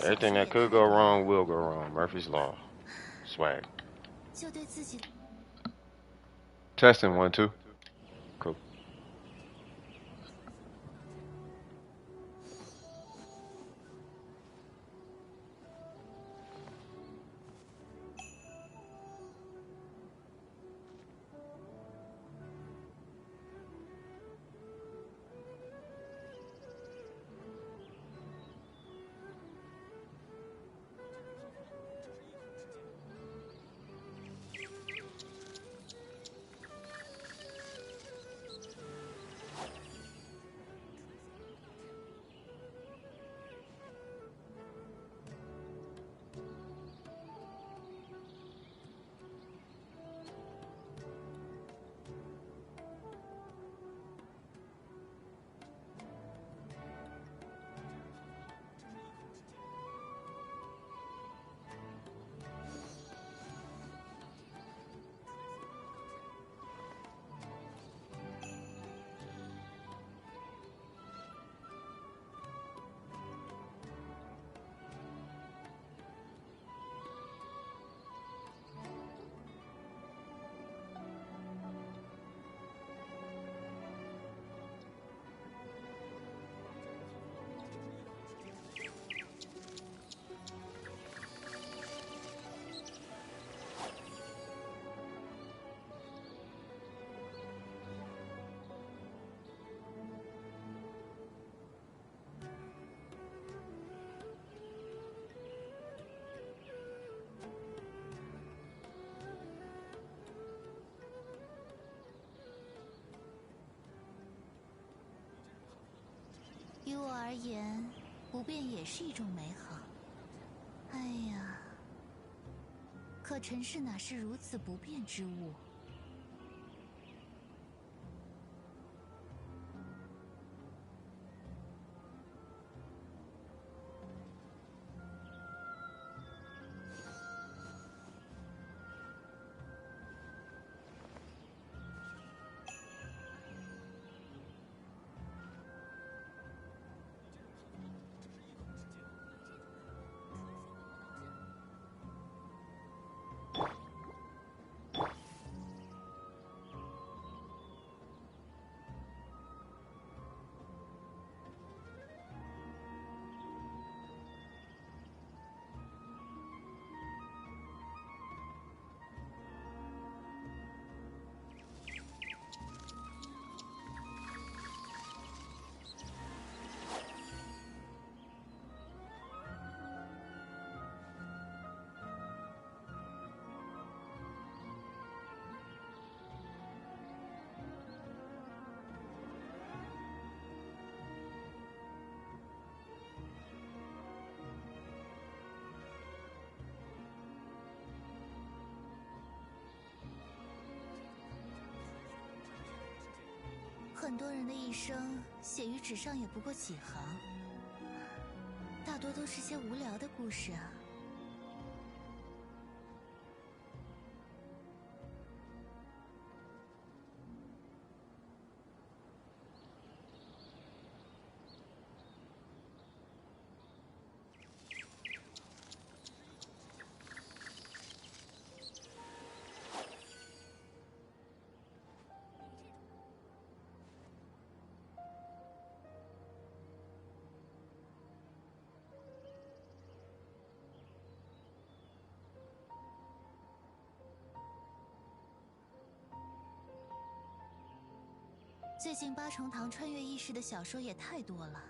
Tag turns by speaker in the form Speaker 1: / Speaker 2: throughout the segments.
Speaker 1: Everything that could go wrong will go wrong. Murphy's Law. Swag. Testing 1, 2. Cool.
Speaker 2: 于我而言，不变也是一种美好。哎呀，可尘世哪是如此不变之物？很多人的一生写于纸上也不过几行，大多都是些无聊的故事啊。最近八重堂穿越意识的小说也太多了，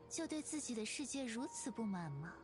Speaker 2: 就对自己的世界如此不满吗？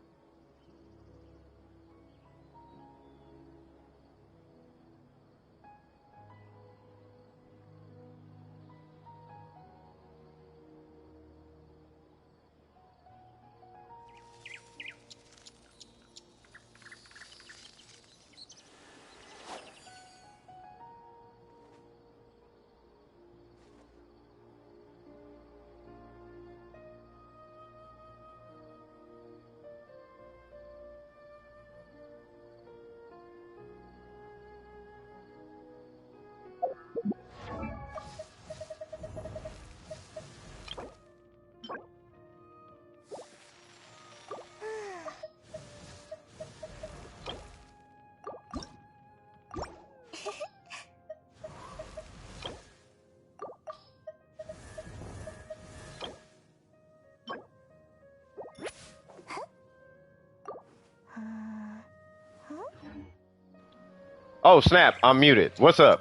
Speaker 1: Oh, snap. I'm muted. What's up?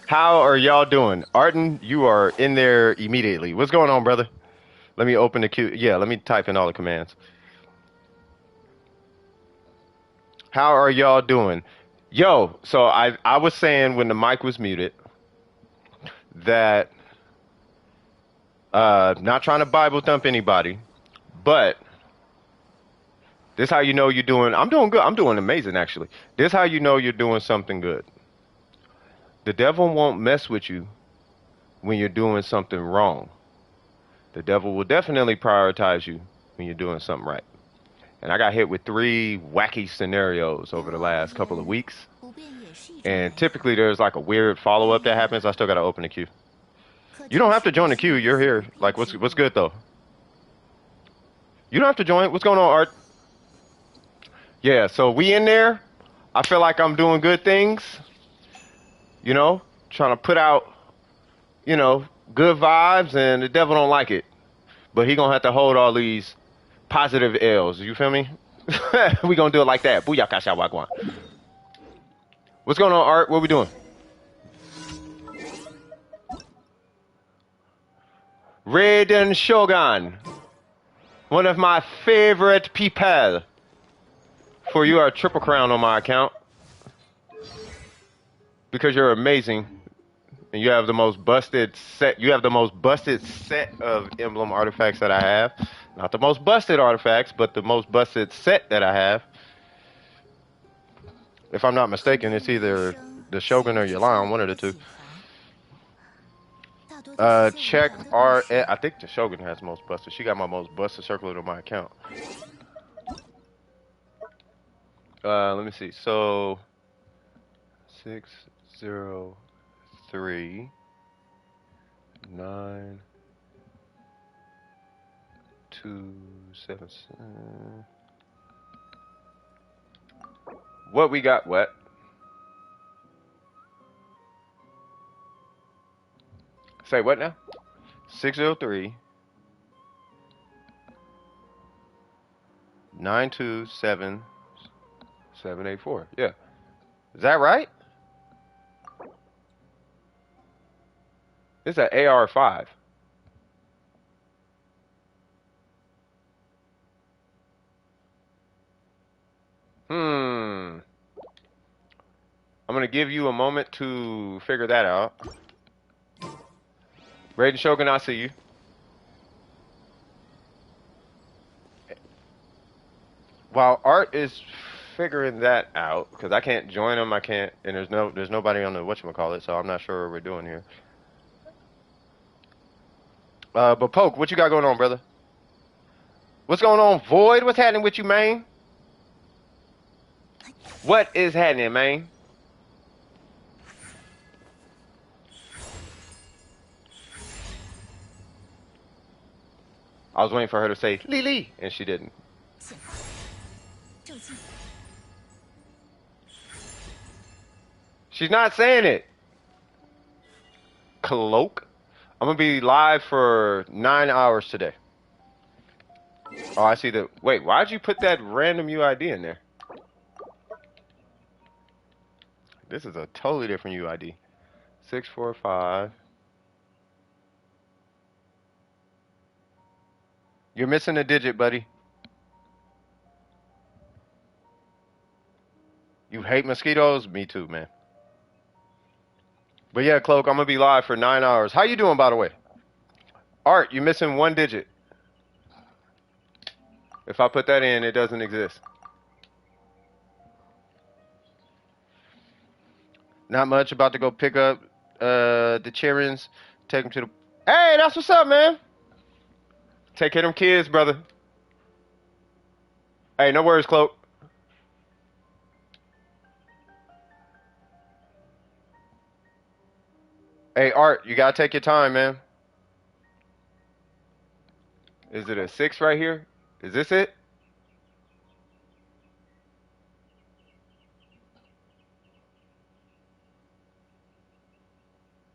Speaker 1: How are y'all doing? Arden, you are in there immediately. What's going on, brother? Let me open the queue. Yeah, let me type in all the commands. How are y'all doing? Yo, so I was saying when the mic was muted that not trying to Bible thump anybody, but this how you know you're doing. I'm doing good. I'm doing amazing actually. This how you know you're doing something good. The devil won't mess with you when you're doing something wrong. The devil will definitely prioritize you when you're doing something right. And I got hit with 3 wacky scenarios over the last couple of weeks. And typically there's like a weird follow-up that happens. I still got to open the queue. You don't have to join the queue. You're here. Like, what's good, though? You don't have to join. What's going on, Art? Yeah, so we in there. I feel like I'm doing good things. You know, trying to put out, you know, good vibes, and the devil don't like it. But he gonna have to hold all these positive L's. You feel me? We gonna do it like that. Booyaka shawagwan. What's going on, Art? What we doing? Raiden Shogun. One of my favorite people. For you are a triple crown on my account. Because you're amazing. And you have the most busted set. You have the most busted set of emblem artifacts that I have. Not the most busted artifacts, but the most busted set that I have. If I'm not mistaken, it's either the Shogun or Yelan, one of the two. Check our. I think the Shogun has most busted. She got my most busted circlet on my account. Let me see. So 603 9 277. What we got? What? Say what now? 603 927 784. Yeah. Is that right? It's an AR5. I'm gonna give you a moment to figure that out. Raiden Shogun, I see you. While Art is figuring that out, because I can't join him, I can't, and there's nobody on the whatchamacallit, so I'm not sure what we're doing here. But Poke, what you got going on, brother? What's going on, Void? What's happening with you, man? What is happening, man? I was waiting for her to say Lily, and she didn't. She's not saying it. Cloak. I'm gonna be live for 9 hours today. Oh, I see the. Wait, why'd you put that random UID in there? This is a totally different UID. 645. You're missing a digit, buddy. You hate mosquitoes? Me too, man. But yeah, Cloak, I'm gonna be live for 9 hours. How you doing, by the way? Art, you're missing one digit. If I put that in, it doesn't exist. Not much. About to go pick up the Cherins. Take them to the... Hey, that's what's up, man. Take care of them kids, brother. Hey, no worries, Cloak. Hey, Art, you gotta take your time, man. Is it a 6 right here? Is this it?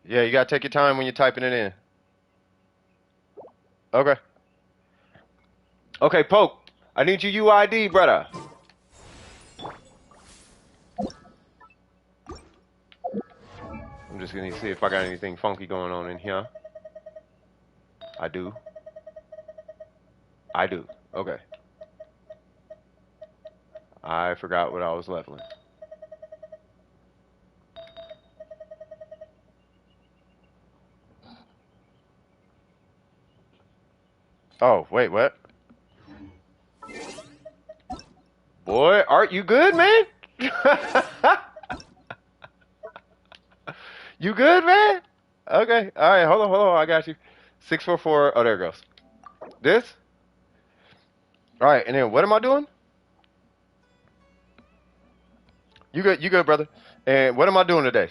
Speaker 1: Yeah, you gotta take your time when you're typing it in. Okay. Okay, Poke. I need your UID, brother. I'm just gonna see if I got anything funky going on in here. I do. I do. Okay. I forgot what I was leveling. Oh, wait, what? Boy, Art, you good, man? You good, man? Okay. All right. Hold on. I got you. 644. Oh, there it goes. This. All right. And then what am I doing? You good? You good, brother? And what am I doing today?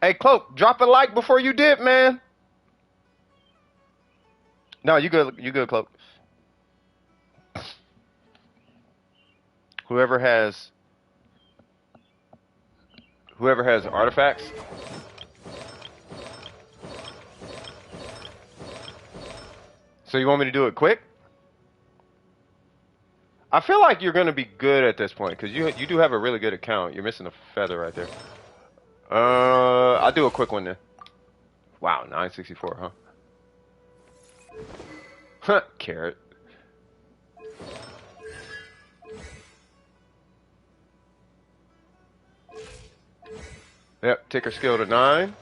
Speaker 1: Hey, Cloak, drop a like before you dip, man. No, you good. You good, Cloak. Whoever has whoever has artifacts. So you want me to do it quick? I feel like you're gonna be good at this point because you do have a really good account. You're missing a feather right there. I'll do a quick one then. Wow, 964, huh? Huh, carrot. Yep, ticker skill to 9.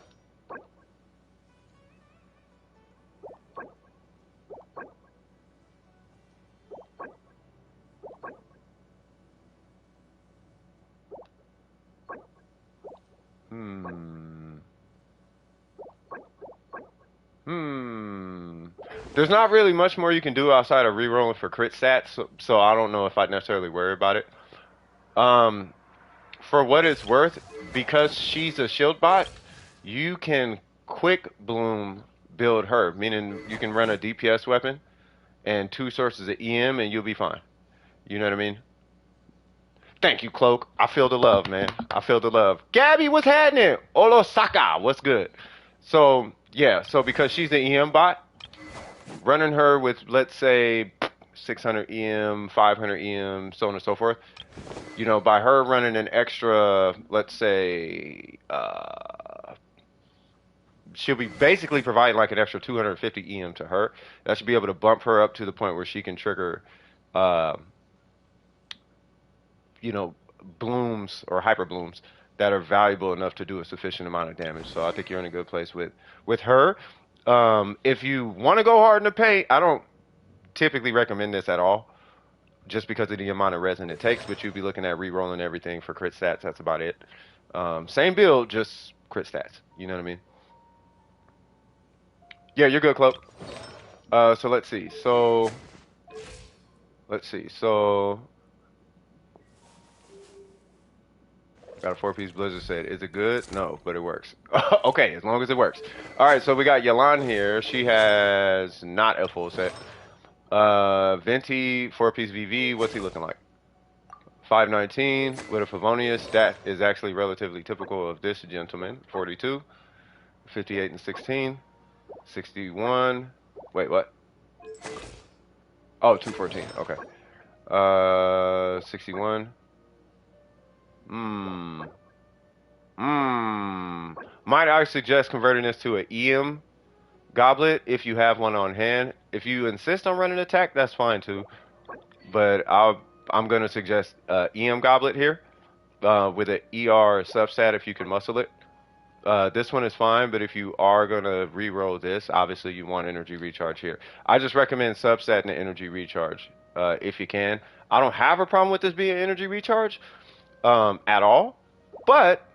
Speaker 1: Hmm. Hmm. There's not really much more you can do outside of rerolling for crit stats, so I don't know if I'd necessarily worry about it. Um, for what it's worth, because she's a shield bot, you can quick bloom build her, meaning you can run a DPS weapon and 2 sources of EM and you'll be fine. You know what I mean? Thank you, Cloak. I feel the love, man. I feel the love. Gabby, what's happening? Olosaka, what's good? So, yeah, so because she's the EM bot, running her with, let's say, 600 EM, 500 EM, so on and so forth, by her running an extra, let's say, she'll be basically providing like an extra 250 EM to her. That should be able to bump her up to the point where she can trigger, uh, you know, blooms or hyper blooms that are valuable enough to do a sufficient amount of damage. So I think you're in a good place with her. If you want to go hard in the paint, I don't typically recommend this at all, just because of the amount of resin it takes. But you'll be looking at re-rolling everything for crit stats. That's about it. Same build, just crit stats. You know what I mean? Yeah, you're good, Cloak. So let's see. So got a 4-piece blizzard set. Is it good? No, but it works. Okay, as long as it works. All right, so we got Yalan here. She has not a full set. Venti 4-piece VV. What's he looking like? 519 with a Favonius. That is actually relatively typical of this gentleman. 42, 58 and 16, 61. Wait, what? Oh, 214. Okay. 61. Hmm. Hmm. Might I suggest converting this to an EM goblet if you have one on hand. If you insist on running attack, that's fine too. But I'm gonna suggest EM goblet here with an ER substat if you can muscle it. This one is fine, but if you are gonna re-roll this, obviously you want energy recharge here. I just recommend substat and energy recharge if you can. I don't have a problem with this being energy recharge at all, but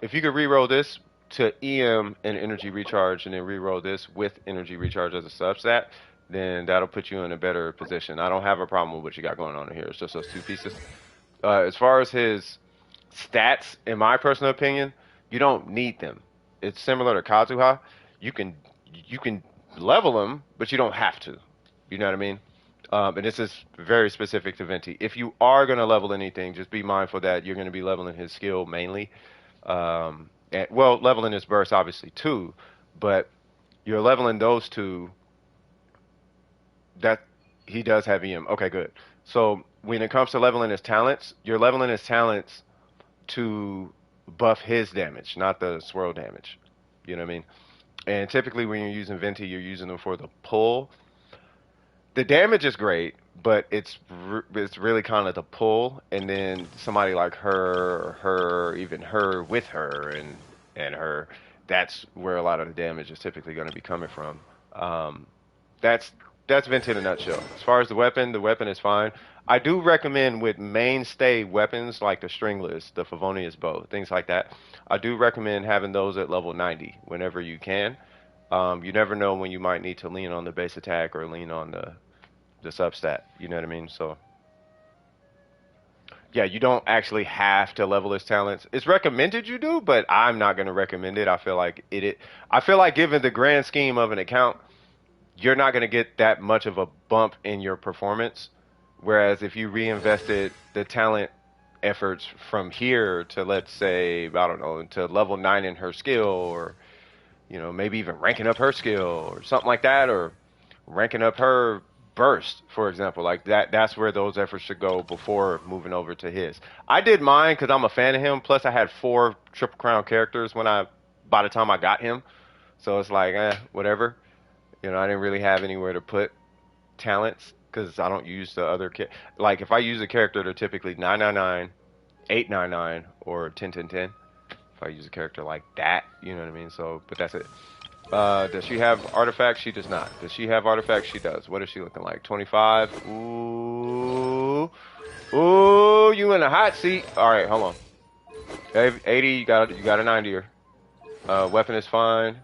Speaker 1: if you could re-roll this to EM and energy recharge, and then re-roll this with energy recharge as a substat, then that'll put you in a better position. I don't have a problem with what you got going on here. It's just those 2 pieces. As far as his stats, in my personal opinion, you don't need them. It's similar to Kazuha. You can you can level them, but you don't have to. You know what I mean? And this is very specific to Venti. If you are going to level anything, just be mindful that you're going to be leveling his skill mainly. Well, leveling his burst obviously too, but you're leveling those two that he does have EM. Okay, good. So when it comes to leveling his talents, you're leveling his talents to buff his damage, not the swirl damage. You know what I mean? And typically when you're using Venti, you're using them for the pull. The damage is great, but it's really kind of the pull, and then somebody like her, or her, even her with her, and her. That's where a lot of the damage is typically going to be coming from. Um, that's that's Venti in a nutshell. As far as the weapon is fine. I do recommend with mainstay weapons like the stringless, the Favonius bow, things like that. I do recommend having those at level 90 whenever you can. You never know when you might need to lean on the base attack or lean on the substat. You know what I mean? So yeah, you don't actually have to level his talents. It's recommended you do, but I'm not going to recommend it. I feel like I feel like given the grand scheme of an account, you're not going to get that much of a bump in your performance. Whereas if you reinvested the talent efforts from here to, let's say, I don't know, to level 9 in her skill, or maybe even ranking up her skill or something like that, or ranking up her burst, for example, like that's where those efforts should go before moving over to his. I did mine because I'm a fan of him. Plus, I had 4 Triple Crown characters by the time I got him, so it's like, whatever. I didn't really have anywhere to put talents because I don't use the other like if I use a character, they're typically 999, 899, or 101010. If I use a character like that, you know what I mean. So, but that's it. Does she have artifacts? She does not. Does she have artifacts? She does. What is she looking like? 25. Ooh. Ooh, you in a hot seat. All right, hold on. 80, you got a 90 here. Weapon is fine.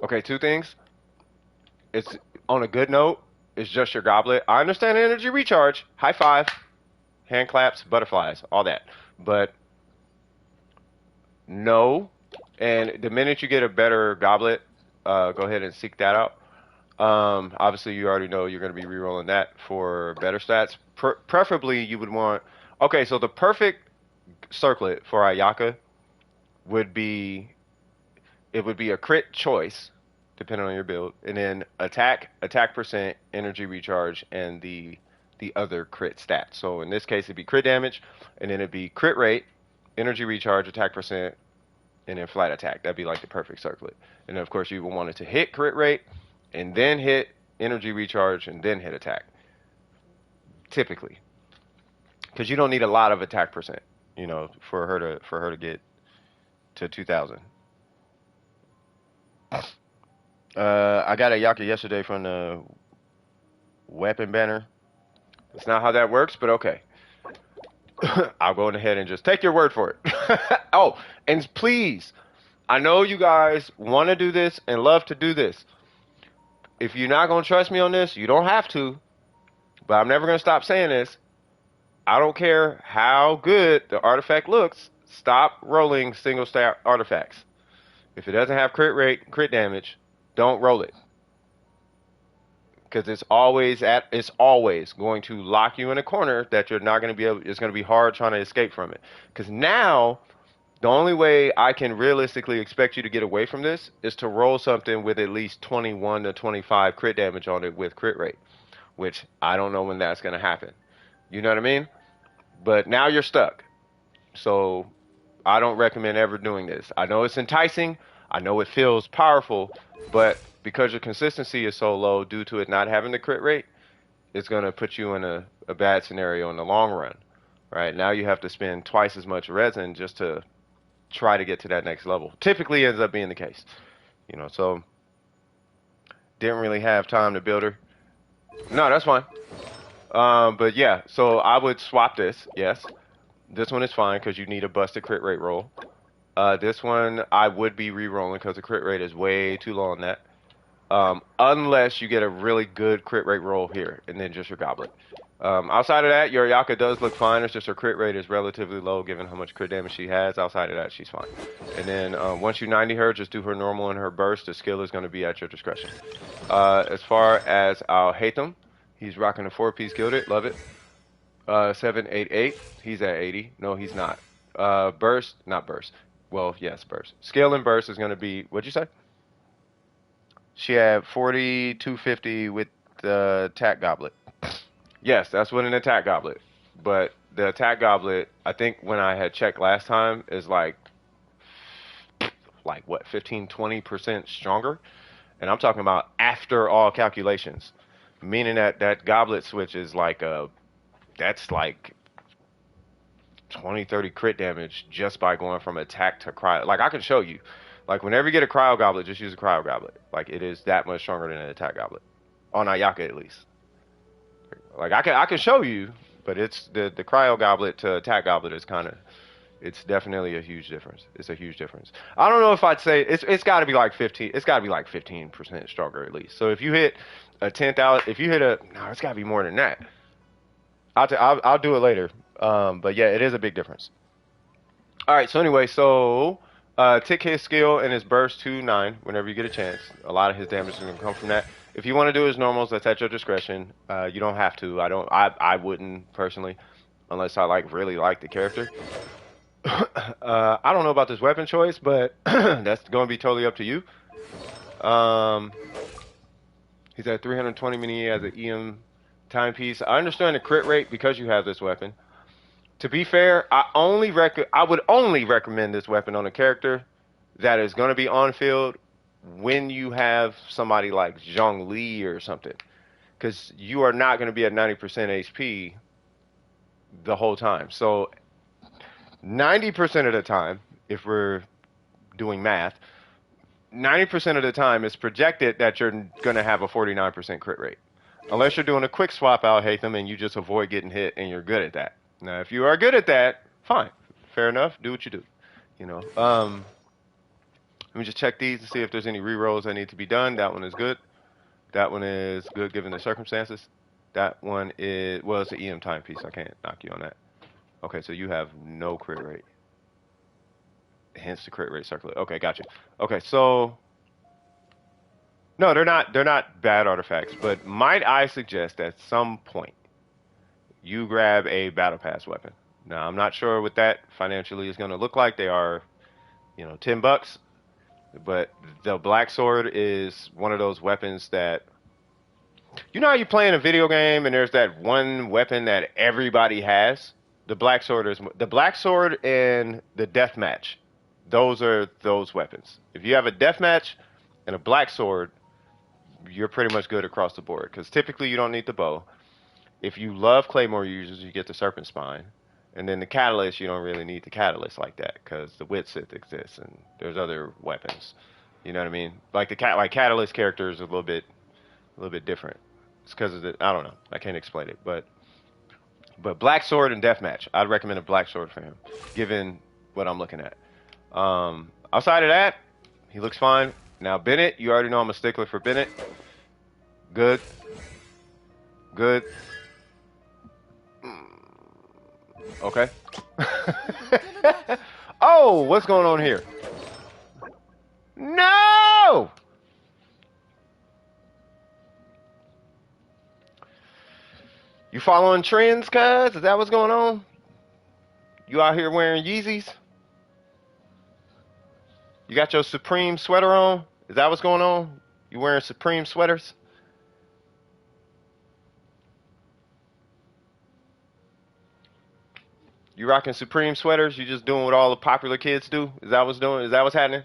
Speaker 1: Okay, two things. It's on a good note. It's just your goblet. I understand energy recharge. High five, hand claps, butterflies, all that. But no. And the minute you get a better goblet, go ahead and seek that out. Obviously, you already know you're going to be rerolling that for better stats. Preferably, you would want. Okay, so the perfect circlet for Ayaka would be it would be a crit choice, depending on your build, and then attack percent, energy recharge, and the other crit stats. So in this case, it'd be crit damage, and then it'd be crit rate, energy recharge, attack percent, and then flat attack. That'd be like the perfect circlet. And then of course, you would want it to hit crit rate, and then hit energy recharge, and then hit attack. Typically, because you don't need a lot of attack percent, for her to get to 2,000. I got a Yaka yesterday from the weapon banner. That's not how that works, but okay. I'll go ahead and just take your word for it. Oh, and please, I know you guys want to do this and love to do this. If you're not going to trust me on this, you don't have to, but I'm never going to stop saying this. I don't care how good the artifact looks, stop rolling single stat artifacts. If it doesn't have crit rate, crit damage, don't roll it. Because it's always going to lock you in a corner that you're not going to be able. It's going to be hard trying to escape from it. Because now the only way I can realistically expect you to get away from this is to roll something with at least 21 to 25 crit damage on it with crit rate, which I don't know when that's going to happen. You know what I mean? But now you're stuck. So I don't recommend ever doing this. I know it's enticing. I know it feels powerful, but because your consistency is so low due to it not having the crit rate, it's going to put you in a bad scenario in the long run. Right? Now you have to spend twice as much resin just to try to get to that next level. Typically ends up being the case. So didn't really have time to build her. No, that's fine. But yeah, so I would swap this. Yes, this one is fine because you need a busted crit rate roll. This one I would be re-rolling because the crit rate is way too low on that. Unless you get a really good crit rate roll here, and then just your goblet. Outside of that, your Yaka does look fine. It's just her crit rate is relatively low given how much crit damage she has. Outside of that, she's fine. And then once you 90 her, just do her normal and her burst. The skill is going to be at your discretion. As far as I'll hate them, he's rocking a 4-piece gilded. Love it. 788. He's at 80. No, he's not. Burst, not burst. Well, yes, burst. Scale and burst is going to be, what'd you say? She had 4250 with the attack goblet. Yes, that's with an attack goblet. But the attack goblet, I think when I had checked last time, is like what, 15-20% stronger. And I'm talking about after all calculations, meaning that that goblet switch is like that's like 20-30 crit damage just by going from attack to cryo. Like I can show you. Like whenever you get a cryo goblet, just use a cryo goblet. Like it is that much stronger than an attack goblet. On Ayaka at least. Like I can show you, but it's the cryo goblet to attack goblet is kind of, it's definitely a huge difference. It's a huge difference. I don't know if I'd say it's got to be like 15. It's got to be like 15% stronger at least. So if you hit a 10,000, if you hit a, no, it's got to be more than that. I'll do it later. But yeah, it is a big difference. All right. So anyway, so tick his skill and his burst to 9 whenever you get a chance. A lot of his damage is gonna come from that. If you want to do his normals, that's at your discretion. You don't have to. I don't. I wouldn't personally, unless I like really like the character. I don't know about this weapon choice, but that's going to be totally up to you. Um, he's at 320 meaning he has an EM timepiece. I understand the crit rate because you have this weapon. To be fair, I would only recommend this weapon on a character that is going to be on field when you have somebody like Zhongli or something, because you are not going to be at 90% HP the whole time. So 90% of the time, if we're doing math, 90% of the time it's projected that you're going to have a 49% crit rate. Unless you're doing a quick swap out, Hatham, and you just avoid getting hit and you're good at that. Now, if you are good at that, fine. Fair enough. Do what you do. You know. Let me just check these to see if there's any rerolls that need to be done. That one is good. That one is good given the circumstances. That one is, well, it's an EM timepiece. I can't knock you on that. Okay, so you have no crit rate. Hence the crit rate circlet. Okay, gotcha. Okay, so no, they're not bad artifacts, but might I suggest at some point you grab a battle pass weapon. Now, I'm not sure what that financially is going to look like. They are, $10, but the black sword is one of those weapons that, you know how you play in a video game and there's that one weapon that everybody has? The black sword and the death match. Those are those weapons. If you have a death match and a black sword, you're pretty much good across the board. Because typically you don't need the bow. If you love claymore users, you get the serpent spine. And then the catalyst, you don't really need the catalyst like that because the wit sith exists and there's other weapons. You know what I mean? Like like catalyst characters are a little bit different. It's because of the, I don't know. I can't explain it, but black sword and deathmatch, I'd recommend a black sword for him, given what I'm looking at. Outside of that, he looks fine. Now Bennett, you already know I'm a stickler for Bennett. Good, good. Okay. Oh, what's going on here? No! You following trends, cuz? Is that what's going on? You out here wearing Yeezys? You got your Supreme sweater on? Is that what's going on? You wearing Supreme sweaters? You rocking Supreme sweaters? You just doing what all the popular kids do? Is that what's doing? Is that what's happening?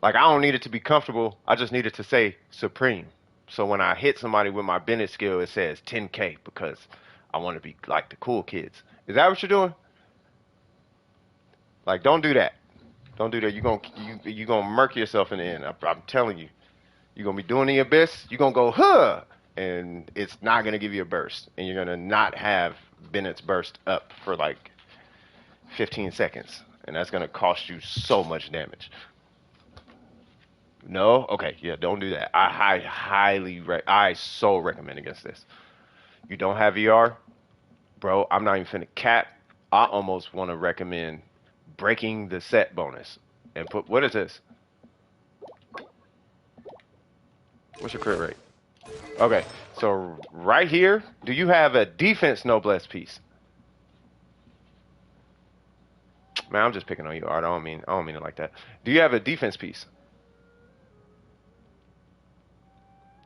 Speaker 1: Like I don't need it to be comfortable. I just need it to say Supreme. So when I hit somebody with my Bennett skill, it says 10K because I want to be like the cool kids. Is that what you're doing? Like don't do that. Don't do that. You gonna murk yourself in the end. I'm telling you. You're gonna be doing the abyss. You're gonna go huh, and it's not gonna give you a burst, and you're gonna not have Bennett's burst up for like 15 seconds, and that's gonna cost you so much damage. No, okay, yeah, don't do that. I so recommend against this. You don't have VR, bro. I'm not even finna cap. I almost want to recommend breaking the set bonus and put, what is this? What's your crit rate? Okay, so right here, do you have a defense noblesse piece? Man, I'm just picking on you, Art. I don't mean it like that. Do you have a defense piece?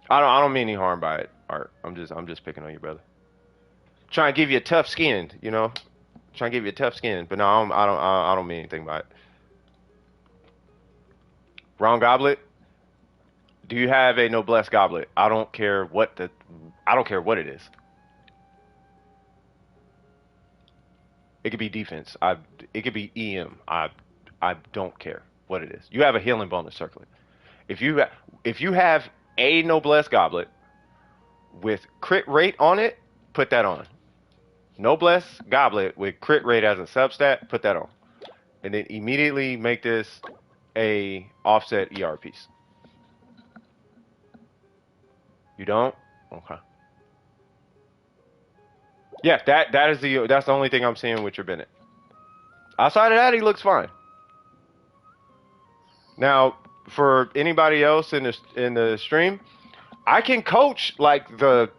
Speaker 1: I don't mean any harm by it, Art. I'm just picking on you, brother. Trying to give you a tough skin, you know. Trying to give you a tough skin, but no, I don't mean anything by it. Wrong goblet. Do you have a noblesse goblet? I don't care what it is. It could be defense. It could be EM. I don't care what it is. You have a healing bonus circlet. If you if you have a noblesse goblet with crit rate on it, put that on. Noblesse goblet with crit rate as a substat, put that on, and then immediately make this a offset ER piece. You don't? Okay. Yeah, that's the only thing I'm seeing with your Bennett. Outside of that, he looks fine. Now, for anybody else in the stream, I can coach like the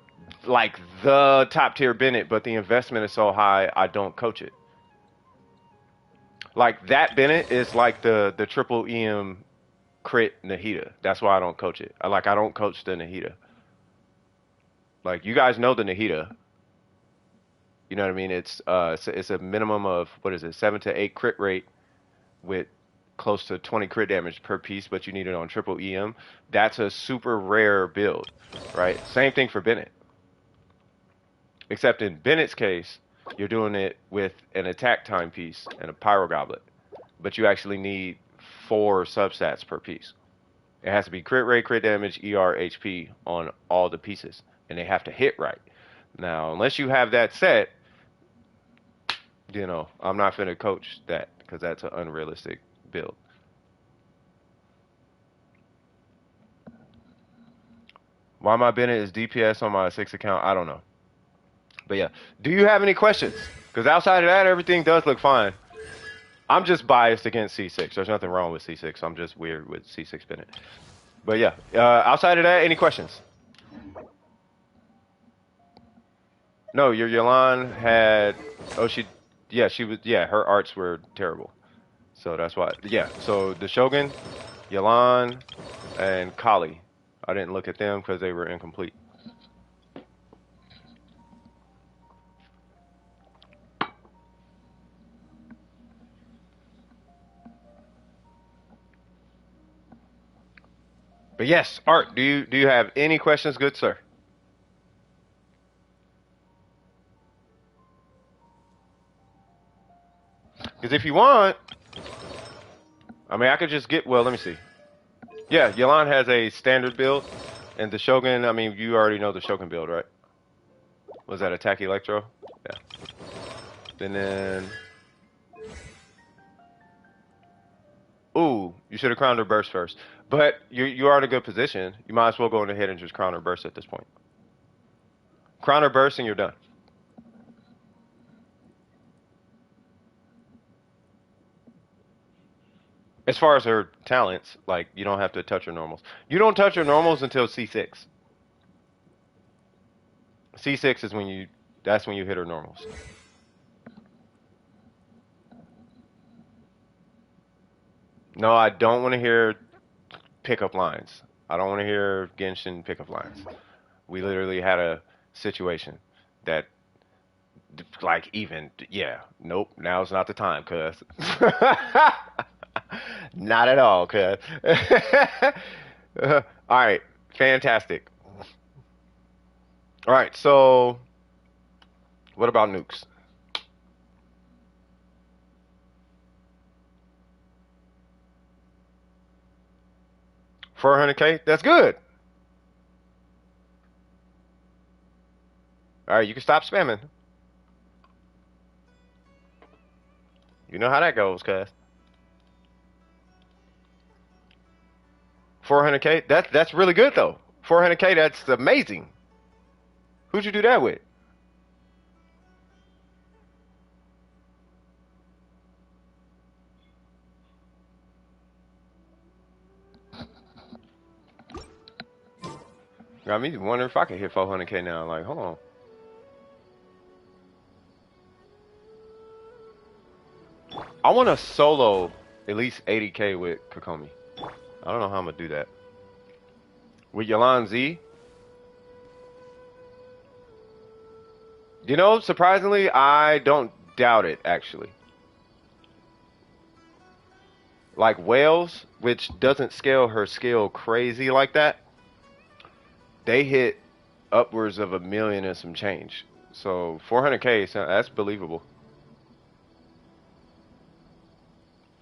Speaker 1: top tier Bennett, but the investment is so high, I don't coach it. Like that Bennett is like the triple EM crit Nahida. That's why I don't coach it. I don't coach the Nahida. Like you guys know the Nahida. You know what I mean? It's a minimum of what is it, 7 to 8 crit rate with close to 20 crit damage per piece, but you need it on triple EM. That's a super rare build, right? Same thing for Bennett. Except in Bennett's case, you're doing it with an attack timepiece and a pyro goblet, but you actually need 4 substats per piece. It has to be crit rate, crit damage, ER, HP on all the pieces, and they have to hit right. Now, unless you have that set, I'm not finna coach that because that's an unrealistic build. Why my Bennett is DPS on my 6 account, I don't know. But yeah, do you have any questions? Because outside of that, everything does look fine. I'm just biased against C6. There's nothing wrong with C6. I'm just weird with C6 Bennett. But yeah, outside of that, any questions? No, your Yolan had. Oh, she was. Yeah, her arts were terrible. So that's why. Yeah, so the Shogun, Yolan, and Kali. I didn't look at them because they were incomplete. But yes, Art, do you have any questions, good sir? Because if you want, I mean, I could just get. Well, let me see. Yeah, Yolan has a standard build, and the Shogun. I mean, you already know the Shogun build, right? Was that attack electro? Yeah. And then, ooh, you should have crowned her burst first. But you are in a good position. You might as well go ahead and just crown her burst at this point. Crown her burst, and you're done. As far as her talents, like you don't have to touch her normals. You don't touch her normals until C6. C6 is when you. That's when you hit her normals. No, I don't want to hear pickup lines. I don't want to hear Genshin pickup lines. We literally had a situation that, like, even, yeah, nope, now's not the time, cuz. Not at all, cuz. All right, fantastic. All right, so what about nukes? 400K? That's good. All right, you can stop spamming. You know how that goes, cuz. 400K? That's really good though. 400K, that's amazing. Who'd you do that with? Got me wondering if I could hit 400K now. Like, hold on. I want to solo at least 80K with Kokomi. I don't know how I'm gonna do that. With Yolan Z, You know, surprisingly, I don't doubt it, actually. Like Wales, which doesn't scale her skill crazy like that, they hit upwards of 1 million and some change. So 400K, so that's believable.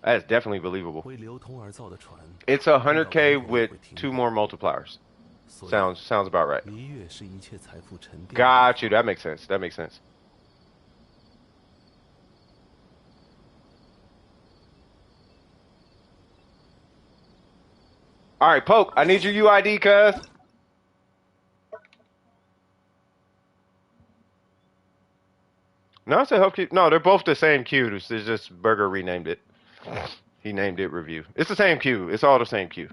Speaker 1: That's definitely believable. It's 100K with 2 more multipliers. Sounds about right. Got you. That makes sense. That makes sense. All right, Poke. I need your UID, cuz. No, it's a help queue. No, they're both the same queue. It's just Burger renamed it. He named it review. It's the same queue. It's all the same queue.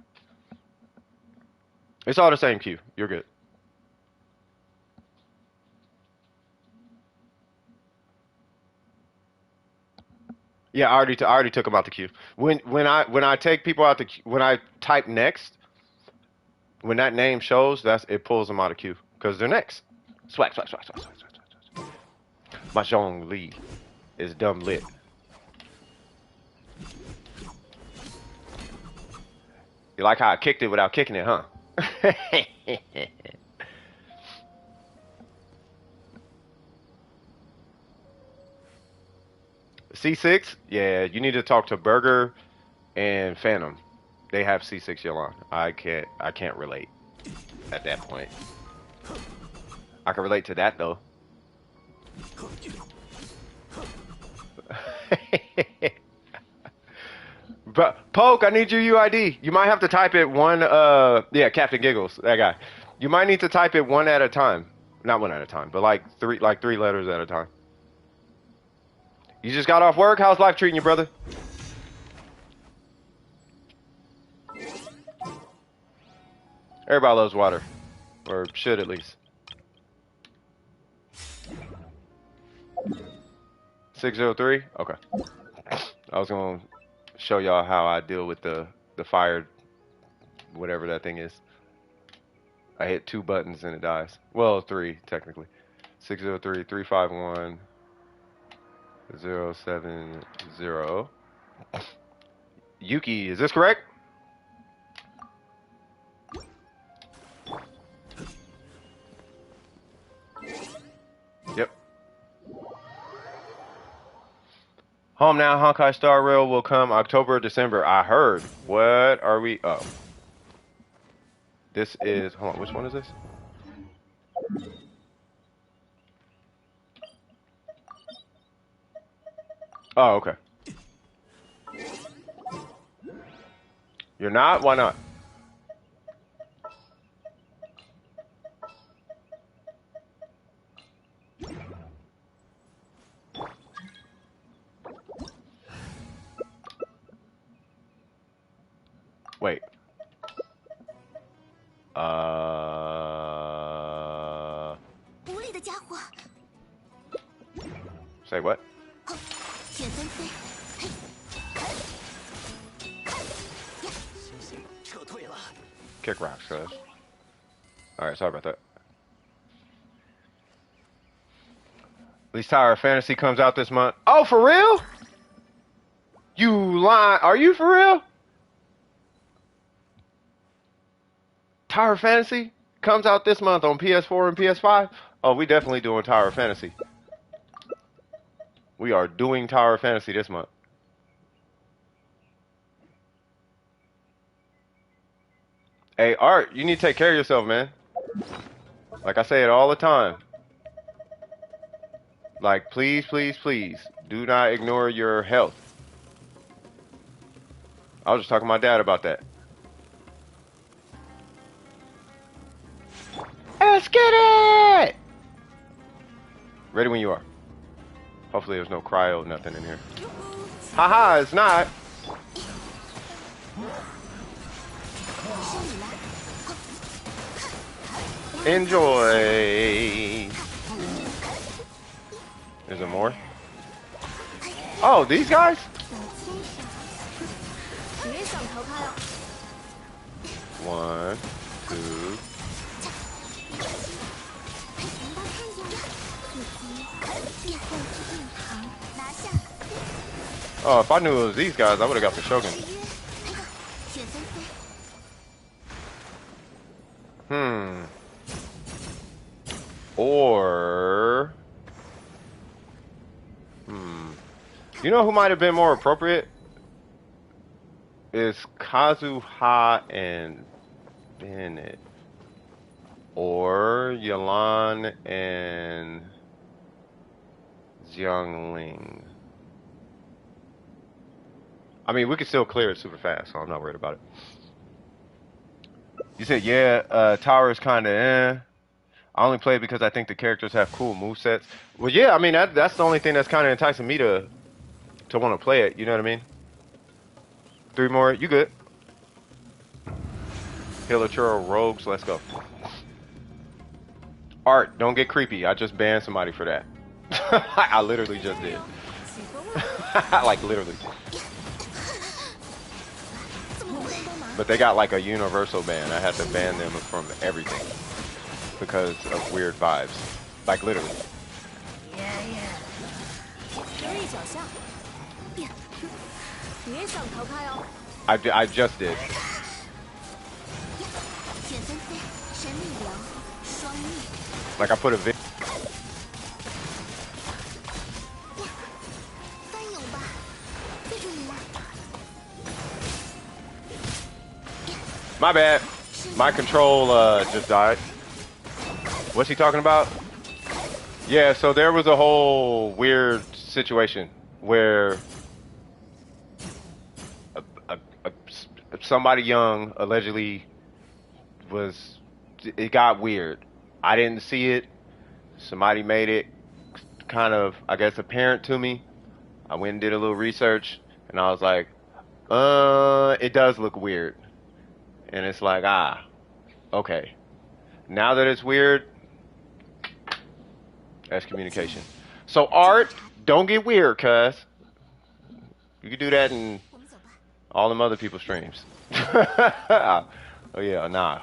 Speaker 1: It's all the same queue. You're good. Yeah, I already took them out the queue. When I take people out the when I type next, when that name shows, it pulls them out of queue because they're next. Swag, swag, swag, swag, swag, swag, swag, swag. My Zhong Li is dumb lit. You like how I kicked it without kicking it, huh? C6? Yeah, you need to talk to Burger and Phantom. They have C6 Yolan. I can't relate at that point. I can relate to that though. But Poke, I need your UID. You might have to type it one yeah, Captain Giggles, that guy. You might need to type it one at a time. Not one at a time, but like three letters at a time. You just got off work? How's life treating you, brother? Everybody loves water. Or should at least. 603? Okay. I was gonna show y'all how I deal with the fire, whatever that thing is. I hit 2 buttons and it dies. Well, 3 technically. 603 351 070. Yuki, is this correct? Yep. Home Now Honkai Star Rail will come October or December. I heard. What are we? Oh. This is. Hold on. Which one is this? Oh, okay. You're not? Why not? Wait. Say what? Kick rocks, cuz. Alright, sorry about that. At least Tower of Fantasy comes out this month. Oh, for real? You lying? Are you for real? Tower of Fantasy comes out this month on PS4 and PS5. Oh, we definitely doing Tower of Fantasy. We are doing Tower of Fantasy this month. Hey, Art, you need to take care of yourself, man. Like I say it all the time. Like, please, please, please, do not ignore your health. I was just talking to my dad about that. Let's get it! Ready when you are. Hopefully there's no cryo, nothing in here. Haha, it's not. Enjoy. Is there more? Oh, these guys? One, two. Oh, if I knew it was these guys, I would have got the Shogun. Or... You know who might have been more appropriate? Is Kazuha and Bennett. Or Yalan and Xiangling. I mean, we could still clear it super fast, so I'm not worried about it. You said, yeah, Tower is kind of I only play it because I think the characters have cool movesets. Well, yeah, I mean, that's the only thing that's kind of enticing me to want to play it. You know what I mean? 3 more. You good. Hilichurl Rogues. Let's go. Art, don't get creepy. I just banned somebody for that. I literally just did. Like, literally. But they got like a universal ban. I had to ban them from everything because of weird vibes. Like, literally. I just did. Like, I put a vid. My bad. My control just died. What's he talking about? Yeah, so there was a whole weird situation where somebody young allegedly was... It got weird. I didn't see it. Somebody made it kind of, I guess, apparent to me. I went and did a little research, and I was like, it does look weird. And it's like, okay. Now that it's weird, excommunication. So, Art, don't get weird, cuz. You can do that in all them other people's streams. Oh, yeah, nah.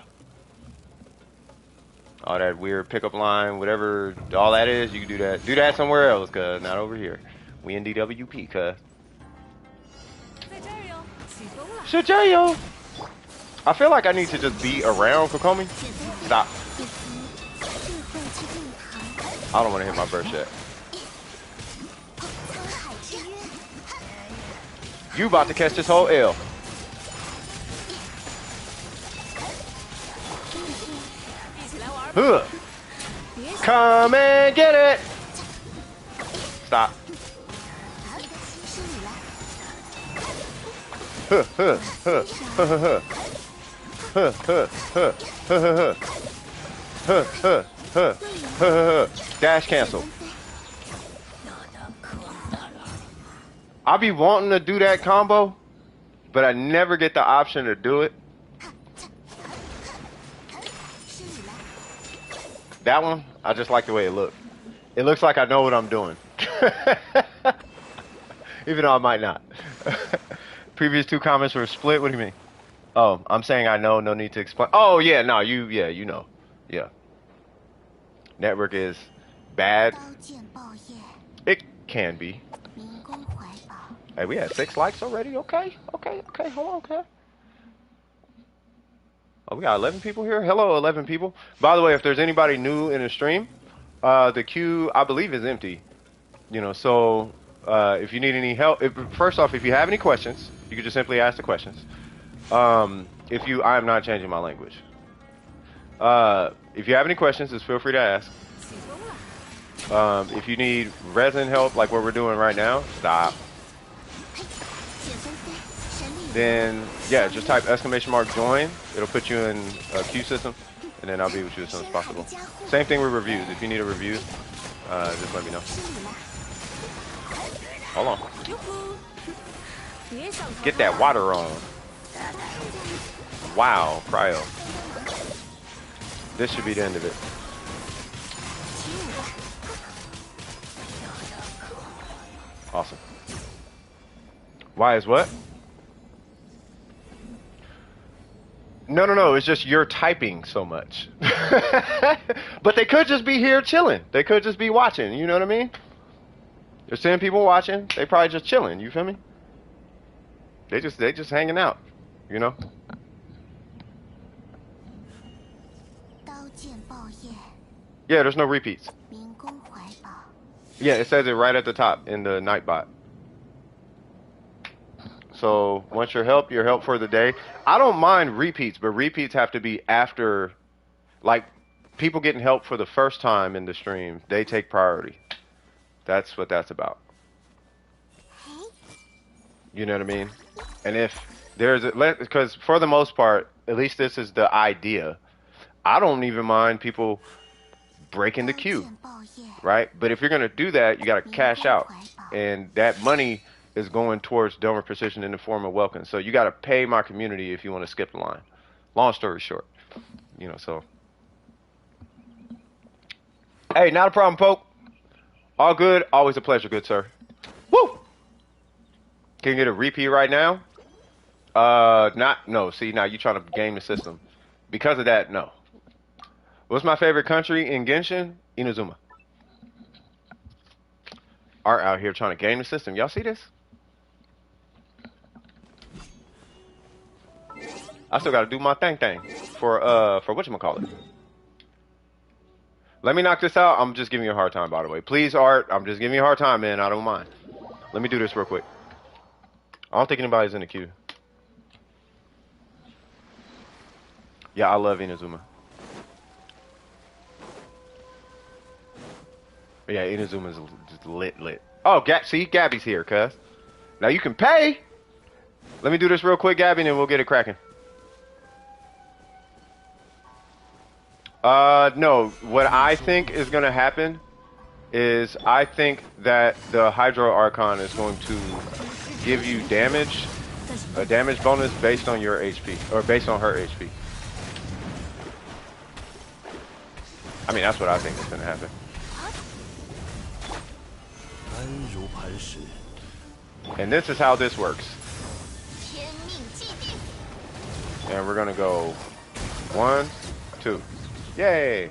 Speaker 1: All that weird pickup line, whatever, all that is, you can do that. Do that somewhere else, cuz, not over here. We in DWP, cuz. Shigeyo! I feel like I need to just be around Kokomi. Stop. I don't want to hit my burst yet. You about to catch this whole L. Huh. Come and get it. Stop. Huh, huh, huh, huh, huh, huh. Huh, huh, huh, huh, huh, huh, huh, huh, huh. Dash cancel. I be wanting to do that combo, but I never get the option to do it. That one, I just like the way it looks. It looks like I know what I'm doing. Even though I might not. Previous 2 comments were split. What do you mean? Oh, I'm saying I know, no need to explain. Oh, yeah, no, you know. Yeah. Network is bad. It can be. Hey, we had 6 likes already. Okay. Hold on, okay. Oh, we got 11 people here. Hello, 11 people. By the way, if there's anybody new in the stream, the queue, I believe, is empty. You know, so if you need any help, first off, if you have any questions, you can just simply ask the questions. I am not changing my language. If you have any questions, just feel free to ask. If you need resin help, like what we're doing right now, stop. Then, yeah, just type !join. It'll put you in a queue system, and then I'll be with you as soon as possible. Same thing with reviews. If you need a review, just let me know. Hold on. Get that water on. Wow, cryo. This should be the end of it. Awesome. Why is what? No. It's just you're typing so much. But they could just be here chilling. They could just be watching. You know what I mean? There's 10 people watching. They probably just chilling. You feel me? They just hanging out. You know.
Speaker 2: 刀剑爆焰，
Speaker 1: Yeah, there's no repeats.
Speaker 2: 民工怀抱，
Speaker 1: Yeah, it says it right at the top in the Nightbot. So once you're help for the day. I don't mind repeats, but repeats have to be after, like, people getting help for the first time in the stream. They take priority. That's what that's about. You know what I mean? And if there's because for the most part, at least this is the idea. I don't even mind people breaking the
Speaker 2: 刀
Speaker 1: queue,
Speaker 2: 剑爆焰，
Speaker 1: right? But if you're gonna do that, you gotta cash out, and that money is going towards donor precision in the form of welcome. So you gotta pay my community if you want to skip the line. Long story short, you know. So, hey, not a problem, Pope. All good. Always a pleasure, good sir. Woo! Can you get a repeat right now? No. See, now you're trying to game the system. Because of that, no. What's my favorite country in Genshin? Inazuma. Art out here trying to game the system. Y'all see this? I still gotta do my thing for whatchamacallit. Let me knock this out. I'm just giving you a hard time, by the way. Please, Art, I'm just giving you a hard time, man. I don't mind. Let me do this real quick. I don't think anybody's in the queue. Yeah, I love Inazuma. Yeah, Inazuma's just lit. Oh, see, Gabby's here, cuz. Now you can pay. Let me do this real quick, Gabby, and then we'll get it cracking. No. What I think is going to happen is I think that the Hydro Archon is going to give you damage, a damage bonus based on your HP, or based on her HP. I mean, that's what I think is going to happen. And this is how this works.
Speaker 2: 天命既定，
Speaker 1: And we're going to go 1, 2. Yay!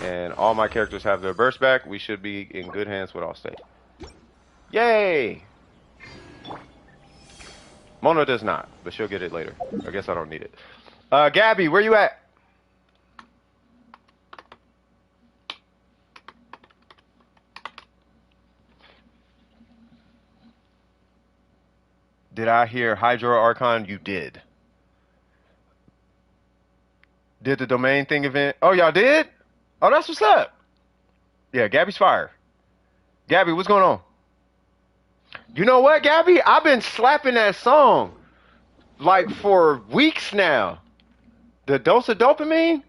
Speaker 1: And all my characters have their burst back. We should be in good hands with Allstate. Yay! Mona does not, but she'll get it later. I guess I don't need it. Gabby, where you at? Did I hear Hydro Archon? You did. Did the domain thing event? Oh, y'all did? Oh, that's what's up. Yeah, Gabby's fire. Gabby, what's going on? You know what, Gabby? I've been slapping that song like for weeks now. The dose of dopamine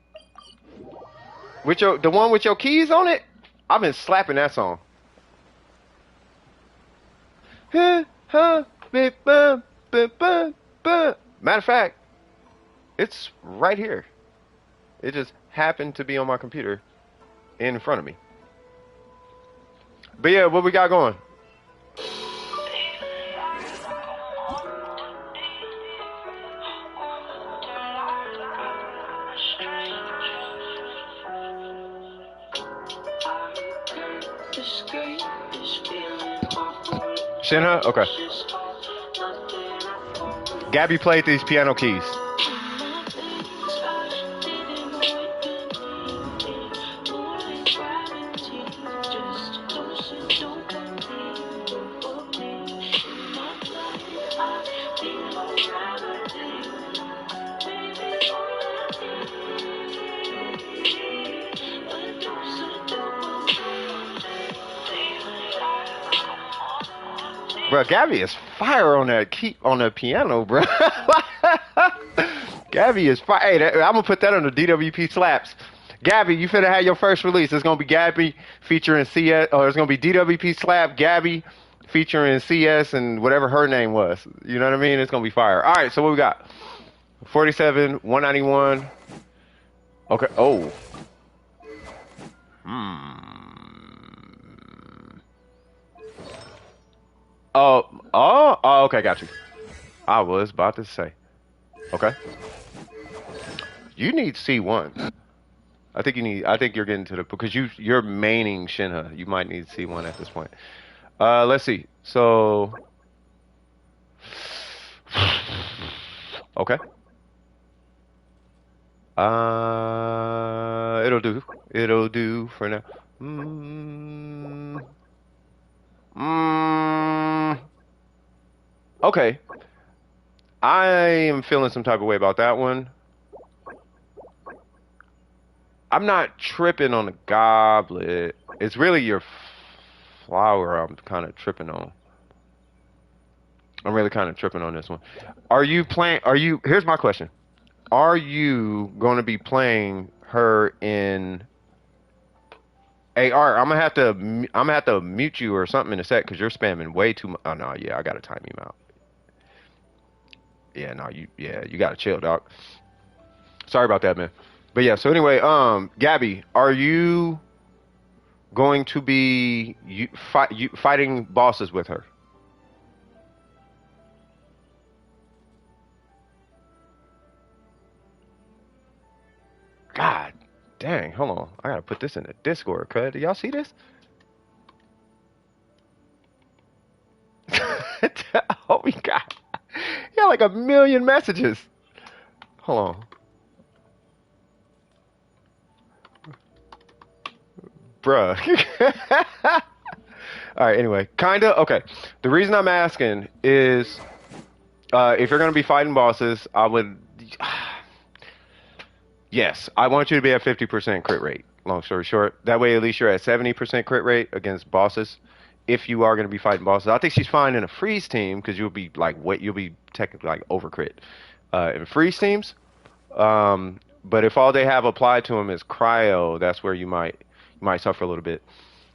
Speaker 1: with the one with your keys on it. I've been slapping that song. Matter of fact, it's right here. It just happened to be on my computer in front of me. But yeah, what we got going? Shinha? Okay. Gabby played these piano keys. Bro, Gabby is fire on that piano, bro. Gabby is fire. Hey, I'm gonna put that on the DWP slaps. Gabby, you finna have your first release. It's gonna be Gabby featuring CS, or it's gonna be DWP slap Gabby featuring CS and whatever her name was. You know what I mean? It's gonna be fire. All right, so what we got? 47, 191. Okay. Oh. Oh, okay, got you. I was about to say. Okay. You need C1. I think you need. I think you're getting to the because you're maining Shinha. You might need C1 at this point. Let's see. So, okay. It'll do. It'll do for now. Mm, mm, okay. I am feeling some type of way about that one. I'm not tripping on the goblet. It's really your flower I'm kind of tripping on. I'm really kind of tripping on this one. Are you playing? Here's my question. Are you going to be playing her in AR? I'm gonna have to mute you or something in a sec because you're spamming way too much. Oh no, yeah, I gotta time you out. Yeah, no, you gotta chill, dog. Sorry about that, man. But yeah, so anyway, Gabby, are you going to be fighting bosses with her? God dang, hold on. I gotta put this in the Discord, cuz. Do y'all see this? Oh my God. He had like a million messages. Hold on. Bruh. All right, anyway. Kinda. Okay. The reason I'm asking is if you're going to be fighting bosses, I would. Yes, I want you to be at 50% crit rate. Long story short. That way, at least you're at 70% crit rate against bosses. If you are going to be fighting bosses, I think she's fine in a freeze team because you'll be like, what? You'll be technically like over crit in freeze teams. But if all they have applied to them is cryo, that's where you might suffer a little bit.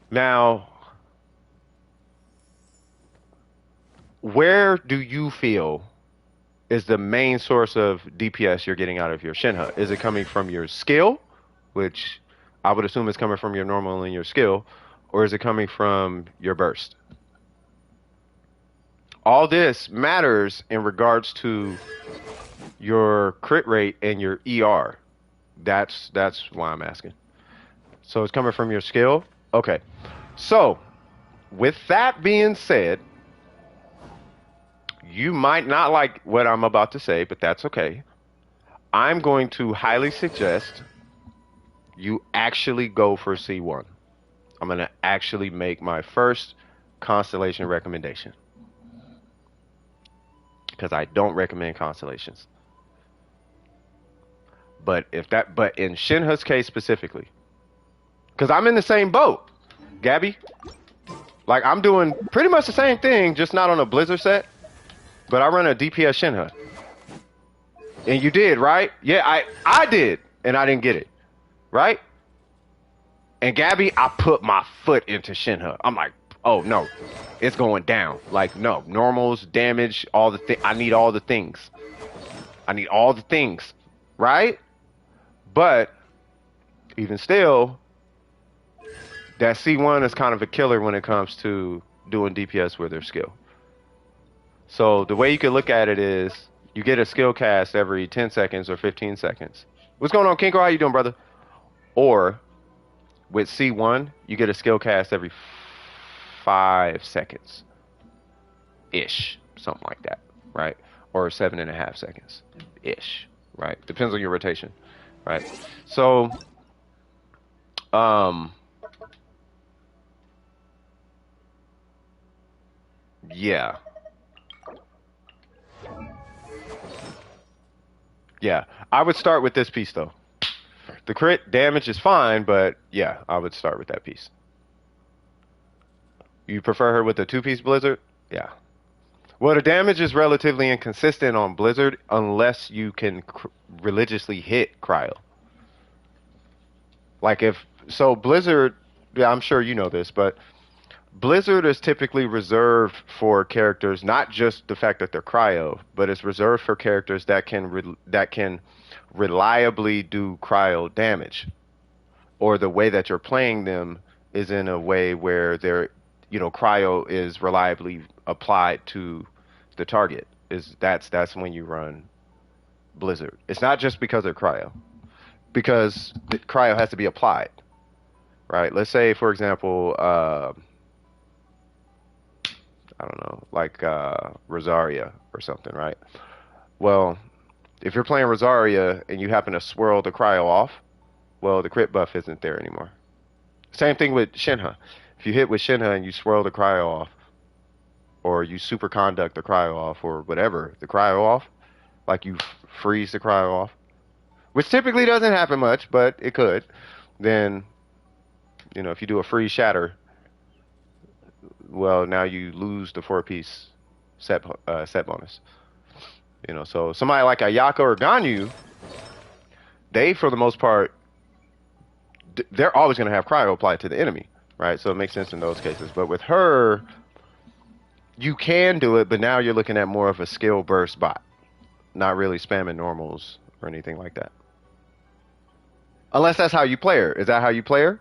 Speaker 1: Now, where do you feel is the main source of DPS you're getting out of your Shinha? Is it coming from your skill, which I would assume is coming from your normal and your skill, or is it coming from your burst? All this matters in regards to your crit rate and your ER. That's why I'm asking. So it's coming from your skill? Okay. So, with that being said, you might not like what I'm about to say, but that's okay. I'm going to highly suggest you actually go for C1. I'm going to actually make my first constellation recommendation because I don't recommend constellations. But in Shinha's case specifically, because I'm in the same boat, Gabby. Like I'm doing pretty much the same thing, just not on a Blizzard set. But I run a DPS Shinha. And you did, right? Yeah, I did, and I didn't get it, right? And Gabby, I put my foot into Shinha. I'm like, oh no, it's going down. Like no, normals, damage, all the I need all the things. I need all the things, right? But even still, that C1 is kind of a killer when it comes to doing DPS with their skill. So the way you could look at it is you get a skill cast every 10 seconds or 15 seconds. What's going on, Kinko? How you doing, brother? Or with C1, you get a skill cast every 5 seconds ish, something like that, right? Or 7.5 seconds ish, right? Depends on your rotation, right? So, yeah. Yeah, I would start with this piece though. The crit damage is fine, but yeah, I would start with that piece. You prefer her with a two-piece Blizzard? Yeah. Well, the damage is relatively inconsistent on Blizzard unless you can religiously hit Cryo. Like if so, Blizzard. Yeah, I'm sure you know this, but Blizzard is typically reserved for characters, not just the fact that they're cryo, but it's reserved for characters that can reliably do cryo damage, or the way that you're playing them is in a way where cryo is reliably applied to the target. That's when you run Blizzard. It's not just because of cryo. because the cryo has to be applied, right? Let's say, for example, I don't know, like Rosaria or something, right? Well, if you're playing Rosaria and you happen to swirl the cryo off, well, the crit buff isn't there anymore. Same thing with Shinha. If you hit with Shinha and you swirl the cryo off, or you superconduct the cryo off, or whatever, the cryo off, like you freeze the cryo off, which typically doesn't happen much, but it could, then, you know, if you do a freeze shatter, well, now you lose the 4-piece set bonus. You know, so somebody like Ayaka or Ganyu, they, for the most part, they're always going to have cryo applied to the enemy, right? So it makes sense in those cases. But with her, you can do it, but now you're looking at more of a skill burst bot, not really spamming normals or anything like that. Unless that's how you play her. Is that how you play her?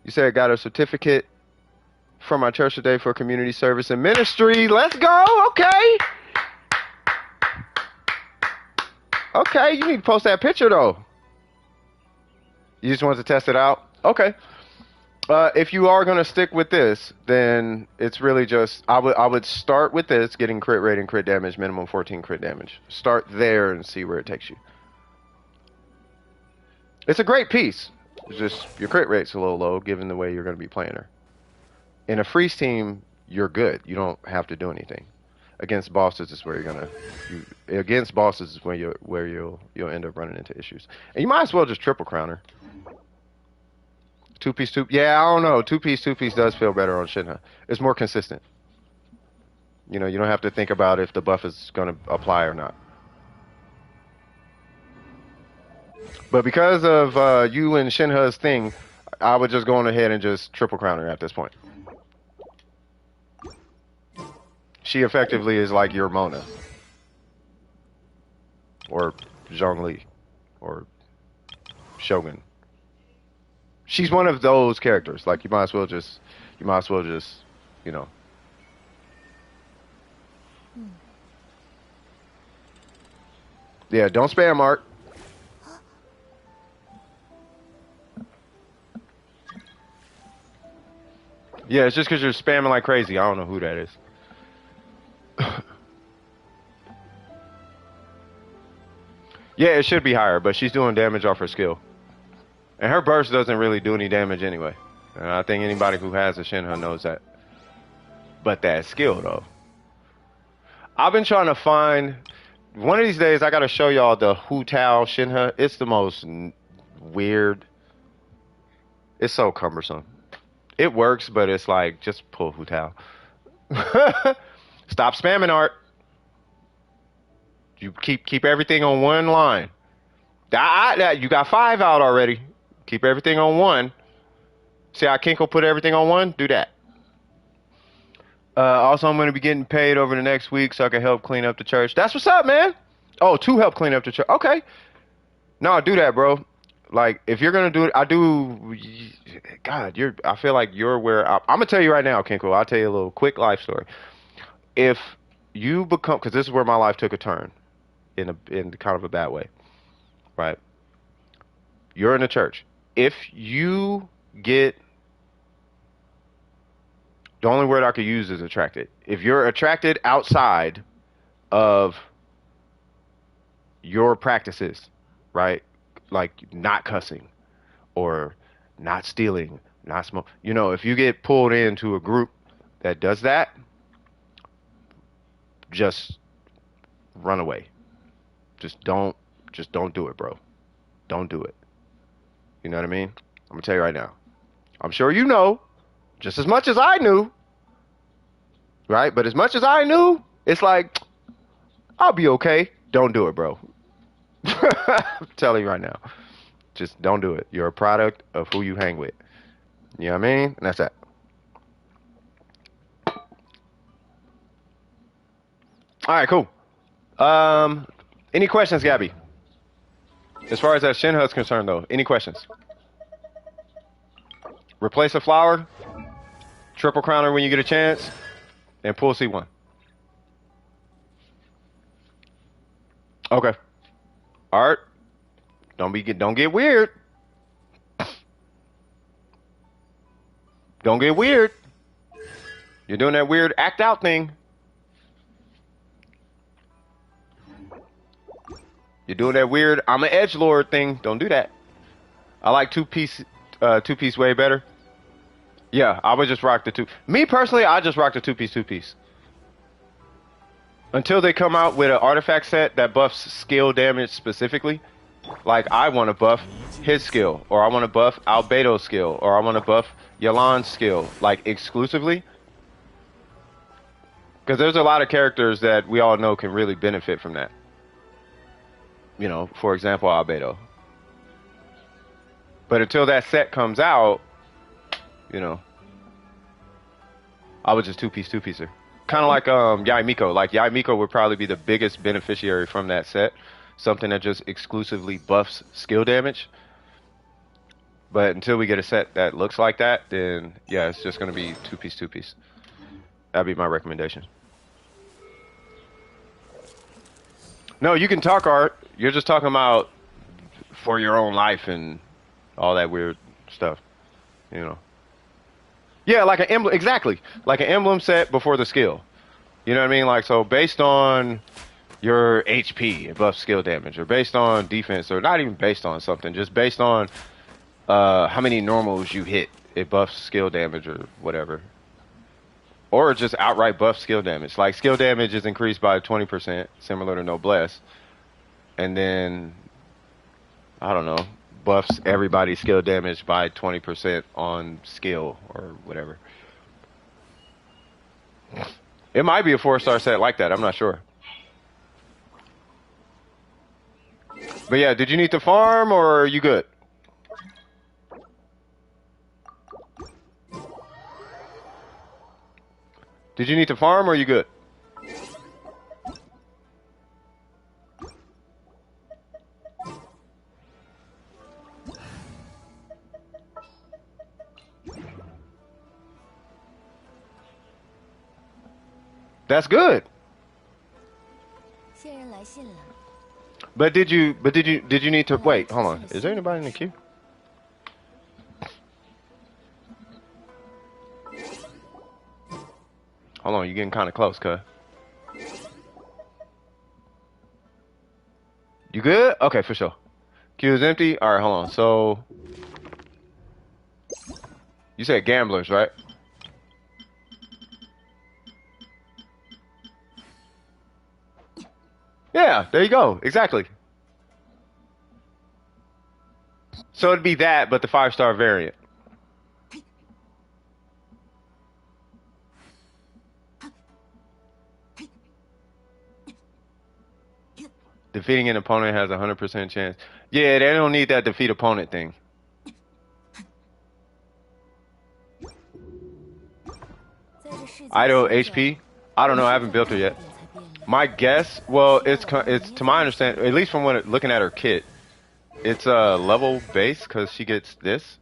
Speaker 1: You said I got a certificate from my church today for community service and ministry. Let's go. Okay. Okay, you need to post that picture though. You just want to test it out? Okay. If you are gonna stick with this, then it's really just I would start with this, getting crit rate and crit damage, minimum 14 crit damage. Start there and see where it takes you. It's a great piece. It's just your crit rate's a little low given the way you're gonna be playing her. In a freeze team, you're good. You don't have to do anything. Against bosses is where you're gonna against bosses is where you'll end up running into issues. And you might as well just triple crown her. Two-piece. Yeah, I don't know. Two-piece does feel better on Shinha. It's more consistent. You know, you don't have to think about if the buff is going to apply or not. But because of you and Shinha's thing, I would just go on ahead and just triple crown her at this point. She effectively is like your Mona. Or Zhongli. Or Shogun. She's one of those characters. Like you might as well just, you know. Yeah, don't spam Art. Yeah, it's just because you're spamming like crazy. I don't know who that is. Yeah, it should be higher, but she's doing damage off her skill. And her burst doesn't really do any damage anyway. And I think anybody who has a Shinha knows that. But that skill, though. I've been trying to find... One of these days, I got to show y'all the Hu Tao Shinha. It's the most weird... It's so cumbersome. It works, but it's like, just pull Hu Tao. Stop spamming, Art. You keep everything on one line. You got 5 out already. Keep everything on one. See how Kinko put everything on one? Do that. Also, I'm going to be getting paid over the next week so I can help clean up the church. That's what's up, man. Oh, to help clean up the church. Okay. No, do that, bro. Like, if you're going to do it, God, I feel like you're where, I'm going to tell you right now, Kinko, I'll tell you a little quick life story. If you become, because this is where my life took a turn in kind of a bad way, right? You're in the church. If you get, the only word I could use is attracted. If you're attracted outside of your practices, right? Like not cussing or not stealing, not smoke. You know, if you get pulled into a group that does that, just run away. Just don't do it, bro. Don't do it. You know what I mean? I'm gonna tell you right now. I'm sure you know, just as much as I knew, right? But as much as I knew, it's like, I'll be okay. Don't do it, bro. I'm telling you right now. Just don't do it. You're a product of who you hang with. You know what I mean? And that's that. All right, cool. Any questions, Gabby? As far as that Shinha is concerned, though, any questions? Replace a flower. Triple crowner when you get a chance. and pull C1. Okay. Art, don't get weird. Don't get weird. You're doing that weird act out thing. You're doing that weird I'm an edgelord thing. Don't do that. I like two piece way better. Yeah, I would just rock the two. Me personally, I just rock the two piece. Until they come out with an artifact set that buffs skill damage specifically. Like I want to buff his skill, or I want to buff Albedo's skill, or I want to buff Yalan's skill, like exclusively. Because there's a lot of characters that we all know can really benefit from that. You know, for example, Albedo. But until that set comes out, you know, I would just two piecer. Kind of like Yai Miko. Like Yai Miko would probably be the biggest beneficiary from that set. Something that just exclusively buffs skill damage. But until we get a set that looks like that, then yeah, it's just gonna be two piece. That'd be my recommendation. No, you can talk art. You're just talking about for your own life and all that weird stuff, you know. Yeah, like an emblem, exactly. Like an emblem set before the skill. You know what I mean? Like, so based on your HP, it buffs skill damage, or based on defense, or not even based on something, just based on how many normals you hit, it buffs skill damage or whatever. Or just outright buff skill damage. Like skill damage is increased by 20%, similar to Noblesse. And then, I don't know, buffs everybody's skill damage by 20% on skill or whatever. It might be a 4-star set like that, I'm not sure. But yeah, did you need to farm or are you good? Did you need to farm or are you good? That's good. But did you need to wait, hold on. Is there anybody in the queue? Hold on, you're getting kind of close, cuz. You good? Okay, for sure. Queue is empty. All right, hold on. So, you said gamblers, right? Yeah, there you go. Exactly. So it'd be that, but the 5-star variant. Defeating an opponent has a 100% chance. Yeah, they don't need that defeat opponent thing. Idle HP? I don't know. I haven't built her yet. My guess, well, it's to my understanding, at least from looking at her kit, it's a level base because she gets this.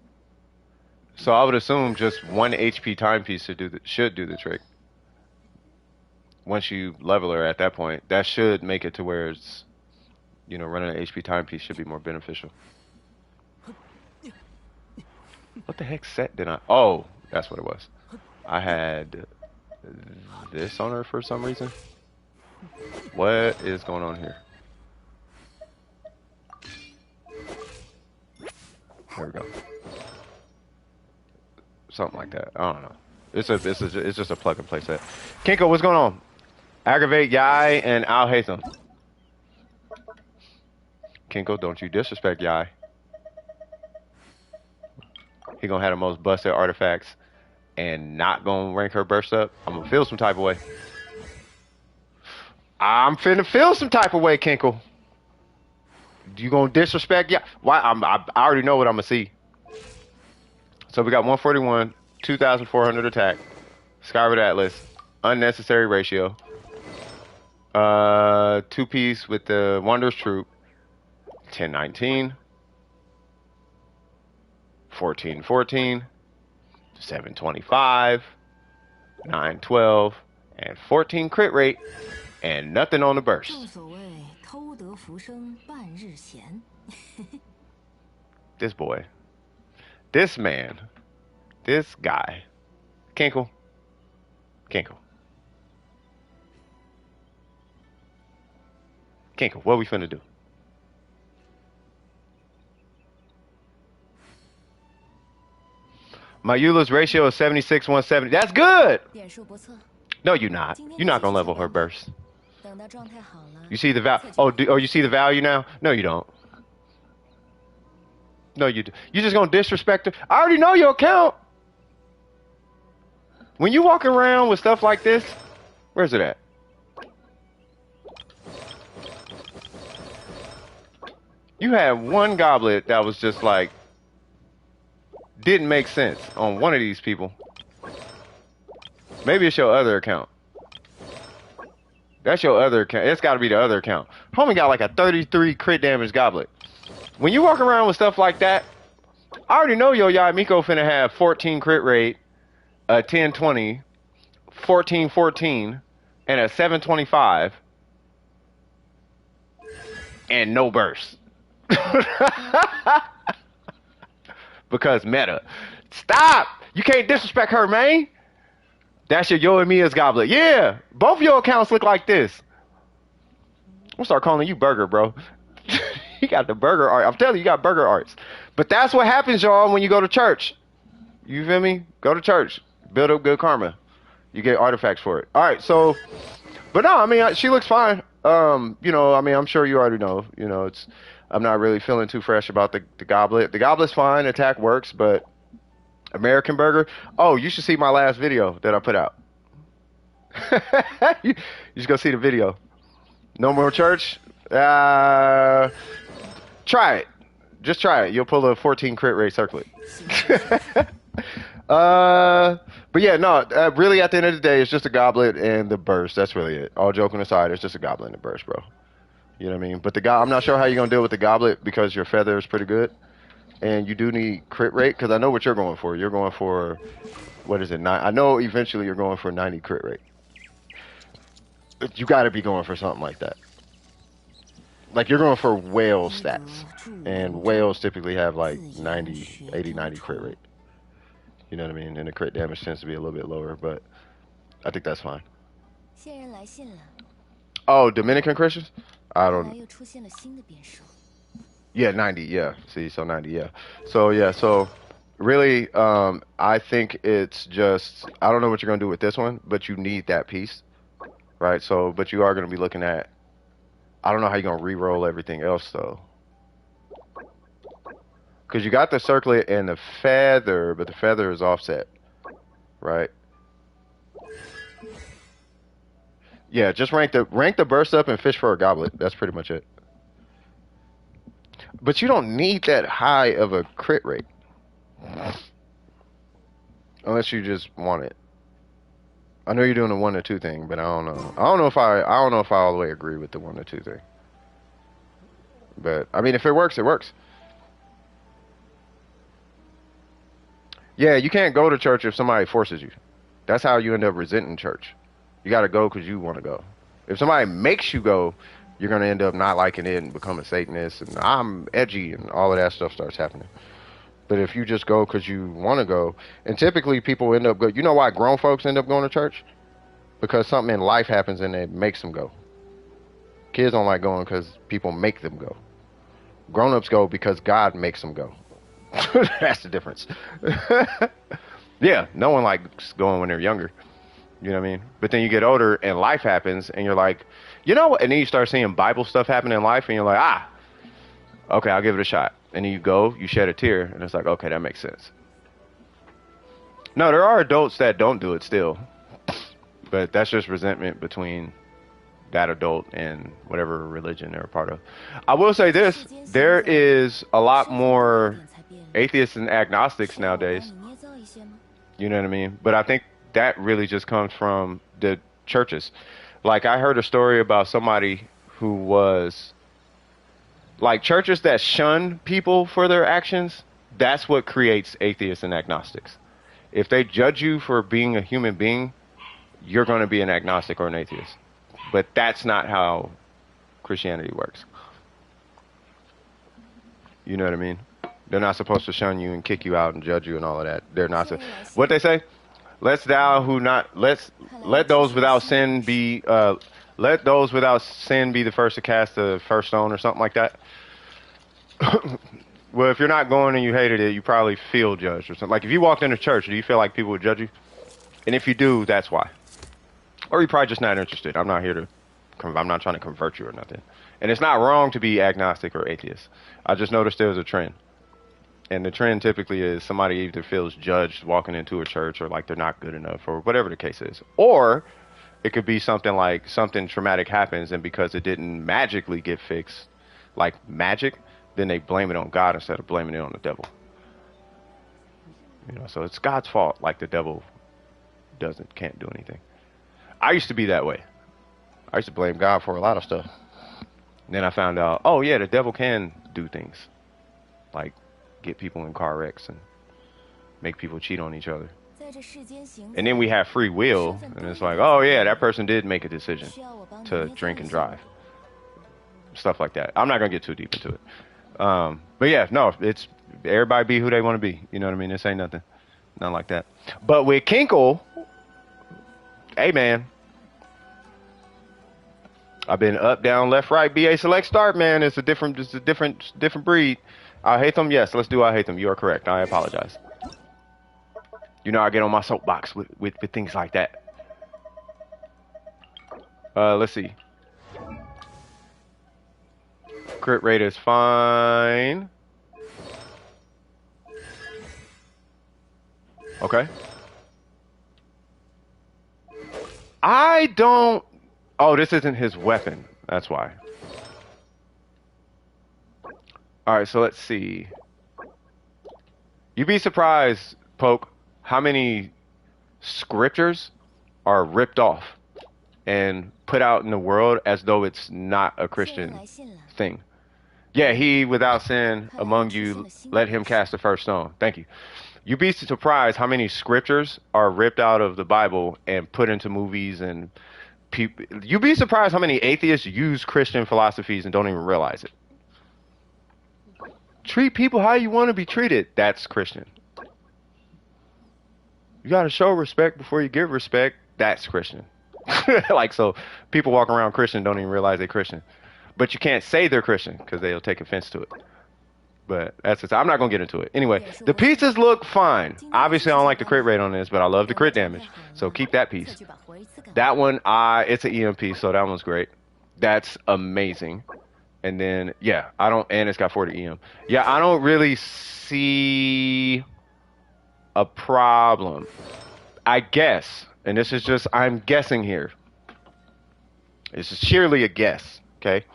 Speaker 1: So I would assume just 1 HP timepiece should do the trick. Once you level her at that point, that should make it to where it's, you know, running an HP timepiece should be more beneficial. What the heck set did I? Oh, that's what it was. I had this on her for some reason. What is going on here? There we go. Something like that. I don't know. It's just a plug and play set. Kinko, what's going on? Aggravate Yai and Al Haytham. Kinko, don't you disrespect Yai. He gonna have the most busted artifacts and not gonna rank her burst up. I'm gonna feel some type of way. I'm finna feel some type of way, Kinkle. You gonna disrespect? Yeah. Why? I already know what I'm gonna see. So we got 141, 2,400 attack, Skyward Atlas, unnecessary ratio, 2-piece with the Wondrous Troop, 1019, 1414, 725, 912, and 14 crit rate and nothing on the burst.
Speaker 3: 正所谓偷得浮生半日闲。
Speaker 1: This boy, this man, this guy, Kinkle, Kinkle, Kinkle. What we finna do? My Eula's ratio is 76-170. That's good.
Speaker 2: 点数不错。
Speaker 1: No, you're not. You're not gonna level her burst.
Speaker 2: 等到状态好了，
Speaker 1: You see the val? Oh, you see the value now? No, you don't. No, you do. You just gonna disrespect her? I already know your account. When you walk around with stuff like this, where's it at? You had one goblet that was just like didn't make sense on one of these people. Maybe it's your other account. That's your other account. It's got to be the other account. Homie got like a 33 crit damage goblet. When you walk around with stuff like that, I already know your Yamiko finna have 14 crit rate, a 1020, 1414, and a 725, and no burst. Because meta. Stop! You can't disrespect her, man. That's your Yo and Mia's goblet. Yeah! Both your accounts look like this. I'm gonna start calling you Burger, bro. You got the burger art. I'm telling you, you got burger arts. But that's what happens, y'all, when you go to church. You feel me? Go to church. Build up good karma. You get artifacts for it. All right, so, but no, I mean, she looks fine. You know, I mean, I'm sure you already know. You know, it's. I'm not really feeling too fresh about the goblet. The goblet's fine. Attack works, but American Burger. Oh, you should see my last video that I put out. You just go see the video. No more church. Try it. Just try it. You'll pull a 14 crit rate circlet. But yeah, no. Really, at the end of the day, it's just a goblet and the burst. That's really it. All joking aside, it's just a goblet and a burst, bro. You know what I mean? But I'm not sure how you're gonna deal with the goblet because your feather is pretty good, and you do need crit rate. Because I know what you're going for. You're going for, what is it? I know eventually you're going for 90 crit rate. You got to be going for something like that. Like you're going for whale stats, and whales typically have like 90, 80, 90 crit rate. You know what I mean? And the crit damage tends to be a little bit lower, but I think that's fine.
Speaker 2: 线人来信了，
Speaker 1: Oh, Dominican Christians? I
Speaker 2: 看
Speaker 1: don't.
Speaker 2: 来又出现了新的变数。
Speaker 1: Yeah, 90. Yeah. See, so 90. Yeah. So yeah. So really, I think it's just I don't know what you're gonna do with this one, but you need that piece, right? So, but you are gonna be looking at. I don't know how you're gonna re-roll everything else though, because you got the circlet and the feather, but the feather is offset, right? Yeah, just rank the burst up and fish for a goblet. That's pretty much it. But you don't need that high of a crit rate. Unless you just want it. I know you're doing the 1 to 2 thing, but I don't know. I don't know if I all the way agree with the 1 to 2 thing. But I mean if it works, it works. Yeah, you can't go to church if somebody forces you. That's how you end up resenting church. You got to go because you want to go. If somebody makes you go, you're going to end up not liking it and become a Satanist and I'm edgy and all of that stuff starts happening. But if you just go because you want to go, and typically people end up go. You know why grown folks end up going to church? Because something in life happens and it makes them go. Kids don't like going because people make them go. Grown-ups go because God makes them go. That's the difference. Yeah, no one likes going when they're younger. You know what I mean? But then you get older and life happens and you're like, you know what? And then you start seeing Bible stuff happen in life and you're like, okay, I'll give it a shot. And then you go, you shed a tear and it's like, okay, that makes sense. No, there are adults that don't do it still. But that's just resentment between that adult and whatever religion they're a part of. I will say this, there is a lot more atheists and agnostics nowadays.
Speaker 2: 你捏造一些吗？
Speaker 1: You know what I mean? But I think that really just comes from the churches. Like I heard a story about somebody who was like churches that shun people for their actions. That's what creates atheists and agnostics. If they judge you for being a human being, you're going to be an agnostic or an atheist. But that's not how Christianity works. You know what I mean? They're not supposed to shun you and kick you out and judge you and all of that. They're not. What they say? Let's thou who not let's let those without sin be let those without sin be the first to cast the first stone or something like that. Well, if you're not going and you hated it, you probably feel judged or something. Like if you walked into church, do you feel like people would judge you? And if you do, that's why. Or you're probably just not interested. I'm not here to I'm not trying to convert you or nothing. And it's not wrong to be agnostic or atheist. I just noticed there was a trend. And the trend typically is somebody either feels judged walking into a church or like they're not good enough or whatever the case is. Or it could be something like something traumatic happens and because it didn't magically get fixed, like magic, then they blame it on God instead of blaming it on the devil. You know, so it's God's fault, like the devil can't do anything. I used to be that way. I used to blame God for a lot of stuff. And then I found out, oh yeah, the devil can do things. Like get people in car wrecks and make people cheat on each other. And then we have free will, and it's like, oh yeah, that person did make a decision to drink and drive. Stuff like that. I'm not gonna get too deep into it. But yeah, no, it's everybody be who they want to be. You know what I mean? This ain't nothing like that. But with Kinkle, hey man, I've been up, down, left, right, BA, select, start, man. It's a different breed. I hate them. Yes, let's do I hate them. You are correct. I apologize. You know I get on my soapbox with things like that. Let's see. Crit rate is fine. Okay. I don't... Oh, this isn't his weapon. That's why. Alright, so let's see. You'd be surprised, Poke, how many scriptures are ripped off and put out in the world as though it's not a Christian thing. Yeah, he without sin among you, let him cast the first stone. Thank you. You'd be surprised how many scriptures are ripped out of the Bible and put into movies and people. You'd be surprised how many atheists use Christian philosophies and don't even realize it. Treat people how you want to be treated. That's Christian. You got to show respect before you give respect. That's Christian. Like, so people walk around Christian don't even realize they're Christian. But you can't say they're Christian because they'll take offense to it. But that's it. I'm not going to get into it. Anyway, the pieces look fine. Obviously, I don't like the crit rate on this, but I love the crit damage. So keep that piece. That one, it's an EMP, so that one's great. That's amazing. And then, yeah, and it's got 40 EM. Yeah, I don't really see a problem. I guess, and this is just, I'm guessing here. This is sheerly a guess, okay?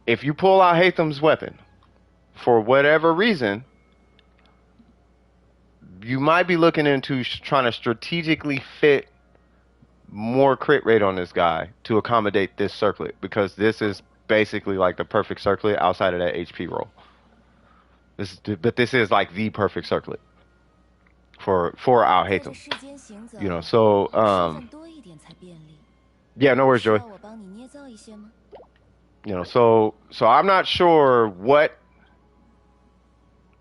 Speaker 1: If you pull out Hatham's weapon, for whatever reason, you might be looking into trying to strategically fit more crit rate on this guy to accommodate this circlet, because this is basically like the perfect circlet outside of that HP roll. But this is like the perfect circlet for our Hatham. You know, so yeah, no worries, Joy. You know, so I'm not sure what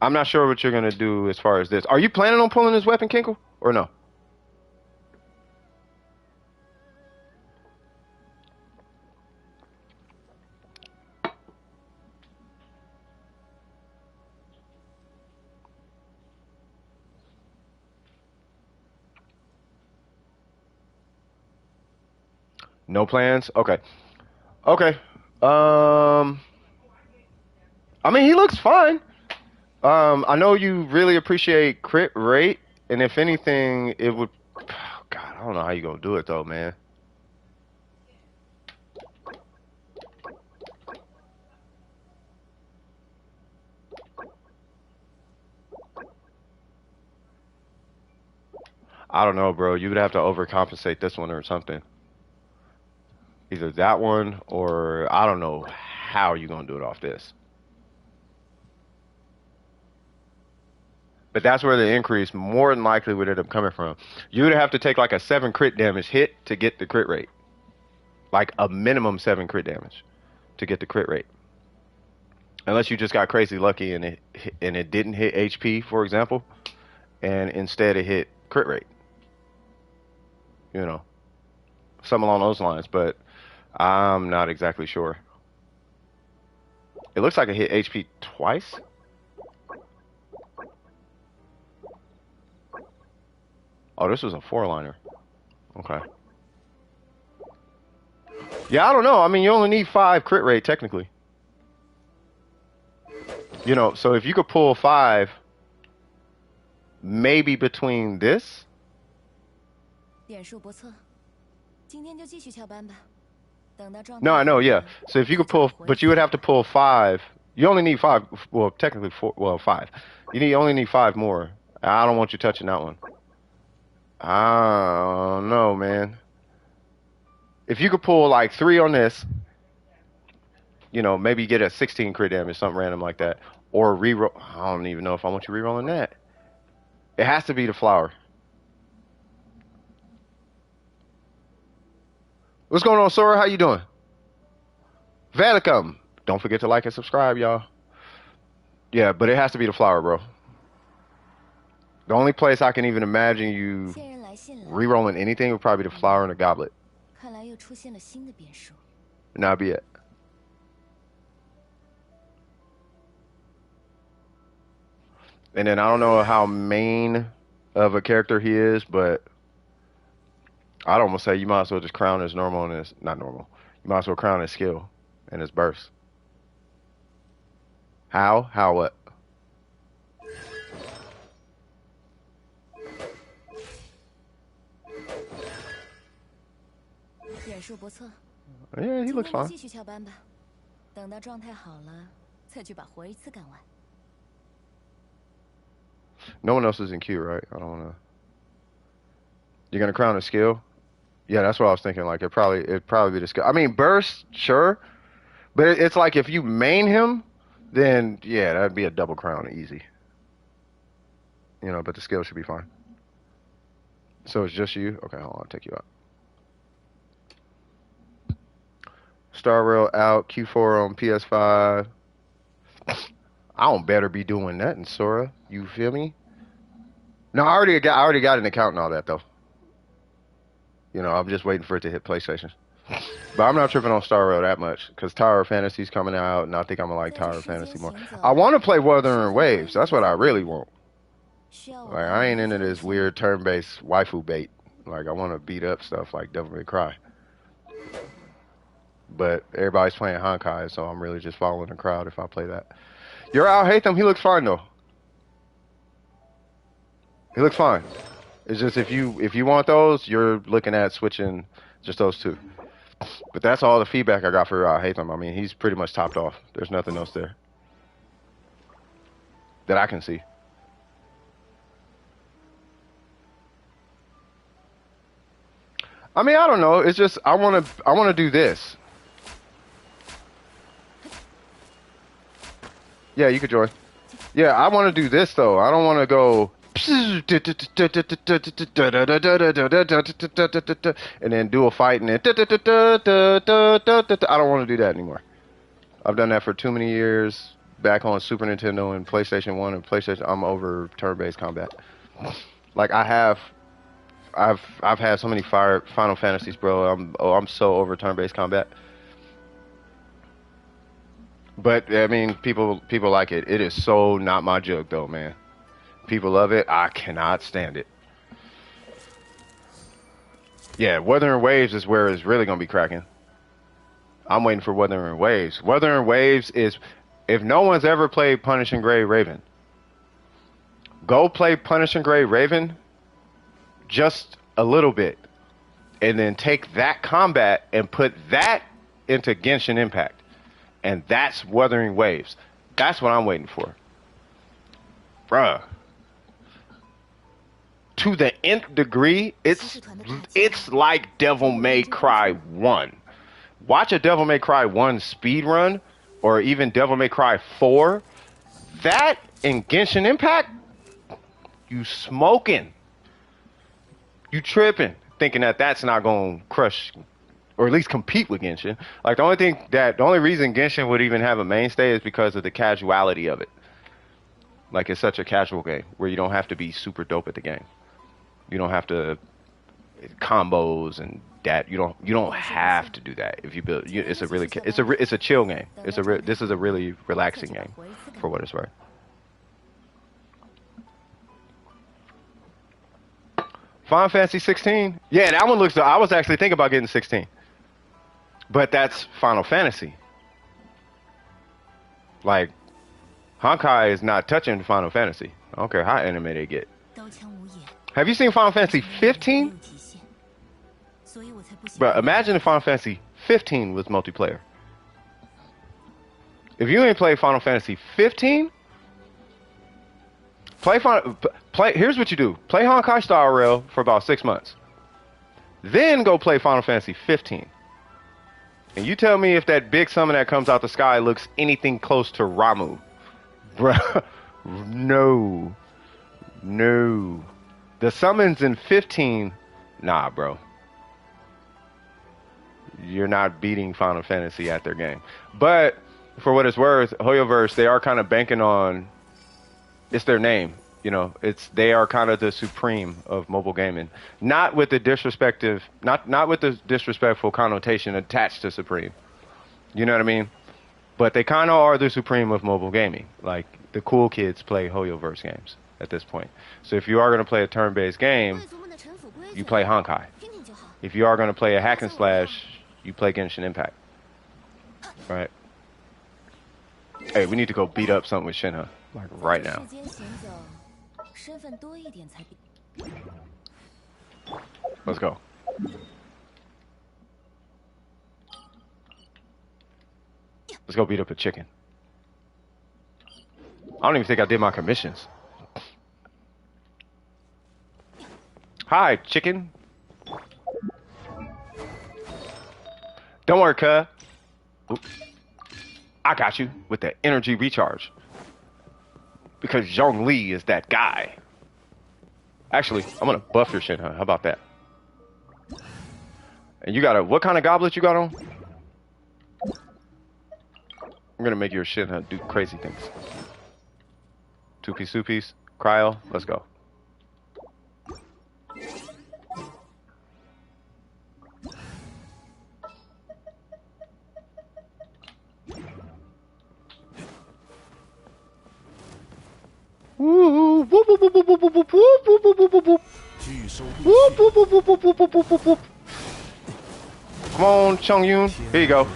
Speaker 1: you're gonna do as far as this. Are you planning on pulling this weapon, Kinkle, or no? No plans? Okay. Okay. I mean, he looks fine. I know you really appreciate crit rate, and if anything, it would... God, I don't know how you gonna do it, though, man. I don't know, bro. You would have to overcompensate this one or something. Either that one, or I don't know how you're gonna do it off this. But that's where the increase more than likely would end up coming from. You would have to take like a 7 crit damage hit to get the crit rate. Like a minimum 7 crit damage to get the crit rate. Unless you just got crazy lucky and it didn't hit HP, for example, and instead it hit crit rate. You know, something along those lines, but I'm not exactly sure. It looks like it hit HP twice. Oh, this was a 4-liner. Okay. Yeah, I don't know. I mean, you only need 5 crit rate, technically. You know, so if you could pull 5, maybe between this.
Speaker 3: 点数不错，今天就继续翘班吧。等到状态
Speaker 1: No, I know,
Speaker 3: 好
Speaker 1: yeah.
Speaker 3: 了
Speaker 1: So if you could
Speaker 3: 再叫我
Speaker 1: pull,
Speaker 3: 回
Speaker 1: but you would have to pull 5. You only need 5. Well, technically 4. Well, 5. You only need 5 more. I don't want you touching that one. I don't know, man. If you could pull like 3 on this, you know, maybe get a 16 crit damage, something random like that, or reroll. I don't even know if I want you rerolling that. It has to be the flower. What's going on, Sora? How you doing? Valicum. Don't forget to like and subscribe, y'all. Yeah, but it has to be the flower, bro. The only place I can even imagine you
Speaker 3: 些人来信了，
Speaker 1: rerolling anything would probably be the flower and the goblet.
Speaker 3: 看来又出现了新的变数。
Speaker 1: And that'd be it. And then I don't know how main of a character he is, but I'd almost say you might as well just crown his normal and his not normal. You might as well crown his skill and his burst. How? How what?
Speaker 3: 点数不错，
Speaker 1: Yeah, he
Speaker 3: 今
Speaker 1: looks
Speaker 3: 天就
Speaker 1: fine.
Speaker 3: 继续翘班吧。等到状态好了，再去把活一次干完。
Speaker 1: No one else is in queue, right? I don't wanna. You're gonna crown a skill? Yeah, that's what I was thinking. Like it'd probably be the skill. I mean, burst, sure, but it's like if you main him, then yeah, that'd be a double crown, easy. You know, but the skill should be fine. So it's just you? Okay, hold on, I'll take you out. Star Rail out, Q4 on PS5. I don't better be doing nothing, Sora. You feel me? No, I already got an account and all that though. You know, I'm just waiting for it to hit PlayStation. But I'm not tripping on Star Rail that much because Tower of Fantasy's coming out, and I think I'm gonna like Tower of Fantasy more. I want to play Wuthering Waves. That's what I really want.
Speaker 3: 需要我
Speaker 1: Like
Speaker 3: 帮
Speaker 1: I
Speaker 3: 你
Speaker 1: ain't into
Speaker 3: 做一
Speaker 1: this
Speaker 3: 些
Speaker 1: weird turn-based waifu bait. Like I want to beat up stuff like Devil May Cry. But everybody's playing Honkai, so I'm really just following the crowd if I play that. You're out, Hatham. He looks fine though. He looks fine. It's just if you want those, you're looking at switching just those 2. But that's all the feedback I got for Hatham. I mean, he's pretty much topped off. There's nothing else there that I can see. I mean, I don't know. It's just I wanna do this. Yeah, you could join. Yeah, I want to do this though. I don't want to go and then do a fight and then I don't want to do that anymore. I've done that for too many years. Back on Super Nintendo and PlayStation 1 and PlayStation, I'm over turn-based combat. Like I've had so many Final Fantasies, bro. I'm so over turn-based combat. But I mean, people like it. It is so not my jug, though, man. People love it. I cannot stand it. Yeah, Wuthering Waves is where it's really gonna be cracking. I'm waiting for Wuthering Waves. Wuthering Waves is, if no one's ever played Punishing Gray Raven, go play Punishing Gray Raven just a little bit, and then take that combat and put that into Genshin Impact. And that's Wuthering Waves. That's what I'm waiting for. Bruh. To the nth degree, it's like Devil May Cry 1. Watch a Devil May Cry 1 speed run, or even Devil May Cry 4. That in Genshin Impact, You smoking. You tripping, thinking that that's not gonna crush or at least compete with Genshin. Like the only reason Genshin would even have a mainstay is because of the casuality of it. Like it's such a casual game where you don't have to be super dope at the game. You don't have to combos and that. You don't have to do that if you build. It's a really it's a chill game. This is a really relaxing game, for what it's worth. Final Fantasy 16. Yeah, that one looks. I was actually thinking about getting 16, but that's Final Fantasy. Like Honkai is not touching Final Fantasy. I don't care how anime they get. Have you seen Final Fantasy 15? Bro, imagine if Final Fantasy 15 was multiplayer. If you ain't played Final Fantasy 15, play. Here's what you do: play Honkai Star Rail for about 6 months, then go play Final Fantasy 15. And you tell me if that big summon that comes out the sky looks anything close to Ramu, bruh. No. The summons in 15, nah, bro. You're not beating Final Fantasy at their game. But for what it's worth, Hoyoverse, they are kind of banking on. It's their name, you know. They are kind of the supreme of mobile gaming, not with the disrespectful connotation attached to supreme. You know what I mean? But they kind of are the supreme of mobile gaming. Like the cool kids play Hoyoverse games at this point. So if you are going to play a turn-based game, you play Honkai. If you are going to play a hack and slash, you play Genshin Impact. Right? Hey, we need to go beat up something with Shinha. Like right now. Let's go. Let's go beat up a chicken. I don't even think I did my commissions. Hi, chicken. Don't worry, cuz. I got you with that energy recharge. Because Zhongli is that guy. Actually, I'm gonna buff your Shinha. How about that? And you got what kind of goblet you got on? I'm gonna make your Shinha do crazy things. Two-piece, two-piece, cryo, let's go. Woo! Whoop, whoop, whoop, whoop, whoop, whoop, whoop, whoop, whoop, whoop, whoop. Whoop, whoop, whoop, whoop, whoop, whoop, whoop, whoop, whoop. Come on, Chung Yun. Here you go.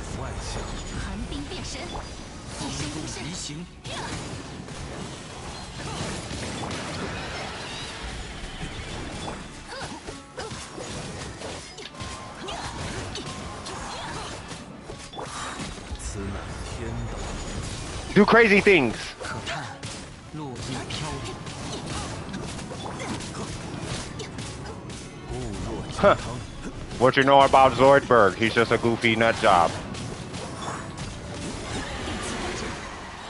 Speaker 1: Do crazy things. Huh. What you know about Zoidberg? He's just a goofy nut job.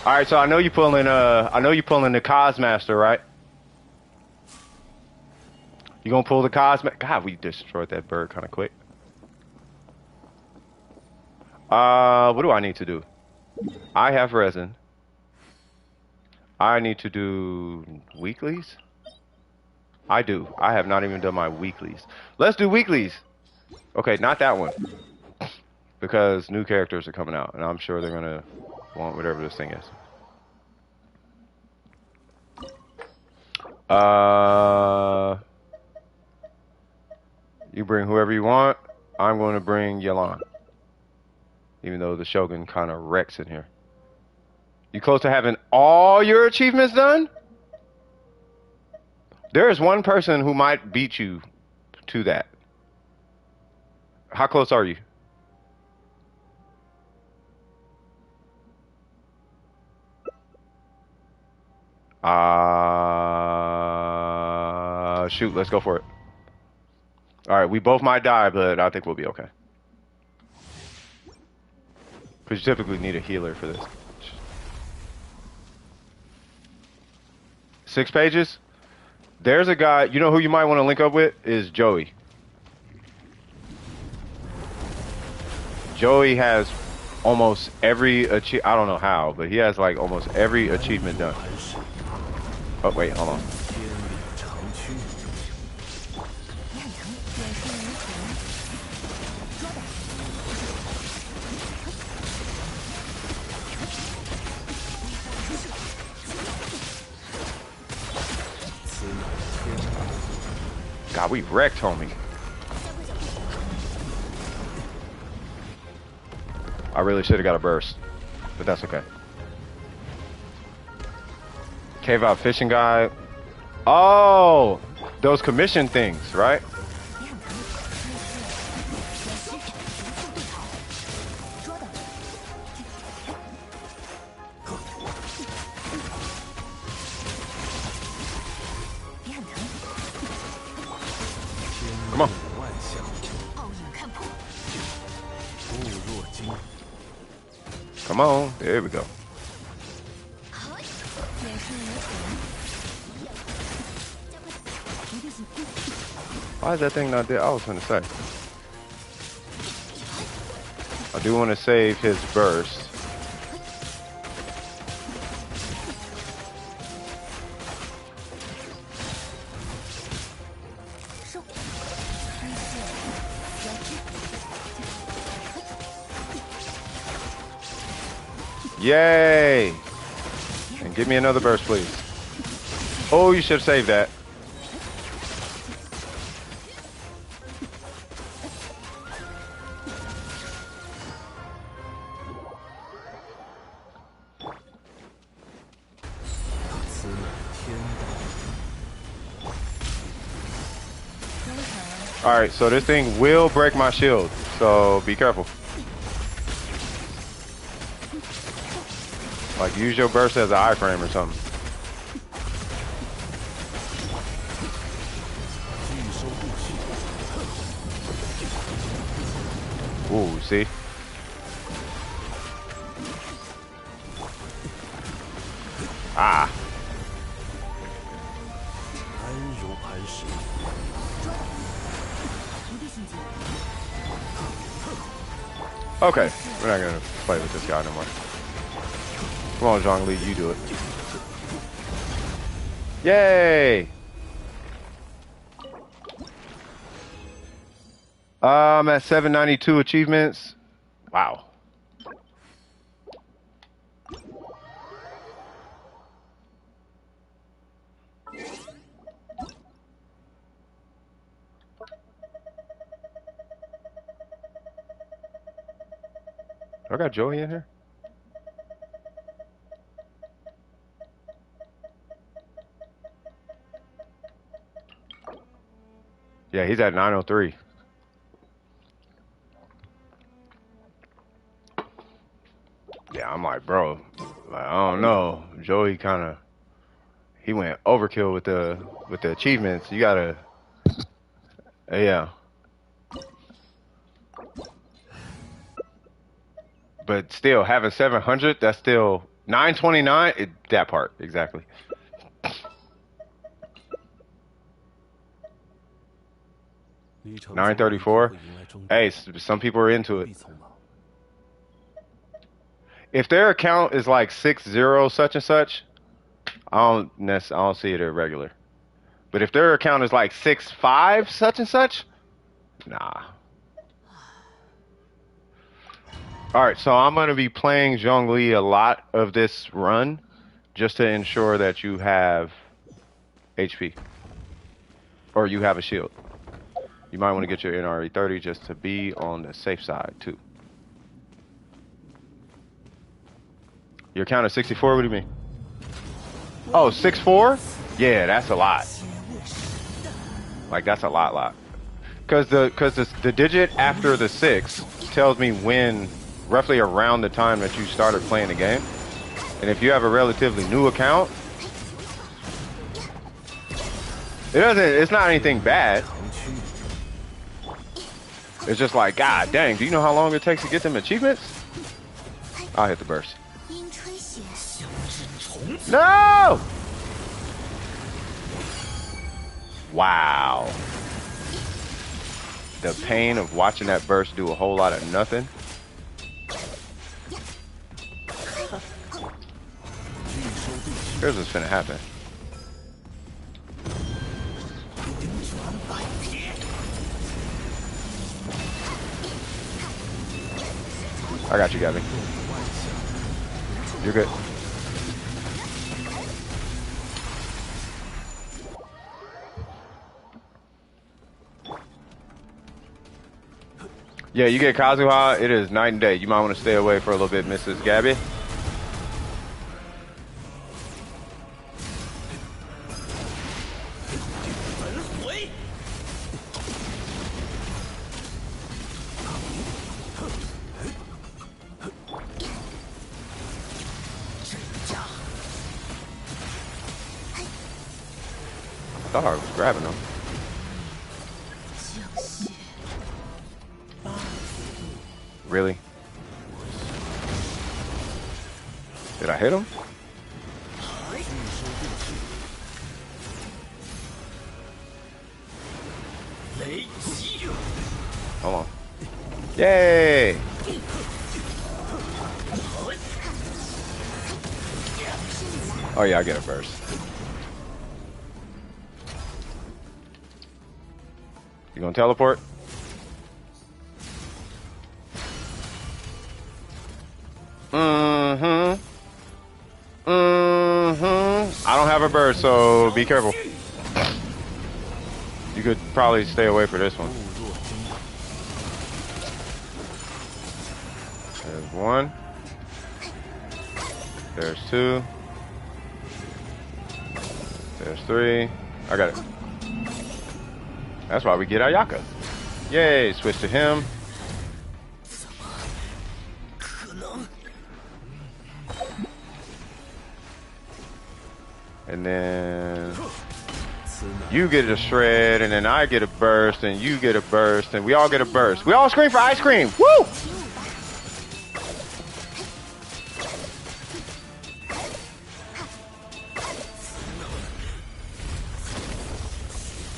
Speaker 1: Alright, so I know you pulling the Cosmaster, right? You gonna pull the Cosmaster? God, we destroyed that bird kinda quick. What do I need to do? I have resin. I need to do weeklies? I do. I have not even done my weeklies. Let's do weeklies. Okay, not that one. Because new characters are coming out, and I'm sure they're gonna want whatever this thing is. You bring whoever you want. I'm going to bring Yelan. Even though the Shogun kind of wrecks in here. You close to having all your achievements done? There is one person who might beat you to that. How close are you? Shoot, let's go for it. All right, we both might die, but I think we'll be okay. Because you typically need a healer for this. 6 pages? There's a guy, you know who you might want to link up with is Joey. Joey has almost every I don't know how, but he has like almost every achievement done. Oh wait, hold on. God, we wrecked, homie. I really should have got a burst, but that's okay. Cave out fishing guy. Oh, those commission things, right? Come on. Come on. There we go. Why is that thing not there? I was going to say. I do want to save his burst. Yay! And give me another burst, please. Oh, you should have saved that. Alright, so this thing will break my shield, so be careful. Like, use your burst as an iframe or something. Ooh, see? Ah. Okay, we're not gonna play with this guy no more. Come on, Zhongli, you do it. Yay! I'm at 792 achievements. Wow. I got Joey in here. Yeah, he's at 903. Yeah, I'm like, bro, like, I don't know. Joey he went overkill with the achievements. You gotta, yeah. But still, having 700, that's still 929. That part exactly. $934. Hey, some people are into it. If their account is like 60 such and such, I don't see it at regular. But if their account is like 65 such and such, nah. Alright, so I'm going to be playing Zhongli a lot of this run just to ensure that you have HP. Or you have a shield. You might want to get your NRE30 just to be on the safe side, too. Your count is 64? What do you mean? Oh, 64? Yeah, that's a lot. Like, that's a lot. Because the digit after the 6 tells me when, roughly around the time that you started playing the game. And if you have a relatively new account, it's not anything bad. It's just like, God dang, do you know how long it takes to get them achievements? I'll hit the burst. No! Wow. The pain of watching that burst do a whole lot of nothing. Here's what's finna happen. I got you, Gabby. You're good. Yeah, you get Kazuha, it is night and day. You might want to stay away for a little bit, Mrs. Gabby. I thought I was grabbing them. Really? Did I hit him? Hold on. Yay! Oh yeah, I get a burst. You gonna teleport? I don't have a burst, so be careful. You could probably stay away for this one. There's one. There's two. There's three. I got it. That's why we get Ayaka. Yay, switch to him. And then you get a shred, and then I get a burst, and you get a burst, and we all get a burst. We all scream for ice cream. Woo!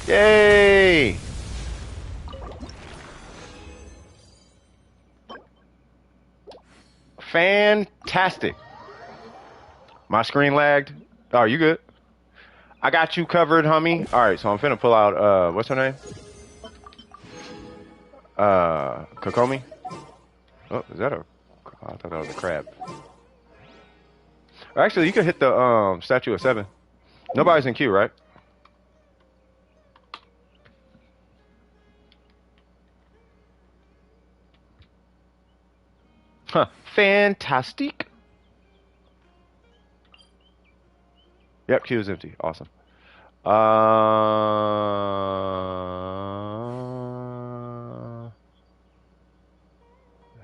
Speaker 1: Yay! Fantastic. My screen lagged. Oh, you good? I got you covered, homie. All right, so I'm finna pull out, what's her name? Kokomi? Oh, is that a... I thought that was a crab. Actually, you could hit the, statue of 7. Nobody's in queue, right? Huh. Fantastic. Yep, queue is empty. Awesome.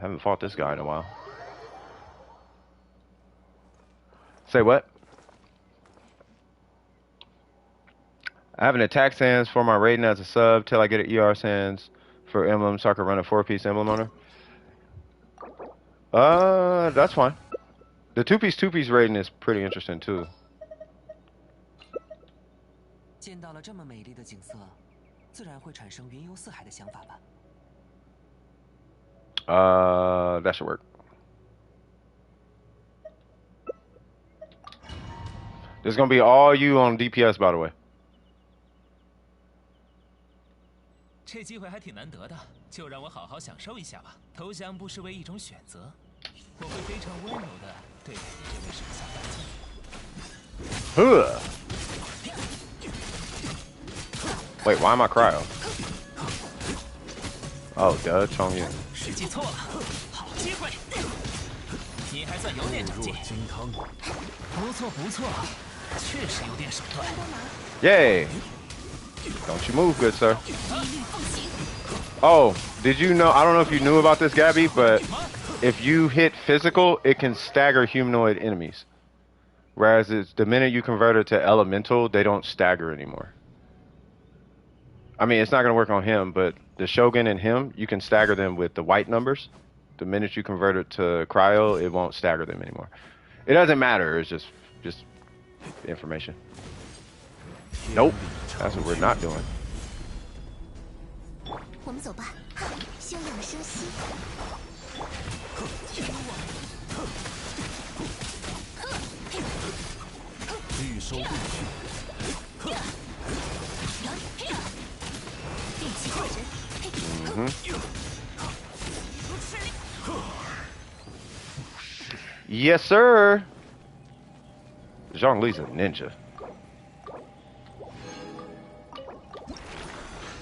Speaker 1: Haven't fought this guy in a while. Say what? I have an attack sans for my rating as a sub till I get an ER sans for emblem so I can run a 4-piece emblem on her. That's fine. The 2-piece rating is pretty interesting too. That should work. There's gonna be all you on DPS, by the way.
Speaker 4: 这机会还挺难得的，就让我好好享受一下吧。投降不失为一种选择，我会非常温柔的对待你这位手下败将。
Speaker 1: Wait, why am I cryo? Oh, duh, 冲晕。
Speaker 4: 时机错了，好机会！你还算有点长进。不错不错，确实有点手段。
Speaker 1: Yay! Don't you move, good sir. Oh, did you know? I don't know if you knew about this, Gabby, but if you hit physical, it can stagger humanoid enemies. Whereas it's the minute you convert it to elemental, they don't stagger anymore. I mean, it's not going to work on him, but the Shogun and him, you can stagger them with the white numbers. The minute you convert it to cryo, it won't stagger them anymore. It doesn't matter. It's just information. Nope. That's what we're not doing.
Speaker 2: 我们走吧，休养生息。
Speaker 5: 欲收不去。
Speaker 2: 定期会神。
Speaker 1: Yes, sir. Zhongli's a ninja.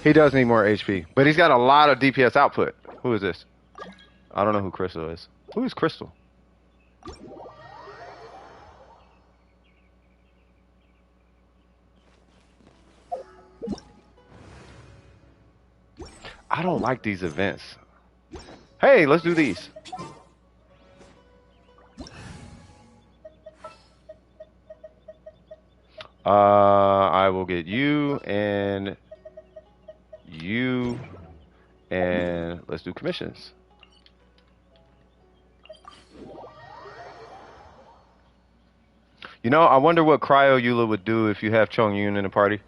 Speaker 1: He does need more HP, but he's got a lot of DPS output. Who is this? I don't know who Crystal is. Who is Crystal? I don't like these events. Hey, let's do these. I will get you and you, and let's do commissions. You know, I wonder what Cryo Eula would do if you have Chung Yun in the party.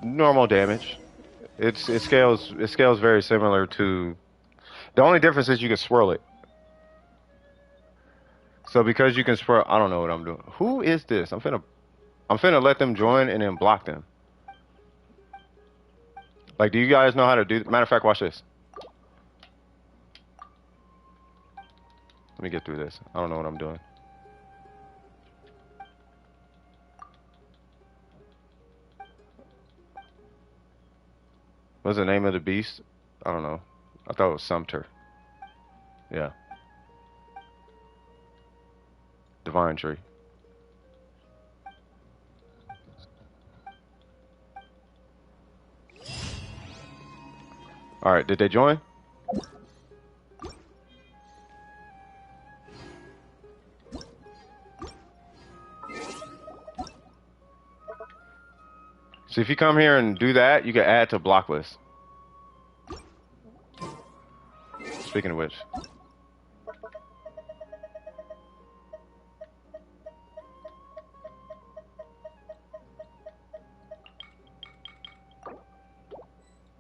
Speaker 1: Normal damage. It scales very similar to. The only difference is you can swirl it. So because you can swirl, I don't know what I'm doing. Who is this? I'm finna let them join and then block them. Like, do you guys know how to do? Matter of fact, watch this. Let me get through this. I don't know what I'm doing. What's the name of the beast? I don't know. I thought it was Sumter. Yeah. Divine Tree. All right, did they join? So if you come here and do that, you can add to block list. Speaking of which.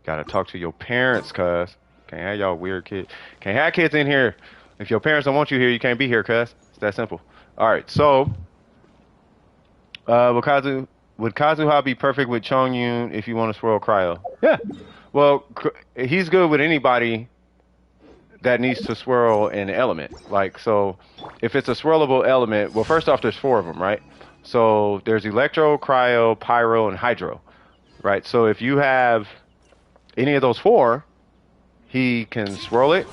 Speaker 1: Gotta talk to your parents, cuz. Can't have y'all weird kids. Can't have kids in here. If your parents don't want you here, you can't be here, cuz. It's that simple. Alright, so would Kazuha be perfect with Chongyun if you want to swirl Cryo? Yeah. Well, he's good with anybody that needs to swirl an element. Like, so if it's a swirlable element, well, first off, there's 4 of them, right? So there's Electro, Cryo, Pyro, and Hydro, right? So if you have any of those 4, he can swirl it,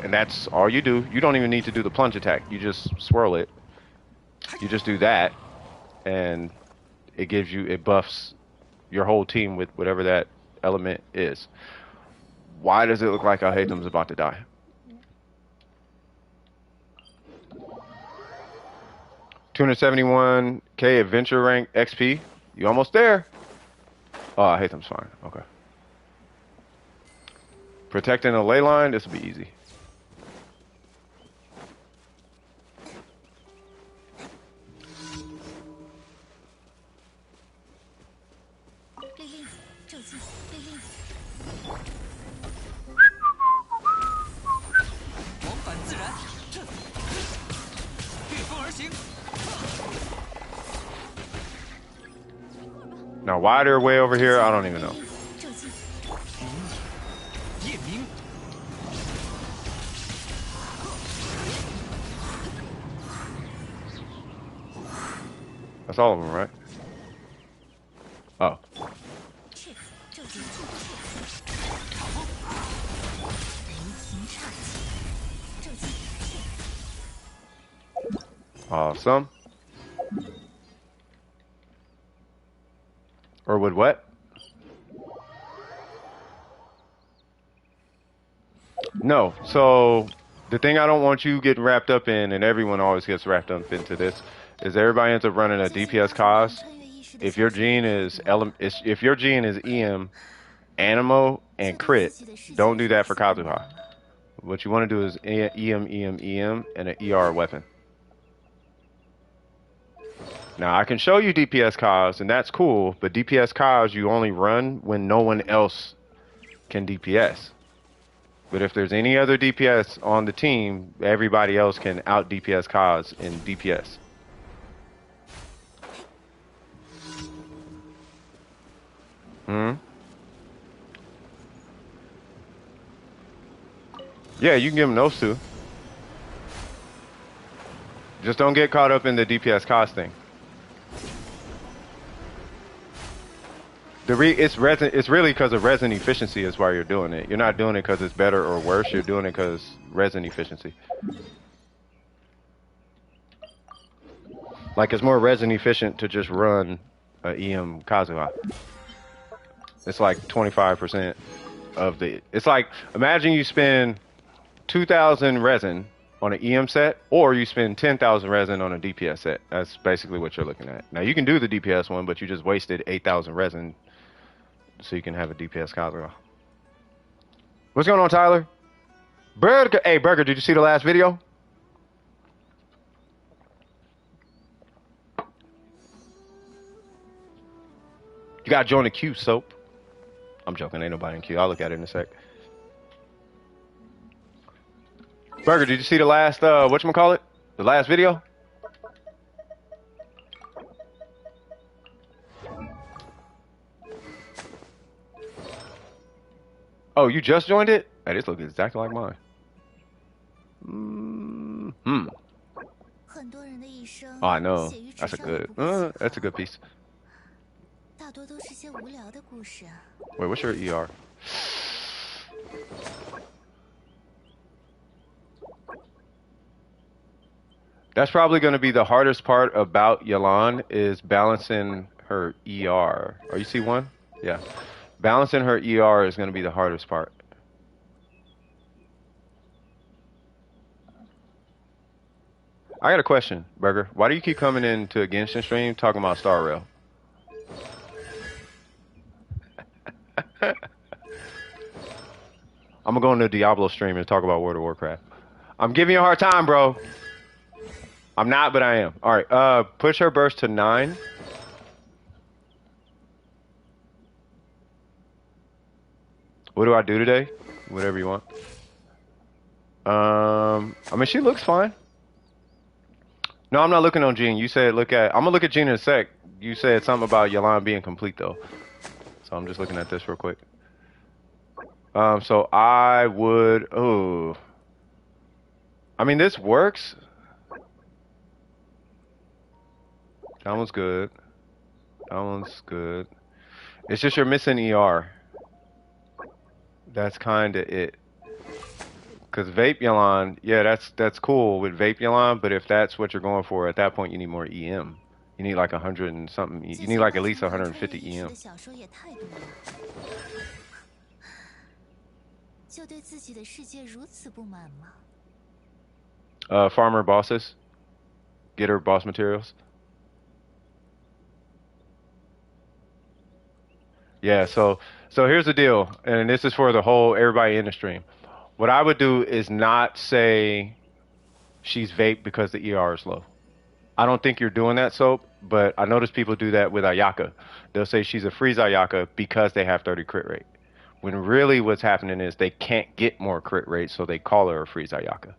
Speaker 1: and that's all you do. You don't even need to do the plunge attack. You just swirl it. You just do that, and it buffs your whole team with whatever that element is. Why does it look like Al-Haytham's about to die? $271K adventure rank XP. You almost there. Oh, Al-Haytham's fine. Okay. Protecting a ley line, this will be easy. Now, why they're way over here, I don't even know. That's all of them, right? Oh. Awesome. Or would what? No. So the thing I don't want you getting wrapped up in, and everyone always gets wrapped up into this, is everybody ends up running a DPS cause. If your gene is EM, Animo, and crit, don't do that for Kazuha. What you want to do is EM, and an ER weapon. Now I can show you DPS cause, and that's cool, but DPS cause you only run when no one else can DPS. But if there's any other DPS on the team, everybody else can out DPS cause in DPS. Hmm? Yeah, you can give them those two. Just don't get caught up in the DPS cost thing. It's resin. It's really because of resin efficiency is why you're doing it. You're not doing it because it's better or worse. You're doing it because resin efficiency. Like it's more resin efficient to just run a EM Kazuha. It's like 25% of the. It's like imagine you spend 2,000 resin on an EM set, or you spend 10,000 resin on a DPS set. That's basically what you're looking at. Now you can do the DPS one, but you just wasted 8,000 resin, so you can have a DPS Kazuha. What's going on, Tyler? Burger, hey Burger, did you see the last video? You gotta join the queue, Soap. I'm joking, ain't nobody in queue. I'll look at it in a sec. Burger, did you see the last whatchamacallit? The last video? Oh, you just joined it? Hey, this looks exactly like mine. Oh, I know. That's a good piece. Wait, what's your ER? That's probably going to be the hardest part about Yelan is balancing her ER. Oh, you see one? Yeah. Balancing her ER is going to be the hardest part. I got a question, Burger. Why do you keep coming into a Genshin stream talking about Star Rail? I'm gonna go into a Diablo stream and talk about World of Warcraft. I'm giving you a hard time, bro. I'm not, but I am. All right, push her burst to 9. What do I do today? Whatever you want. I mean, she looks fine. No, I'm not looking on Jean. You said look at. I'm gonna look at Jean in a sec. You said something about Yelan being complete though, so I'm just looking at this real quick. So I would. Oh, I mean, this works. That one's good. That one's good. It's just you're missing ER. That's kind of it. Because Vape Yelan, yeah, that's cool with Vape Yelan, but if that's what you're going for, at that point you need more EM. You need like 100 and something. You need like at least 150 EM. Farmer bosses. Get her boss materials. Yeah, so here's the deal, and this is for the whole everybody in the stream. What I would do is not say she's vape because the ER is low. I don't think you're doing that, Soap, but I notice people do that with Ayaka. They'll say she's a freeze Ayaka because they have 30 crit rate. When really what's happening is they can't get more crit rate, so they call her a freeze Ayaka.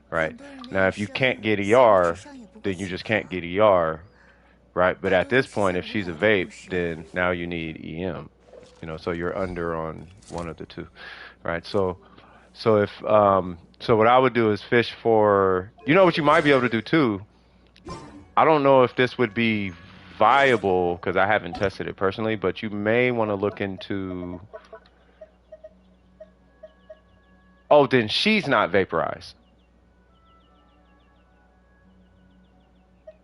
Speaker 1: Right? Now, if you can't get ER, then you just can't get ER. Right? But at this point, if she's a vape, then now you need EM. You know, so you're under on one of the two. Right? So if so what I would do is fish for, you know what you might be able to do too. I don't know if this would be viable because I haven't tested it personally, but you may want to look into. Oh, then she's not vaporized.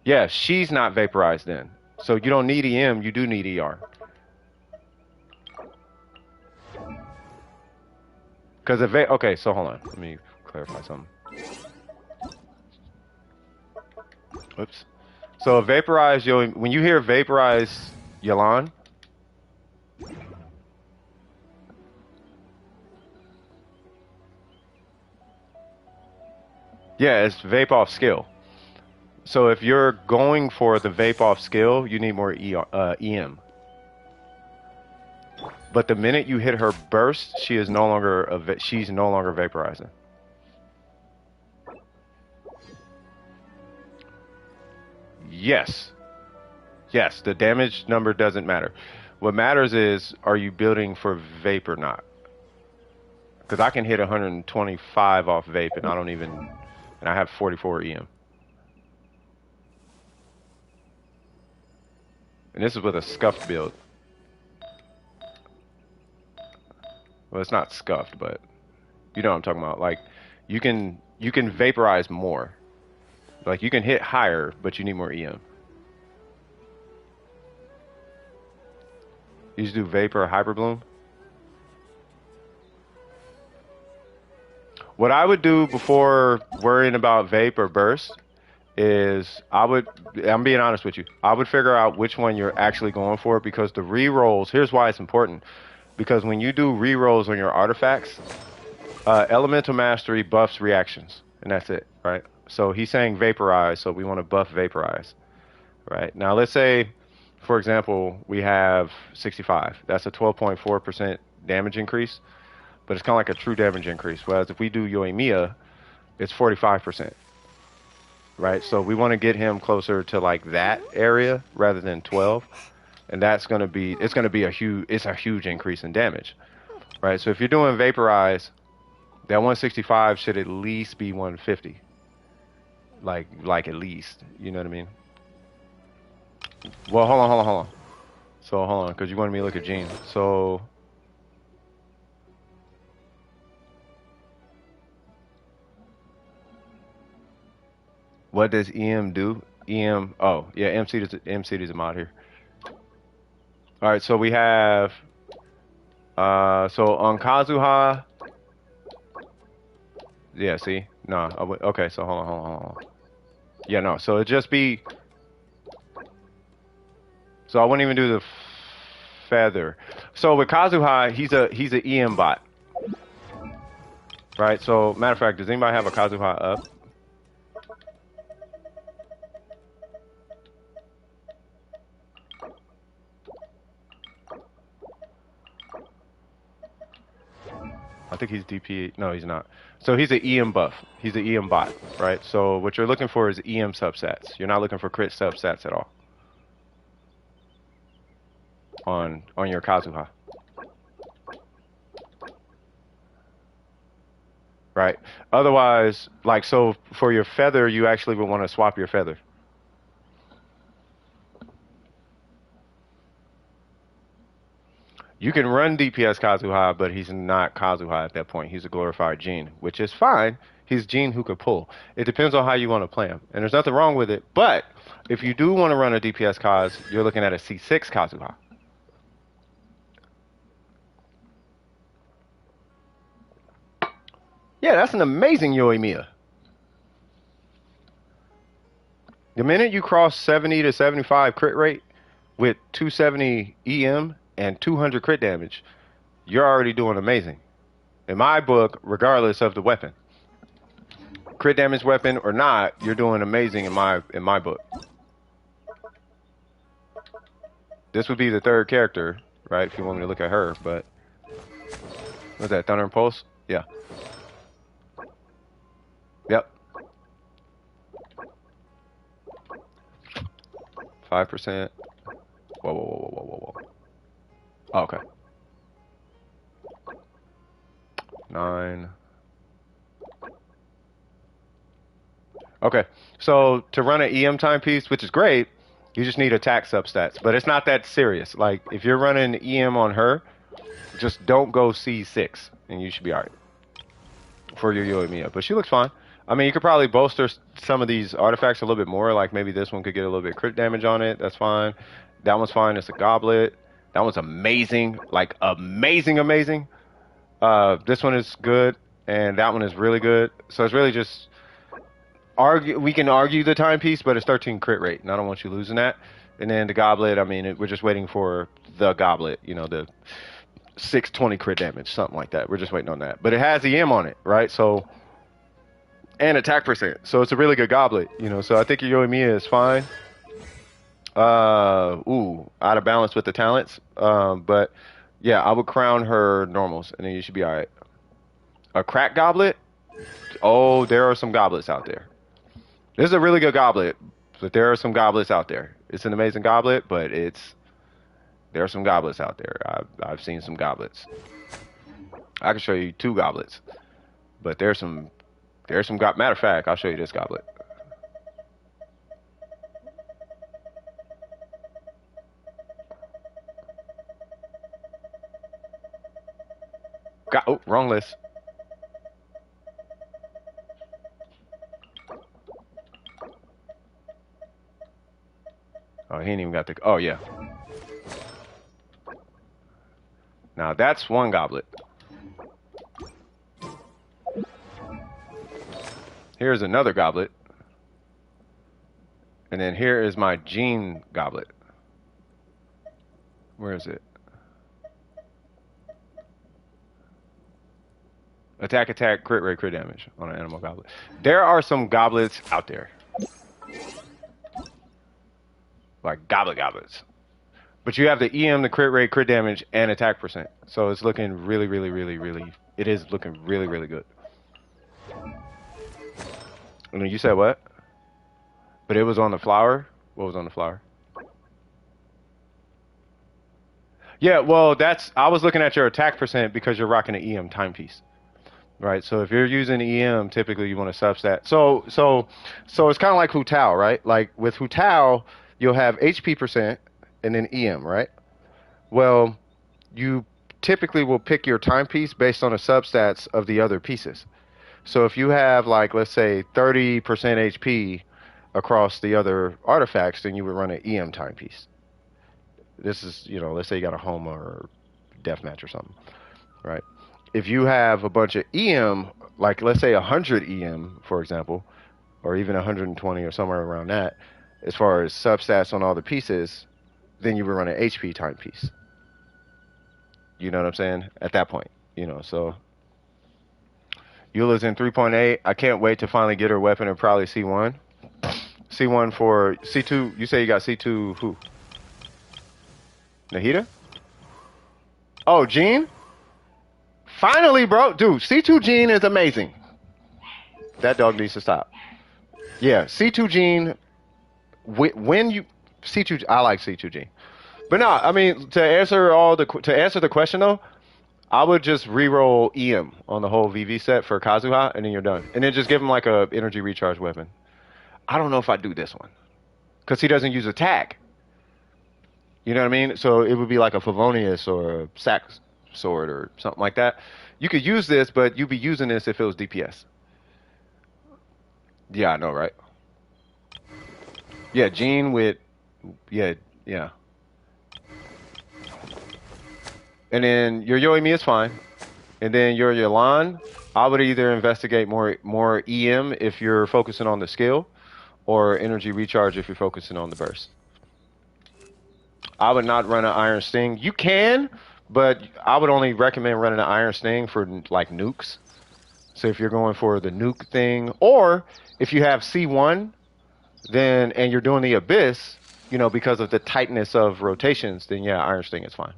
Speaker 1: Yeah, she's not vaporized then. So you don't need EM, you do need ER. Because if okay, so hold on, let me clarify something. Oops. So vaporize, when you hear vaporize Yelan, yeah, it's vape off skill. So if you're going for the vape off skill, you need more EM. But the minute you hit her burst, she is no longer she's no longer vaporizing. Yes. Yes, the damage number doesn't matter. What matters is, are you building for vape or not? Because I can hit 125 off vape and I don't even, and I have 44 EM. And this is with a scuffed build. Well, it's not scuffed, but you know what I'm talking about. Like, you can vaporize more. Like, you can hit higher, but you need more EM. You just do vapor or hyper bloom. What I would do before worrying about vape or burst is I'm being honest with you. I would figure out which one you're actually going for, because the re-rolls, here's why it's important. Because when you do re-rolls on your artifacts, elemental mastery buffs reactions, and that's it, right? So he's saying vaporize, so we want to buff vaporize, right? Now let's say, for example, we have 65. That's a 12.4% damage increase, but it's kind of like a true damage increase. Whereas if we do Yoimiya, it's 45%. Right, so we want to get him closer to like that area rather than 12, and that's going to be, it's going to be a huge increase in damage, right? So if you're doing vaporize, that 165 should at least be 150, like at least, you know what I mean? Well, hold on. So hold on, because you wanted me to look at Gene. So what does EM do? EM, oh yeah, MC is a mod here. All right, so we have, so on Kazuha, yeah, see, no, okay, so hold on. Yeah, no, so it'd just be, so I wouldn't even do the feather. So with Kazuha, he's a EM bot, right? So matter of fact, does anybody have a Kazuha up? I think he's DP. No, he's not. So he's an EM buff. He's an EM bot, right? So what you're looking for is EM substats. You're not looking for crit substats at all on your Kazuha, right? Otherwise, like, so for your feather, you actually would want to swap your feather. You can run DPS Kazuha, but he's not Kazuha at that point. He's a glorified Gene, which is fine. He's Gene who could pull. It depends on how you want to play him. And there's nothing wrong with it. But if you do want to run a DPS Kaz, you're looking at a C6 Kazuha. Yeah, that's an amazing Yoimiya. The minute you cross 70 to 75 crit rate with 270 EM and 200 crit damage, you're already doing amazing. In my book, regardless of the weapon. Crit damage weapon or not, you're doing amazing in my book. This would be the third character, right? If you want me to look at her, but what's that? Thunder and Pulse? Yeah. Yep. 5%. Whoa. Oh, okay. 9. Okay, so to run an EM timepiece, which is great, you just need attack substats, but it's not that serious. Like, if you're running EM on her, just don't go C6, and you should be alright for your Yoimiya. But she looks fine. I mean, you could probably bolster some of these artifacts a little bit more, like maybe this one could get a little bit crit damage on it. That's fine. That one's fine. It's a goblet. That one's amazing. Like, amazing. This one is good, and that one is really good. So it's really just... we can argue the timepiece, but it's 13 crit rate, and I don't want you losing that. And then the goblet, I mean, we're just waiting for the goblet, you know, the 620 crit damage, something like that. We're just waiting on that. But it has EM on it, right? So and attack percent. So it's a really good goblet, you know. So I think your Yoimiya is fine. Out of balance with the talents. But yeah, I would crown her normals, and then you should be all right. A crack goblet? Oh, there are some goblets out there. This is a really good goblet, but there are some goblets out there. It's an amazing goblet, but there are some goblets out there. I've seen some goblets. I can show you 2 goblets, but there's some matter of fact, I'll show you this goblet. Oh, wrong list. Oh, he ain't even got the. Oh yeah. Now that's one goblet. Here's another goblet. And then here is my Gene goblet. Where is it? Attack, attack, crit rate, crit damage on an animal goblet. There are some goblets out there. Like goblets. But you have the EM, the crit rate, crit damage, and attack percent. So it's looking really, it is looking really, really good. And then you said what? But it was on the flower? What was on the flower? Yeah, well, I was looking at your attack percent because you're rocking an EM timepiece. Right, so if you're using EM, typically you want to substat. So it's kind of like Hu Tao, right? Like with Hu Tao, you'll have HP percent and then EM, right? Well, you typically will pick your timepiece based on the substats of the other pieces. So if you have, like, let's say 30% HP across the other artifacts, then you would run an EM timepiece. This is, you know, let's say you got a Homa or Deathmatch or something, right? If you have a bunch of EM, like let's say 100 EM, for example, or even 120 or somewhere around that, as far as substats on all the pieces, then you would run an HP timepiece. You know what I'm saying? At that point, you know, so Eula's in 3.8. I can't wait to finally get her weapon and probably C1. C1 for C2. You say you got C2 who? Nahida? Oh, Jean? Finally, bro. Dude, C2 Jean is amazing. That dog needs to stop. Yeah, C2 Jean. When you C2, I like C2 Jean. But no, I mean to answer the question though, I would just reroll EM on the whole VV set for Kazuha, and then you're done. And then just give him like a energy recharge weapon. I don't know if I do this one because he doesn't use attack. You know what I mean? So it would be like a Favonius or a Sack Sword or something like that. You could use this, but you'd be using this if it was DPS. Yeah, I know, right? Yeah, Jean with, yeah. And then your Yoimi is fine. And then your Yelan, I would either investigate more EM if you're focusing on the skill, or energy recharge if you're focusing on the burst. I would not run an Iron Sting. You can, but I would only recommend running an Iron Sting for like nukes. So if you're going for the nuke thing, or if you have C1, then and you're doing the Abyss, you know, because of the tightness of rotations, then yeah, Iron Sting is fine.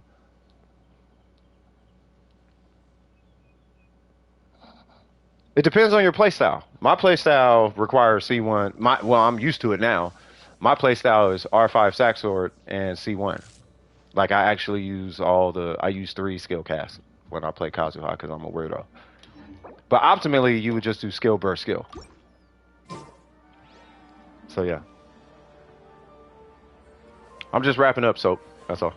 Speaker 1: It depends on your playstyle. My playstyle requires C1. Well, I'm used to it now. My playstyle is R5 Sack Sword and C1. Like I actually use I use 3 skill casts when I play Kazuha because I'm a weirdo. But optimally, you would just do skill burst skill. So yeah. I'm just wrapping up, Soap. That's all.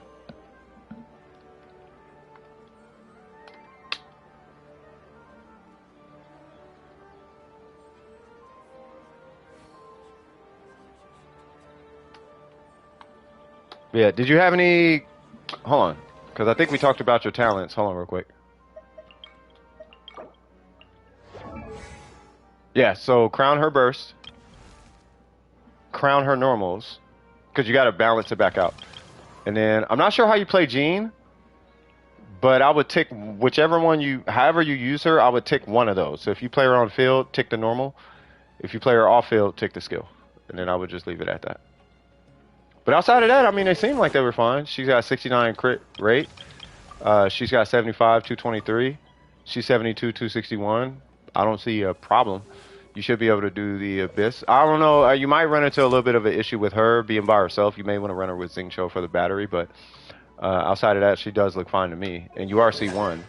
Speaker 1: Yeah, did you have any... Hold on, because I think we talked about your talents. Hold on real quick. Yeah, so crown her burst. Crown her normals. Because you got to balance it back out. And then, I'm not sure how you play Jean, but I would tick whichever one however you use her, I would tick one of those. So if you play her on field, tick the normal. If you play her off field, take the skill. And then I would just leave it at that. But outside of that, I mean, they seem like they were fine. She's got 69 crit rate. She's got 75, 223. She's 72, 261. I don't see a problem. You should be able to do the Abyss. I don't know. You might run into a little bit of an issue with her being by herself. You may want to run her with Xingqiu for the battery, but outside of that, she does look fine to me. And you are C1,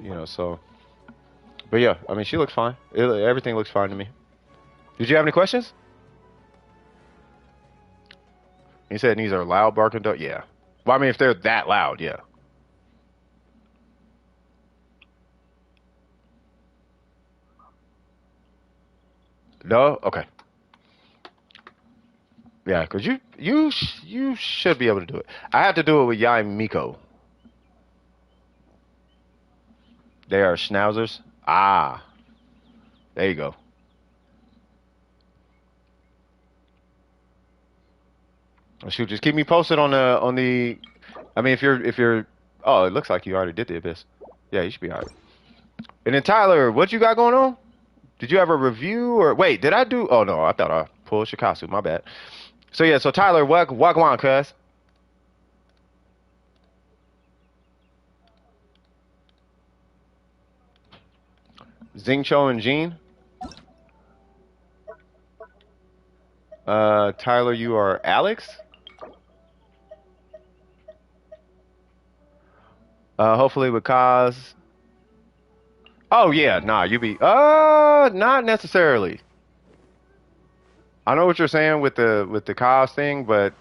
Speaker 1: you know, so. But yeah, I mean, she looks fine. Everything looks fine to me. Did you have any questions? He said these are loud barking dogs. Yeah. Well, I mean, if they're that loud, yeah. No? Okay. Yeah, because you should be able to do it. I had to do it with Yai Miko. They are schnauzers. Ah. There you go. Shoot, just keep me posted on the I mean, if you're oh, it looks like you already did the Abyss. Yeah, you should be alright. And then Tyler, what you got going on? Did you have a review or wait, did I do? Oh no, I thought I pulled Shikasu, my bad. So yeah, so Tyler, what on, cuz? Xingqiu and Jean? Tyler, you are Alex? Hopefully with Kaz. Oh yeah, nah, you be not necessarily. I know what you're saying with the Kaz thing, but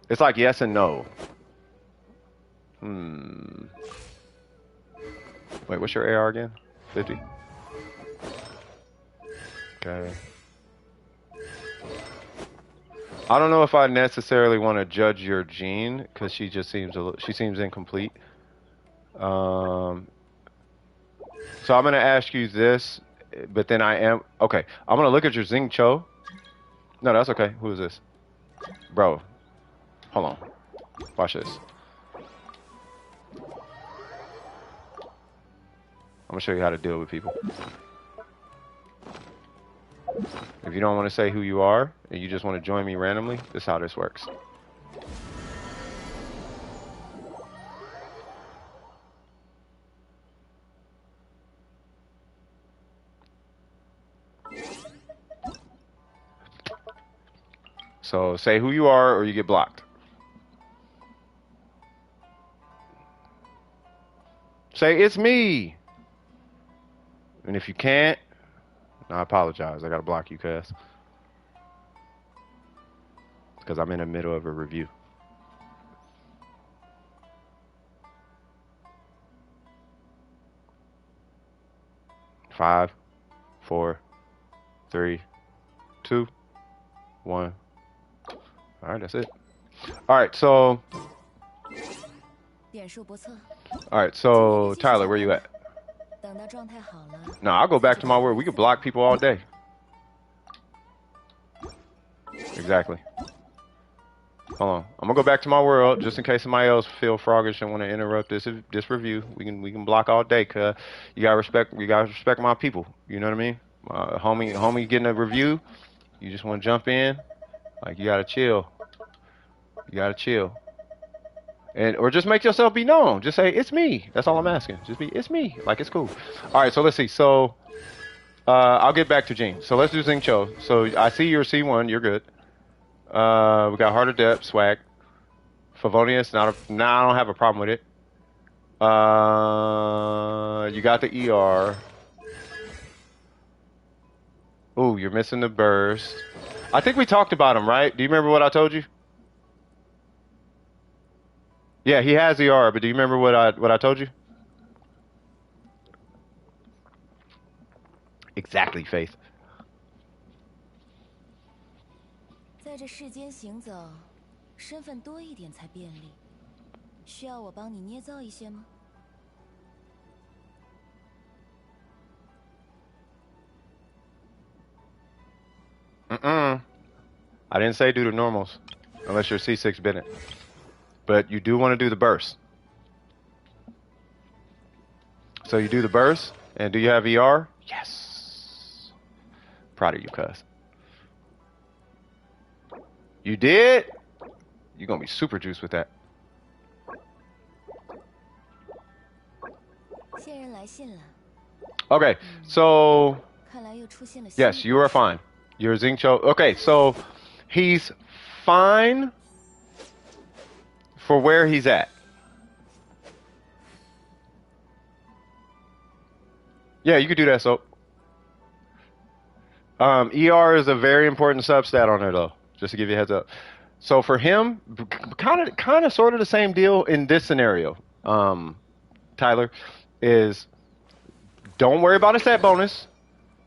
Speaker 1: it's like yes and no. Wait, what's your AR again? 50. Okay. I don't know if I necessarily want to judge your Jean because she just seems she seems incomplete. So I'm gonna ask you this, but then I'm gonna look at your Xingqiu. No, that's okay. Who is this, bro? Hold on. Watch this. I'm gonna show you how to deal with people. If you don't want to say who you are and you just want to join me randomly, this is how this works. So say who you are or you get blocked. Say it's me. And if you can't, I apologize. I gotta block you, cuz. Because I'm in the middle of a review. Five, 4, 3, 2, 1. All right, that's it. All right, so. All right, so Tyler, where you at? No, I'll go back to my word. We could block people all day. Exactly. Hold on. I'm gonna go back to my world just in case somebody else feel froggish and want to interrupt this review. We can block all day, cause you gotta respect my people. You know what I mean? Homie getting a review. You just want to jump in, like you gotta chill. You gotta chill. Or just make yourself be known. Just say it's me. That's all I'm asking. Just be it's me. Like it's cool. All right. So let's see. So I'll get back to Jean. So let's do Xingqiu. So I see you're C1. You're good. We got Heart of Depth, swag. Favonius, I don't have a problem with it. You got the ER. Ooh, you're missing the burst. I think we talked about him, right? Do you remember what I told you? Yeah, he has ER, but do you remember what I told you? Exactly, Faith.
Speaker 3: 在这世间行走，身份多一点才便利。需要我帮你捏造一些吗？
Speaker 1: I didn't say do the normals, unless you're C6 Bennett. But you do want to do the burst. So you do the burst, and do you have ER? Yes. Proud of you, cuz. You did? You're gonna be super juiced with that.
Speaker 3: 线人来信了，
Speaker 1: Okay, so
Speaker 3: 看来又出现了新的
Speaker 1: yes, you are
Speaker 3: 故事
Speaker 1: fine. You're Xingqiu. Okay, so he's fine for where he's at. Yeah, you could do that, so. ER is a very important substat on there, though, just to give you a heads up. So for him, kind of, sort of the same deal in this scenario. Tyler, is don't worry about a set bonus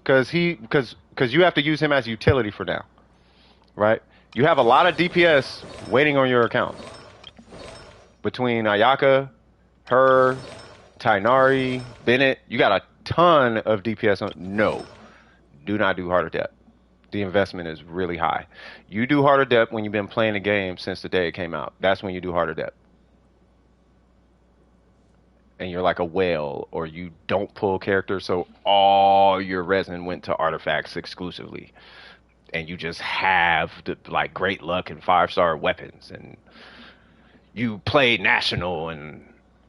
Speaker 1: because you have to use him as utility for now, right? You have a lot of DPS waiting on your account between Ayaka, her, Tainari, Bennett. You got a ton of DPS on. No, do not do harder depth. The investment is really high. You do harder depth when you've been playing the game since the day it came out. That's when you do harder depth. And you're like a whale, or you don't pull characters, so all your resin went to artifacts exclusively, and you just have the, like, great luck and 5-star weapons, and you play national and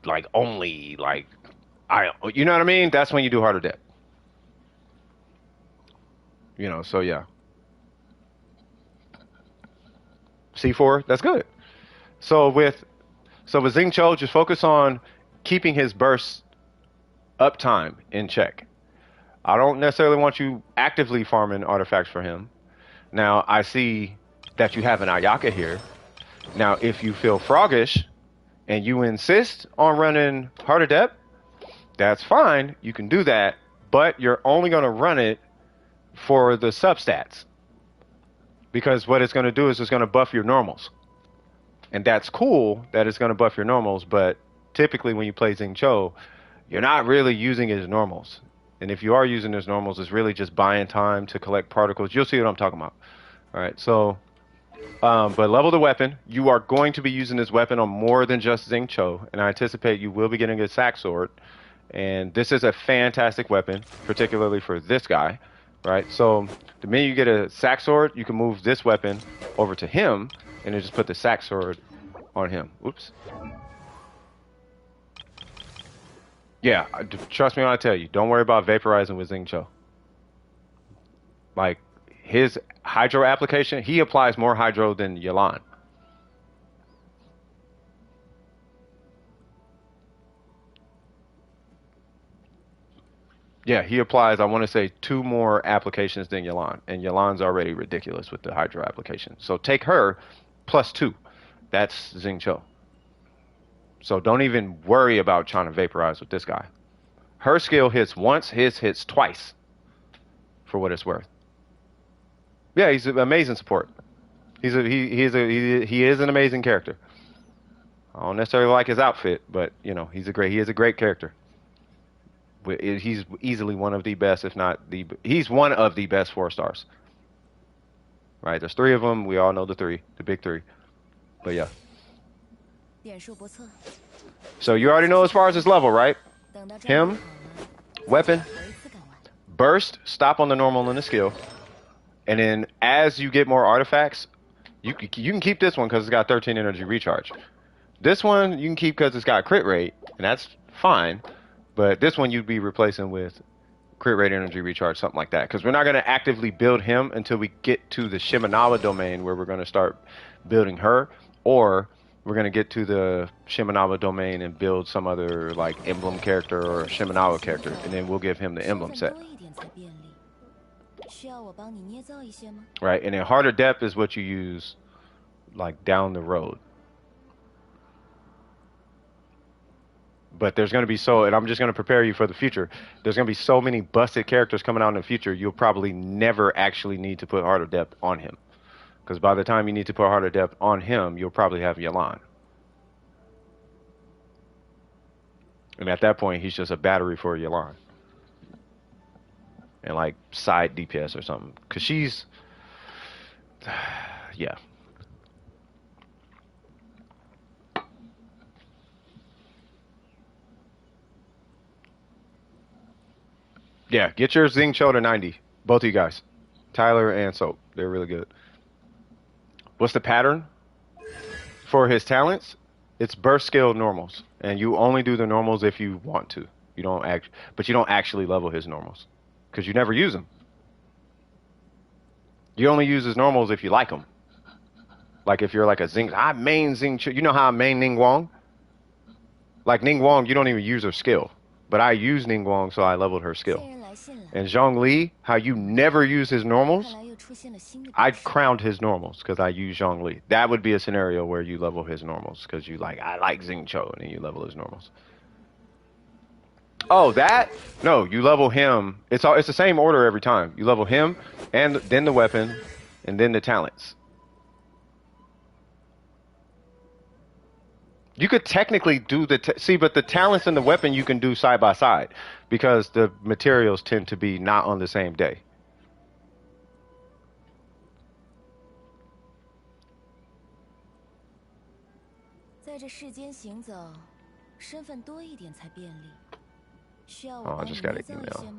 Speaker 1: like only like you know what I mean? That's when you do harder depth. You know, so yeah. C4, that's good. So with Xingqiu, just focus on keeping his burst uptime in check. I don't necessarily want you actively farming artifacts for him. Now, I see that you have an Ayaka here. Now, if you feel froggish and you insist on running harder depth, that's fine. You can do that, but you're only going to run it for the substats. Because what it's going to do is it's going to buff your normals. And that's cool that it's going to buff your normals, but typically when you play Xingqiu, you're not really using his normals. And if you are using his normals, it's really just buying time to collect particles. You'll see what I'm talking about. All right, so, but level the weapon. You are going to be using this weapon on more than just Xingqiu, and I anticipate you will be getting a sack sword. And this is a fantastic weapon, particularly for this guy, right? So the minute you get a sack sword, you can move this weapon over to him, and then just put the sack sword on him. Oops. Yeah, trust me when I tell you, don't worry about vaporizing with Xingqiu. Like, his hydro application, he applies more hydro than Yelan. Yeah, he applies, I want to say, 2 more applications than Yelan. And Yelan's already ridiculous with the hydro application. So take her plus 2. That's Xingqiu. So don't even worry about trying to vaporize with this guy. Her skill hits once, his hits twice, for what it's worth. Yeah, he's an amazing support. He is an amazing character. I don't necessarily like his outfit, but he is a great character. He's easily one of the best, if not he's one of the best 4-stars. Right? There's 3 of them. We all know the big 3. But yeah.
Speaker 3: 点数不错，
Speaker 1: So you already know as far as his level, right?
Speaker 3: 等到战
Speaker 1: Him
Speaker 3: 斗好了，
Speaker 1: weapon,
Speaker 3: 我一次干完。
Speaker 1: burst, stop on the normal and the skill. And then as you get more artifacts, you can keep this one because it's got 13 energy recharge. This one you can keep because it's got crit rate, and that's fine. But this one you'd be replacing with crit rate, energy recharge, something like that. Because we're not going to actively build him until we get to the Shimenawa domain where we're going to start building her. Or we're going to get to the Shimenawa domain and build some other like emblem character or Shimenawa character. And then we'll give him the emblem
Speaker 3: 身
Speaker 1: set.
Speaker 3: 份多一点才便利，需要我帮你捏造一些吗？
Speaker 1: Right? And then harder depth is what you use like down the road. But there's going to be and I'm just going to prepare you for the future. There's going to be so many busted characters coming out in the future, you'll probably never actually need to put harder depth on him. Because by the time you need to put harder depth on him, you'll probably have Yelan. And at that point, he's just a battery for Yelan. And like side DPS or something. Because she's... yeah. Yeah, get your Xingqiu to 90. Both of you guys. Tyler and Soap. They're really good. What's the pattern for his talents? It's burst skill normals, and you only do the normals if you want to. You don't but you don't actually level his normals because you never use them. You only use his normals if you like them. Like if you're like a Zing, I main Zing. You know how I main Ning Wong? Like Ning Wong, you don't even use her skill, but I use Ning Wong, so I leveled her skill. And Zhongli, how you never use his normals, I crowned his normals because I use Zhongli. That would be a scenario where you level his normals because you like, I like Xing Cho, and then you level his normals. Oh, that? No, you level him. It's the same order every time. You level him, and then the weapon, and then the talents. You could technically do see, but the talents and the weapon you can do side by side because the materials tend to be not on the same day. Oh, I just got an email.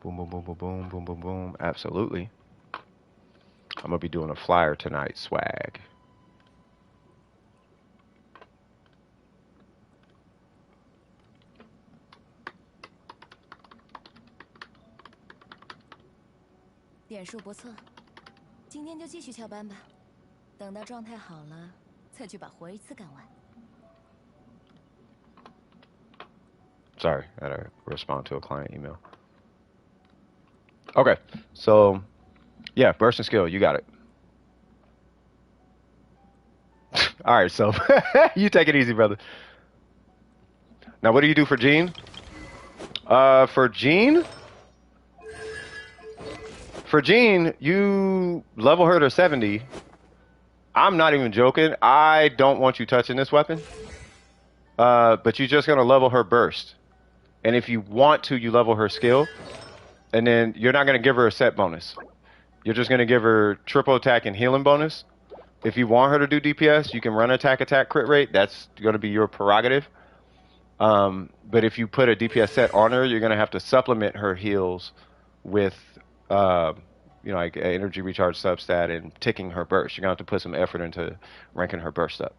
Speaker 1: Boom, boom, boom, boom, boom, boom, boom, boom. Absolutely. I'm gonna be doing a flyer tonight, swag. Sorry, I had to respond to a client email. Okay, so yeah, burst and skill, you got it. All right, so you take it easy, brother. Now, what do you do for Jean? For Jean, you level her to 70. I'm not even joking. I don't want you touching this weapon. But you're just gonna level her burst. And if you want to, you level her skill. And then you're not gonna give her a set bonus. You're just gonna give her triple attack and healing bonus. If you want her to do DPS, you can run attack, crit rate. That's gonna be your prerogative. But if you put a DPS set on her, you're gonna have to supplement her heals with, you know, like energy recharge substat and ticking her burst. You're gonna have to put some effort into ranking her burst up.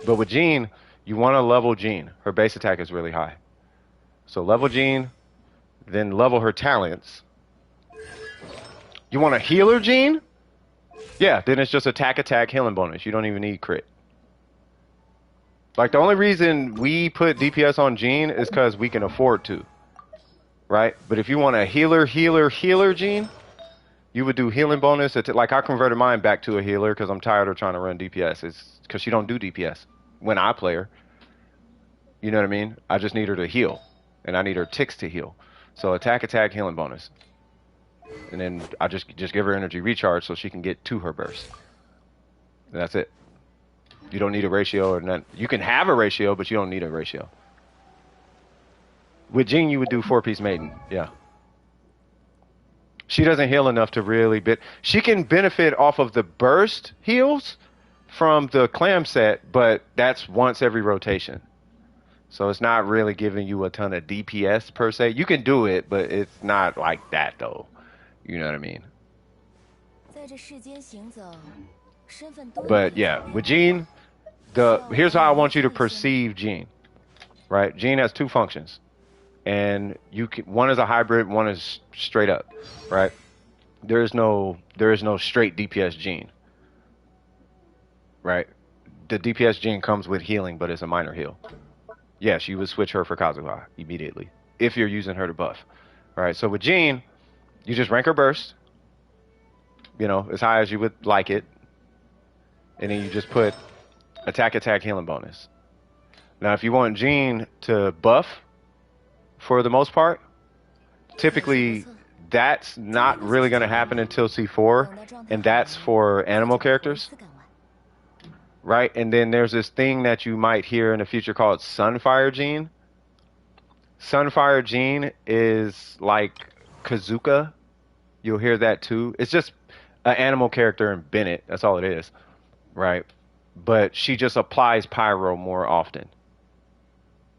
Speaker 1: But with Jean, you want to level Jean. Her base attack is really high. So level Jean, then level her talents. You want to heal her, Jean? Yeah, then it's just attack, healing bonus. You don't even need crit. Like, the only reason we put DPS on Jean is because we can afford to. Right? But if you want a healer, Jean, you would do healing bonus. Like, I converted mine back to a healer because I'm tired of trying to run DPS. It's because she don't do DPS when I play her. You know what I mean? I just need her to heal. And I need her ticks to heal. So attack, healing bonus. And then I just give her energy recharge so she can get to her burst. And that's it. You don't need a ratio or none. You can have a ratio, but you don't need a ratio. With Jean, you would do 4-piece maiden. Yeah. She doesn't heal enough to really she can benefit off of the burst heals from the clam set, but that's once every rotation. So it's not really giving you a ton of DPS per se. You can do it, but it's not like that though. You know what I mean? But yeah, with Jean, here's how I want you to perceive Jean. Right? Jean has two functions. And one is a hybrid, one is straight up, right? There is no straight DPS Jean, right? The DPS Jean comes with healing, but it's a minor heal. Yes, you would switch her for Kazuha immediately if you're using her to buff, right? So with Jean, you just rank her burst, you know, as high as you would like it, and then you just put attack, healing bonus. Now, if you want Jean to buff, for the most part, typically that's not really going to happen until C4, and that's for animal characters, right? And then there's this thing that you might hear in the future called Sunfire Jean. Sunfire Gene is like Kazuka. You'll hear that too. It's just an animal character in Bennett. That's all it is, right? But she just applies pyro more often.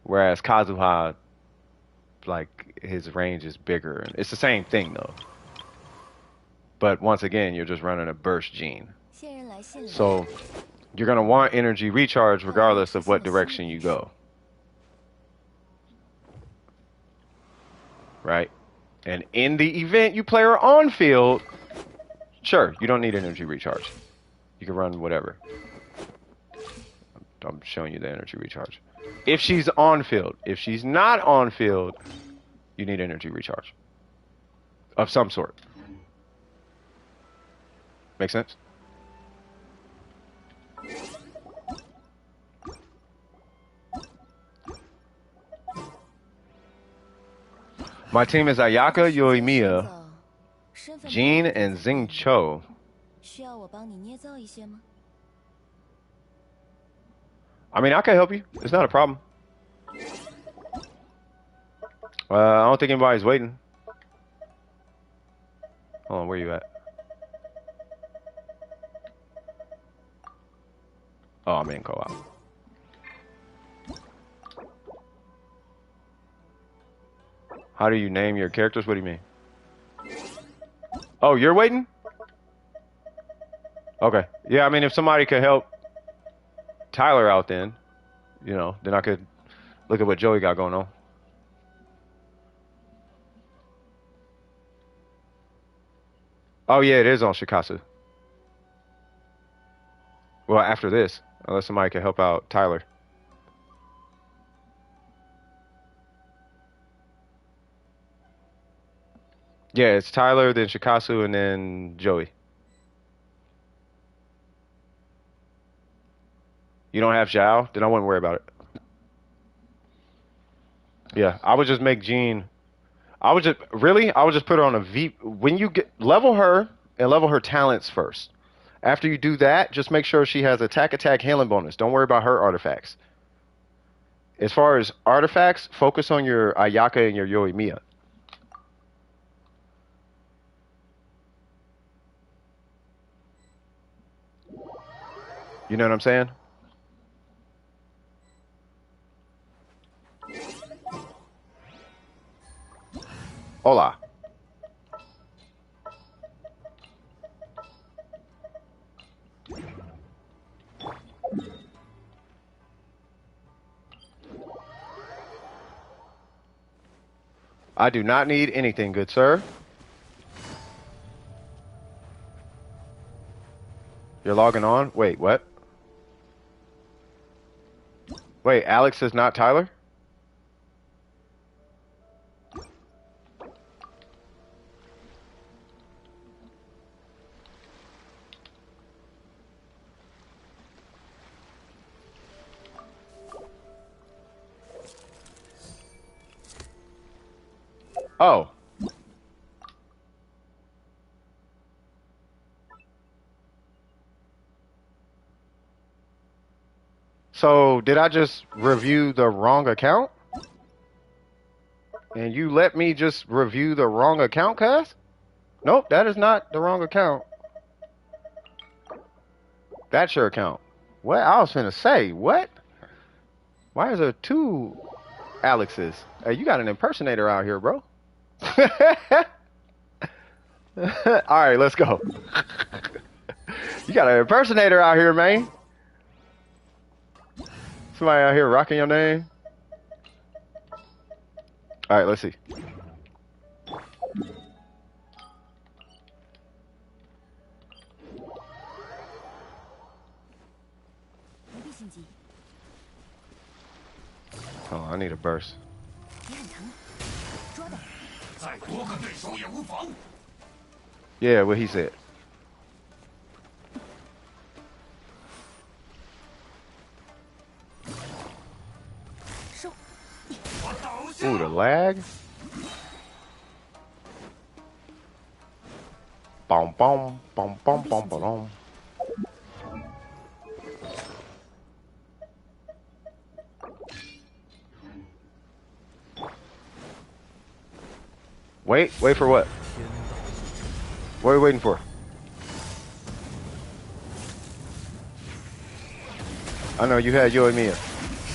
Speaker 1: Whereas Kazuha, like his range is bigger. It's the same thing though. But once again, you're just running a burst gene.
Speaker 3: 仙人来信了。
Speaker 1: So you're gonna want energy recharge regardless of what direction you go. Right? And in the event you play her on field, sure, you don't need energy recharge. You can run whatever. I'm showing you the energy recharge. If she's on field, if she's not on field, you need energy recharge of some sort. Make sense? My team is Ayaka, Yoimiya,
Speaker 3: 身份
Speaker 1: Jean, and Xing Cho.
Speaker 3: 需要我帮你捏造一些吗？
Speaker 1: I mean, I can help you. It's not a problem. I don't think anybody's waiting. Hold on, where you at? Oh, I'm in co-op. How do you name your characters? What do you mean? Oh, you're waiting? Okay. Yeah, I mean, if somebody could help Tyler out then, you know, then I could look at what Joey got going on. Oh, yeah, it is on Shikasu. Well, after this, unless somebody can help out Tyler. Yeah, it's Tyler, then Shikasu, and then Joey. You don't have Zhao? Then I wouldn't worry about it. Yeah, I would just make Jean. I would just put her on a V. When you get level her and level her talents first. After you do that, just make sure she has attack, healing bonus. Don't worry about her artifacts. As far as artifacts, focus on your Ayaka and your Yoimiya. You know what I'm saying? Hola. I do not need anything, good sir. You're logging on? Wait, what? Wait, Alex is not Tyler? Oh. So, did I just review the wrong account? And you let me just review the wrong account, cuz? Nope, that is not the wrong account. That's your account. What? I was finna say, what? Why is there two Alexes? Hey, you got an impersonator out here, bro. Alright, let's go. You got an impersonator out here, man. Somebody out here rocking your name. Alright, let's see. Oh, I need a burst. Yeah, what he said. Ooh, the lag. Bom bom bom bom bom bom. Wait for what? What are you waiting for? I know you had you and Mia.
Speaker 3: 时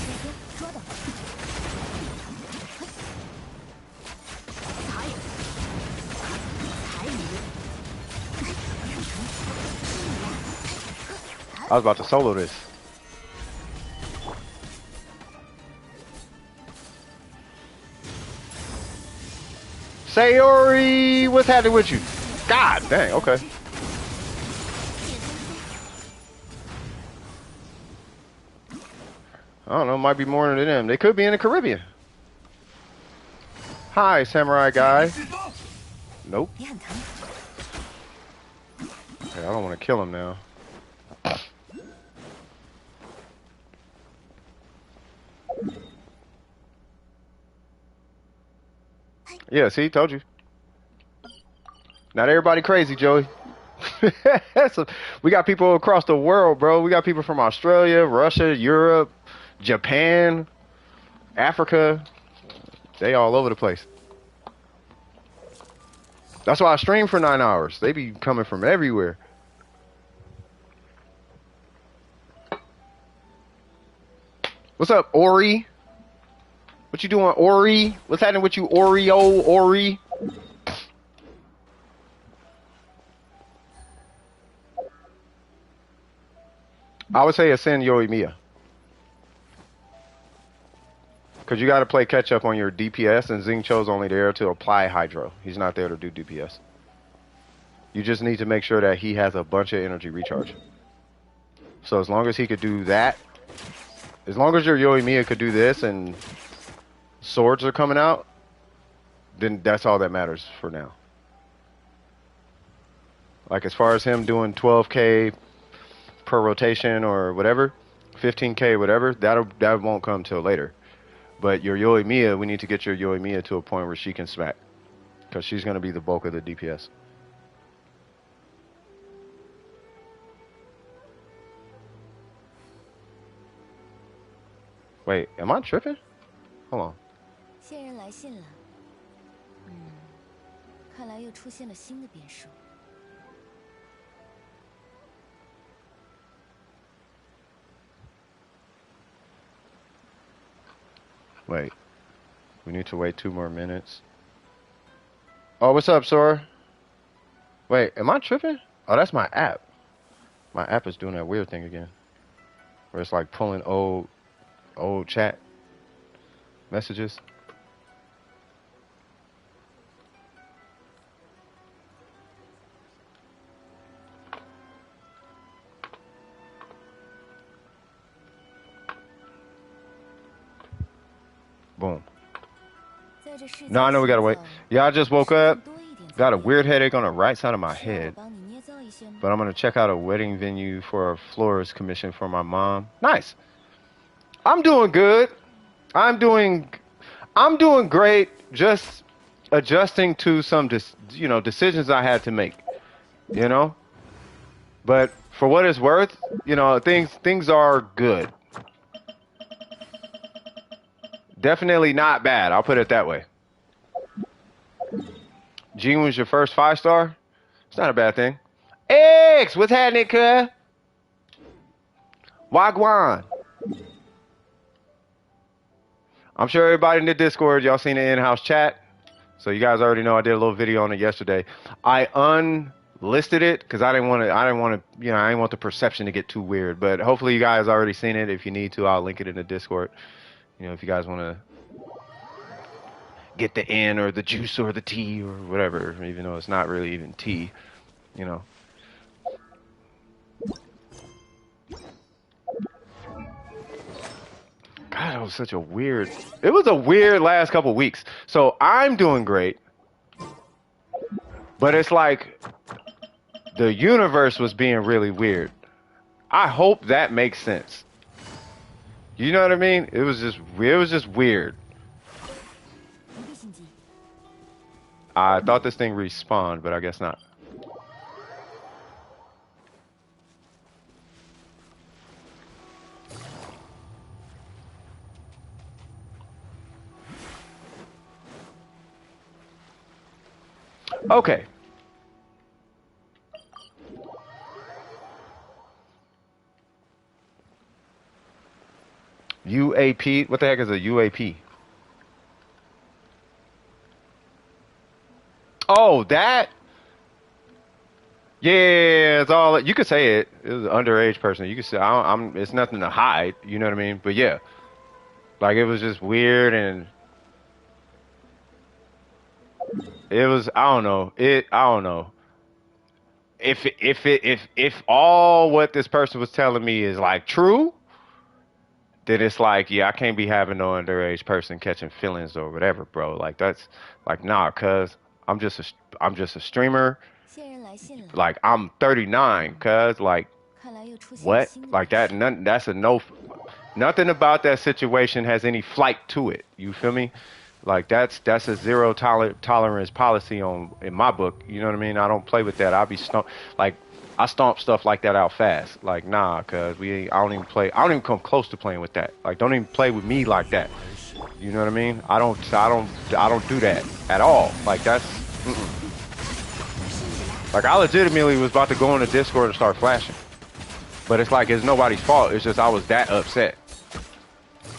Speaker 3: 间捉到。才才女。
Speaker 1: I was about to solo this. Sayori, what's happening with you? God dang, okay. I don't know, might be more than them. They could be in the Caribbean. Hi, samurai guy. Nope.
Speaker 3: 别很疼。
Speaker 1: Okay, I don't want to kill him now. Yeah, see, told you. Not everybody crazy, Joey. So, we got people across the world, bro. We got people from Australia, Russia, Europe, Japan, Africa. They all over the place. That's why I stream for 9 hours. They be coming from everywhere. What's up, Ori? What you doing, Ori? What's happening with you, Oreo, Ori? I would say ascend Yoimiya. Because you got to play catch up on your DPS, and Xingqiu's only there to apply Hydro. He's not there to do DPS. You just need to make sure that he has a bunch of energy recharge. So as long as he could do that, as long as your Yoimiya could do this and swords are coming out, then that's all that matters for now. Like as far as him doing 12k per rotation or whatever, 15k whatever, that won't come till later. But your Yoimiya, we need to get your Yoimiya to a point where she can smack, because she's going to be the bulk of the DPS. Wait, am I tripping? Hold on.
Speaker 3: 线人来信了。看来又出现了新的变数。
Speaker 1: Wait. We need to wait 2 more minutes. Oh, what's up, Sora? Wait, am I tripping? Oh, that's my app. My app is doing that weird thing again. Where it's like pulling old chat messages. Boom. No, I know we gotta wait. Yeah, I just woke up. Got a weird headache on the right side of my head. But I'm gonna check out a wedding venue for a florist commission for my mom. Nice. I'm doing good. I'm doing great. Just adjusting to some decisions I had to make. You know? But for what it's worth, things are good. Definitely not bad. I'll put it that way. Gene was your first 5-star? It's not a bad thing. X, what's happening, cuz? Wagwan. I'm sure everybody in the Discord, y'all seen the in-house chat. So you guys already know I did a little video on it yesterday. I unlisted it because I didn't want the perception to get too weird. But hopefully you guys already seen it. If you need to, I'll link it in the Discord. If you guys want to get the N or the juice or the tea or whatever, even though it's not really even tea, God, it was a weird last couple weeks. So I'm doing great, but it's like the universe was being really weird. I hope that makes sense. You know what I mean? It was just weird. I thought this thing respawned, but I guess not. Okay. UAP. What the heck is a UAP? Oh, that. Yeah, it's all you could say it. It was an underage person. You could say I'm. It's nothing to hide. You know what I mean? But yeah, like it was just weird, and it was. I don't know. I don't know. If all what this person was telling me is like true, then it's like, yeah, I can't be having no underage person catching feelings or whatever, bro. Like that's like nah, cuz I'm just a streamer.
Speaker 3: 仙人来信了，
Speaker 1: Like I'm 39, cuz like
Speaker 3: 看来又出现了
Speaker 1: what?
Speaker 3: 新的
Speaker 1: Like
Speaker 3: 大
Speaker 1: that
Speaker 3: 事。
Speaker 1: none, that's a no. Nothing about that situation has any flight to it. You feel me? Like that's a zero tolerance policy on in my book. You know what I mean? I don't play with that. I'll be like I stomp stuff like that out fast. Like nah, cuz we ain't, I don't even play. I don't even come close to playing with that. Like don't even play with me like that. You know what I mean? I don't do that at all. Like that's like I legitimately was about to go on the Discord and start flashing. But it's like it's nobody's fault. It's just I was that upset.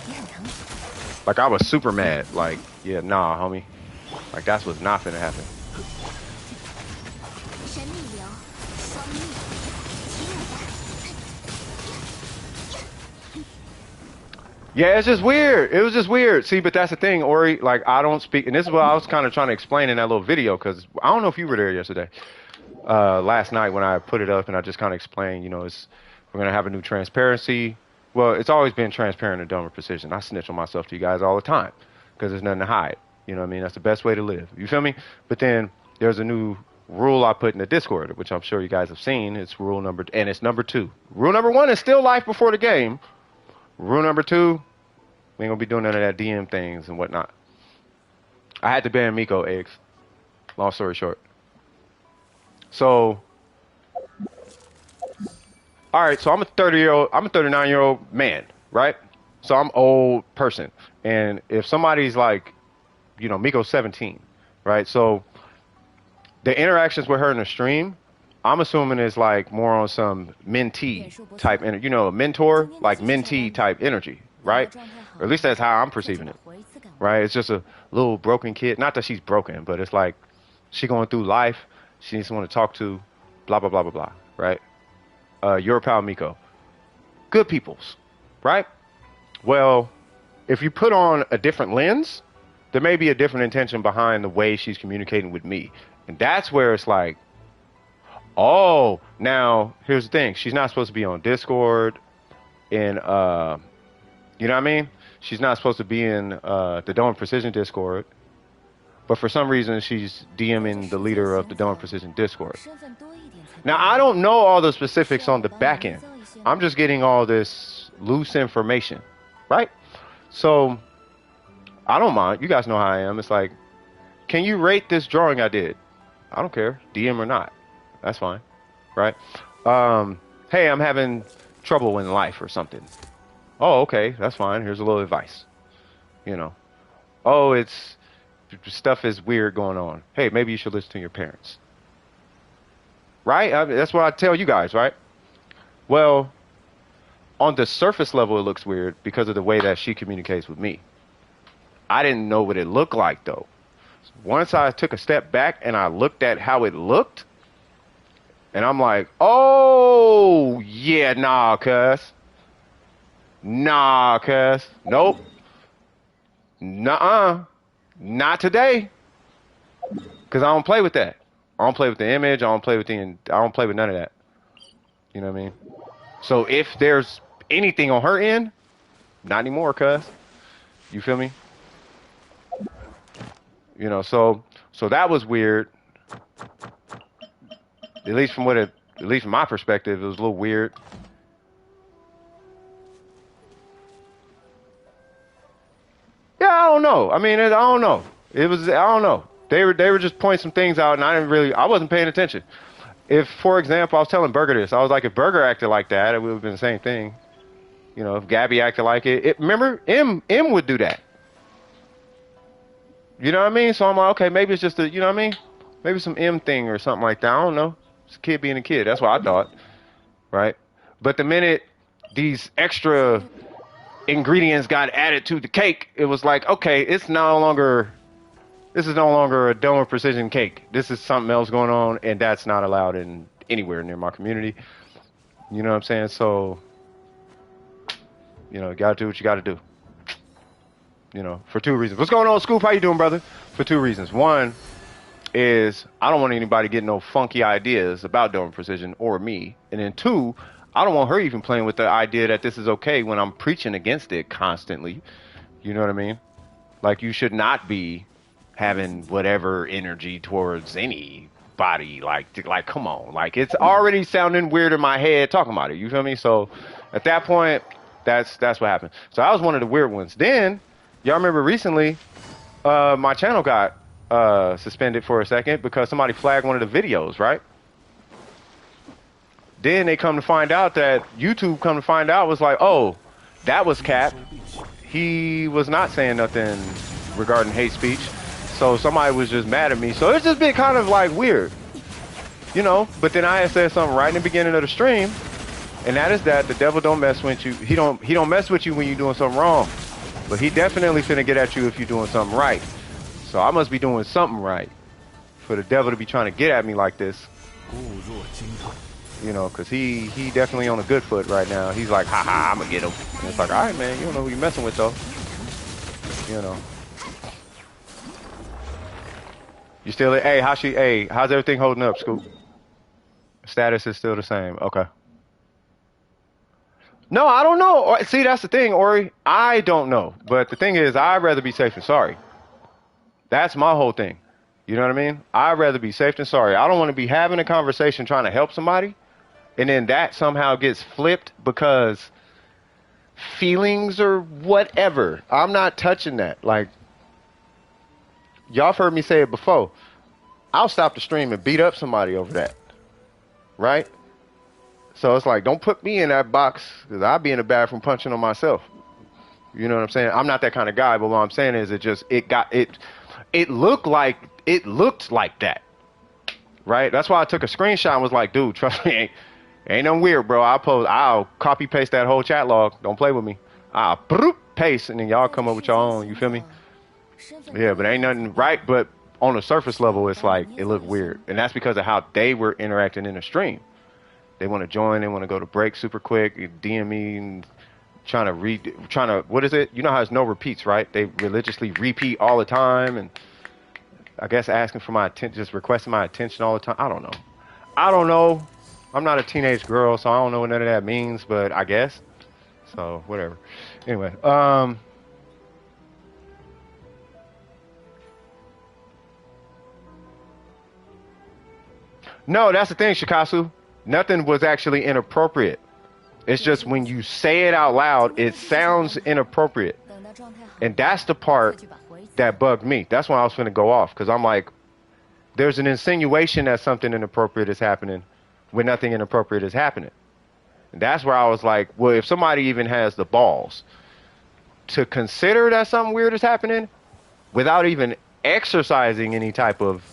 Speaker 3: 你很疼。
Speaker 1: Like I was super mad. Like, yeah, nah, homie. Like that's what's not finna happen.
Speaker 2: 神秘流，双逆，奇鲁的。
Speaker 1: Yeah, it's just weird. It was just weird. See, but that's the thing, Ori. Like I don't speak, and this is what I was kind of trying to explain in that little video, because I don't know if you were there yesterday, last night when I put it up, and I just kind of explained, you know, we're gonna have a new transparency. Well, it's always been transparent and done with precision. I snitch on myself to you guys all the time because there's nothing to hide. You know what I mean? That's the best way to live. You feel me? But then there's a new rule I put in the Discord, which I'm sure you guys have seen. It's and it's number 2. Rule number 1 is still life before the game. Rule number 2, we ain't gonna be doing none of that DM things and whatnot. I had to ban Miko eggs. Long story short. So, all right, so I'm a 39-year-old man, right? So I'm old person. And if somebody's like, you know, Miko's 17, right? So the interactions with her in the stream, I'm assuming is like more on some mentee type energy, you know, a mentor, like mentee type energy, right? Or at least that's how I'm perceiving it, right? It's just a little broken kid. Not that she's broken, but it's like she going through life. She needs someone to talk to, blah, blah, blah, blah, blah, right? Your pal Miko. Good peoples, right? Well, if you put on a different lens, there may be a different intention behind the way she's communicating with me. And that's where it's like, oh, now here's the thing. She's not supposed to be on Discord and you know what I mean? She's not supposed to be in the Dome Precision Discord. But for some reason she's DMing the leader of the Dome Precision Discord.
Speaker 3: 身份多一点才。
Speaker 1: Now I don't know all the specifics on the back end. I'm just getting all this loose information, right? So I don't mind. You guys know how I am. It's like, can you rate this drawing I did? I don't care, DM or not. That's fine, right? Hey, I'm having trouble in life or something. Oh, okay, that's fine. Here's a little advice. You know, oh, it's stuff is weird going on. Hey, maybe you should listen to your parents. Right? That's what I tell you guys, right? Well, on the surface level, it looks weird because of the way that she communicates with me. I didn't know what it looked like, though. Once I took a step back and I looked at how it looked, and I'm like, oh, yeah, nah, cuz. Nah, cuz. Nope. Nuh-uh. Not today. Because I don't play with that. I don't play with the image. I don't play with none of that. You know what I mean? So if there's anything on her end, not anymore, cuz. You feel me? You know, so that was weird. At least from my perspective, it was a little weird. Yeah, I don't know. I mean, I don't know. I don't know. They were just pointing some things out, and I wasn't paying attention. If, for example, I was telling Burger this, I was like, if Burger acted like that, it would have been the same thing. You know, if Gabby acted like it, remember, M would do that. You know what I mean? So I'm like, okay, maybe it's just you know what I mean? Maybe some M thing or something like that. I don't know. It's a kid being a kid. That's what I thought, right? But the minute these extra ingredients got added to the cake, it was like, okay, it's no longer. This is no longer a Dome Precision cake. This is something else going on, and that's not allowed in anywhere near my community. You know what I'm saying? So, you gotta do what you gotta do. For two reasons. What's going on, Scoop? How you doing, brother? For two reasons. One is I don't want anybody getting no funky ideas about Dome Precision or me. And then two, I don't want her even playing with the idea that this is okay when I'm preaching against it constantly. You know what I mean? Like, you should not be having whatever energy towards anybody. Like, come on. Like, it's already sounding weird in my head talking about it. You feel me? So at that point, that's what happened. So that was one of the weird ones. Then y'all remember recently, my channel got suspended for a second because somebody flagged one of the videos, right? Then they come to find out that YouTube was like, oh, that was Cap. He was not saying nothing regarding hate speech. So somebody was just mad at me. So it's just been kind of like weird, But then I had said something right in the beginning of the stream, and that is that the devil don't mess with you. He don't mess with you when you're doing something wrong, but he definitely finna get at you if you're doing something right. So I must be doing something right for the devil to be trying to get at me like this, because he definitely on a good foot right now. He's like, haha, I'm gonna get him. And it's like, all right, man, you don't know who you're messing with though. You still, how's everything holding up, Scoop? Status is still the same. Okay. No, I don't know. See, that's the thing, Ori. I don't know. But the thing is, I'd rather be safe than sorry. That's my whole thing. You know what I mean? I'd rather be safe than sorry. I don't want to be having a conversation trying to help somebody, and then that somehow gets flipped because feelings or whatever. I'm not touching that. Like, y'all have heard me say it before. I'll stop the stream and beat up somebody over that. Right? So it's like, don't put me in that box because I'll be in the bathroom punching on myself. You know what I'm saying? I'm not that kind of guy, but what I'm saying is it looked like that. Right? That's why I took a screenshot and was like, dude, trust me, ain't nothing weird, bro. I'll copy paste that whole chat log. Don't play with me. I'll paste and then y'all come up with your own. You feel me? Yeah, but ain't nothing right. But on the surface level, it's like it looked weird, and that's because of how they were interacting in the stream. They want to join. They want to go to break super quick. DM me and trying to what is it? You know how there's no repeats, right? They religiously repeat all the time, and I guess asking for my attention, just requesting my attention all the time. I don't know. I'm not a teenage girl, so I don't know what none of that means, but I guess. So whatever. Anyway, no, that's the thing, Shikasu. Nothing was actually inappropriate. It's just when you say it out loud, it sounds inappropriate. And that's the part that bugged me. That's why I was finna go off, because I'm like, there's an insinuation that something inappropriate is happening when nothing inappropriate is happening. And that's where I was like, well, if somebody even has the balls to consider that something weird is happening without even exercising any type of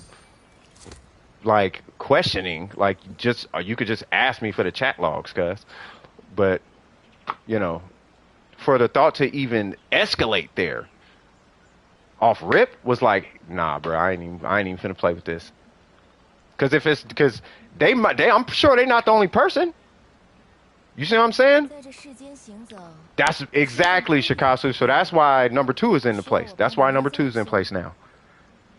Speaker 1: like questioning, like just, or you could just ask me for the chat logs, cuz. But, for the thought to even escalate there off rip was like, nah, bro, I ain't even finna play with this. Because I'm sure they're not the only person. You see what I'm saying? That's exactly, Shikasu. So that's why number 2 is in place. That's why number 2 is in place now.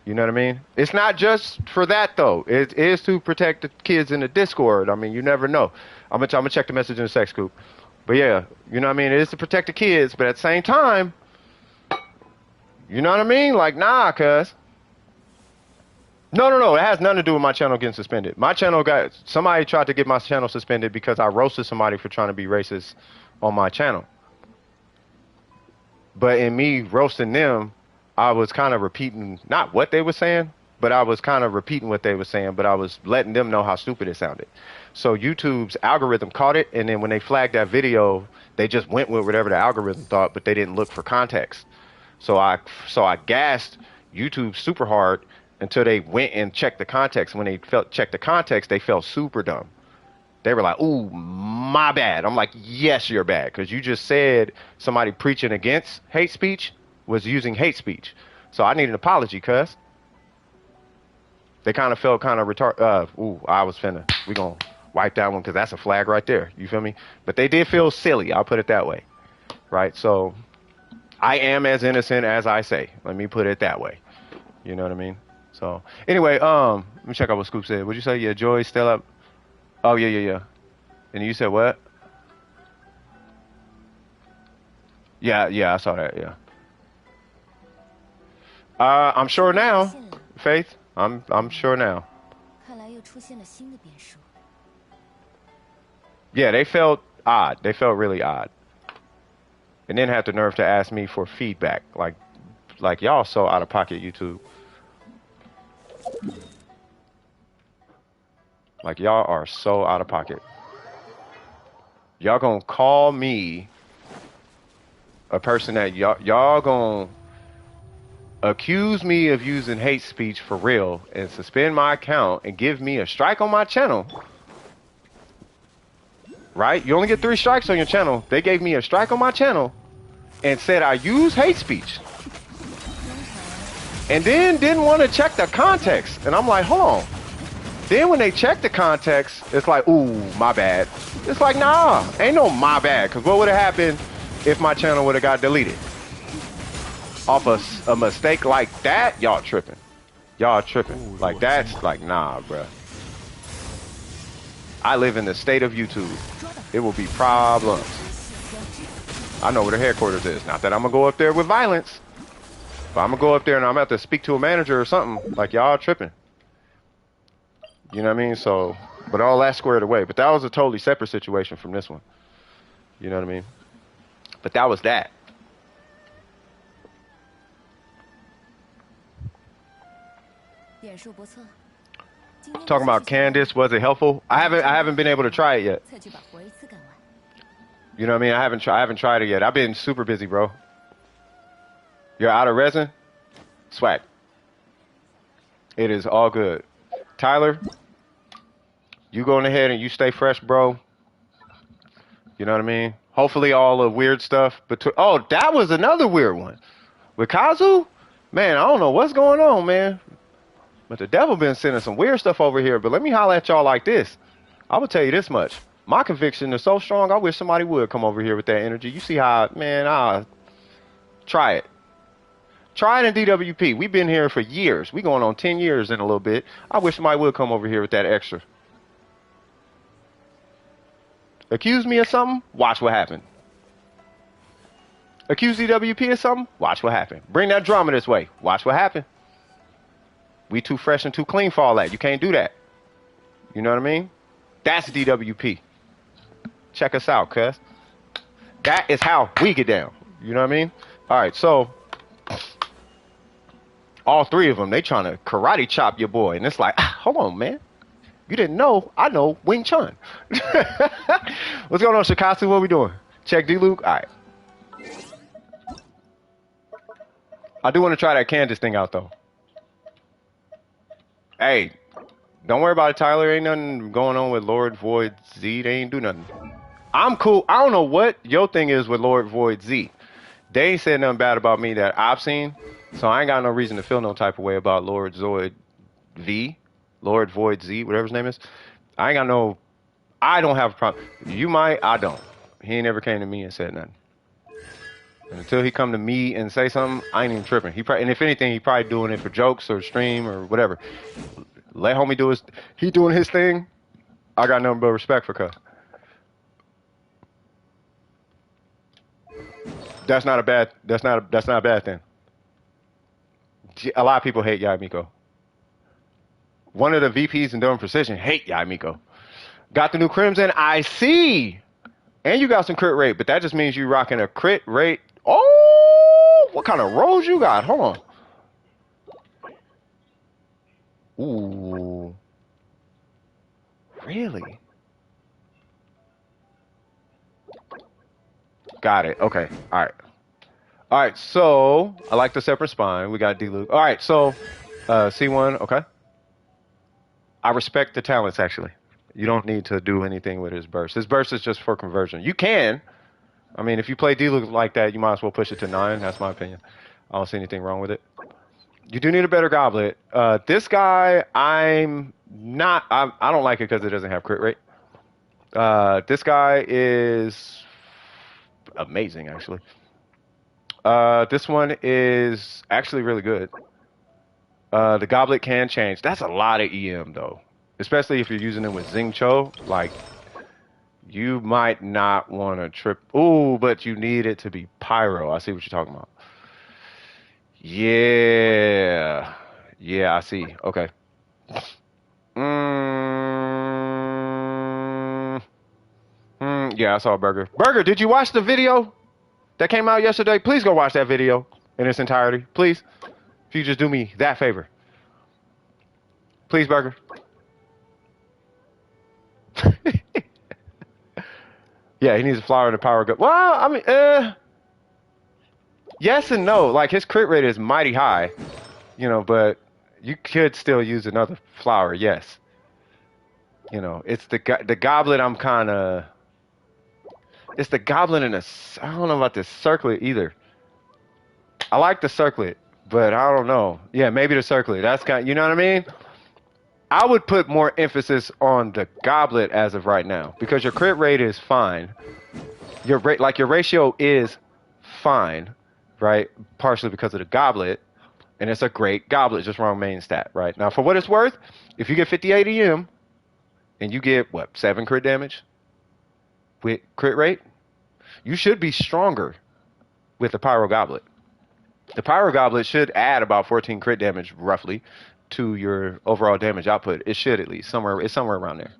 Speaker 1: You know what I mean? It's not just for that, though. It is to protect the kids in the Discord. I mean, you never know. I'm gonna check the message in the sex scoop. But yeah, you know what I mean? It is to protect the kids, but at the same time, you know what I mean? Like, nah, cuz. No. It has nothing to do with my channel getting suspended. Somebody tried to get my channel suspended because I roasted somebody for trying to be racist on my channel. But in me roasting them, I was kind of repeating, not what they were saying, but I was kind of repeating what they were saying, but I was letting them know how stupid it sounded. So YouTube's algorithm caught it, and then when they flagged that video, they just went with whatever the algorithm thought, but they didn't look for context. So I gassed YouTube super hard, until they went and checked the context. When they checked the context, they felt super dumb. They were like, "Ooh, my bad." I'm like, "Yes, you're bad, because you just said somebody preaching against hate speech was using hate speech." So I need an apology, cuz. They kind of felt kind of retarded. I was finna. We gonna wipe that one because that's a flag right there. You feel me? But they did feel silly. I'll put it that way, right? So I am as innocent as I say. Let me put it that way. You know what I mean? So anyway, let me check out what Scoop said. What'd you say? Yeah, Joy still up. Oh yeah. And you said what? Yeah, I saw that. Yeah. I'm sure now, Faith. I'm sure now.
Speaker 3: 看来又出现了新的变数。
Speaker 1: Yeah, they felt odd. They felt really odd. And then had the nerve to ask me for feedback. Like y'all so out of pocket, YouTube. Like y'all are so out of pocket. Y'all gonna call me a person that y'all gonna accuse me of using hate speech for real and suspend my account and give me a strike on my channel. Right? You only get 3 strikes on your channel. They gave me a strike on my channel and said I use hate speech. And then didn't want to check the context. And I'm like, hold on. Then when they check the context, it's like, ooh, my bad. It's like, nah, ain't no my bad. Because what would have happened if my channel would have got deleted? Off a mistake like that? Y'all tripping. Y'all tripping. Like, that's like, nah, bruh. I live in the state of YouTube. It will be problems. I know where the headquarters is. Not that I'm going to go up there with violence. But I'm going to go up there and I'm going to have to speak to a manager or something. Like, y'all tripping. You know what I mean? So, but all that squared away. But that was a totally separate situation from this one. You know what I mean? But that was that. Talking about Candace, was it helpful? I haven't been able to try it yet. You know what I mean? I haven't tried it yet. I've been super busy, bro. You're out of resin? Swag. It is all good. Tyler, you going ahead and you stay fresh, bro. You know what I mean? Hopefully all the weird stuff. Oh, that was another weird one. With Kazu? Man, I don't know what's going on, man. But the devil been sending some weird stuff over here. But let me holler at y'all like this. I will tell you this much. My conviction is so strong, I wish somebody would come over here with that energy. You see how, man, try it. Try it in DWP. We've been here for years. We going on 10 years in a little bit. I wish somebody would come over here with that extra. Accuse me of something? Watch what happens. Accuse DWP of something? Watch what happens. Bring that drama this way. Watch what happens. We too fresh and too clean for all that. You can't do that. You know what I mean? That's DWP. Check us out, cuz. That is how we get down. You know what I mean? All right, so all 3 of them, they trying to karate chop your boy. And it's like, hold on, man. You didn't know. I know Wing Chun. What's going on, Shikasu? What we doing? Check D-Luke? All right. I do want to try that Candace thing out, though. Hey, don't worry about it, Tyler. Ain't nothing going on with Lord Void Z. They ain't do nothing. I'm cool. I don't know what your thing is with Lord Void Z. They ain't said nothing bad about me that I've seen, so I ain't got no reason to feel no type of way about Lord Zoid V, Lord Void Z, whatever his name is. I don't have a problem. You might, I don't. He ain't never came to me and said nothing. And until he come to me and say something, I ain't even tripping. And if anything, he probably doing it for jokes or stream or whatever. Let homie do he doing his thing. I got nothing but respect for cuz. That's not a bad thing. A lot of people hate Yamiko. One of the VPs in Durham Precision hate Yamiko. Got the new Crimson, I see. And you got some crit rate, but that just means you rocking a crit rate. Oh, what kind of rolls you got? Hold on. Ooh. Really? Got it. Okay. All right. All right. So I like the separate spine. We got D-Luke. All right. So C1, okay. I respect the talents, actually. You don't need to do anything with his burst. His burst is just for conversion. You can. I mean, if you play D-Luke like that, you might as well push it to 9. That's my opinion. I don't see anything wrong with it. You do need a better goblet. This guy, I'm not. I don't like it because it doesn't have crit rate. This guy is amazing, actually. This one is actually really good. The goblet can change. That's a lot of EM though, especially if you're using it with Xing Cho. Like, you might not want to trip. Ooh, but you need it to be pyro. I see what you're talking about. Yeah, yeah, I see. Okay. Mm, yeah, I saw Burger. Burger, did you watch the video that came out yesterday? Please go watch that video in its entirety, please. If you just do me that favor, please, Burger. Yeah, he needs a flower and a power gun. Well, I mean, yes and no. Like, his crit rate is mighty high, but you could still use another flower. Yes, it's the goblet. I'm kind of. It's the goblet and I don't know about this circlet either. I like the circlet, but I don't know. Yeah, maybe the circlet. That's you know what I mean? I would put more emphasis on the goblet as of right now because your crit rate is fine. Your ratio is fine, right? Partially because of the goblet, and it's a great goblet, just wrong main stat, right? Now, for what it's worth, if you get 58 EM and you get 7 crit damage with crit rate, you should be stronger with the pyro goblet. The pyro goblet should add about 14 crit damage roughly to your overall damage output. It should, at least. It's somewhere around there.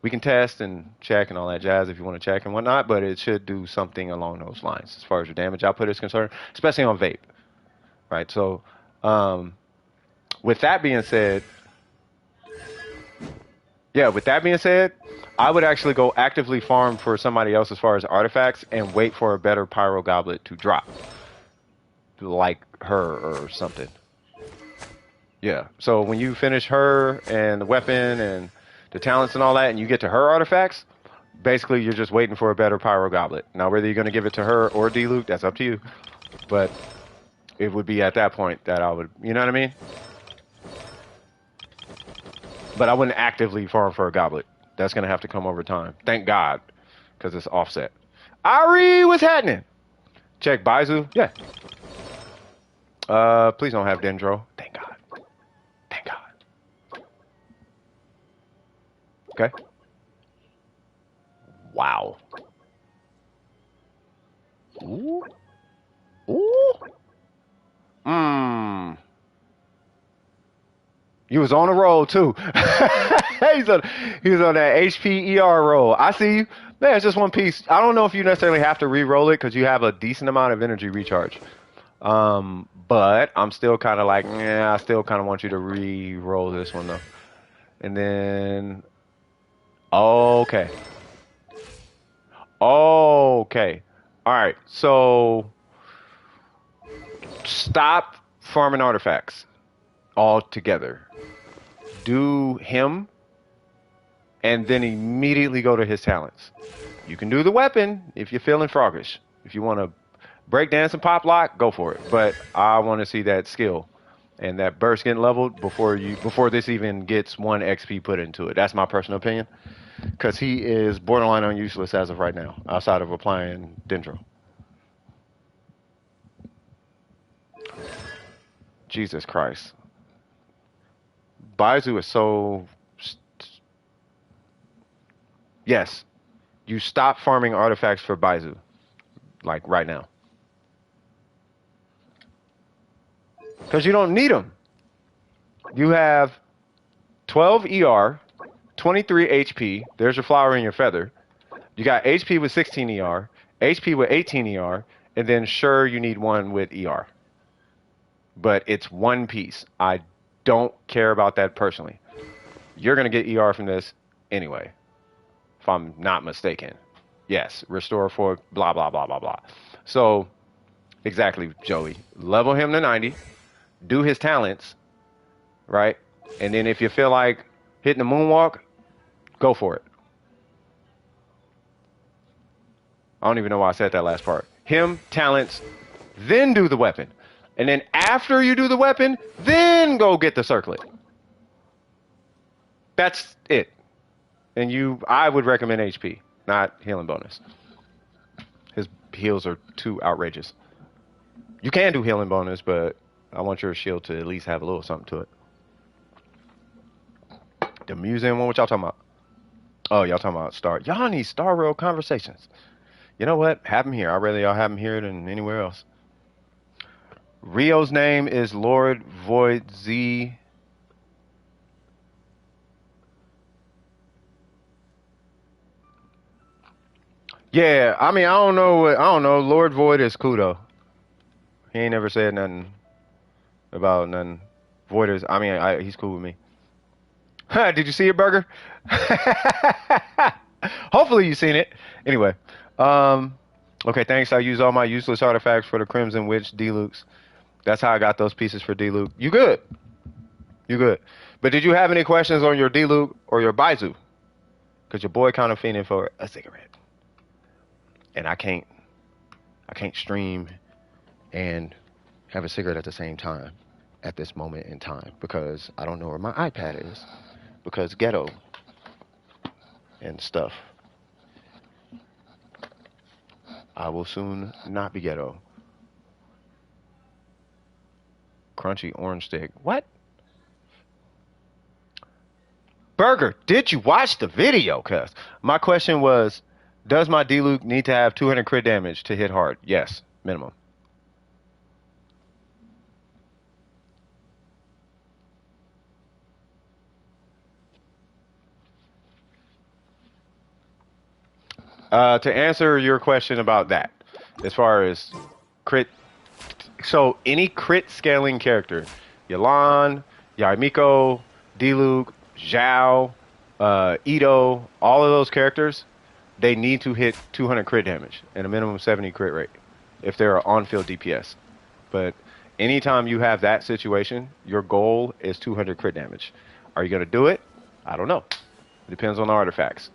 Speaker 1: We can test and check and all that jazz if you want to check and whatnot, but it should do something along those lines as far as your damage output is concerned, especially on vape, right? So, with that being said, I would actually go actively farm for somebody else as far as artifacts and wait for a better pyro goblet to drop, like her or something. Yeah. So when you finish her and the weapon and the talents and all that, and you get to her artifacts, basically you're just waiting for a better pyro goblet. Now, whether you're going to give it to her or D-Luke, that's up to you. But it would be at that point that I would, you know what I mean? But I wouldn't actively farm for a goblet. That's going to have to come over time. Thank God, because it's offset. Ari, what's happening? Check Baizu. Yeah. Please don't have Dendro. Thank God. Thank God. Okay. Wow. Ooh. Ooh. Mmm. You was on a roll too. He was on that HP ER roll. I see you. Man, it's just one piece. I don't know if you necessarily have to re-roll it because you have a decent amount of energy recharge. But I'm still kind of like, I still kind of want you to re-roll this one though. And then, okay. Okay. All right. So stop farming artifacts altogether. Do him and then immediately go to his talents. You can do the weapon if you're feeling froggish. If you want to break dance and pop lock, go for it. But I want to see that skill and that burst getting leveled before this even gets 1 XP put into it. That's my personal opinion. Because he is borderline useless as of right now, outside of applying Dendro. Jesus Christ. Baizu is so... Yes. You stop farming artifacts for Baizu. Like, right now. Because you don't need them. You have 12 ER, 23 HP. There's your flower and your feather. You got HP with 16 ER, HP with 18 ER, and then sure you need one with ER. But it's one piece. I don't care about that personally. You're going to get ER from this anyway, if I'm not mistaken. Yes, restore for blah, blah, blah, blah, blah. So, exactly, Joey. Level him to 90. Do his talents, right? And then if you feel like hitting the moonwalk, go for it. I don't even know why I said that last part. Him, talents, then do the weapon. And then after you do the weapon, then go get the circlet. That's it. And I would recommend HP, not healing bonus. His heals are too outrageous. You can do healing bonus, but I want your shield to at least have a little something to it. The museum one, what y'all talking about? Oh, y'all talking about Star. Y'all need Star Rail conversations. You know what? Have them here. I'd rather y'all have them here than anywhere else. Rio's name is Lord Void Z. Yeah, I mean, I don't know. Lord Void is cool though. He ain't never said nothing about nothing. Void is, I mean, he's cool with me. Did you see it, Burger? Hopefully you seen it. Anyway, okay, thanks. I use all my useless artifacts for the Crimson Witch D-Lukes. That's how I got those pieces for D-Luke. You good. You good. But did you have any questions on your D-Luke or your Baizu? Because your boy kind of fiending for a cigarette. And I can't stream and have a cigarette at the same time at this moment in time because I don't know where my iPad is because ghetto and stuff. I will soon not be ghetto. Crunchy orange stick. What? Burger, did you watch the video? Cuz my question was, does my D-Luke need to have 200 crit damage to hit hard? Yes, minimum. To answer your question about that, as far as crit, so any crit scaling character, Yalan, Yaimiko, D-Luke, Zhao, Ito, all of those characters, they need to hit 200 crit damage and a minimum 70 crit rate if they're on-field DPS. But anytime you have that situation, your goal is 200 crit damage. Are you going to do it? I don't know. It depends on the artifacts,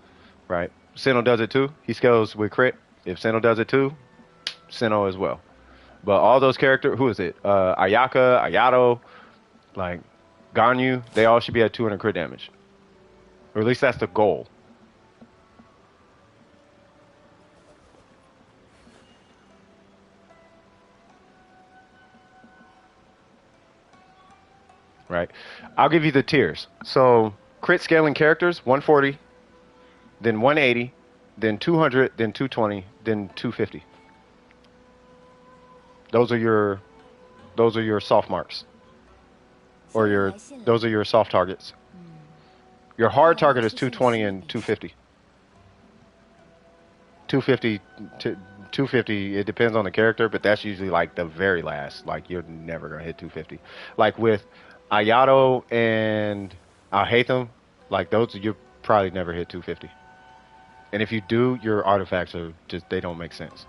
Speaker 1: right? Sinnoh does it too. He scales with crit. If Sinnoh does it too, Sinnoh as well. But all those characters, who is it? Ayaka, Ayato, like Ganyu, they all should be at 200 crit damage. Or at least that's the goal. Right? I'll give you the tiers. So crit scaling characters, 140, then 180, then 200, then 220, then 250. Those are your soft marks. Or those are your soft targets. Your hard target is 220 and 250. 250 to 250, it depends on the character, but that's usually like the very last. Like you're never gonna hit 250. Like with Ayato and Alhaitham, like those you probably never hit 250. And if you do, your artifacts are just, they don't make sense.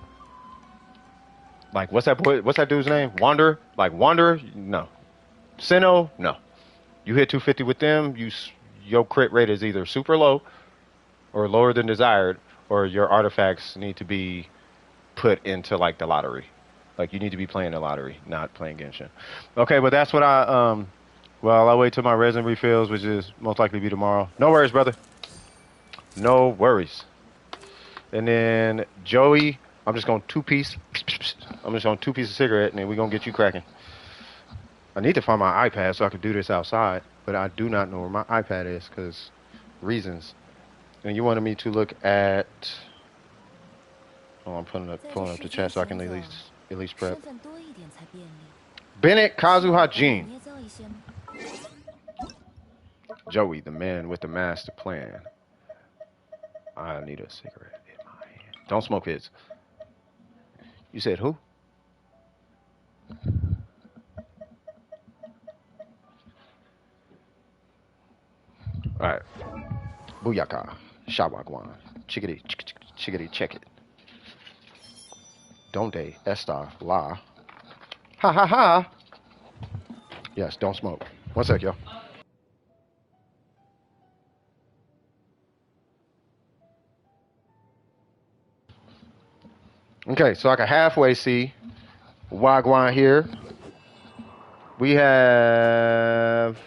Speaker 1: Like what's that dude's name? Wanderer? Like Wanderer? No. Sinnoh? No. You hit 250 with them, your crit rate is either super low or lower than desired, or your artifacts need to be put into like the lottery. Like you need to be playing the lottery, not playing Genshin. Okay, but that's what well, I'll wait till my resin refills, which is most likely be tomorrow. No worries, brother. No worries. And then Joey, I'm just going two-piece of cigarette, and then we're going to get you cracking. I need to find my iPad so I can do this outside, but I do not know where my iPad is because reasons. And you wanted me to look at... Oh, I'm pulling up the chat so I can at least prep. Bennett Kazuha Jin. Joey, the man with the master plan. I need a cigarette in my hand. Don't smoke kids. You said who? Alright. Booyaka. Shawagwan. Chickadee. Chickadee. Check it. Donde esta la. Ha ha ha. Yes, don't smoke. One sec, y'all. Okay, so I can halfway see Wagwan here. We have.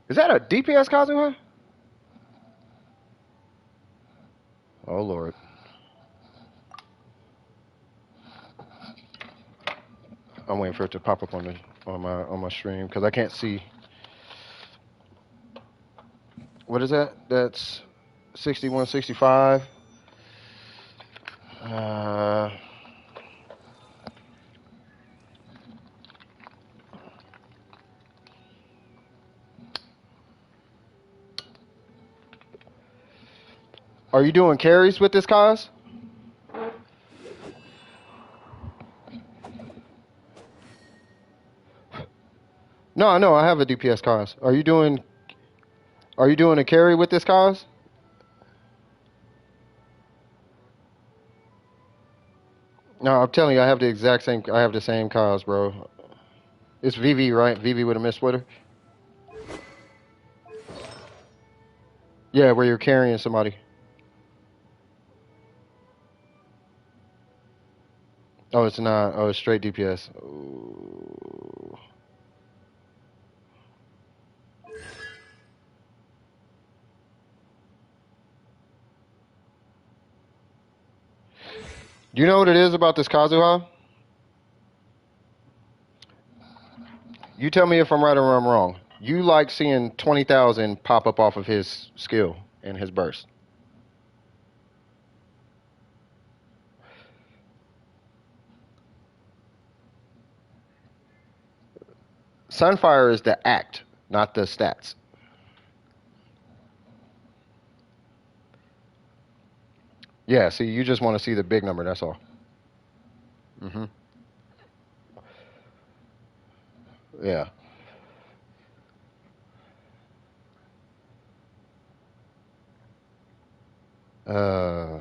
Speaker 1: Is that a DPS Kazuha? Oh Lord. I'm waiting for it to pop up on my stream because I can't see. What is that? That's 61, 65. Uh, are you doing carries with this cause? No, no, I have a DPS cause. Are you doing a carry with this cause? No, I'm telling you, I have the exact same. I have the same cause, bro. It's VV, right? VV with a mist splitter. Yeah, where you're carrying somebody. Oh, it's not. Oh, it's straight DPS. Ooh. Do you know what it is about this Kazuha? You tell me if I'm right or I'm wrong. You like seeing 20,000 pop up off of his skill and his burst. Sunfire is the act, not the stats. Yeah, see, you just want to see the big number, that's all. Hmm. Yeah. Uh,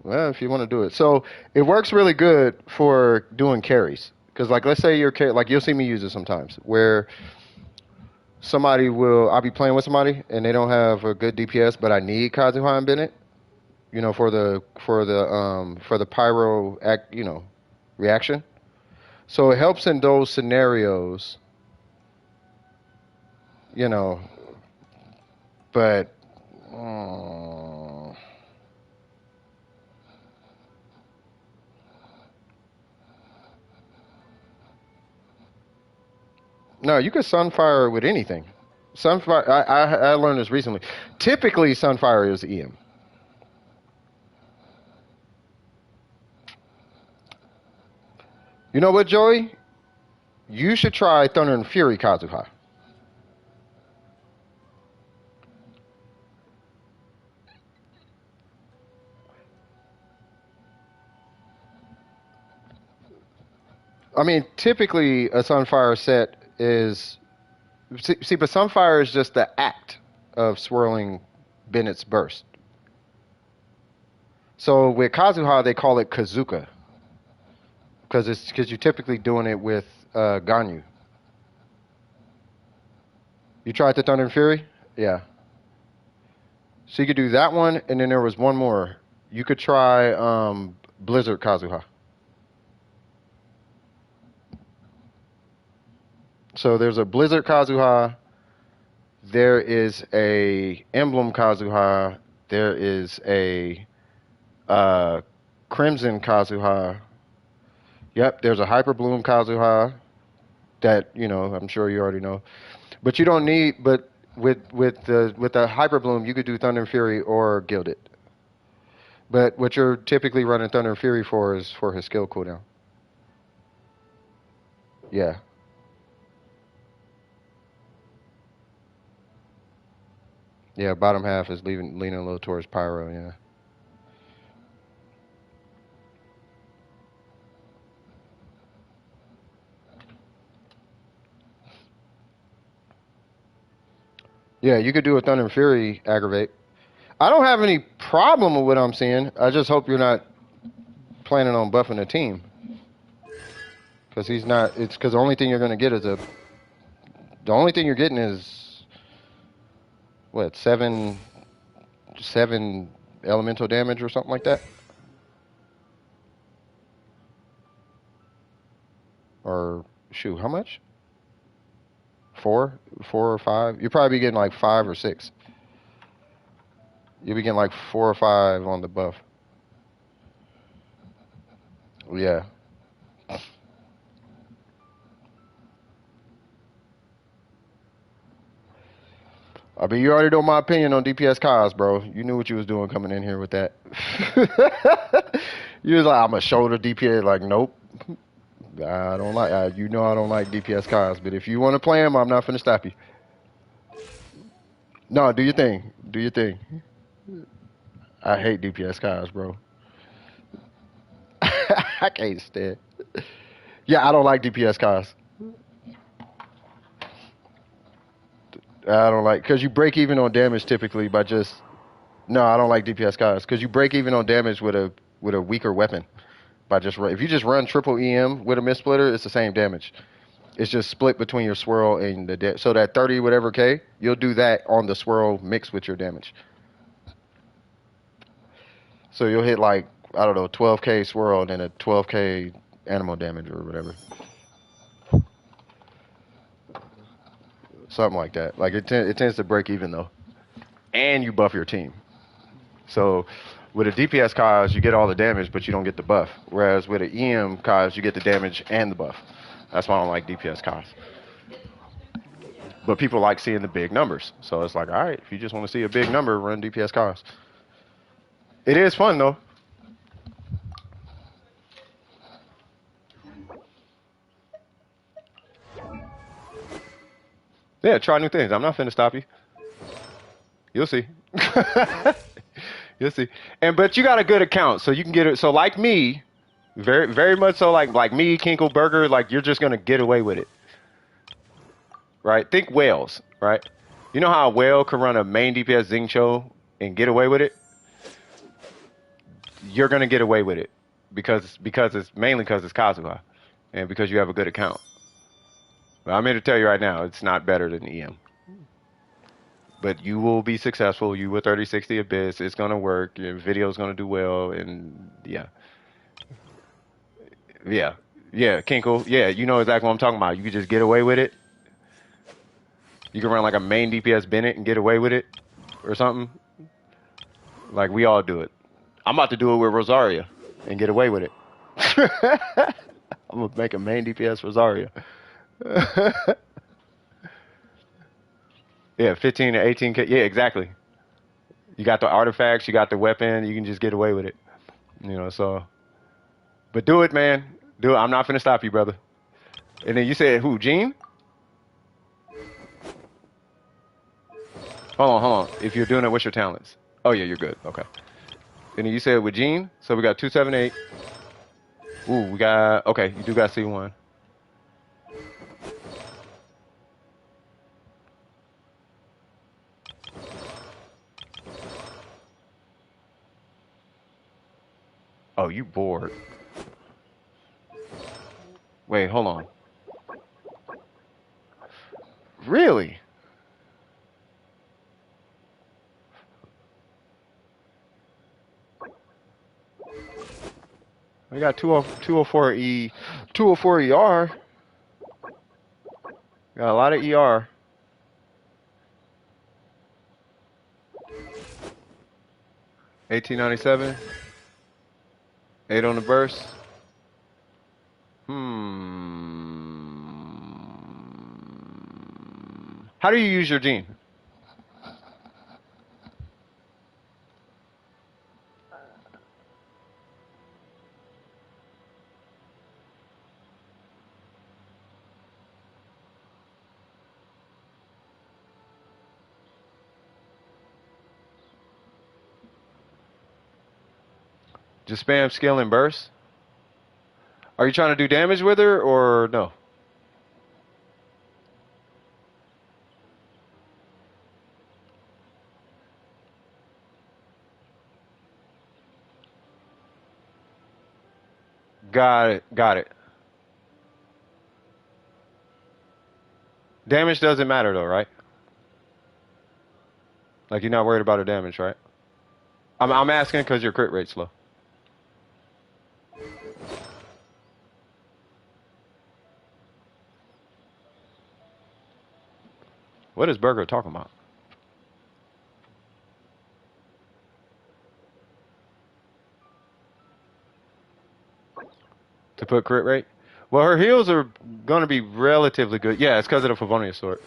Speaker 1: well, if you want to do it. So it works really good for doing carries. Because, like, let's say like, you'll see me use it sometimes, where I'll be playing with somebody, and they don't have a good DPS, but I need Kazuha and Bennett, for the pyro reaction. So it helps in those scenarios, you know, but no, you can Sunfire with anything. Sunfire, I learned this recently. Typically, Sunfire is EM. You know what, Joey? You should try Thunder and Fury Kazuha. I mean, typically a Sunfire set is but Sunfire is just the act of swirling Bennett's burst. So with Kazuha, they call it Kazuka because you're typically doing it with Ganyu. You tried the Thunder and Fury? Yeah. So you could do that one, and then there was one more. You could try Blizzard Kazuha. So there's a Blizzard Kazuha. There is a Emblem Kazuha. There is a Crimson Kazuha. Yep, there's a Hyper Bloom Kazuha that I'm sure you already know. But you don't need. But with the Hyper Bloom, you could do Thunder and Fury or Gilded. But what you're typically running Thunder and Fury for is for his skill cooldown. Yeah. Yeah, bottom half is leaning a little towards Pyro, yeah. Yeah, you could do a Thunder and Fury aggravate. I don't have any problem with what I'm seeing. I just hope you're not planning on buffing the team. Because he's not. It's because the only thing you're going to get is the only thing you're getting is, what, seven elemental damage or something like that. Or shoot, how much? 4, 4 or 5. You'll probably be getting like 5 or 6. You'll be getting like 4 or 5 on the buff. Yeah. I mean, you already know my opinion on DPS Kaz, bro. You knew what you was doing coming in here with that. You was like, I'm a shoulder DPS. Like, nope. I don't like. You know I don't like DPS Kaz, but if you want to play him, I'm not finna stop you. No, do your thing. Do your thing. I hate DPS Kaz, bro. I can't stand. Yeah, I don't like DPS Kaz. I don't like because you break even on damage typically by just. No, I don't like DPS Kaz because you break even on damage with a weaker weapon by just if you just run triple EM with a mist splitter, it's the same damage. It's just split between your swirl and the so that 30 whatever K, you'll do that on the swirl mixed with your damage. So you'll hit like I don't know 12K swirl and then a 12K animal damage or whatever. Something like that. Like it tends to break even though. And you buff your team. So with a DPS cause, you get all the damage, but you don't get the buff. Whereas with an EM cause, you get the damage and the buff. That's why I don't like DPS cause. But people like seeing the big numbers. So it's like, all right, if you just want to see a big number, run DPS cause. It is fun though. Yeah, try new things. I'm not finna stop you. You'll see. You'll see. But you got a good account, so you can get it. So like me, very much so like me, Kinkle Burger, like you're just gonna get away with it. Right? Think whales, right? You know how a whale can run a main DPS Xingqiu and get away with it? You're gonna get away with it because it's mainly because it's Kazuha and because you have a good account. But I'm here to tell you right now, it's not better than EM. But you will be successful. You with 3060 Abyss, it's gonna work. Your video's gonna do well, and yeah, Kinkle, yeah, you know exactly what I'm talking about. You can just get away with it. You can run like a main DPS Bennett and get away with it, or something. Like we all do it. I'm about to do it with Rosaria and get away with it. I'm gonna make a main DPS Rosaria. Yeah, 15 to 18K. Yeah, exactly. You got the artifacts, you got the weapon, you can just get away with it. You know, so. But do it, man. Do it. I'm not finna stop you, brother. And then you said who? Gene? Hold on. If you're doing it, what's your talents? Oh yeah, you're good. Okay. And then you said with Gene, so we got 278. Ooh, we got okay. You do got C1. Oh, you bored. Wait, hold on. Really? We got 204 E, 204 ER. Got a lot of ER. 1897. 8 on the burst. How do you use your gene? Just spam skill and burst? Are you trying to do damage with her or no? Got it. Damage doesn't matter though, right? Like you're not worried about her damage, right? I'm asking because your crit rate's low. What is Burger talking about? To put crit rate? Well, her heals are going to be relatively good. Yeah, it's because of the Favonius sword.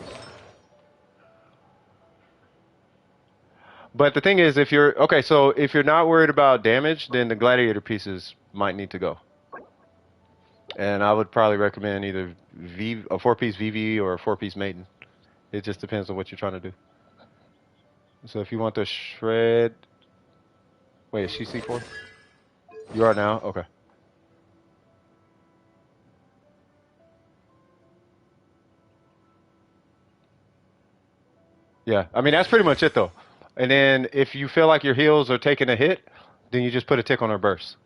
Speaker 1: But the thing is, if you're okay, so if you're not worried about damage, then the gladiator pieces might need to go. And I would probably recommend either a 4-piece VV or a 4-piece maiden. It just depends on what you're trying to do. So if you want the shred, wait, is she C4? You are now? Okay. Yeah, I mean that's pretty much it though. And then if you feel like your heals are taking a hit, then you just put a tick on her burst.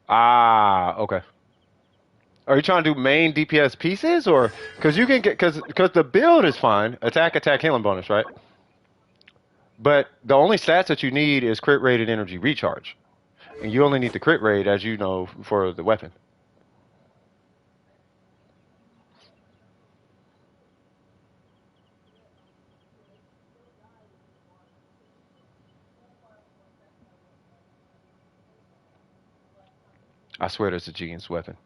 Speaker 1: Ah, okay. Are you trying to do main DPS pieces or because you can get because the build is fine, attack, healing bonus, right? But the only stats that you need is crit rate and energy recharge, and you only need the crit rate as you know for the weapon. I swear that's a genius weapon.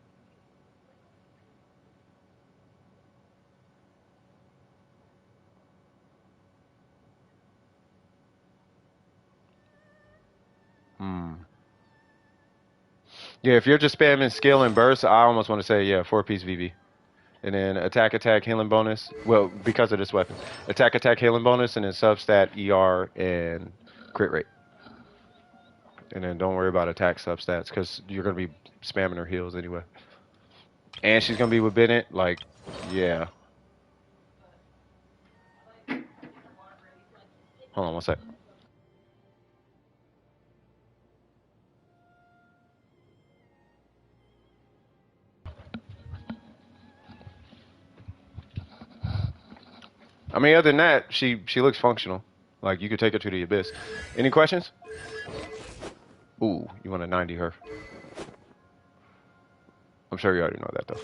Speaker 1: Hmm. Yeah, if you're just spamming skill and burst, I almost want to say yeah, 4-piece VV. And then attack, healing bonus. Well, because of this weapon, attack, healing bonus, and then substat, ER, and crit rate. And then don't worry about attack substats because you're gonna be spamming her heals anyway. And she's gonna be with Bennett. Like, yeah. Hold on one sec. I mean, other than that, she looks functional. Like you could take her to the abyss. Any questions? Ooh, you want to 90 her? I'm sure you already know that though.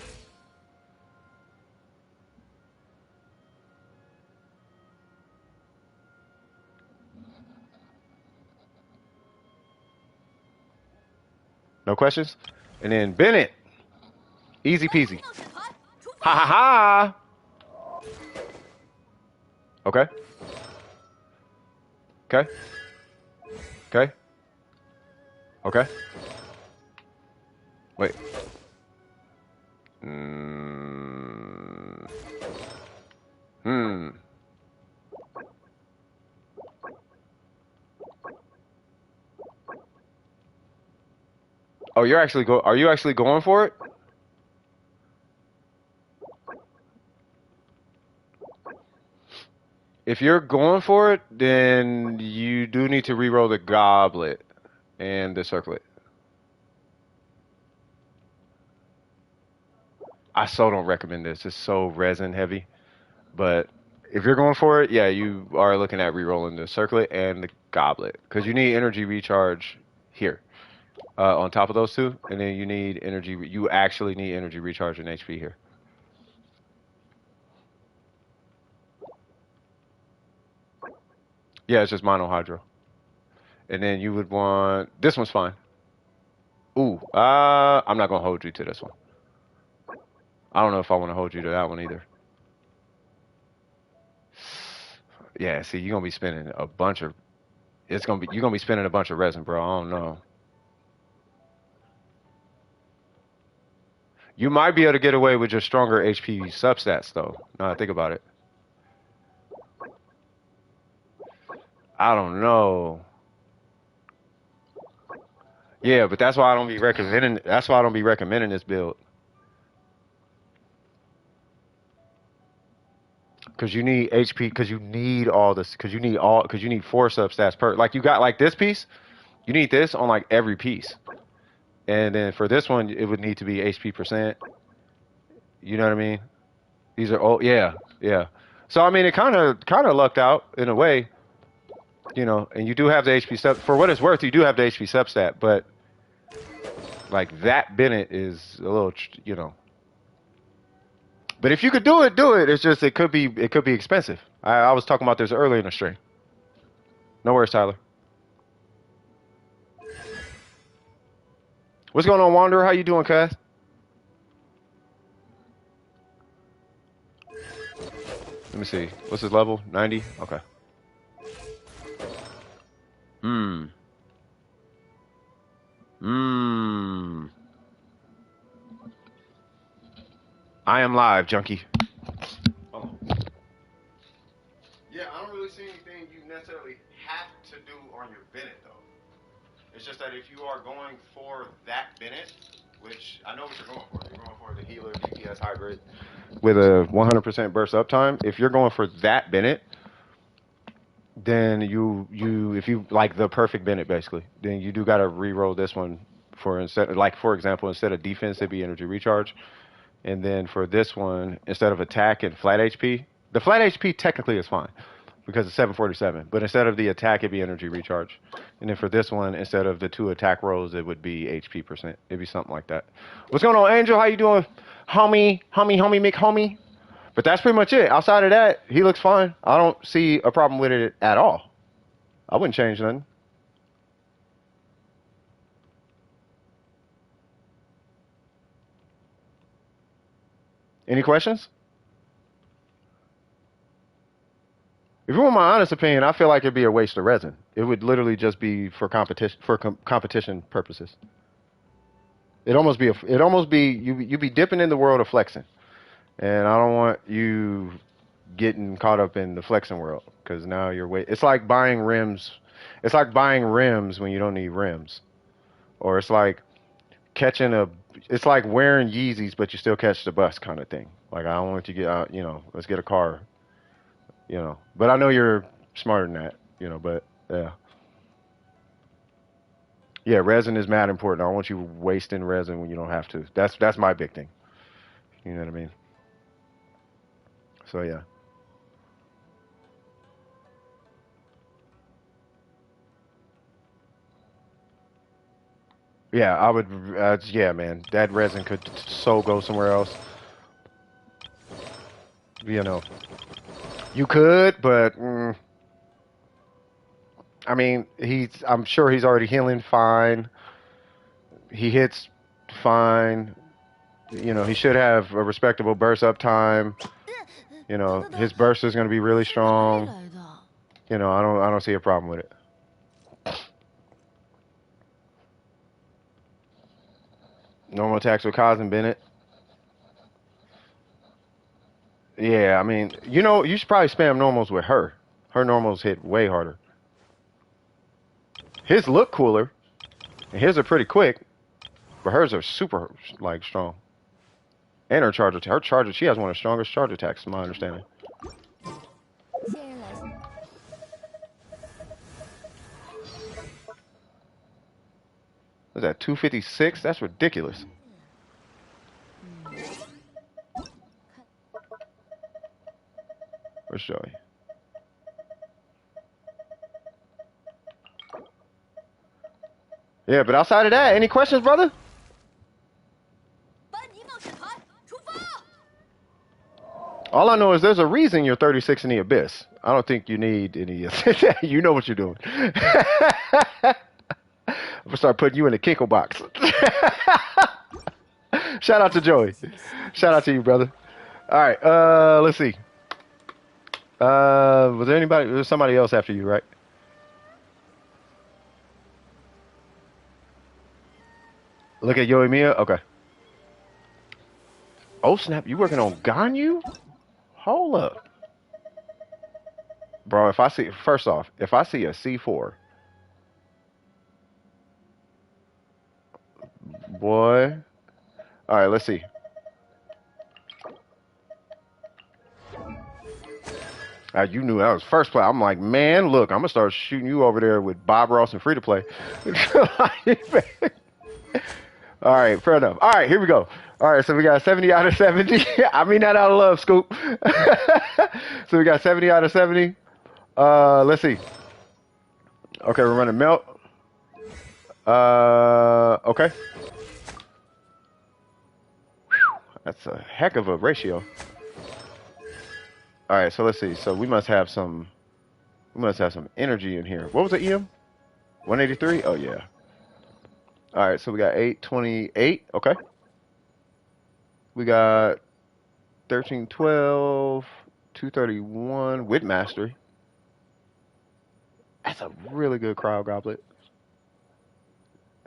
Speaker 1: No questions? And then Bennett, easy peasy. Ha ha ha. Okay. Okay. Okay. Okay. Wait. Mm. Hmm. Oh, you're actually go. Are you actually going for it? If you're going for it, then you do need to re-roll the goblet and the circlet. I so don't recommend this. It's so resin heavy. But if you're going for it, yeah, you are looking at re-rolling the circlet and the goblet because you need energy recharge here on top of those two, and then you need energy. You actually need energy recharge and HP here. Yeah, it's just mono hydro. And then you would want this one's fine. Ooh, I'm not gonna hold you to this one. I don't know if I want to hold you to that one either. Yeah, see, you're gonna be spending a bunch of. You're gonna be spending a bunch of resin, bro. I don't know. You might be able to get away with just stronger HP substats though. Now that I think about it. I don't know. Yeah, but that's why I don't be recommending. That's why I don't be recommending this build. Cause you need HP. Cause you need all this. Cause you need all. Cause you need 4 substats per. Like you got like this piece. You need this on like every piece. And then for this one, it would need to be HP percent. You know what I mean? These are oh yeah, yeah. So I mean, it kind of lucked out in a way, you know. And you do have the HP sub for what it's worth. You do have the HP substat, but like that Bennett is a little, you know. But if you could do it, do it. It's just it could be expensive. I was talking about this earlier in the stream. No worries, Tyler. What's going on, Wanderer? How you doing, cuz? Let me see. What's his level? 90? Okay. Hmm. Hmm. I am live, junkie. Oh. Yeah, I don't really see anything you necessarily have to do on your Bennett, though. It's just that if you are going for that Bennett, which I know what you're going for. You're going for the healer DPS hybrid with a 100% burst uptime. If you're going for that Bennett, then you if you like the perfect Bennett basically, then you do gotta re-roll this one for instead like for example instead of defense it'd be energy recharge, and then for this one instead of attack and flat HP, the flat HP technically is fine because it's 747, but instead of the attack it'd be energy recharge, and then for this one instead of the 2 attack rolls it would be HP percent. It'd be something like that. What's going on, Angel? How you doing, homie, Mick, homie? But that's pretty much it. Outside of that, he looks fine. I don't see a problem with it at all. I wouldn't change nothing. Any questions? If you want my honest opinion, I feel like it'd be a waste of resin. It would literally just be for competition competition purposes. It'd almost be you be dipping in the world of flexing, and I don't want you getting caught up in the flexing world because now you're It's like buying rims. It's like buying rims when you don't need rims, or it's like catching a. It's like wearing Yeezys but you still catch the bus kind of thing. Like I don't want you to get out. You know, let's get a car. You know, but I know you're smarter than that. You know, but yeah, yeah, resin is mad important. I don't want you wasting resin when you don't have to. That's my big thing. You know what I mean? So yeah. Yeah, I would. Yeah, man, that resin could so go somewhere else. You know, you could, but I mean, I'm sure he's already healing fine. He hits fine. You know, he should have a respectable burst up time. You know, his burst is going to be really strong. You know, I don't see a problem with it. Normal attacks with Kaz and Bennett. Yeah, I mean, you know, you should probably spam normals with her. Her normals hit way harder. His look cooler, and his are pretty quick, but hers are super like strong. And her charge, she has one of the strongest charge attacks, from my understanding. Is that 256? That's ridiculous. Where's Joey? Yeah, but outside of that, any questions, brother? All I know is there's a reason you're 36 in the abyss. I don't think you need any. You know what you're doing. I'm gonna start putting you in the kinkle box. Shout out to Joey. Shout out to you, brother. All right. Let's see. Was there anybody? There's somebody else after you, right? Look at Yoimiya. Okay. Oh snap! You working on Ganyu? Hold up, bro. If I see first off, if I see a C4, boy. All right. Let's see. You knew that was first play. I'm like, man, look, I'm gonna start shooting you over there with Bob Ross and Free to Play. All right, fair enough. All right, here we go. All right, so we got 70 out of 70. I mean that out of love, Scoop. So we got 70 out of 70. Let's see. Okay, we're running melt. Okay. That's a heck of a ratio. All right, so let's see. So we must have some energy in here. What was the EM? 183? Oh yeah. All right, so we got 828. Okay. We got 1312, 231 with mastery. That's a really good cryo goblet.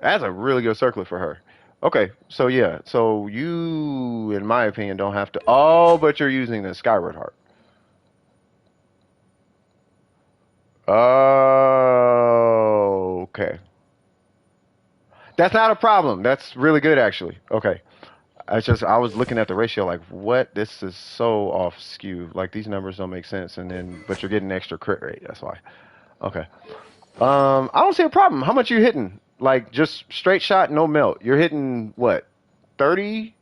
Speaker 1: That's a really good circlet for her. Okay, so yeah, so you, in my opinion, don't have to. Oh, but you're using the Skyward Heart. Oh, okay. That's not a problem. That's really good, actually. Okay. I was looking at the ratio like, what? This is so off skew. Like, these numbers don't make sense. And then, but you're getting extra crit rate. That's why. Okay. I don't see a problem. How much are you hitting? Like, just straight shot, no melt. You're hitting, what, 30K?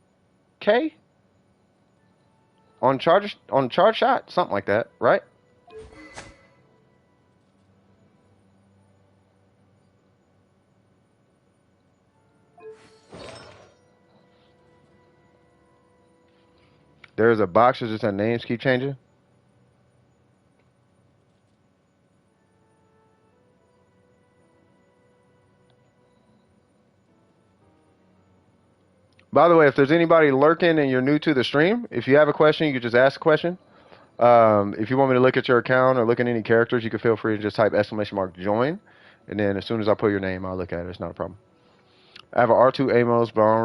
Speaker 1: On charge shot? Something like that, right? There's a box that just had names keep changing. By the way, if there's anybody lurking and you're new to the stream, if you have a question, you can just ask a question. If you want me to look at your account or look at any characters, you can feel free to just type !join. And then as soon as I put your name, I'll look at it. It's not a problem. I have an R2 Amos, but I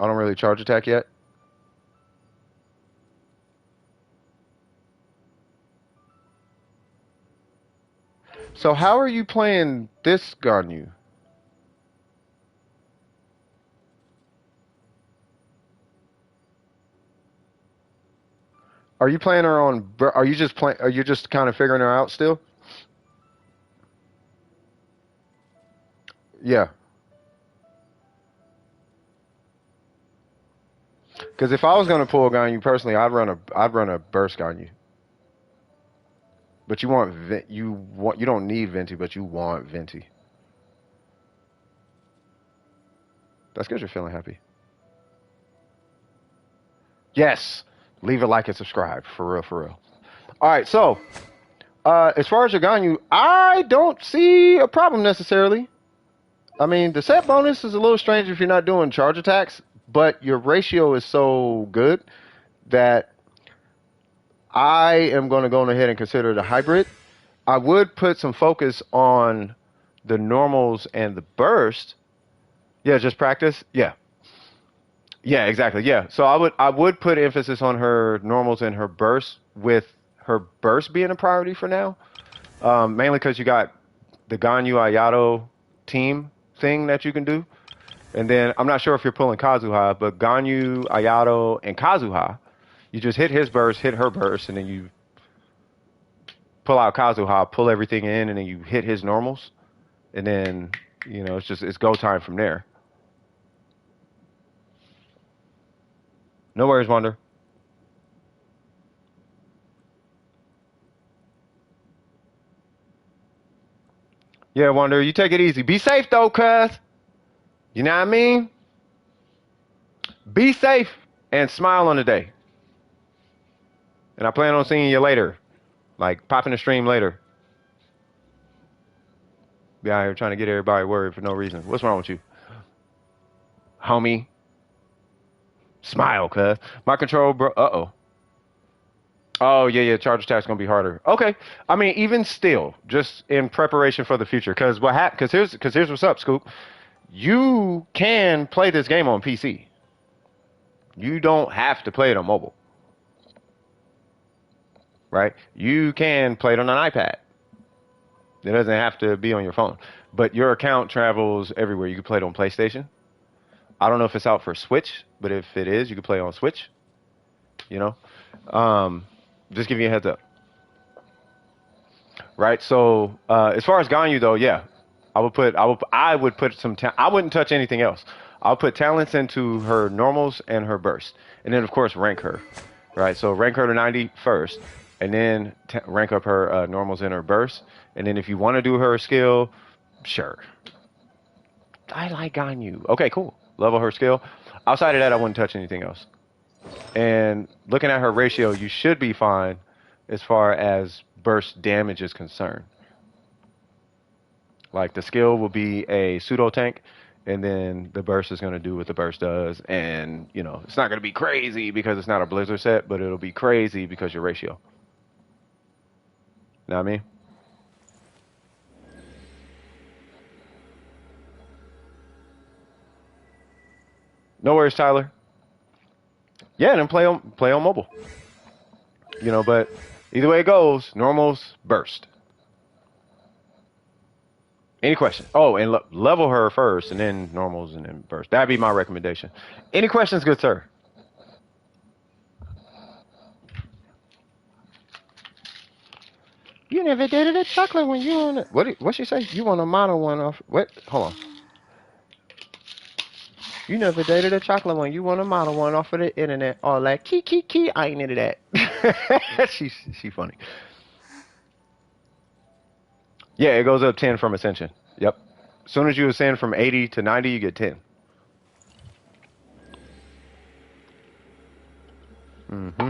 Speaker 1: don't really charge attack yet. So how are you playing this Ganyu? Are you playing her on? Are you just playing? Are you just kind of figuring her out still? Yeah. Because if I was gonna pull a Ganyu personally, I'd run a burst Ganyu. But you don't need Venti, but you want Venti. That's because you're feeling happy. Yes. Leave a like and subscribe. For real, for real. All right, so as far as your Ganyu, I don't see a problem necessarily. I mean, the set bonus is a little strange if you're not doing charge attacks, but your ratio is so good that I am going to go ahead and consider it a hybrid. I would put some focus on the normals and the burst. Yeah, just practice. Yeah. Yeah, exactly. Yeah. So I would put emphasis on her normals and her burst, with her burst being a priority for now. Mainly because you got the Ganyu Ayato team thing that you can do. And then I'm not sure if you're pulling Kazuha, but Ganyu, Ayato, and Kazuha, you just hit his burst, hit her burst, and then you pull out Kazuha, pull everything in, and then you hit his normals. And then, it's go time from there. No worries, Wonder. Yeah, Wonder, you take it easy. Be safe, though, cuz. You know what I mean? Be safe and smile on the day. And I plan on seeing you later. Like, popping the stream later. Be out here trying to get everybody worried for no reason. What's wrong with you? Homie. Smile, cuz. My control, bro. Uh-oh. Oh, yeah, charge attack's going to be harder. Okay. I mean, even still, just in preparation for the future. Because here's what's up, Scoop. You can play this game on PC. You don't have to play it on mobile. Right? You can play it on an iPad. It doesn't have to be on your phone. But your account travels everywhere. You can play it on PlayStation. I don't know if it's out for Switch, but if it is, you can play it on Switch. Just giving you a heads up. Right? So as far as Ganyu though, yeah. I would put some I wouldn't touch anything else. I'll put talents into her normals and her burst, and then of course rank her, right? So rank her to 90 first, and then rank up her normals and her burst, and then if you want to do her skill, sure. I like Ganyu. Okay, cool. Level her skill. Outside of that, I wouldn't touch anything else. And looking at her ratio, you should be fine as far as burst damage is concerned. Like the skill will be a pseudo tank, and then the burst is going to do what the burst does. And, you know, it's not going to be crazy because it's not a blizzard set, but it'll be crazy because your ratio. Know what I mean? No worries, Tyler. Yeah, then play on mobile. You know, but either way it goes, normals, burst. Any questions? Oh, and level her first, and then normals, and then burst. That'd be my recommendation. Any questions, good sir? You never dated a chocolate when you on what she say? You want a model one off? What? Hold on. You never dated a chocolate one. You want a model one off of the internet. All that key. I ain't into that. She funny. Yeah, it goes up 10 from Ascension. Yep. As soon as you ascend from 80 to 90, you get 10. Mm-hmm.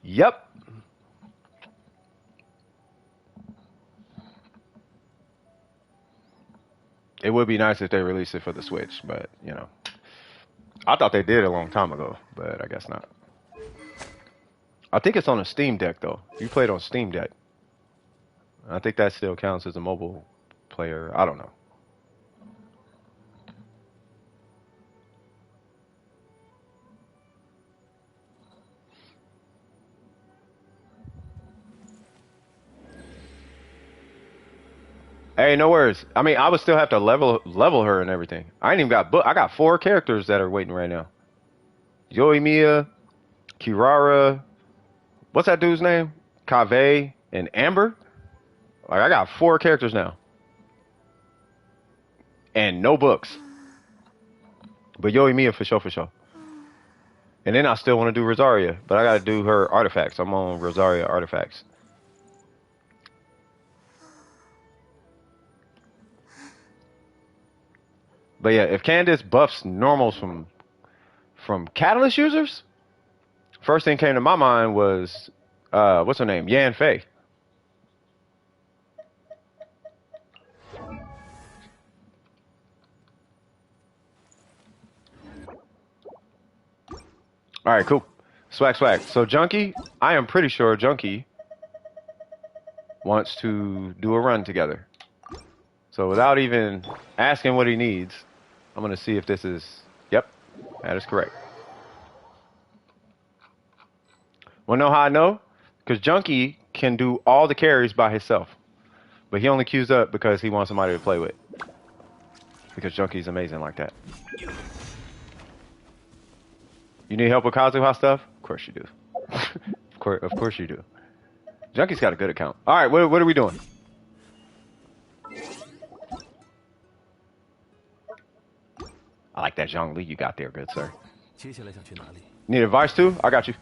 Speaker 1: Yep. It would be nice if they released it for the Switch, but, you know. I thought they did a long time ago, but I guess not. I think it's on a Steam Deck, though. You played on Steam Deck. I think that still counts as a mobile player. I don't know. Hey, no worries. I mean, I would still have to level her and everything. I ain't even got I got 4 characters that are waiting right now. Yoimiya, Kirara, what's that dude's name? Kaveh and Amber. Like, I got 4 characters now. And no books. But Yoimiya for sure. And then I still want to do Rosaria, but I gotta do her artifacts. I'm on Rosaria artifacts. But yeah, if Candace buffs normals from Catalyst users, first thing came to my mind was what's her name? Yan Fei. All right, cool. Swag. So Junkie, I am pretty sure Junkie wants to do a run together. So without even asking what he needs, I'm gonna see if this is, yep, that is correct. Wanna know how I know? Because Junkie can do all the carries by himself. But he only queues up because he wants somebody to play with. Because Junkie's amazing like that. You need help with Kazuha stuff? Of course you do. Of course you do. Junkie's got a good account. All right, what are we doing? I like that Zhongli you got there, good sir. Need advice too? I got you.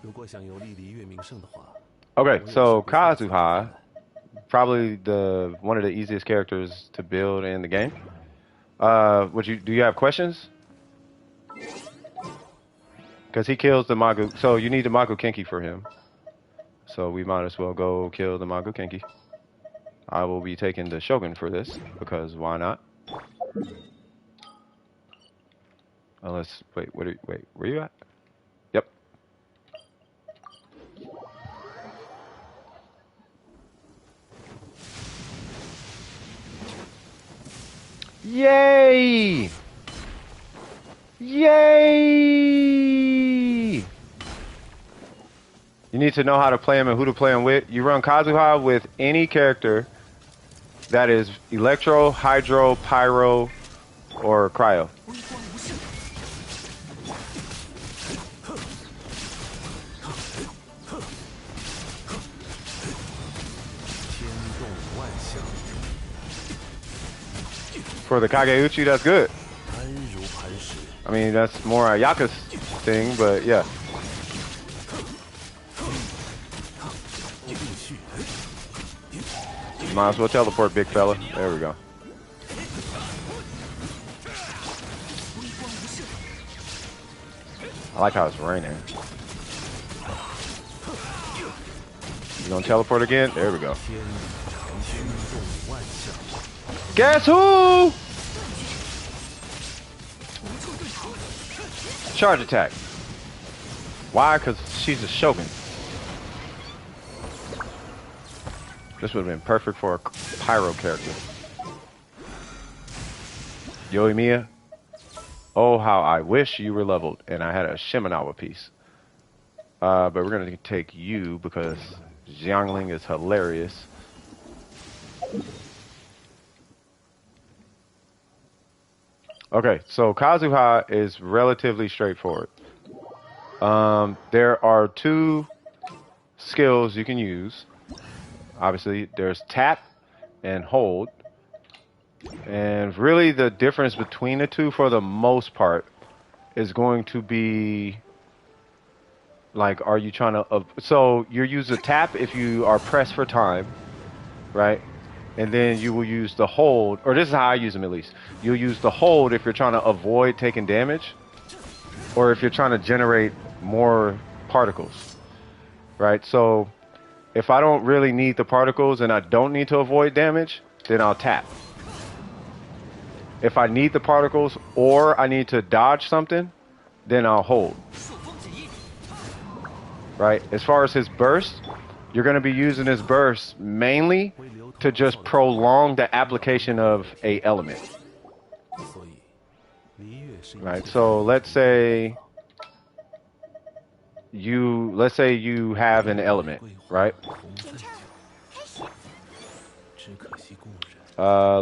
Speaker 1: Okay, so Kazuha, probably one of the easiest characters to build in the game. Do you have questions? Because he kills the Magu, so you need the Magu Kenki for him. So we might as well go kill the Magu Kenki. I will be taking the Shogun for this, because why not? Unless, wait, where you at? Yep. Yay! Yay! You need to know how to play him and who to play him with. You run Kazuha with any character that is Electro, Hydro, Pyro, or Cryo. For the Kageuchi, that's good.
Speaker 5: 安如磐石，
Speaker 1: I mean, that's more Ayaka's thing, but yeah.
Speaker 5: 继续。
Speaker 1: Might as well teleport, big fella. There we go. I like how it's raining. You gonna teleport again? There we go.
Speaker 5: 天理长驱动万象，
Speaker 1: Guess who? Charge attack. Why? Because she's a Shogun. This would have been perfect for a Pyro character. Yoimiya. Oh, how I wish you were leveled and I had a Shimenawa piece. But we're going to take you because Xiangling is hilarious. Okay, so Kazuha is relatively straightforward. There are two skills you can use. Obviously, there's tap and hold. And really the difference between the two for the most part is going to be like, are you trying to, so you use the tap if you are pressed for time, right? And then you will use the hold, or this is how I use them at least. You'll use the hold if you're trying to avoid taking damage, or if you're trying to generate more particles, right? So if I don't really need the particles and I don't need to avoid damage, then I'll tap. If I need the particles or I need to dodge something, then I'll hold. Right? As far as his burst, you're going to be using his burst mainly to just prolong the application of a element.
Speaker 5: 所以离月是一
Speaker 1: Right?
Speaker 5: 片
Speaker 1: So let's say you have an element, right?
Speaker 5: 红在脚，只可惜故人。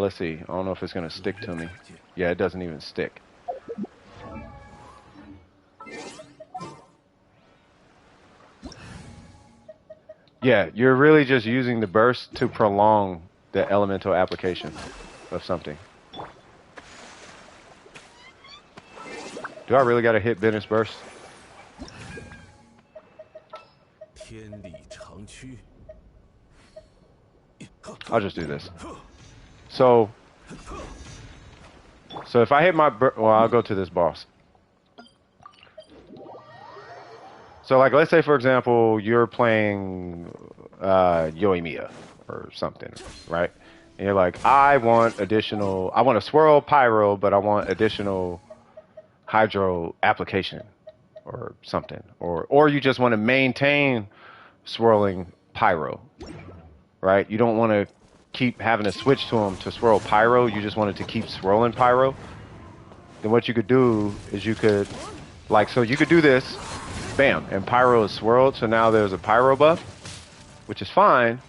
Speaker 1: Let's see. I don't know if it's going to stick to me. Yeah, it doesn't even stick. Yeah, you're really just using the burst to prolong the elemental application of something. Do I really got to hit Bennett's burst?
Speaker 5: 天理长驱，
Speaker 1: I'll just do this. So if I hit my well, I'll go to this boss. So like, let's say for example, you're playing Yoimiya or something, right? And you're like, I want a swirl pyro, but I want additional hydro application or something. Or you just want to maintain swirling pyro, right? You don't want to keep having to switch to them to swirl pyro. You just wanted to keep swirling pyro. Then what you could do is you could, like, so you could do this, bam, and pyro is swirled. So now there's a pyro buff, which is fine,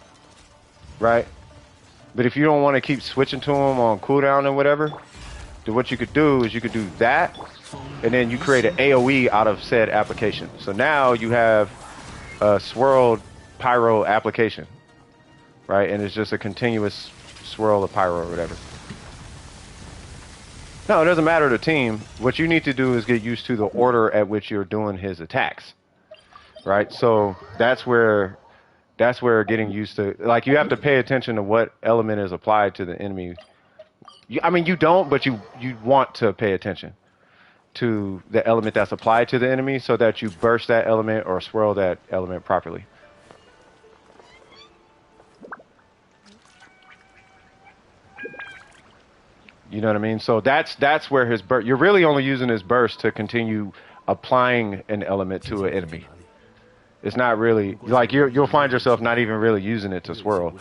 Speaker 1: right? But if you don't want to keep switching to them on cooldown or whatever, then what you could do is you could do that, and then you create an AoE out of said application. So now you have a swirled pyro application, right? And it's just a continuous swirl of pyro or whatever. No, it doesn't matter to team. What you need to do is get used to the order at which you're doing his attacks, right? So that's where getting used to, like, you have to pay attention to what element is applied to the enemy. I mean, you don't, but you want to pay attention to the element that's applied to the enemy so that you burst that element or swirl that element properly. You know what I mean? So that's where his burst, you're really only using his burst to continue applying an element to an enemy. It's not really, like, you'll find yourself not even really using it to swirl.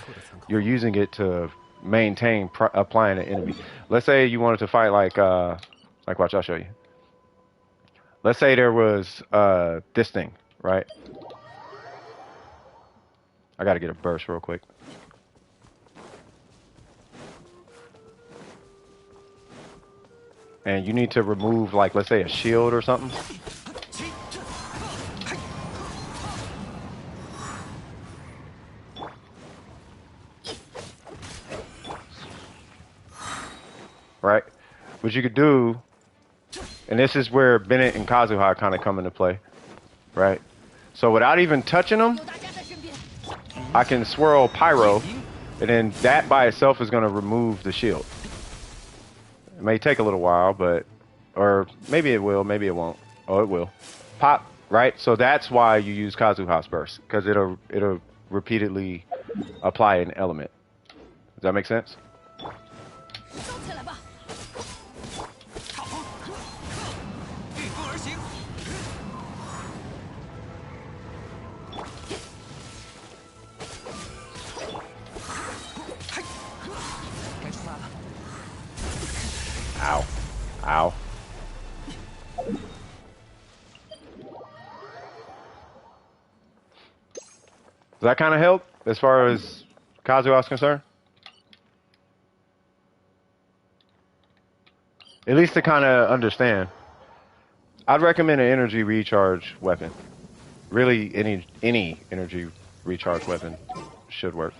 Speaker 1: You're using it to maintain applying an enemy. Let's say you wanted to fight like watch, I'll show you. Let's say there was this thing, right? I gotta get a burst real quick. And you need to remove, like, let's say a shield or something. right? What you could do, and this is where Bennett and Kazuha kind of come into play, right? So without even touching them, I can swirl Pyro, and then that by itself is going to remove the shield. It may take a little while, but, or maybe it will, maybe it won't. Oh, it will. Pop, right? So that's why you use Kazuha's burst, because it'll repeatedly apply an element. Does that make sense? Ow. Ow. Does that kind of help as far as Kazuha's concerned? At least to kind of understand. I'd recommend an energy recharge weapon. Really, any energy recharge weapon should work.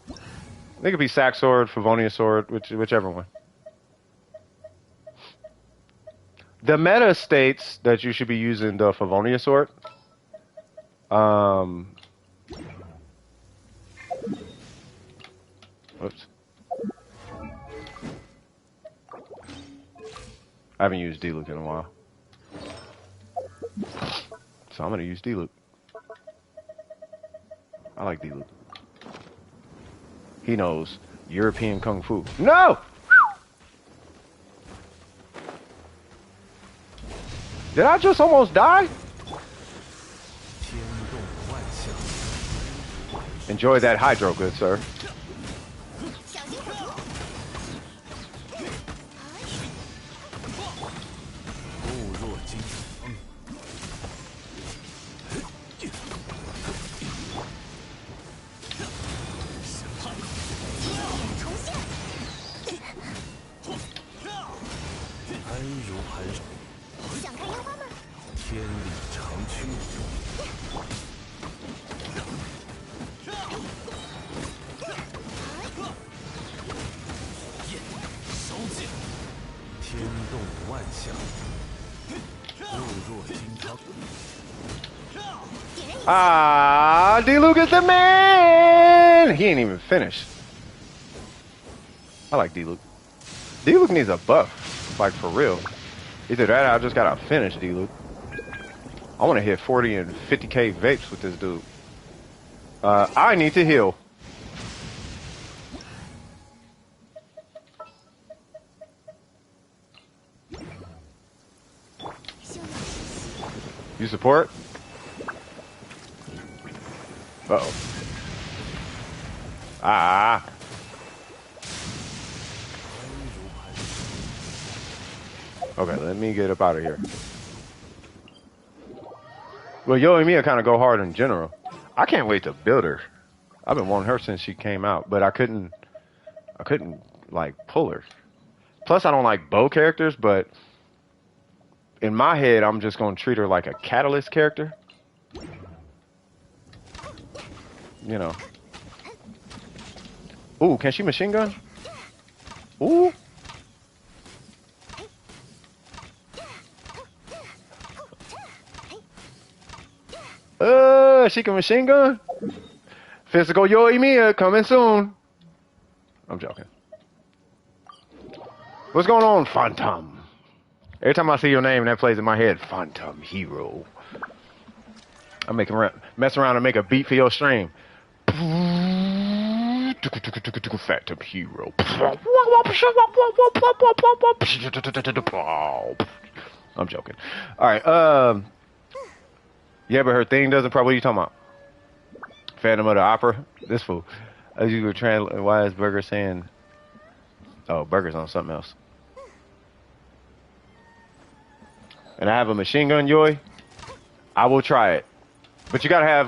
Speaker 1: It could be Sack Sword, Favonia Sword, whichever one. The meta states that you should be using the Favonia Sword. Whoops. I haven't used D-Luke in a while. So I'm going to use D-Luke. I like D-Luke. He knows European Kung Fu. No! Did I just almost die? Enjoy that hydro, good sir. Ah, D-Luke is the man! He ain't even finished. I like D-Luke. D-Luke needs a buff, like for real. Either that or I just gotta finish D-Luke. I wanna hit 40 and 50k vapes with this dude. I need to heal. You support? Uh-oh. Ah. Okay, let me get up out of here. Well, Yo and Mia kind of go hard in general. I can't wait to build her. I've been wanting her since she came out, but I couldn't like pull her. Plus, I don't like bow characters, but in my head, I'm just gonna treat her like a catalyst character. You know. Ooh, can she machine gun? Ooh. She can machine gun? Physical Yoimiya coming soon. I'm joking. What's going on, Phantom? Every time I see your name, that plays in my head. Phantom Hero. I'm mess around and make a beat for your stream. Phantom Hero. I'm joking. All right. Yeah, but her thing doesn't probably. What are you talking about? Phantom of the Opera. This fool. As you were translating, why is Burger saying? Oh, Burger's on something else. And I have a machine gun, Yoi. I will try it. But you gotta have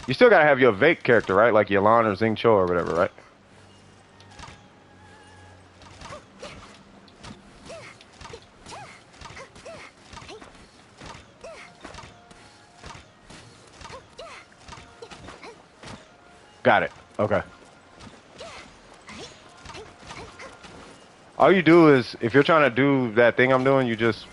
Speaker 1: you still gotta have your vape character, right? Like Yelan or Xing Cho or whatever, right? Got it. Okay. All you do is, if you're trying to do that thing I'm doing, you just,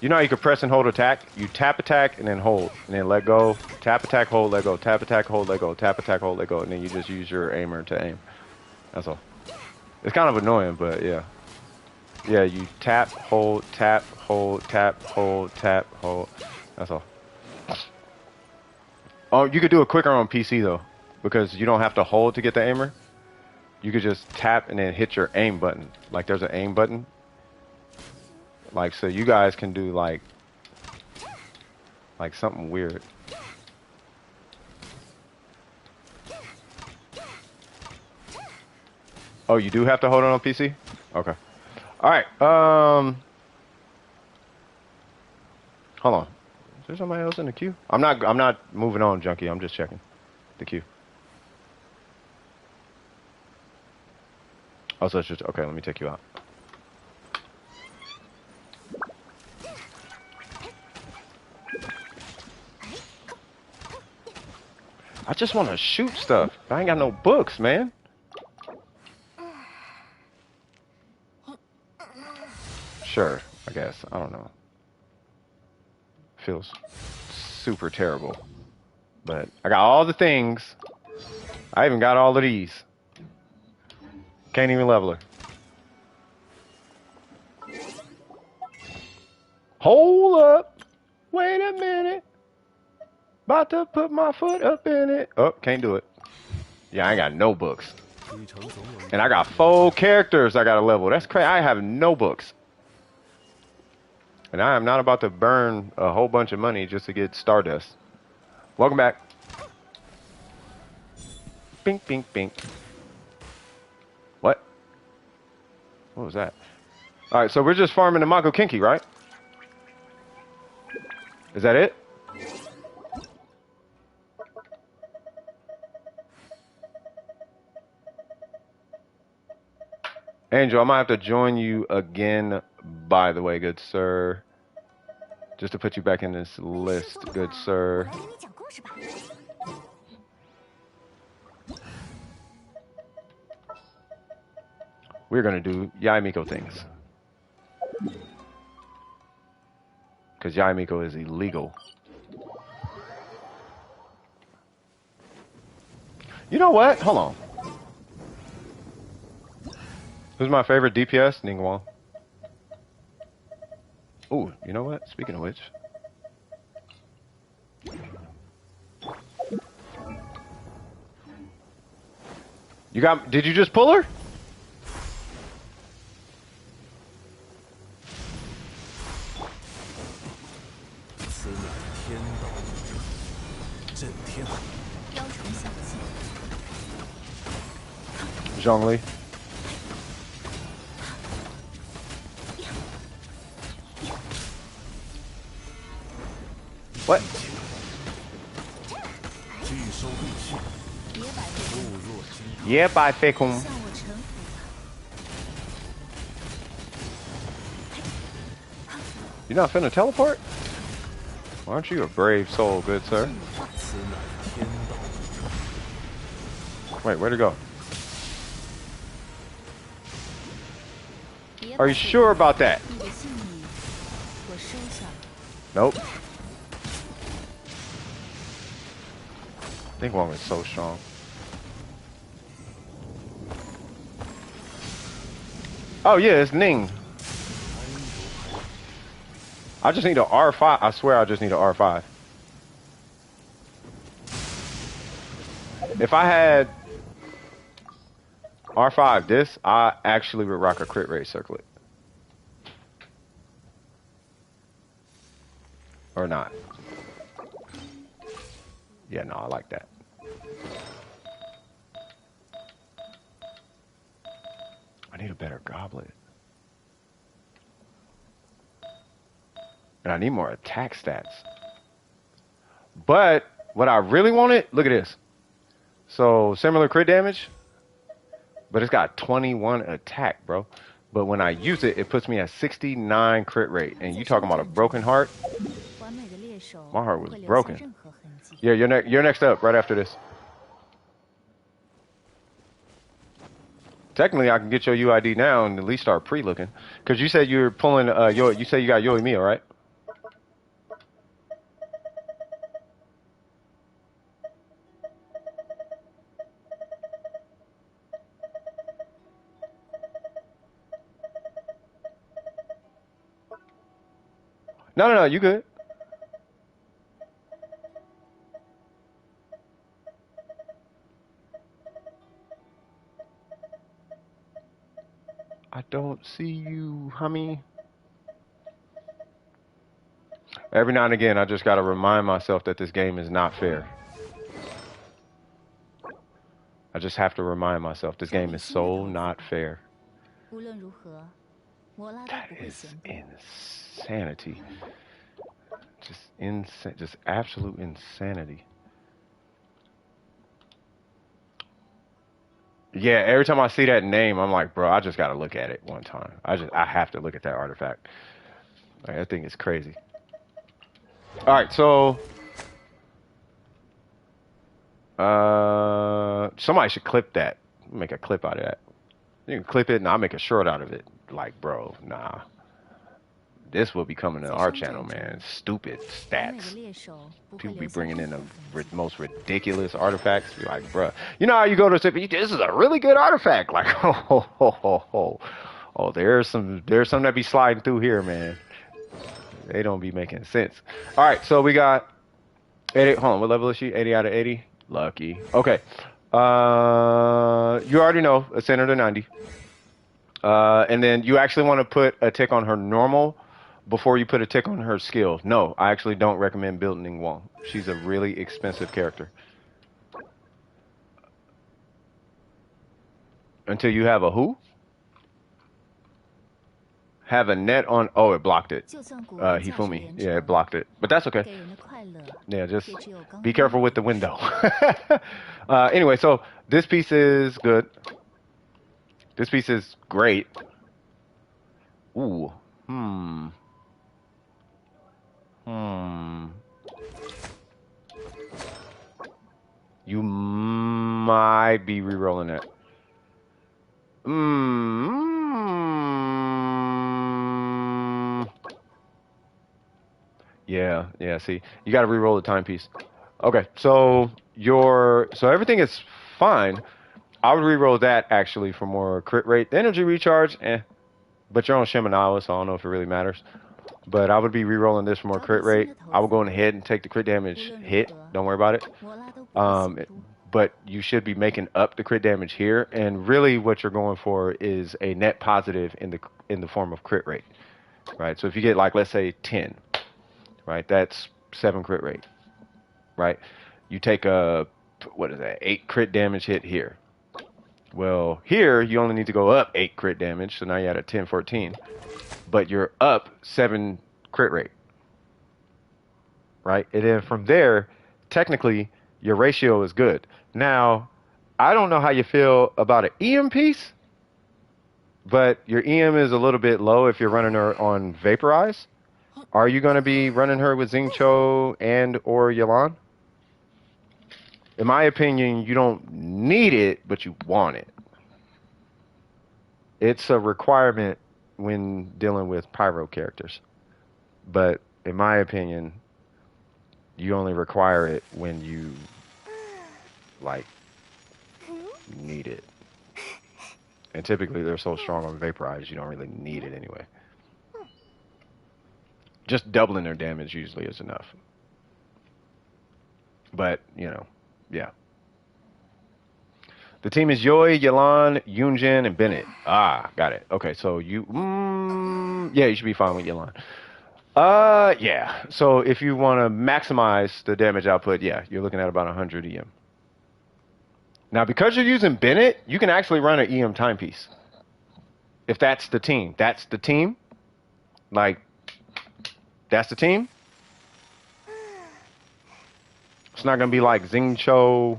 Speaker 1: you know how you can press and hold attack? You tap attack and then hold, and then let go. Tap attack, hold, let go. Tap attack, hold, let go. Tap attack, hold, let go. And then you just use your aimer to aim. That's all. It's kind of annoying, but yeah. Yeah, you tap, hold, tap, hold, tap, hold, tap, hold. That's all. Oh, you could do it quicker on PC though, because you don't have to hold to get the aimer. You could just tap and then hit your aim button. Like there's an aim button. Like so you guys can do like something weird. Oh, you do have to hold it on PC? Okay. All right. Hold on. Is there somebody else in the queue? I'm not moving on, Junkie. I'm just checking the queue. Oh, so it's just okay. Let me take you out. I just want to shoot stuff. I ain't got no books, man. Sure, I guess. I don't know. Feels super terrible. But I got all the things. I even got all of these. Can't even level her. Hold up. Wait a minute. About to put my foot up in it. Oh, can't do it. Yeah, I ain't got no books. And I got 4 characters I gotta level. That's crazy. I have no books. And I am not about to burn a whole bunch of money just to get Stardust. Welcome back. Bink, bink, bink. What? What was that? Alright, so we're just farming the Mako Kinki, right? Is that it? Angel, I might have to join you again, by the way, good sir. Just to put you back in this list, good sir. We're gonna do Yaimiko things. Because Yaimiko is illegal. You know what? Hold on. Who's my favorite DPS? Ningguang. Ooh, you know what? Speaking of which. You got, did you just pull her? Zhongli. What? Yeah, by Feikum. You're not finna teleport? Why aren't you a brave soul, good sir? Wait, where'd it go? Are you sure about that? Nope. I think one was so strong. Oh yeah, it's Ning. I just need a R5. I swear I just need a R5. If I had R5 this, I actually would rock a crit rate circlet. Or not. Yeah, no, I like that. I need a better goblet. And I need more attack stats. But what I really wanted, look at this. So similar crit damage, but it's got 21 attack, bro. But when I use it, it puts me at 69 crit rate. And you talking about a broken heart? My heart was broken. Yeah, you're next up right after this. Technically, I can get your UID now and at least start pre-looking. Because you said you were pulling, you said you got Yoimiya, right? No, you good. I don't see you, homie. Every now and again, I just gotta remind myself that this game is not fair. I just have to remind myself this game is so not fair.
Speaker 2: 无论如何，摩拉都
Speaker 1: That
Speaker 2: 不会
Speaker 1: is
Speaker 2: 闲步。
Speaker 1: insanity. Just absolute insanity. Yeah, every time I see that name, I'm like, bro, I just gotta look at it one time. I have to look at that artifact. Like, that thing is crazy. All right, so somebody should clip that. Make a clip out of that. You can clip it, and I'll make a short out of it. Like, bro, nah. This will be coming to our channel, man. Stupid
Speaker 2: 完美的
Speaker 1: stats.
Speaker 2: 猎手不会
Speaker 1: People
Speaker 2: 留
Speaker 1: be
Speaker 2: 下
Speaker 1: bringing
Speaker 2: 任
Speaker 1: in the
Speaker 2: 何痕迹。
Speaker 1: most ridiculous artifacts. Be like, bruh. You know how you go to sleep, this is a really good artifact. Like, oh, there's some that be sliding through here, man. They don't be making sense. All right, so we got 80. Hold on, what level is she? 80 out of 80. Lucky. Okay. You already know a center to 90. And then you actually want to put a tick on her normal before you put a tick on her skill. No, I actually don't recommend building Wong. She's a really expensive character. Until you have a who? Have a net on. Oh, it blocked it.
Speaker 2: 就算古玩价值
Speaker 1: Hifumi.
Speaker 2: 连
Speaker 1: Yeah, it
Speaker 2: 城，
Speaker 1: blocked it. But that's okay.
Speaker 2: 给人的快乐
Speaker 1: Yeah, just
Speaker 2: 也只有刚
Speaker 1: be
Speaker 2: 刚
Speaker 1: careful with the window. Anyway, so this piece is good. This piece is great. Ooh. You might be re-rolling that. Yeah, see. You gotta re-roll the timepiece. Okay, so everything is fine. I would re-roll that actually for more crit rate. The energy recharge, but you're on Shiminawa, so I don't know if it really matters. But I would be re-rolling this for more crit rate. I would go ahead and take the crit damage hit. Don't worry about it.
Speaker 2: 摩拉都不会显都。
Speaker 1: But you should be making up the crit damage here, and really what you're going for is a net positive in the form of crit rate, right? So if you get, like, let's say 10, right, that's 7 crit rate, right? You take a 8 crit damage hit here. Well, here you only need to go up 8 crit damage, so now you're at a 10, 14, but you're up 7 crit rate, right? And then from there, technically, your ratio is good. Now, I don't know how you feel about an EM piece, but your EM is a little bit low if you're running her on Vaporize. Are you going to be running her with Xingqiu and or Yelan? In my opinion, you don't need it, but you want it. It's a requirement when dealing with Pyro characters. But in my opinion, you only require it when you, like, need it. And typically they're so strong on Vaporize, you don't really need it anyway. Just doubling their damage usually is enough. But, yeah. The team is Yoi, Yelan, Yunjin, and Bennett. Ah, got it. Okay, so you should be fine with Yelan. Yeah. So if you want to maximize the damage output, yeah, you're looking at about 100 EM. Now, because you're using Bennett, you can actually run an EM timepiece. If that's the team. That's the team. Like, that's the team. It's not going to be like Xingqiu,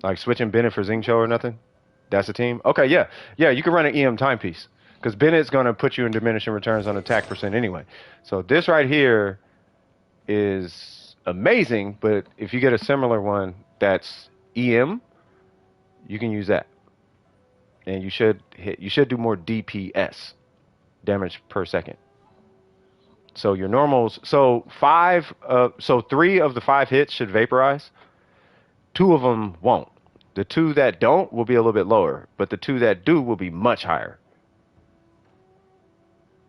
Speaker 1: like switching Bennett for Xingqiu or nothing. That's the team. Okay, yeah. Yeah, you can run an EM timepiece. Because Bennett's going to put you in diminishing returns on attack percent anyway. So this right here is amazing, but if you get a similar one that's EM, You can use that, and you should hit. You should do more DPS, damage per second. So your normals. So five. So 3 of the 5 hits should vaporize. 2 of them won't. The 2 that don't will be a little bit lower, but the 2 that do will be much higher,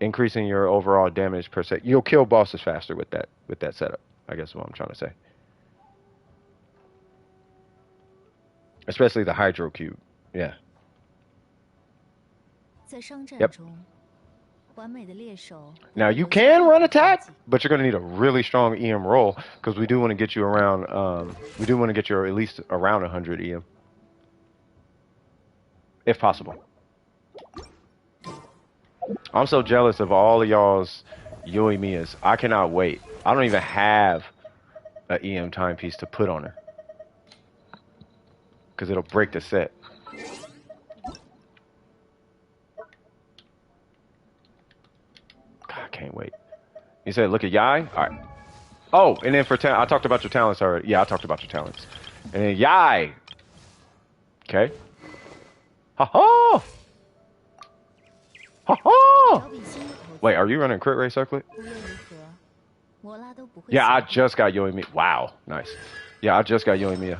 Speaker 1: increasing your overall damage per second. You'll kill bosses faster with that setup. I guess is what I'm trying to say. Especially the Hydro Cube. Yeah.
Speaker 2: 在商战
Speaker 1: Yep.
Speaker 2: 中，完美的猎手
Speaker 1: Now you can run attack, but you're going to need a really strong EM roll because we do want to get you around. We do want to get you at least around 100 EM, if possible. I'm so jealous of all of y'all's Yui Miyas. I cannot wait. I don't even have an EM timepiece to put on her because it'll break the set. God, I can't wait. You said look at Yai? All right. Oh, and then for I talked about your talents already. Yeah, I talked about your talents. And then Yai. Okay. Ha ha! Ha ha!
Speaker 2: 找比心的投资
Speaker 1: Wait, are you running crit rate circlet?
Speaker 2: 无论如何，摩拉都不会
Speaker 1: Yeah, I
Speaker 2: 幸福
Speaker 1: just got Yoimiya. Wow, nice. Yeah, I just got Yoimiya.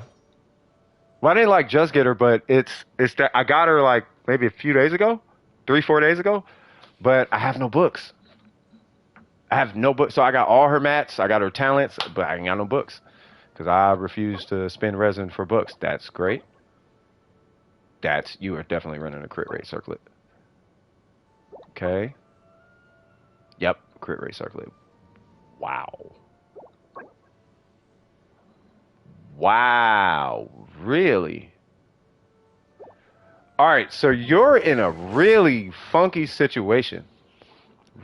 Speaker 1: Well, I didn't like just get her, but it's that I got her like maybe a few days ago, 3-4 days ago, but I have no books. I have no books, so I got all her mats, I got her talents, but I ain't got no books because I refuse to spend resin for books. That's great. You are definitely running a crit rate circlet. Okay. Yep, crit rate circlet. Wow. Wow, really? All right, so you're in a really funky situation,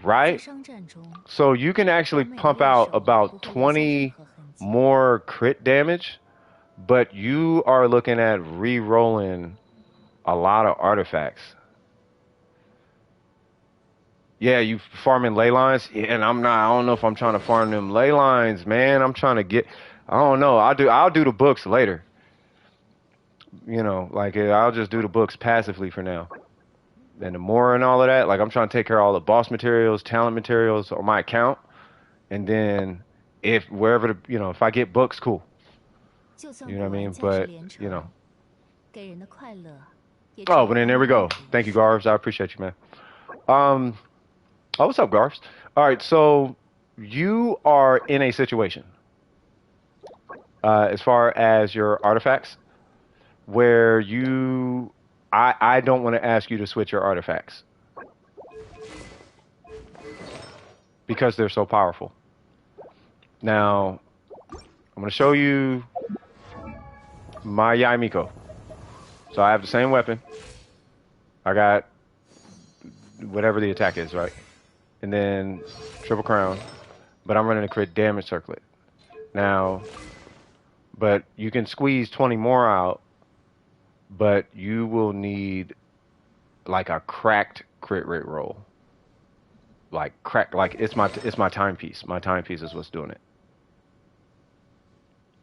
Speaker 2: 在
Speaker 1: right?
Speaker 2: 商战中，
Speaker 1: So you can actually pump out about 20 more crit damage, but you are looking at re-rolling a lot of artifacts. Yeah, you farming ley lines, yeah, and I don't know if I'm trying to farm them ley lines, man. I'm trying to get, I don't know. I'll do the books later. You know, like I'll just do the books passively for now. And the more and all of that, like I'm trying to take care of all the boss materials, talent materials on my account. And then if I get books, cool.
Speaker 2: 就算
Speaker 1: You know what I
Speaker 2: 不
Speaker 1: mean?
Speaker 2: 玩价值
Speaker 1: But,
Speaker 2: 连城
Speaker 1: you know.
Speaker 2: 给人的快乐也只
Speaker 1: Oh,
Speaker 2: 有
Speaker 1: but then there we go. Thank you, Garves. I appreciate you, man. Oh, what's up, Garves? All right, so you are in a situation, as far as your artifacts, where I don't want to ask you to switch your artifacts because they're so powerful. Now, I'm going to show you my Yaimiko. So I have the same weapon. I got whatever the attack is, right? And then triple crown. But I'm running a crit damage circlet. Now, but you can squeeze 20 more out, but you will need like a cracked crit rate roll. Like it's my timepiece. My timepiece is what's doing it.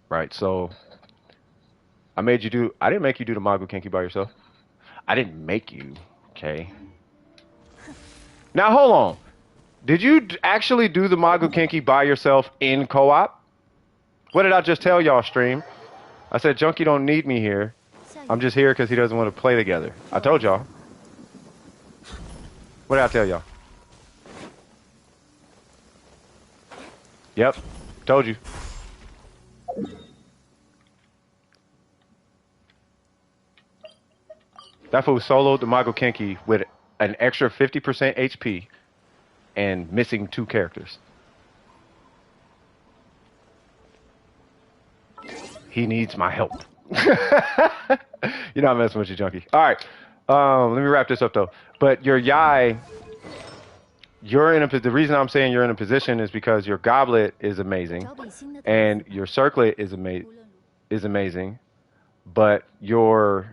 Speaker 1: Right, so I didn't make you do the Mago Kenki by yourself. I didn't make you, okay? Now hold on. Did you actually do the Mago Kenki by yourself in co-op? What did I just tell y'all, stream? I said Junkie don't need me here. I'm just here because he doesn't want to play together. I told y'all. What did I tell y'all? Yep, told you. That fool soloed the Mago Kenki with an extra 50% HP and missing 2 characters. He needs my help. You're not messing with you, Junkie. All right, let me wrap this up though. But your Yai, the reason I'm saying you're in a position is because your Goblet is amazing,
Speaker 2: 找比心的投资
Speaker 1: and your Circlet is
Speaker 2: 无论如何
Speaker 1: amazing, but you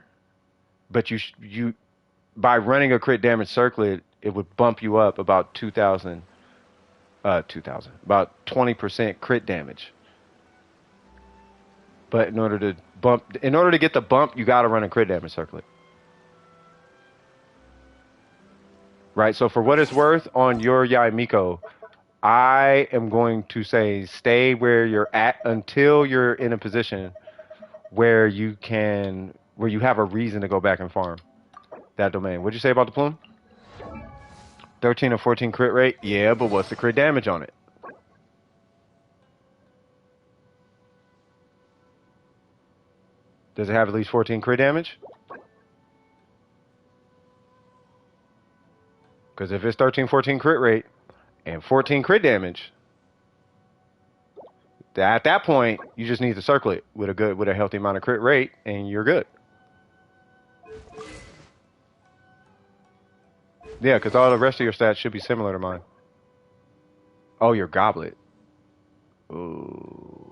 Speaker 1: by running a crit damage circlet, it would bump you up about 2,000, about 20% crit damage. But in order to get the bump, you gotta run a crit damage circlet. Right, so for what it's worth, on your Yaimiko, I am going to say stay where you're at until you're in a position where you have a reason to go back and farm that domain. What'd you say about the plume? 13 or 14 crit rate? Yeah, but what's the crit damage on it? Does it have at least 14 crit damage? Because if it's 13, 14 crit rate and 14 crit damage, at that point, you just need to circle it with a healthy amount of crit rate, and you're good. Yeah, because all the rest of your stats should be similar to mine. Oh, your goblet. Ooh.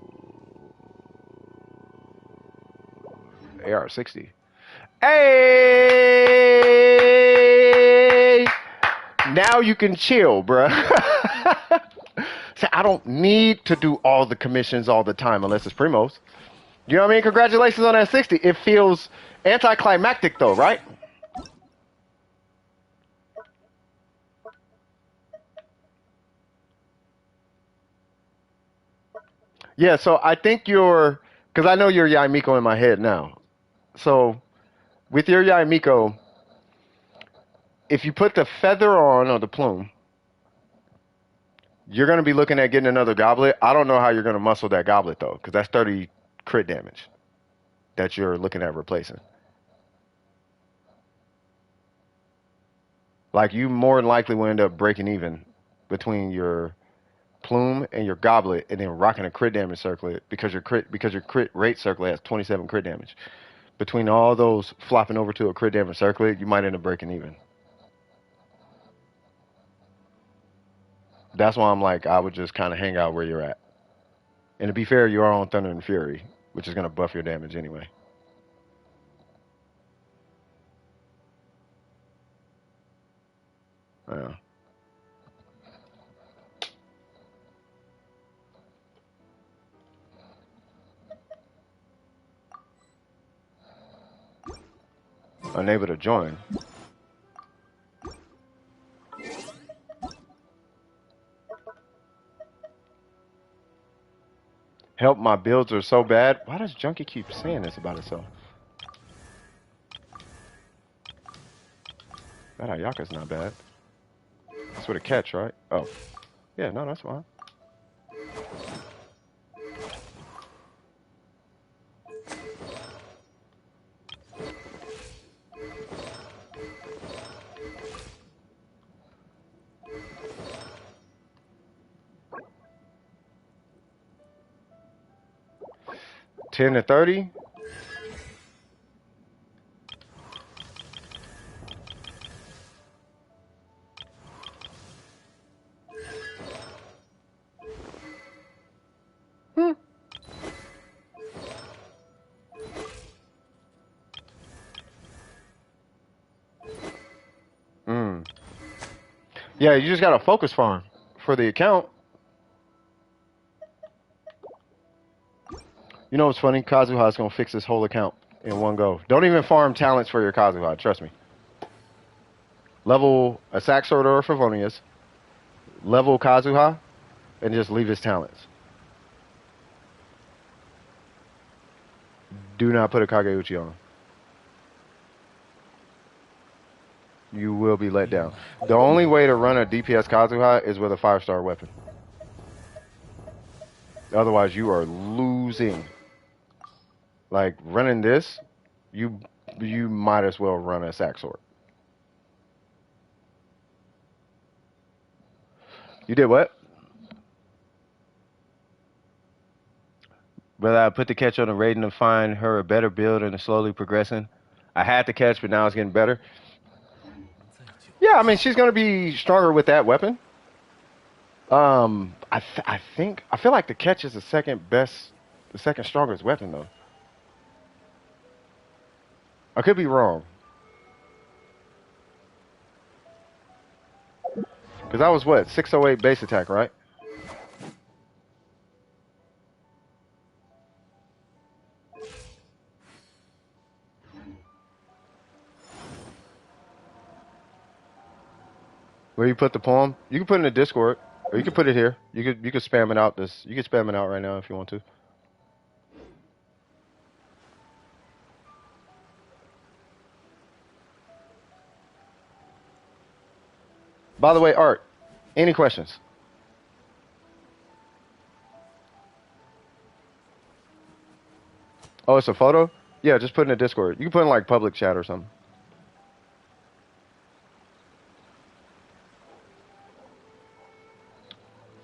Speaker 1: AR60. Hey! Now you can chill, bruh. So I don't need to do all the commissions all the time unless it's Primos. You know what I mean? Congratulations on that 60. It feels anticlimactic though, right? Yeah, so I think because I know you're Yaimiko in my head now. So with your Yaimiko, if you put the feather on or the plume, you're going to be looking at getting another goblet. I don't know how you're going to muscle that goblet though, because that's 30 crit damage that you're looking at replacing. Like you more than likely will end up breaking even between your plume and your goblet, and then rocking a crit damage circlet because your crit rate circlet has 27 crit damage. Between all those flopping over to a crit damage circlet, you might end up breaking even. That's why I'm like, I would just kind of hang out where you're at. And to be fair, you are on Thunder and Fury, which is going to buff your damage anyway. Yeah. Unable to join. Help, my builds are so bad. Why does Junkie keep saying this about itself? That Ayaka's not bad. That's with a catch, right? Oh. Yeah, no, that's fine. $10 to $30. Yeah, you just got to focus farm for the account. You know what's funny? Kazuha's going to fix this whole account in one go. Don't even farm talents for your Kazuha, trust me. Level a Sack Sword or a Favonius, level Kazuha, and just leave his talents. Do not put a Kageuchi on. You will be let down. The only way to run a DPS Kazuha is with a 5-star weapon. Otherwise, you are losing. Like, running this, you might as well run a Sack Sword. You did what? Brother, I put the catch on the rating to find her a better build and slowly progressing. I had the catch, but now it's getting better. Yeah, I mean, she's going to be stronger with that weapon. I feel like the catch is the second strongest weapon, though. I could be wrong. Because that was what? 608 base attack, right? Where you put the poem? You can put it in the Discord, or you can put it here. You could spam it out. You can spam it out right now if you want to. By the way, Art, any questions? Oh, it's a photo? Yeah, just put it in the Discord. You can put it in like public chat or something.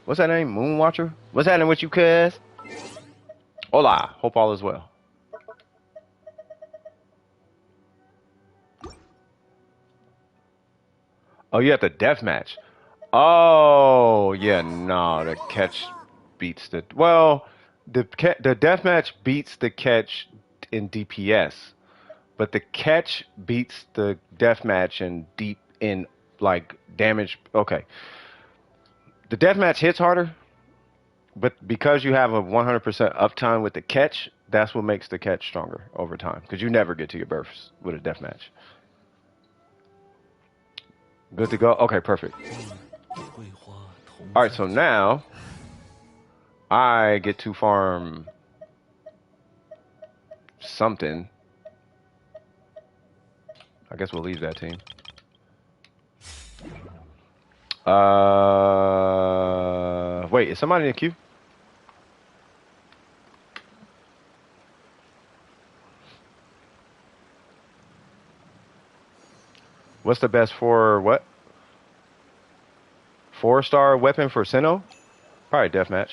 Speaker 1: What's that name? Moonwatcher? What's happening with you, cuz? Hola. Hope all is well. Oh, you have the death match. Oh, yeah, no, the catch beats the well, the death match beats the catch in DPS, but the catch beats the death match in deep in like damage. Okay, the death match hits harder, but because you have a 100% uptime with the catch, that's what makes the catch stronger over time. Because you never get to your bursts with a death match. Good to go. Okay, perfect. All right, so now I get to farm something. I guess we'll leave that team. Wait, is somebody in the queue? What's the best for what? 4-star weapon for Sinnoh? Probably deathmatch.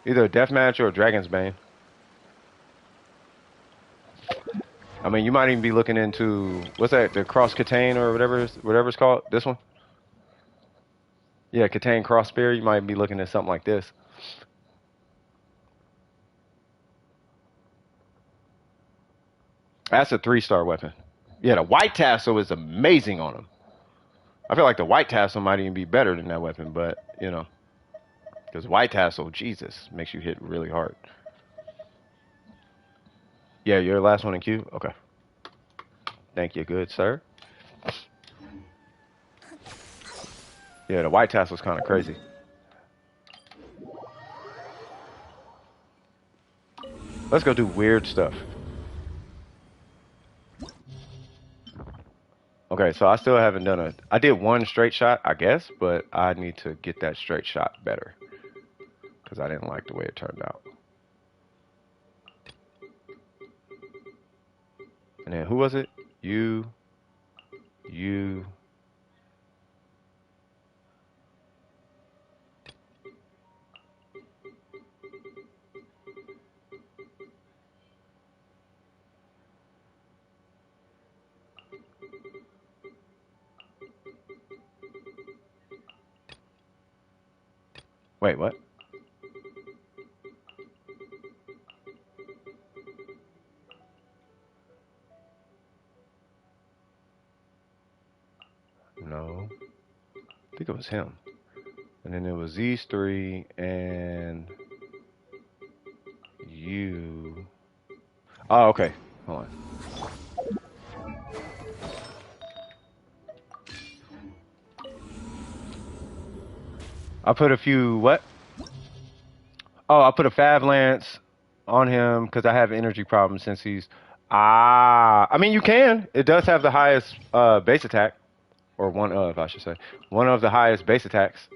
Speaker 1: Either a deathmatch or a Dragon's Bane. I mean, you might even be looking into what's that? The Cross Katane or whatever it's called. This one. Yeah, Katane Cross Spear. You might be looking at something like this. That's a 3-star weapon. Yeah, the white tassel is amazing on him. I feel like the white tassel might even be better than that weapon, but you know, because white tassel, Jesus, makes you hit really hard. Yeah, you're the last one in queue. Okay. Thank you, good sir. Yeah, the white tassel's kind of crazy. Let's go do weird stuff. Okay, so I still haven't done I did one straight shot, I guess, but I need to get that straight shot better because I didn't like the way it turned out. And then who was it? You. Wait, what? No. I think it was him. And then it was these three and you. Oh, okay. Hold on. I put a few, what? Oh, I put a Fab Lance on him because I have energy problems since he's. I mean, you can. It does have the highest base attack. Or one of, I should say. One of the highest base attacks.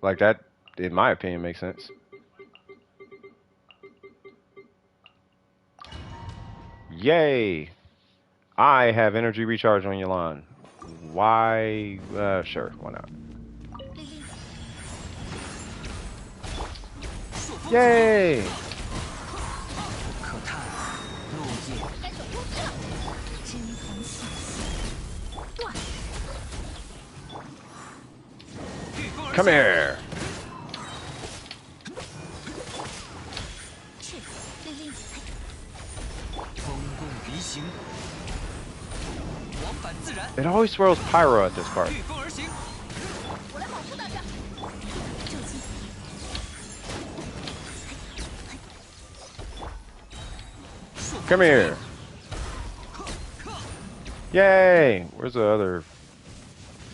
Speaker 1: Like that, in my opinion, makes sense. Yay! I have energy recharge on your line. Why? Sure, why not? Yay! Come here! It always throws pyro at this part. Come here. Yay! Where's the other?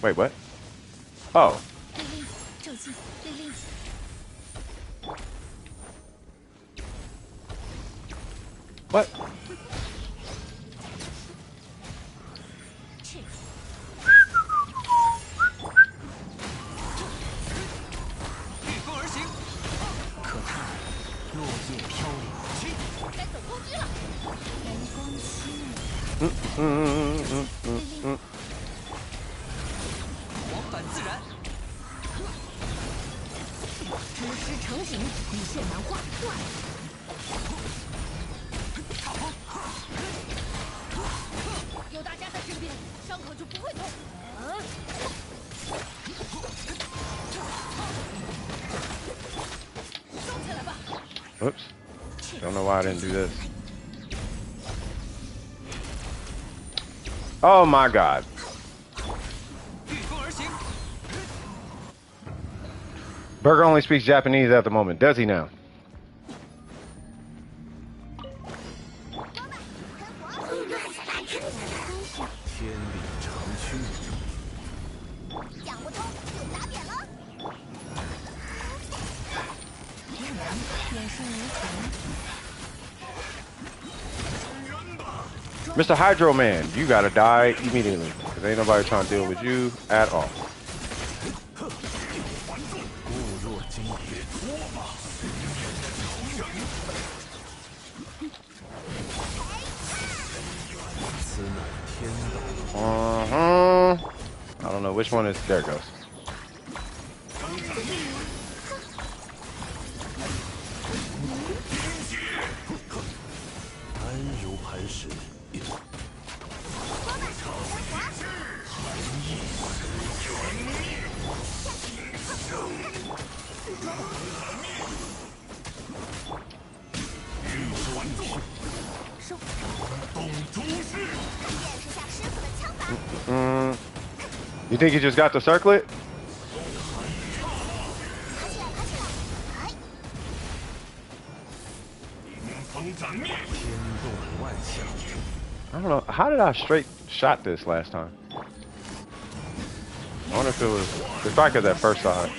Speaker 1: Wait, what? Oh,
Speaker 2: 内力，咒技，内力，
Speaker 1: what?
Speaker 2: 去，
Speaker 4: 御风而行，可叹落叶飘零。
Speaker 2: 该走空居了。阳光七
Speaker 4: 往返自然。
Speaker 2: 之师成型，一线难画，断。有大家在身边，伤口就不会痛。收起来吧。
Speaker 1: Oops. Don't know why I didn't do this. Oh my god.
Speaker 4: 御风而行，
Speaker 1: Burger only speaks Japanese at the moment. Does he now?
Speaker 5: 天理长驱，
Speaker 2: 讲不通就打扁了。
Speaker 3: 眼神无情，
Speaker 1: Mr. Hydro Man, you gotta die immediately. Cause ain't nobody trying to deal with you at all.
Speaker 5: 物若惊蝶，此乃天道。
Speaker 1: I don't know which one is. There it goes.
Speaker 5: 安如磐石，You
Speaker 1: think you just got the circlet?
Speaker 5: 天动万象，
Speaker 1: I don't know. How did I straight shot this last time? I wonder if it was. It's probably because that first saw it.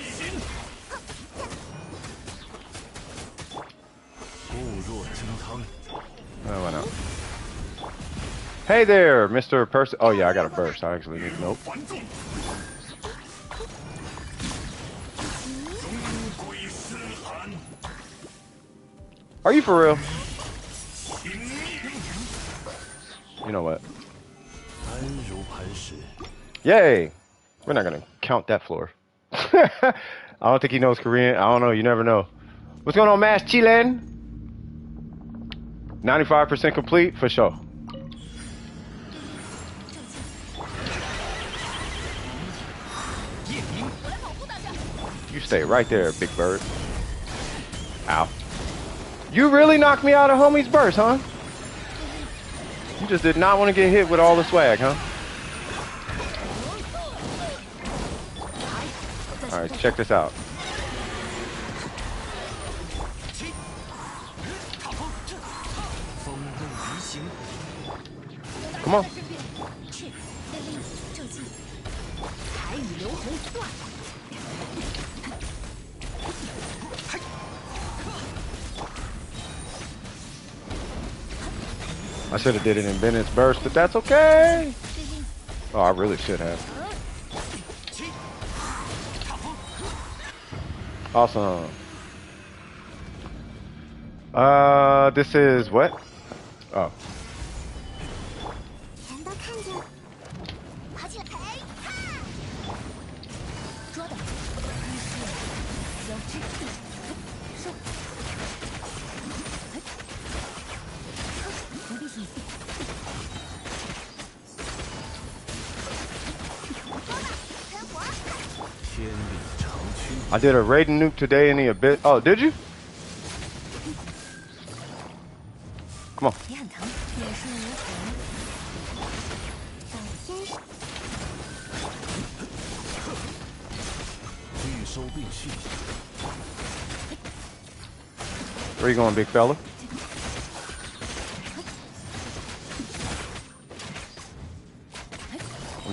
Speaker 5: 物若金汤，
Speaker 1: Oh, why not? Hey there, Mr. Person. Oh yeah, I got a burst. I actually need nope. Are you for real? You know what?
Speaker 5: 安如磐石，
Speaker 1: Yay! We're not gonna count that floor. I don't think he knows Korean. I don't know. You never know. What's going on, Mass Chilen? 95% complete for sure. You stay right there, Big Bird. Ow. You really knocked me out of homie's burst, huh? You just did not want to get hit with all the swag, huh? Alright, check this out. Come on.
Speaker 2: 去，内力，咒技，海雨流红，断。
Speaker 1: I should have did it in Bennett's burst, but that's okay. Oh, I really should have. Awesome. This is what? Oh.
Speaker 2: 全都看见了，爬起来！捉的，一是交织，收，无敌体，喷火！
Speaker 5: 天理长驱，
Speaker 1: I did a Raiden nuke today in the abyss. Oh, did you? Come on.
Speaker 3: 也很疼，眼神无情，
Speaker 2: 等天使，
Speaker 5: 欲收并蓄，
Speaker 1: Where you going, big fella?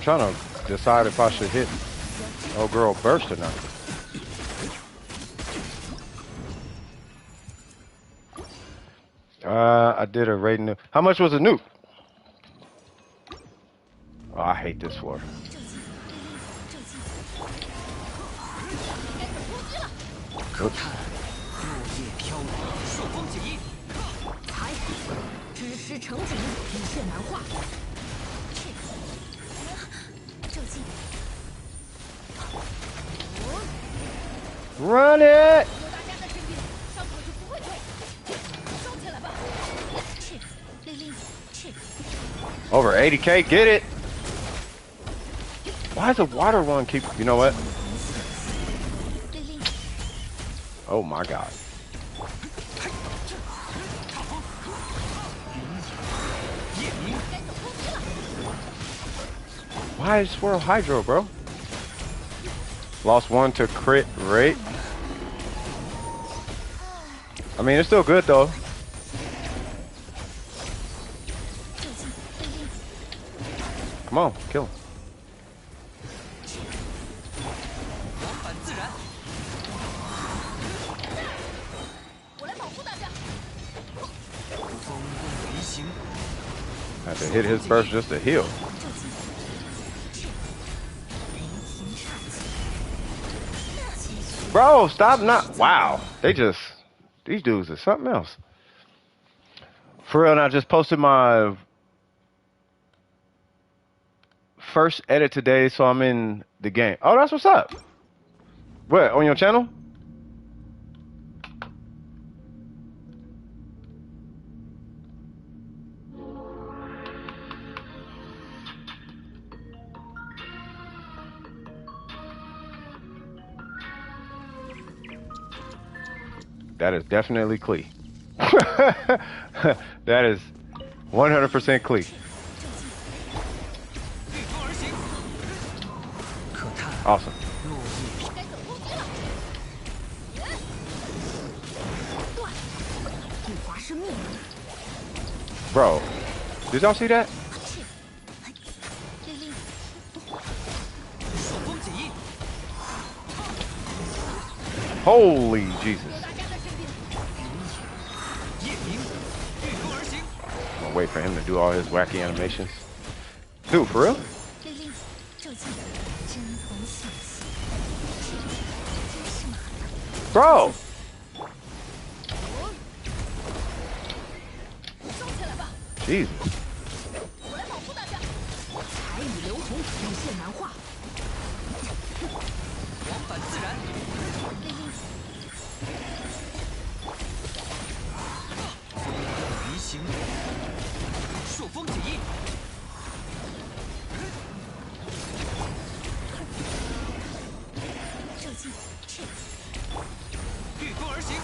Speaker 1: trying to decide if I should hit old girl burst or not. I did a raid nuke. How much was a nuke? Oh, I hate this floor. Oops.
Speaker 3: 只是成景，一血难化。
Speaker 2: 就近，
Speaker 1: Run it!
Speaker 3: 有大家在身边，伤口就不会退。收起来吧。
Speaker 2: 去，丽丽，去，
Speaker 1: Over 80k, get it! Why does the water one keep... You know what?
Speaker 2: 丽丽，
Speaker 1: Oh my god. Why is Swirl Hydro, bro? Lost one to crit rate. I mean, it's still good though.
Speaker 2: 就近，丽丽，
Speaker 1: Come on, kill him.
Speaker 4: 往返自然。
Speaker 3: 我来保护大家。
Speaker 4: 风动离形，
Speaker 1: I have to hit his burst just to heal.
Speaker 2: 就近，去，雷霆煞气，继续，
Speaker 1: Bro, stop not. Wow. They just... These dudes are something else. For real, and I just posted my first edit today, so I'm in the game. Oh, that's what's up. What, on your channel? That is definitely Clee. That is 100% Clee.
Speaker 4: 御风而行。可叹
Speaker 1: Awesome.
Speaker 4: 落叶
Speaker 3: 该走攻击了。断，不华生命。
Speaker 1: Bro, did y'all see that?
Speaker 2: 去，丽丽，
Speaker 4: 手风解印，
Speaker 1: Holy Jesus.
Speaker 3: 大家在身边。
Speaker 4: 夜明，御风而行。
Speaker 1: I'm gonna wait for him to do all his wacky animations. Dude, for real?
Speaker 2: 丽丽，就近，针锋相向，去，真是麻烦。
Speaker 1: Bro!
Speaker 3: 收起来吧，
Speaker 1: Jesus.
Speaker 3: 我来保护大家。彩雨流红，一线难化。
Speaker 4: 往返自然，
Speaker 2: 丽丽，
Speaker 4: 风动离形，朔风解印。
Speaker 2: 就近，去，
Speaker 4: 御风而行。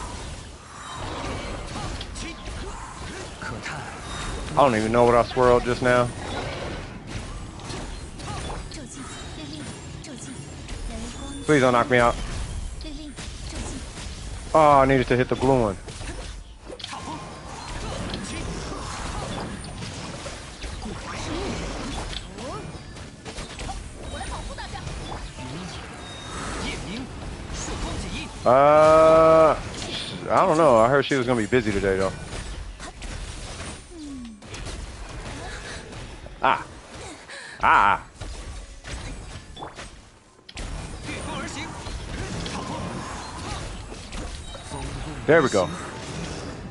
Speaker 4: 可叹
Speaker 1: I don't even know what I swirled just now.
Speaker 2: 就近，丽丽，就近，雷光，
Speaker 1: Please don't knock me out.
Speaker 2: 丽丽，就近，
Speaker 1: Oh, I needed to hit the blue one.
Speaker 3: 我来保护大家。
Speaker 4: 夜明，朔风解印。
Speaker 1: I don't know. I heard she was gonna be busy today though. Ah. Ah.
Speaker 4: 御风而行。
Speaker 1: There we go.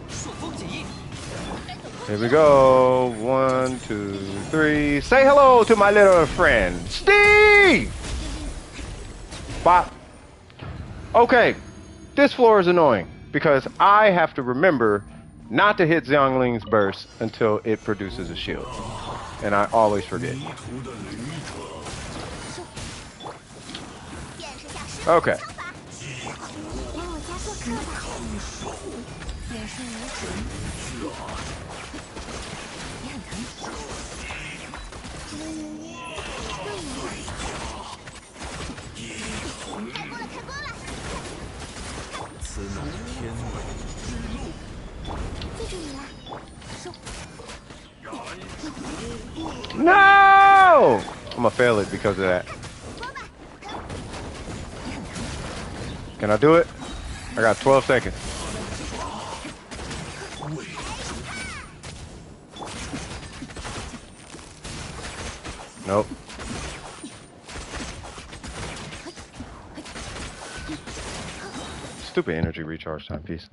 Speaker 4: 朔风解印。
Speaker 1: Here we go. 1, 2, 3. Say hello to my little friend, Steve! Bop. Okay. This floor is annoying because I have to remember not to hit Xiangling's burst until it produces a shield. And I always forget. Okay.
Speaker 2: 给我加做客吧。眼神无情，也很疼。开锅了，开锅了！
Speaker 5: 此乃天命。
Speaker 2: 记住你了，收。
Speaker 1: No! gonna fail it because of that. Can I do it? I got 12 seconds. Nope. Stupid energy recharge timepiece.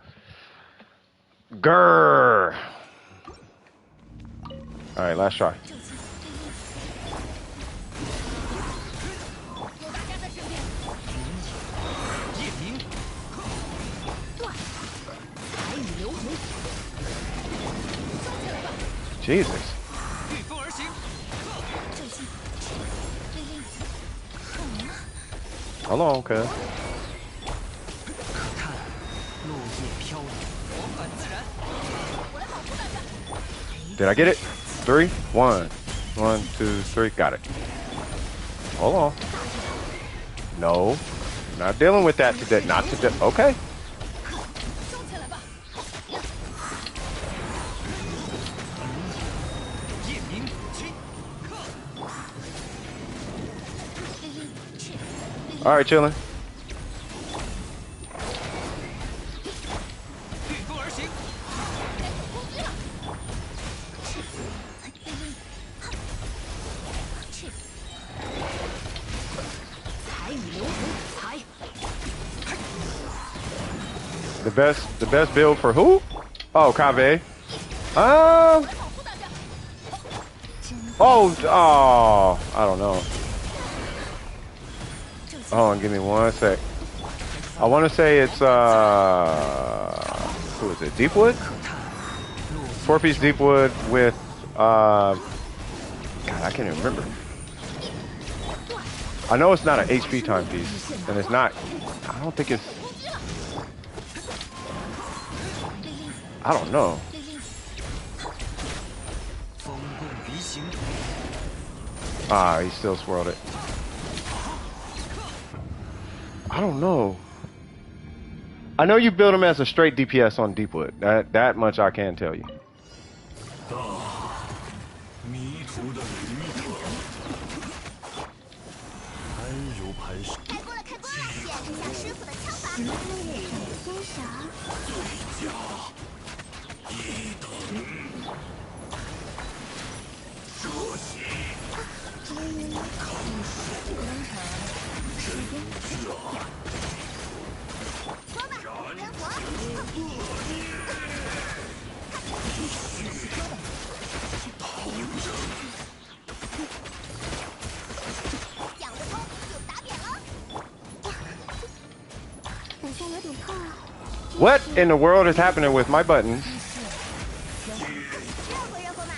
Speaker 1: Grrr. All right, last try.
Speaker 2: 有大家在身边。
Speaker 4: 夜明，
Speaker 3: 彩雨流红，
Speaker 1: Jesus.
Speaker 4: 御风而行。
Speaker 2: 救星，丽丽，干嘛？
Speaker 1: Hold on, cuz.
Speaker 4: 看，落叶飘零，我反自然。
Speaker 2: 我来保护大家。
Speaker 1: Did I get it? 3, 1, 1, 2, 3. Got it. Hold on. No, not dealing with that today. Not today. Okay.
Speaker 2: 收起来吧。
Speaker 4: 夜明，去，克，
Speaker 2: 丽丽，去。
Speaker 1: All right, chilling.
Speaker 4: 御风而行。
Speaker 2: 该有攻击了。丽丽，去。
Speaker 3: 彩雨流红，彩。
Speaker 1: The best build for who? Oh, Kave.
Speaker 2: 我来保护大家。
Speaker 1: Oh, I don't know. Hold on, give me 1 sec. I want to say it's who is it? Deepwood? 4-piece Deepwood with God, I can't even remember. I know it's not an HP timepiece, and it's not. I don't think it's. I don't know.
Speaker 2: 丽丽，
Speaker 4: 风共鼻行，
Speaker 1: Ah, he still swirled it. I don't know. I know you build him as a straight DPS on Deepwood. That much I can tell you.
Speaker 5: 迷途的旅途，安如磐石。
Speaker 2: 开锅了，开锅了！见识下师傅的枪法。欣赏。
Speaker 5: 最佳一等，这些抗手真热。
Speaker 2: 说吧，跟我。讲得通就打扁了。等下有点痛啊。
Speaker 1: What in the world is happening with my buttons?
Speaker 2: 热乎热乎嘛。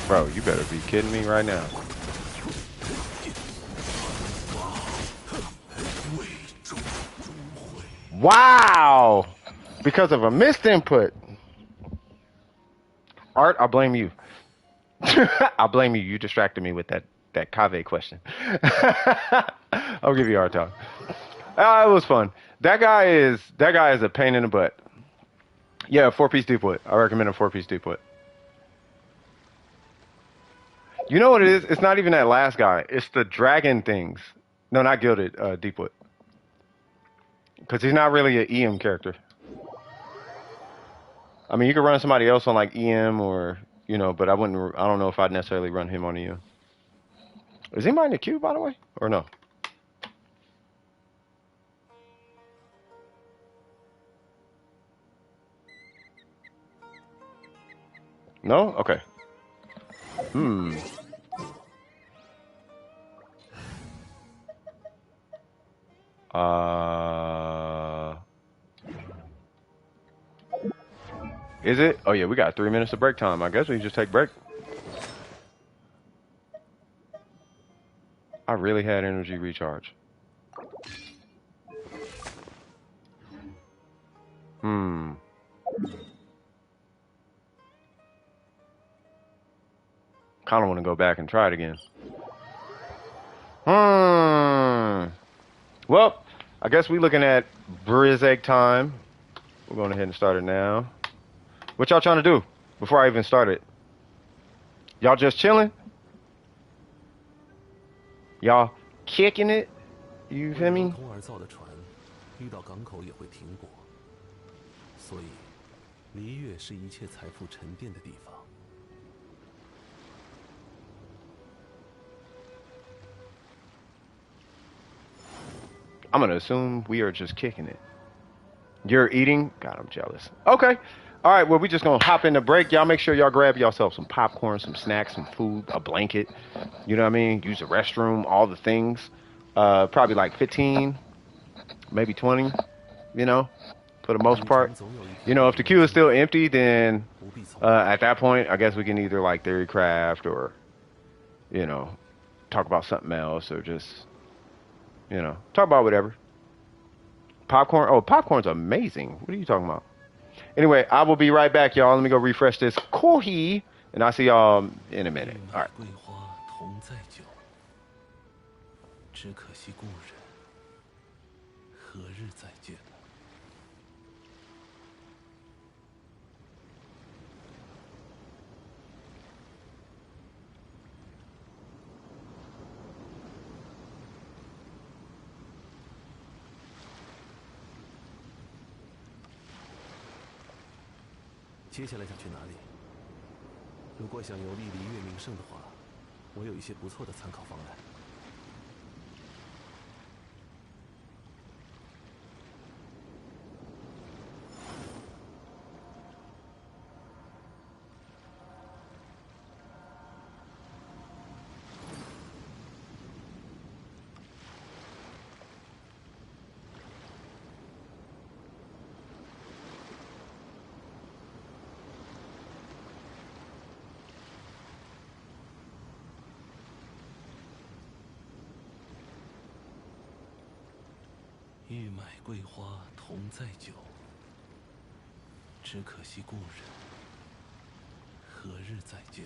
Speaker 1: Bro, you better be kidding me right now. Wow! Because of a missed input. Art, I blame you. I blame you. You distracted me with that Kave question. I'll give you a hard time. It was fun. That guy is a pain in the butt. Yeah, 4-piece Deepwood. I recommend a 4-piece Deepwood. You know what it is? It's not even that last guy. It's the dragon things. No, not Gilded, Deepwood. Because he's not really an EM character. I mean, you could run somebody else on like EM or, you know, but I don't know if I'd necessarily run him on EM. Is anybody in the queue, by the way? Or no? No? Okay. Is it? Oh yeah, we got 3 minutes of break time. I guess we just take break. I really had energy recharge. Kind of want to go back and try it again. Hmm. Well, I guess we looking at Brizeg time. We're going ahead and start it now. What y'all trying to do before I even start it? Y'all just chilling? Y'all kicking it? You
Speaker 5: 为
Speaker 1: feel
Speaker 5: 流
Speaker 1: me?
Speaker 5: 通而造的船，遇到港口也会停泊，所以璃月是一切财富沉淀的地方。
Speaker 1: I'm gonna assume we are just kicking it. You're eating? God, I'm jealous. Okay. All right, well, we just gonna hop in the break. Y'all make sure y'all grab yourself some popcorn, some snacks, some food, a blanket. You know what I mean? Use the restroom, all the things. Probably like 15, maybe 20, you know, for the most
Speaker 5: 旅
Speaker 1: part.
Speaker 5: 程总有一条
Speaker 1: You know, if the queue is still empty, then
Speaker 5: 不必从
Speaker 1: at that point, I guess we can either like theory craft or, you know, talk about something else or just, you know, talk about whatever. Popcorn? Oh, popcorn's amazing. What are you talking about? Anyway, I will be right back, y'all. Let me go refresh this kohi, and I'll see y'all in a
Speaker 5: 玉
Speaker 1: minute.
Speaker 5: 麦
Speaker 1: All right.
Speaker 5: 桂花同载酒，只可惜故人何日再见？接下来想去哪里？如果想游历璃月名胜的话，我有一些不错的参考方案。玉麦桂花同载酒，只可惜故人何日再见？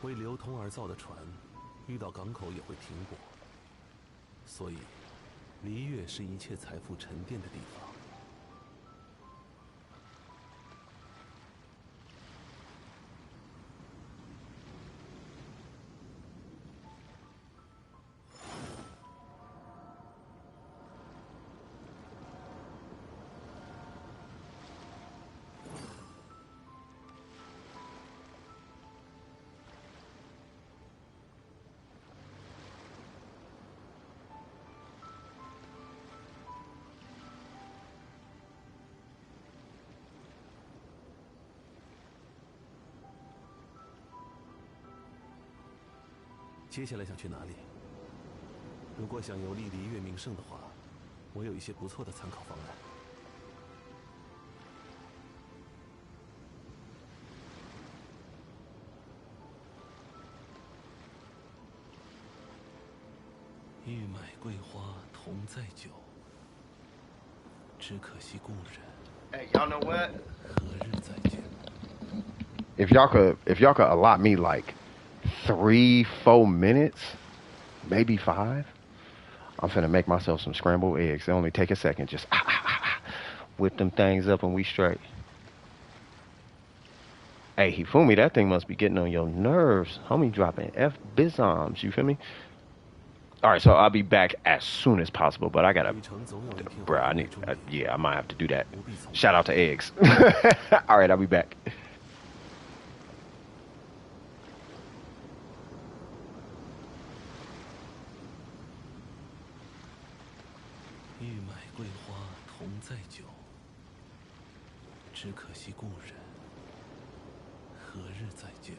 Speaker 5: 为流通而造的船，遇到港口也会停泊，所以璃月是一切财富沉淀的地方。接下来想去哪里？如果想游历璃月名胜的话，我有一些不错的参考方案。玉麦桂花同载酒，只可惜故人
Speaker 1: Hey, y'all know what?
Speaker 5: 何日再见？
Speaker 1: If y'all could allot me like 3-4 minutes, maybe 5, I'm finna make myself some scrambled eggs. It only take a second. Just whip them things up and we straight. Hey, Hifumi, that thing must be getting on your nerves. Homie dropping F-bizoms, you feel me? All right, so I'll be back as soon as possible, but I gotta,
Speaker 5: 旅程总有一天
Speaker 1: bruh,
Speaker 5: 会
Speaker 1: I
Speaker 5: 归
Speaker 1: need,
Speaker 5: 终点，
Speaker 1: yeah, I might have to do that.
Speaker 5: 不必从
Speaker 1: Shout out to eggs. All right, I'll be back.
Speaker 5: 玉麦桂花同载酒，只可惜故人何日再见？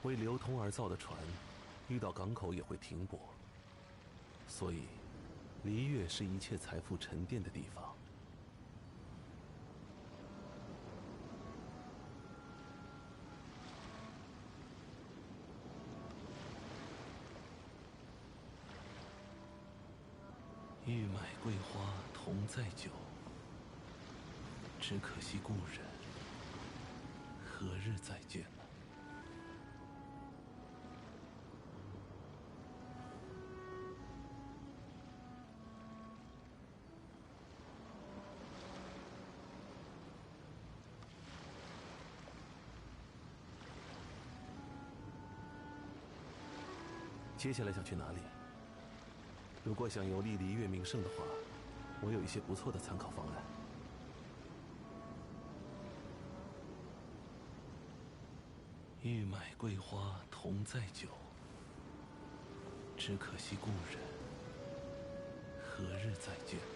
Speaker 5: 为流通而造的船，遇到港口也会停泊。所以，璃月是一切财富沉淀的地方。玉买桂花同载酒，只可惜故人何日再见呢？接下来想去哪里？如果想游历璃月名胜的话，我有一些不错的参考方案。玉买桂花同载酒，只可惜故人何日再见呢？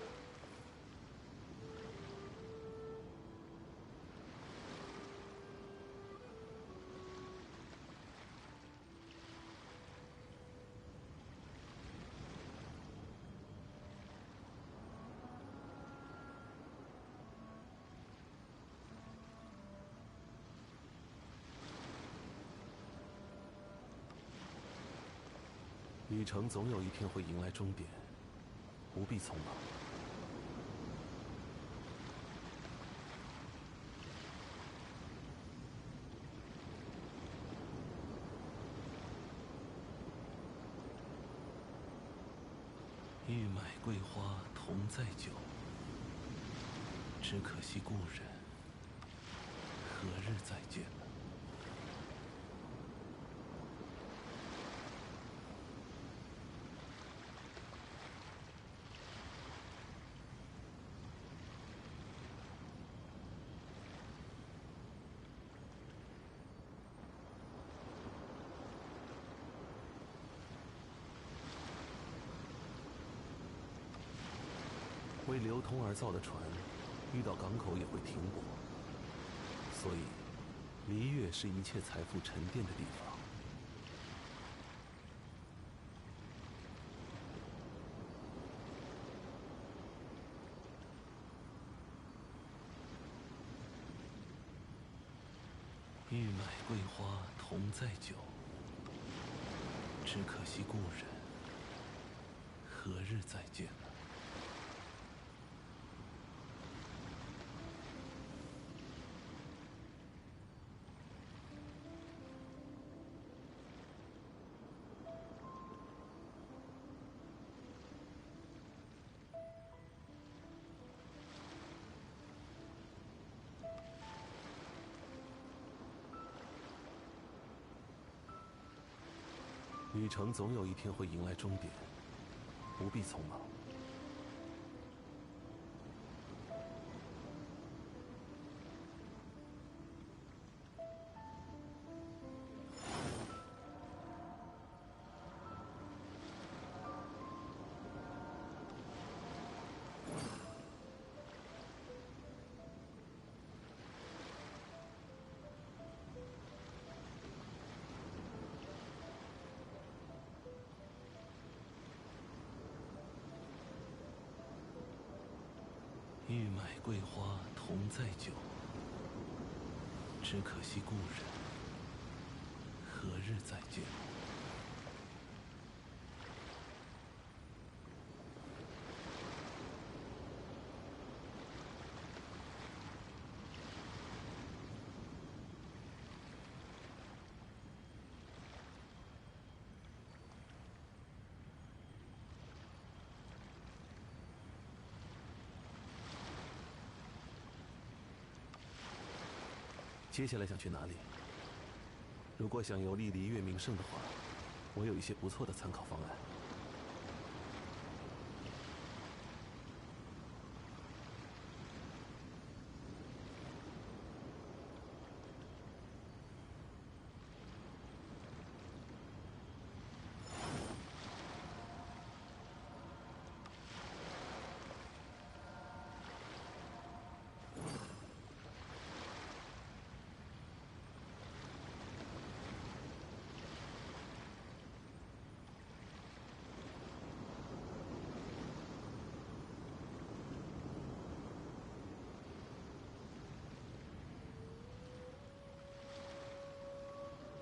Speaker 5: 旅程总有一天会迎来终点，不必匆忙。玉买桂花同载酒，只可惜故人何日再见呢？为流通而造的船，遇到港口也会停泊。所以，璃月是一切财富沉淀的地方。玉买桂花同载酒，只可惜故人何日再见呢？旅程总有一天会迎来终点，不必匆忙。玉买桂花同载酒，只可惜故人何日再见呢？接下来想去哪里？如果想游历璃月名胜的话，我有一些不错的参考方案。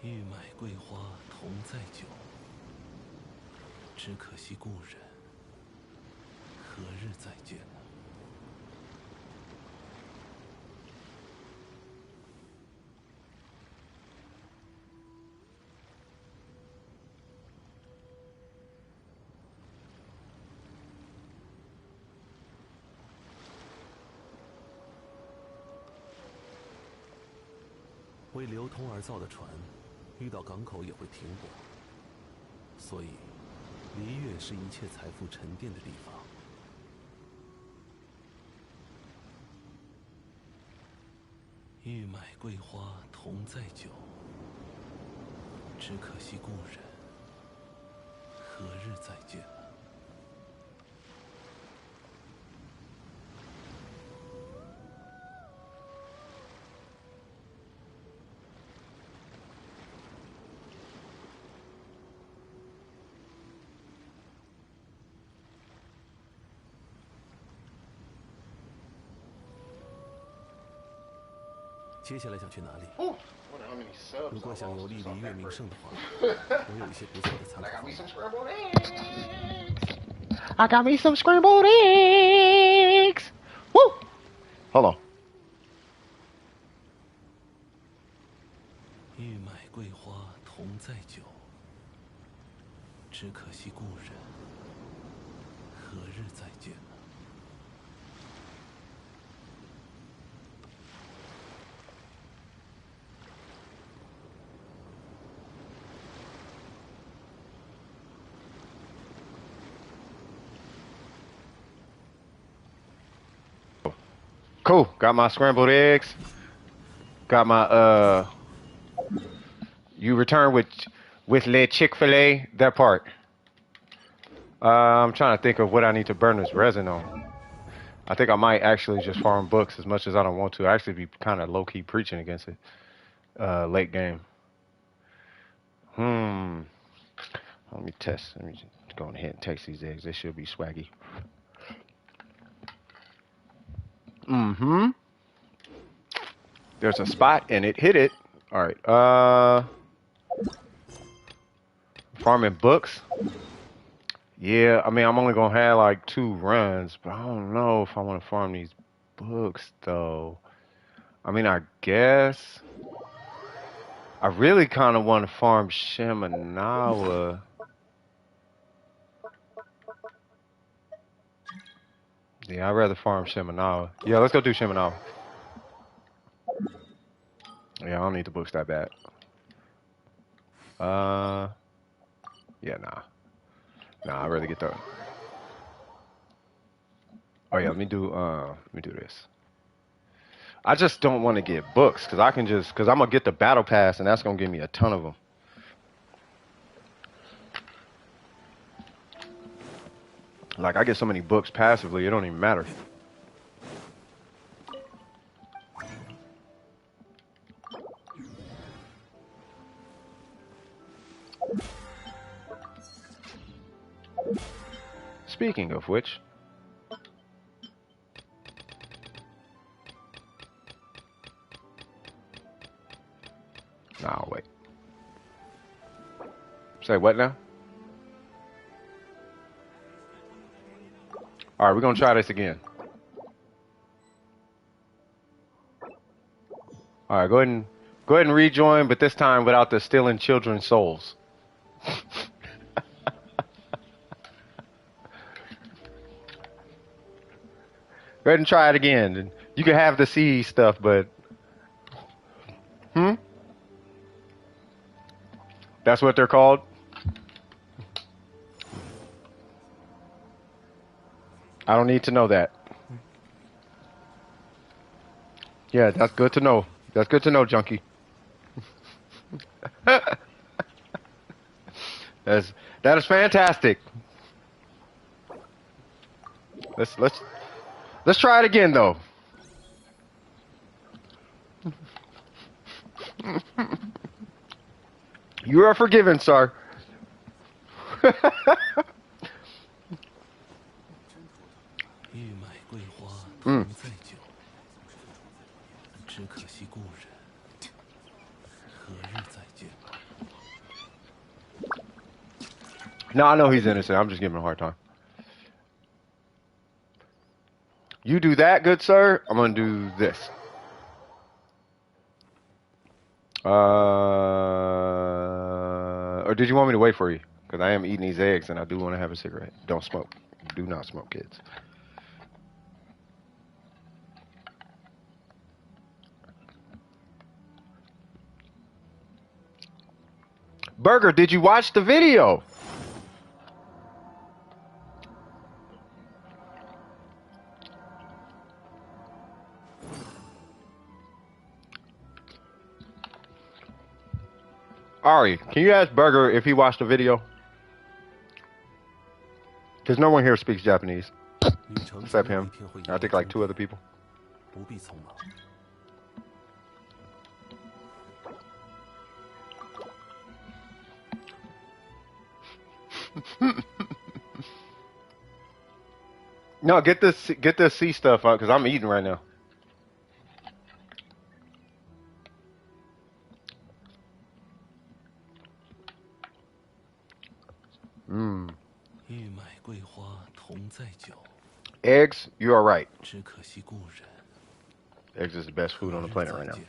Speaker 5: 玉麦桂花同载酒，只可惜故人何日再见呢？为流通而造的船，遇到港口也会停泊，所以离月是一切财富沉淀的地方。玉麦桂花同载酒，只可惜故人何日再见呢？接下来想去哪里？
Speaker 1: Ooh, wonder how many subs
Speaker 5: 如果想
Speaker 1: I
Speaker 5: 游
Speaker 1: lost
Speaker 5: 历
Speaker 1: or
Speaker 5: 离
Speaker 1: something.
Speaker 5: 月名胜的话，我有一些不错的参考
Speaker 1: I got
Speaker 5: 方
Speaker 1: me
Speaker 5: 法。
Speaker 1: some scrambled eggs. I got me some scrambled eggs. Woo! Hold on.
Speaker 5: 玉麦桂花同载酒，只可惜故人何日再见呢？
Speaker 1: Cool. Got my scrambled eggs. Got my You return with le Chick-fil-A. That part. I'm trying to think of what I need to burn this resin on. I think I might actually just farm books as much as I don't want to. I actually be kind of low-key preaching against it. Late game. Let me test. Let me just go ahead and taste these eggs. They should be swaggy. There's a spot and it hit it. All right. Farming books. Yeah, I mean, I'm only gonna have like 2 runs, but I don't know if I want to farm these books though. I mean, I guess I really kind of want to farm Shamanawa. Yeah, I'd rather farm Shamanawa. Yeah, let's go do Shamanawa. Yeah, I don't need the books that bad. Yeah, nah. I'd rather get the. Oh yeah, let me do this. I just don't want to get books because I'm gonna get the battle pass and that's gonna give me a ton of them. Like I get so many books passively, it don't even matter. Speaking of which, nah, wait. Say what now? All right, we're gonna try this again. All right, go ahead and rejoin, but this time without the stealing children's souls. Go ahead and try it again. You can have the C stuff, but that's what they're called. I don't need to know that. Yeah, that's good to know. That's good to know, junkie. That is fantastic. Let's try it again though. You are forgiven, sir. No, I know he's innocent. I'm just giving him a hard time. You do that, good sir. I'm gonna do this. Or did you want me to wait for you? Because I am eating these eggs and I do want to have a cigarette. Don't smoke. Do not smoke, kids. Burger, did you watch the video? Ari, can you ask Burger if he watched the video? Because no one here speaks Japanese.
Speaker 5: 旅程
Speaker 1: Except
Speaker 5: 总有
Speaker 1: him.
Speaker 5: 一天会
Speaker 1: I think like 2 other people.
Speaker 5: 不必匆忙。
Speaker 1: No, get the C stuff out because I'm eating right now. Mmm.
Speaker 5: 玉麦桂花同载酒，
Speaker 1: Eggs, you are right.
Speaker 5: 只可惜故人。
Speaker 1: Eggs is the best food on the
Speaker 5: 何日
Speaker 1: planet
Speaker 5: 再
Speaker 1: right now.
Speaker 5: 见。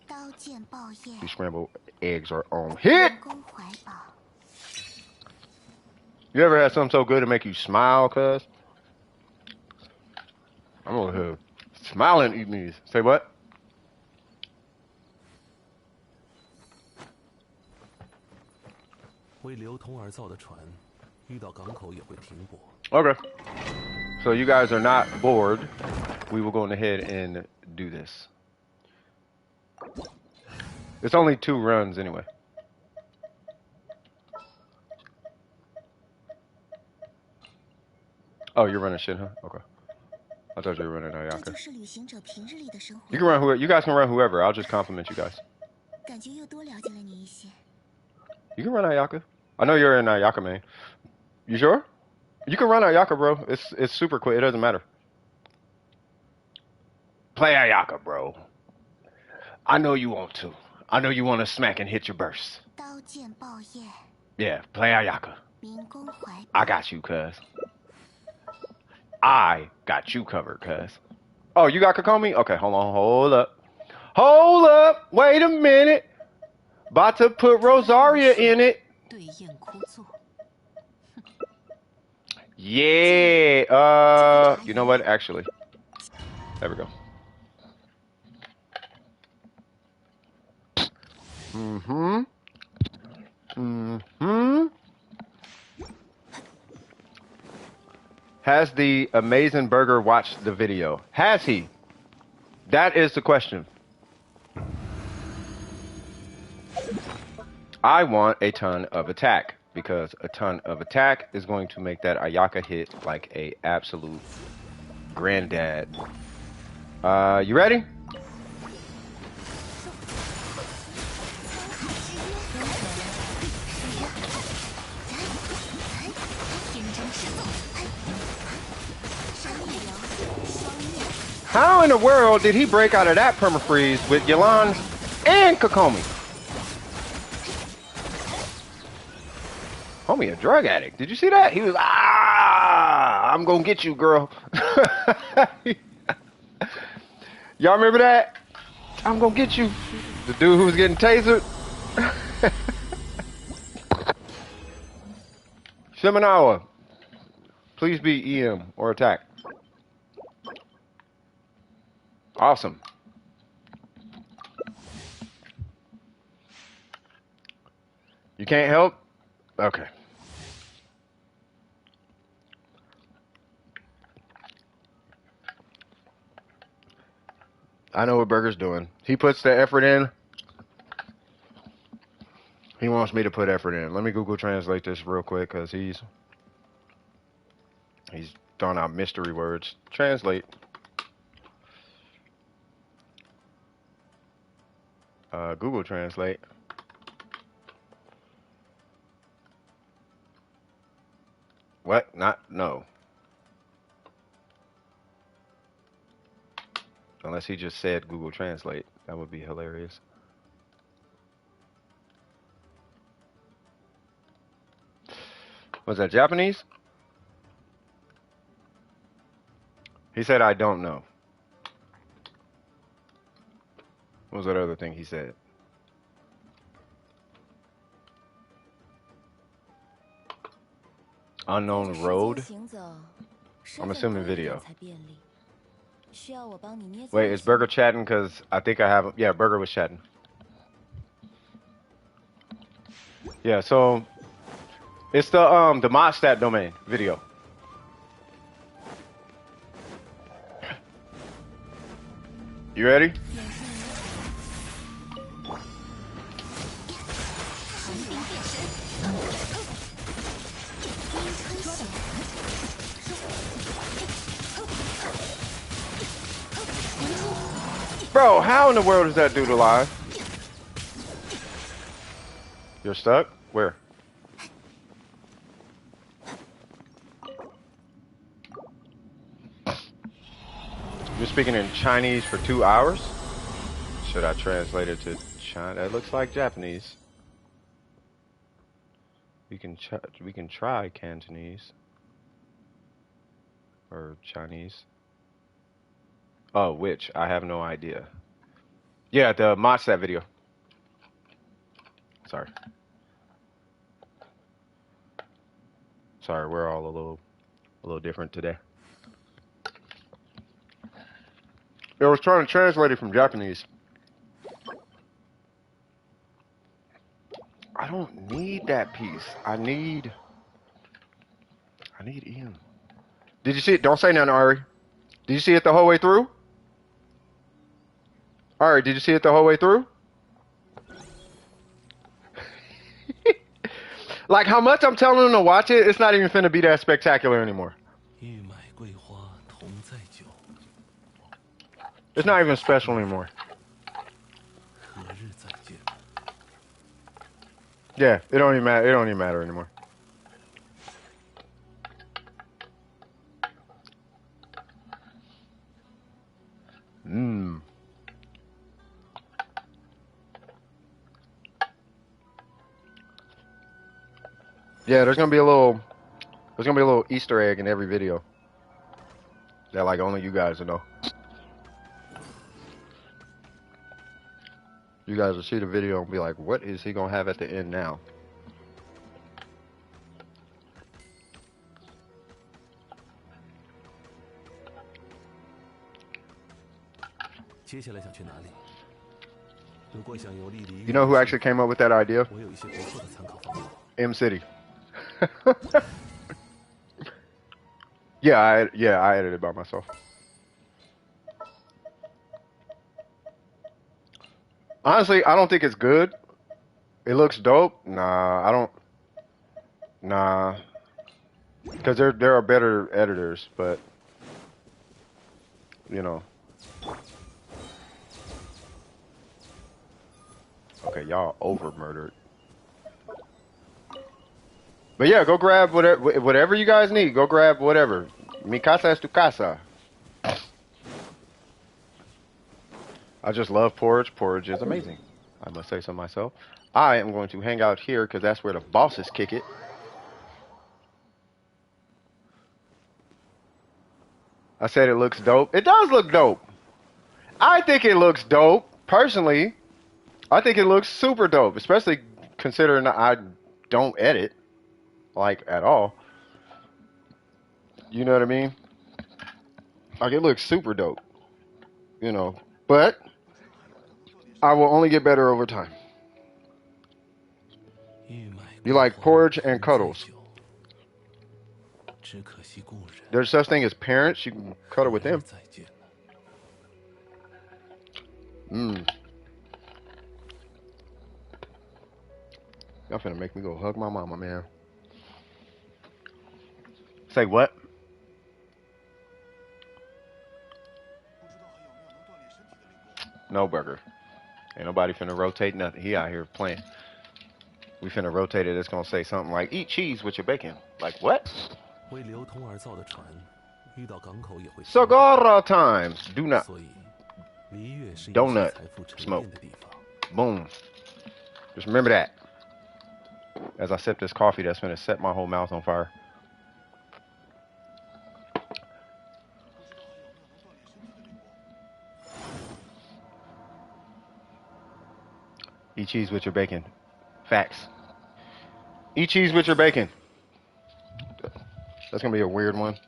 Speaker 2: 刀剑爆焰，
Speaker 1: These scrambled eggs are on hit.
Speaker 2: 人工怀抱。
Speaker 1: You ever had something so good to make you smile, cuz? I'm over here smiling eating these. Say what?
Speaker 5: 为流通而造的船，遇到港口也会停泊。
Speaker 1: Okay. So you guys are not bored. We will go ahead and do this. It's only 2 runs anyway. Oh, you're running shit, huh? Okay. I thought you were running
Speaker 2: 这
Speaker 1: Ayaka.
Speaker 2: 就是旅行者平日里的生活。
Speaker 1: You can run whoever. You guys can run whoever. I'll just compliment you guys.
Speaker 2: 感觉又多了解了你一些。
Speaker 1: You can run Ayaka. I know you're in Ayaka, man. You sure? You can run Ayaka, bro. It's super quick. It doesn't matter. Play Ayaka, bro. I know you want to. I know you want to smack and hit your burst.
Speaker 2: 刀剑爆焰，
Speaker 1: Yeah, play Ayaka.
Speaker 2: 民工怀抱。
Speaker 1: I got you, cuz. I got you covered, cuz. Oh, you got Kokomi? Okay, hold on, hold up. Hold up! Wait a minute! About to put Rosaria in it.
Speaker 3: 对雁枯坐，
Speaker 1: Yeah, you know what? Actually, there we go. Mm-hmm. Mm-hmm. Has the amazing burger watched the video? Has he? That is the question. I want a ton of attack because a ton of attack is going to make that Ayaka hit like a absolute granddad. You ready? How in the world did he break out of that permafreeze with Yalan and Kokomi? Homie, a drug addict. Did you see that? He was, I'm gonna get you, girl. Y'all remember that? I'm gonna get you. The dude who was getting tasered. Shiminawa, please be EM or attack. Awesome. You can't help? Okay. I know what Burger's doing. He puts the effort in. He wants me to put effort in. Let me Google translate this real quick because he's throwing out mystery words. Translate. Google Translate. What? Not, no. Unless he just said Google Translate. That would be hilarious. Was that Japanese? He said, I don't know. What was that other thing he said? Unknown road? I'm assuming video. Wait, is Burger chatting? Because I think I have... Yeah, Burger was chatting. Yeah, so... It's the Modstat domain video. You ready? Bro, how in the world is that dude alive? You're stuck? Where? You're speaking in Chinese for 2 hours? Should I translate it to China? That looks like Japanese. We can try Cantonese or Chinese. Oh, which? I have no idea. Yeah, the Modstat video. Sorry. Sorry, we're all a little different today. I was trying to translate it from Japanese. I don't need that piece. I need Ian. Did you see it? Don't say nothing, Ari. Did you see it the whole way through? Ari, did you see it the whole way through? Like how much I'm telling them to watch it, it's not even finna be that spectacular anymore. It's not even special anymore. Yeah, it don't even matter. It don't even matter anymore. Yeah, there's gonna be a little Easter egg in every video that like only you guys will know. You guys will see the video and be like, what is he gonna have at the end now? You know who actually came up with that idea? M City. I edited by myself. Honestly, I don't think it's good. It looks dope. Nah, I don't. Nah, because there are better editors, but you know. Okay, y'all over murdered. But yeah, go grab whatever you guys need. Go grab whatever. Mi casa es tu casa. I just love porridge. Porridge is amazing. I must say so myself. I am going to hang out here because that's where the bosses kick it. I said it looks dope. It does look dope. I think it looks dope. Personally, I think it looks super dope, especially considering I don't edit, like, at all. You know what I mean? Like, it looks super dope. You know, but I will only get better over time. You like porridge and cuddles. There's such thing as parents. You can cuddle with them. Y'all finna make me go hug my mama, man. Say what? No, Burger. Ain't nobody finna rotate nothing. He out here playing. We finna rotate it. It's gonna say something like, eat cheese with your bacon. Like, what? Cigar time. Do not. Donut smoke. Boom. Just remember that. as I sip this coffee that's gonna set my whole mouth on fire. Eat cheese with your bacon. Facts. Eat cheese with your bacon. That's gonna be a weird one.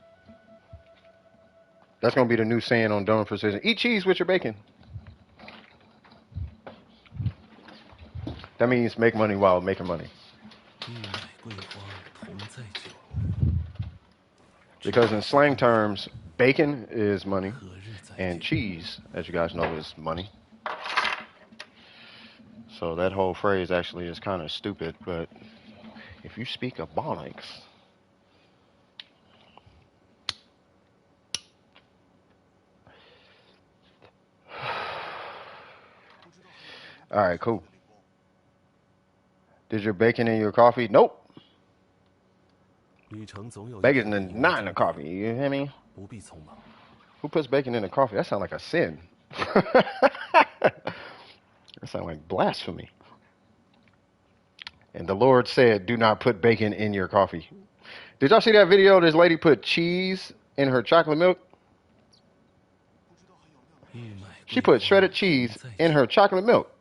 Speaker 1: That's gonna be the new saying on Dome Precision. Eat cheese with your bacon. That means make money while making money. Because in slang terms, bacon is money, and cheese, as you guys know, is money. So that whole phrase actually is kind of stupid, but if you speak Ebonics, all right, cool. Did your bacon in your coffee? Nope. Bacon is not in the coffee. You hear me? Who puts bacon in the coffee? That sounds like a sin. That sounds like blasphemy. And the Lord said, do not put bacon in your coffee. Did y'all see that video? This lady put cheese in her chocolate milk. She put shredded cheese in her chocolate milk.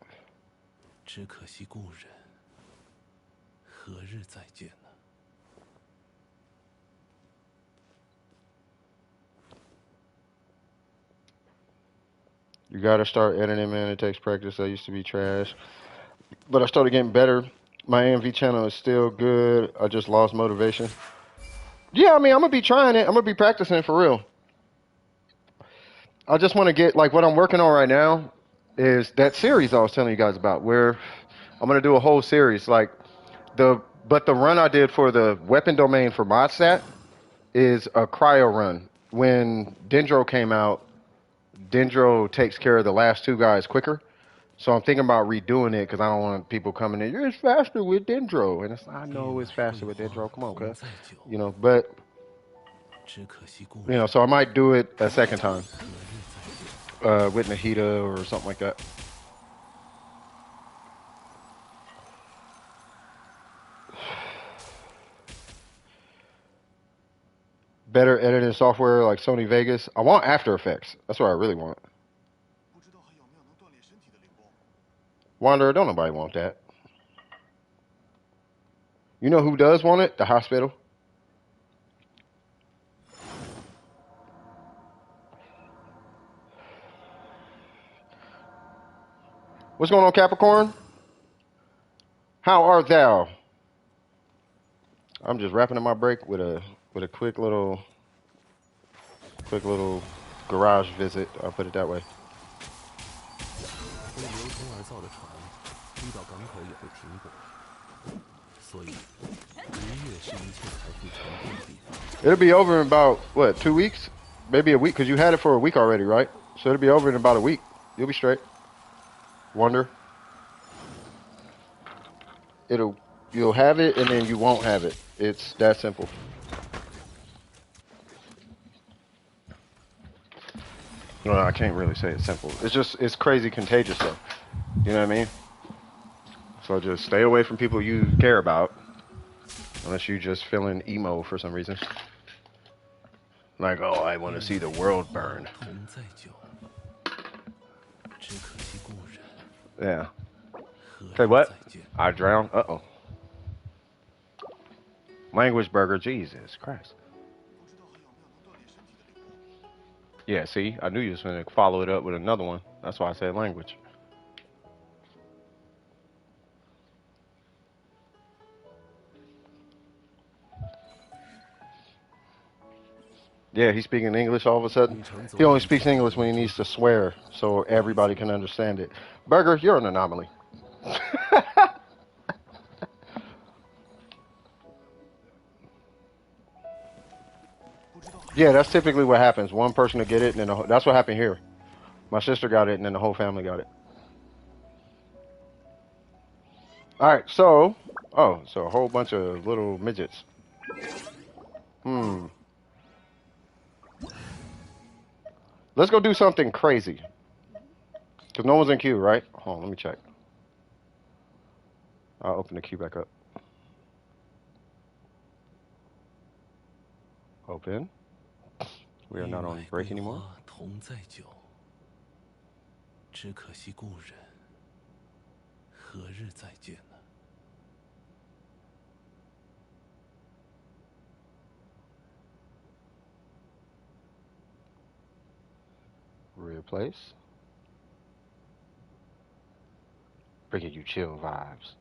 Speaker 1: You gotta start editing, man. It takes practice. I used to be trash, but I started getting better. My AMV channel is still good. I just lost motivation. Yeah, I mean, I'm gonna be trying it. I'm gonna be practicing for real. I just want to get, like, what I'm working on right now is that series I was telling you guys about, where I'm gonna do a whole series. Like the run I did for the weapon domain for Modstat is a cryo run. When Dendro came out, Dendro takes care of the last two guys quicker. So I'm thinking about redoing it because I don't want people coming in. It's faster with Dendro, and I know it's faster with Dendro. Come on, cuz. You know, but so I might do it a second time with Nahida or something like that. Better editing software like Sony Vegas. I want After Effects. That's what I really want. Wanderer, don't nobody want that. You know who does want it? The hospital. What's going on, Capricorn? How art thou? I'm just wrapping up my break with a quick little garage visit. I'll put it that way. It'll be over in about, what, 2 weeks? Maybe a week, because you had it for a week already, right? So it'll be over in about a week. You'll be straight. Wonder. You'll have it, and then you won't have it. It's that simple. Well, I can't really say it's simple. It's crazy contagious, though. You know what I mean? So just stay away from people you care about. Unless you just feeling emo for some reason. Like, oh, I want to see the world burn. Yeah. Say what? I drown? Uh-oh. Language burger, Jesus Christ. Yeah, see? I knew you was going to follow it up with another one. That's why I said language. Yeah, he's speaking English all of a sudden. He only speaks English when he needs to swear so everybody can understand it. Burger, you're an anomaly. Yeah, that's typically what happens. One person will get it, and then that's what happened here. My sister got it, and then the whole family got it. All right, so a whole bunch of little midgets. Let's go do something crazy. Because no one's in queue, right? Hold on, let me check. I'll open the queue back up. Open. We are not on break anymore.
Speaker 5: 同在久，只可惜故人何日再见呢？
Speaker 1: Replace. Bringing you chill vibes.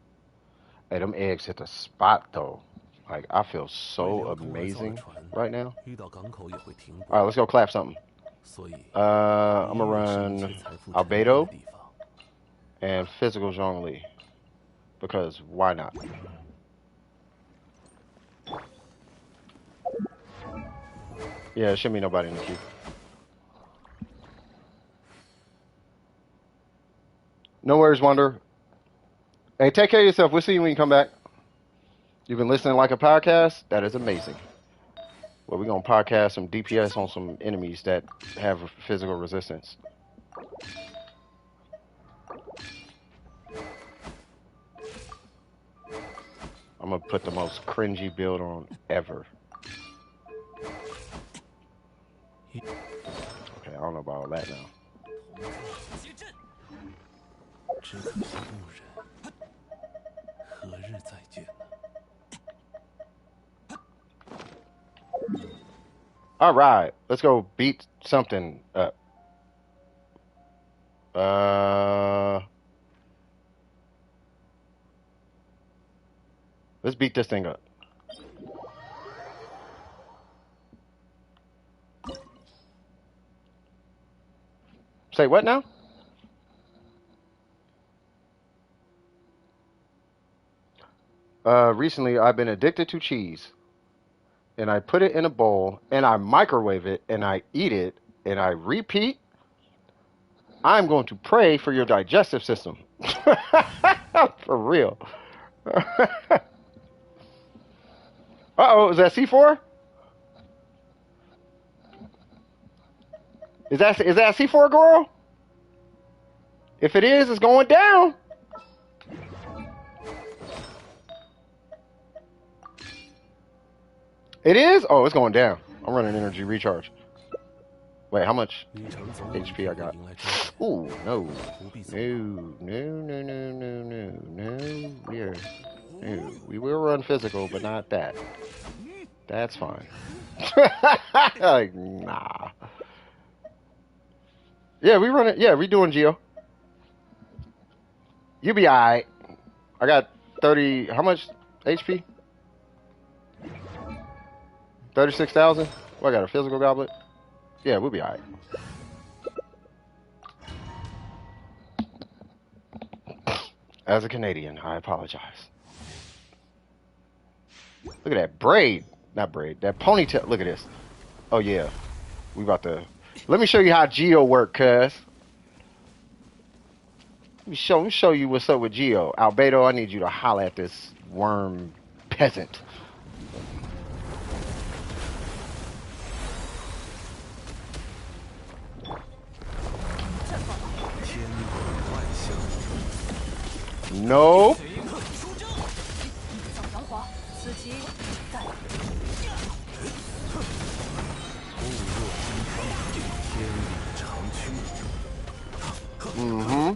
Speaker 1: Hey, them eggs hit the spot though. Like I feel so amazing right now.
Speaker 5: 遇到港口也会停泊。
Speaker 1: All right, let's go clap something.
Speaker 5: 所以
Speaker 1: I'm gonna run Albedo and physical Zhongli because why not? Yeah, there shouldn't be nobody in the queue. No worries, Wonder. Hey, take care of yourself. We'll see you when you come back. You've been listening like a podcast? That is amazing. Well, we're going to podcast some DPS on some enemies that have physical resistance. I'm going to put the most cringy build on ever. Okay, I don't know about all that now.
Speaker 5: 只可惜故人何日再见呢？
Speaker 1: All right, let's go beat something up. Let's beat this thing up. Say what now? Recently, I've been addicted to cheese. And I put it in a bowl, and I microwave it, and I eat it, and I repeat. I'm going to pray for your digestive system. For real. Uh-oh, is that C4? Is that C4, girl? If it is, it's going down. It is? Oh, it's going down. I'm running energy recharge. Wait, how much HP I got? Ooh, no. No. We will run physical, but not that. That's fine. Like, nah. Yeah, we run it. Yeah, we doing Geo. You be alright. I got 30. How much HP? 36,000? Well, I got a physical goblet. Yeah, we'll be alright. As a Canadian, I apologize. Look at that braid. Not braid. That ponytail. Look at this. Oh, yeah. We about to... Let me show you how Geo work, cuz. Let me show you what's up with Geo. Albedo, I need you to holler at this worm peasant. No. Mm-hmm.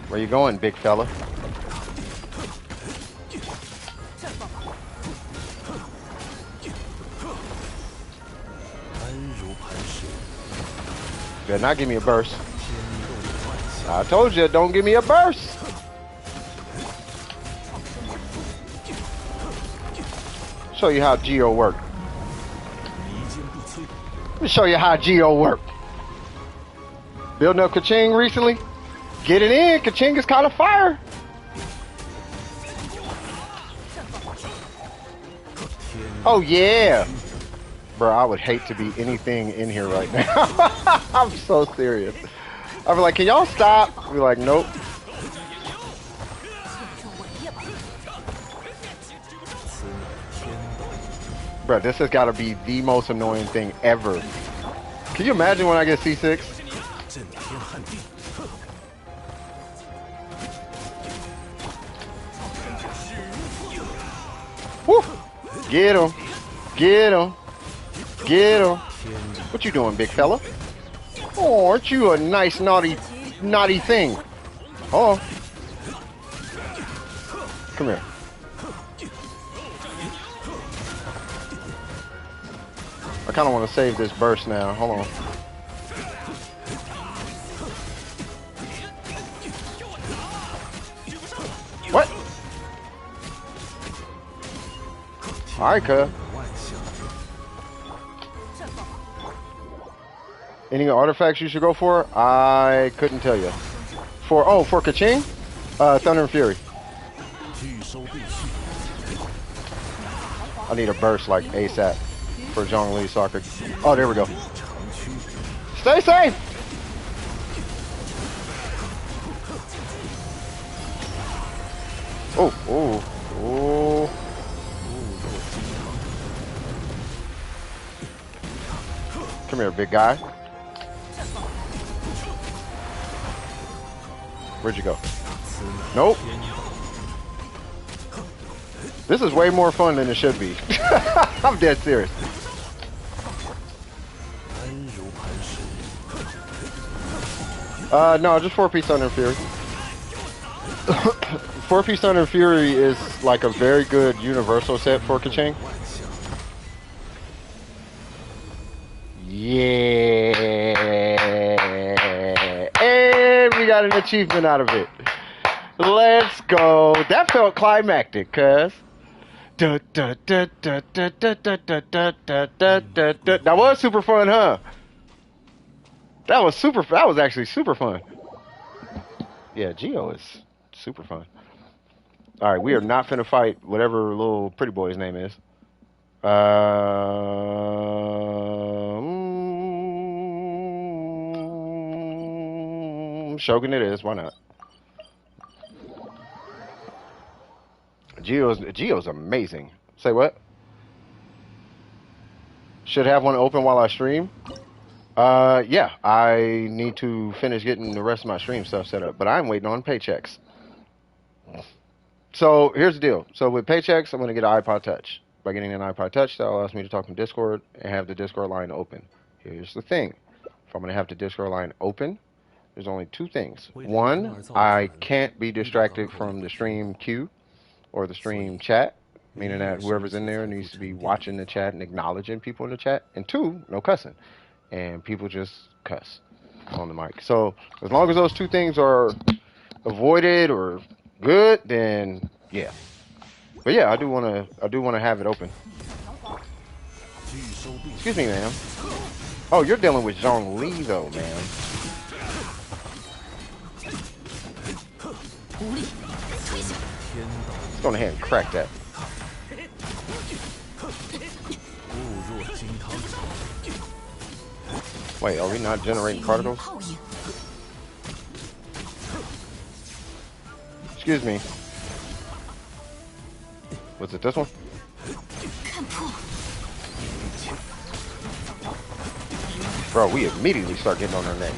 Speaker 1: Where you going, big fella? Better not give me a burst. I told you, don't give me a burst. Show you how Geo work. Let me show you how Geo work. Building up Kaching recently. Get it in. Kaching is kind of fire. Oh yeah. Bro, I would hate to be anything in here right now. I'm so serious. I'd be like, can y'all stop? I'd be like, nope. Bro, this has got to be the most annoying thing ever. Can you imagine when I get C6? Get him. Get him. Get him. What you doing, big fella? Oh, aren't you a nice, naughty thing? Oh. Come here. I kind of want to save this burst now. Hold on. What? Alright, cuz. Any artifacts you should go for? I couldn't tell you. For Kaching? Thunder and Fury. I need a burst like ASAP for Zhongli soccer. Oh, there we go. Stay safe! Oh, oh, oh. Come here, big guy. Where'd you go? Nope. This is way more fun than it should be. I'm dead serious. No, just 4-piece Thunder and Fury. 4-piece Thunder and Fury is like a very good universal set for Kaching. Yeah. And we got an achievement out of it. Let's go. That felt climactic, cuz. That was super fun, huh? That was actually super fun. Yeah, Geo is super fun. Alright, we are not finna fight whatever little pretty boy's name is. Shogun it is, why not? Geo's amazing. Say what? Should have one open while I stream? Yeah, I need to finish getting the rest of my stream stuff set up, but I'm waiting on paychecks. So here's the deal. So with paychecks, I'm going to get an iPod Touch. By getting an iPod Touch, that allows me to talk from Discord and have the Discord line open. Here's the thing. If I'm going to have the Discord line open, there's only two things. One, I can't be distracted from the stream queue or the stream chat, meaning that whoever's in there needs to be watching the chat and acknowledging people in the chat. And two, no cussing. And people just cuss on the mic. So as long as those two things are avoided or good, then yeah. But yeah, I do want to have it open. Excuse me, ma'am. Oh, you're dealing with Zhongli though, man. Let's go ahead and crack that. Wait, are we not generating particles? Excuse me. Was it this one? Bro, we immediately start getting on their neck.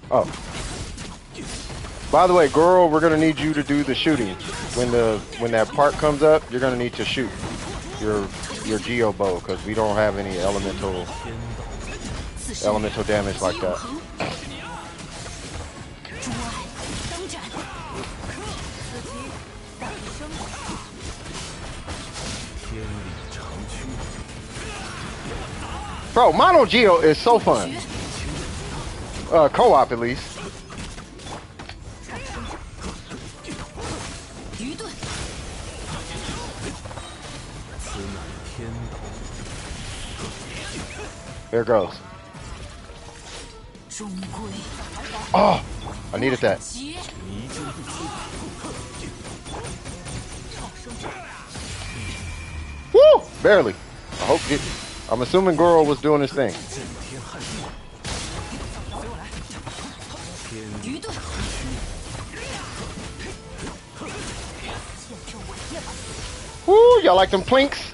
Speaker 1: Oh. By the way, girl, we're gonna need you to do the shooting. When that part comes up, you're gonna need to shoot your Geo bow because we don't have any elemental damage like that. Bro, Mono Geo is so fun. Co-op at least. There it goes. Oh, I needed that. Woo! Barely. I hope it. I'm assuming Goro was doing his thing. Woo! Y'all like them plinks?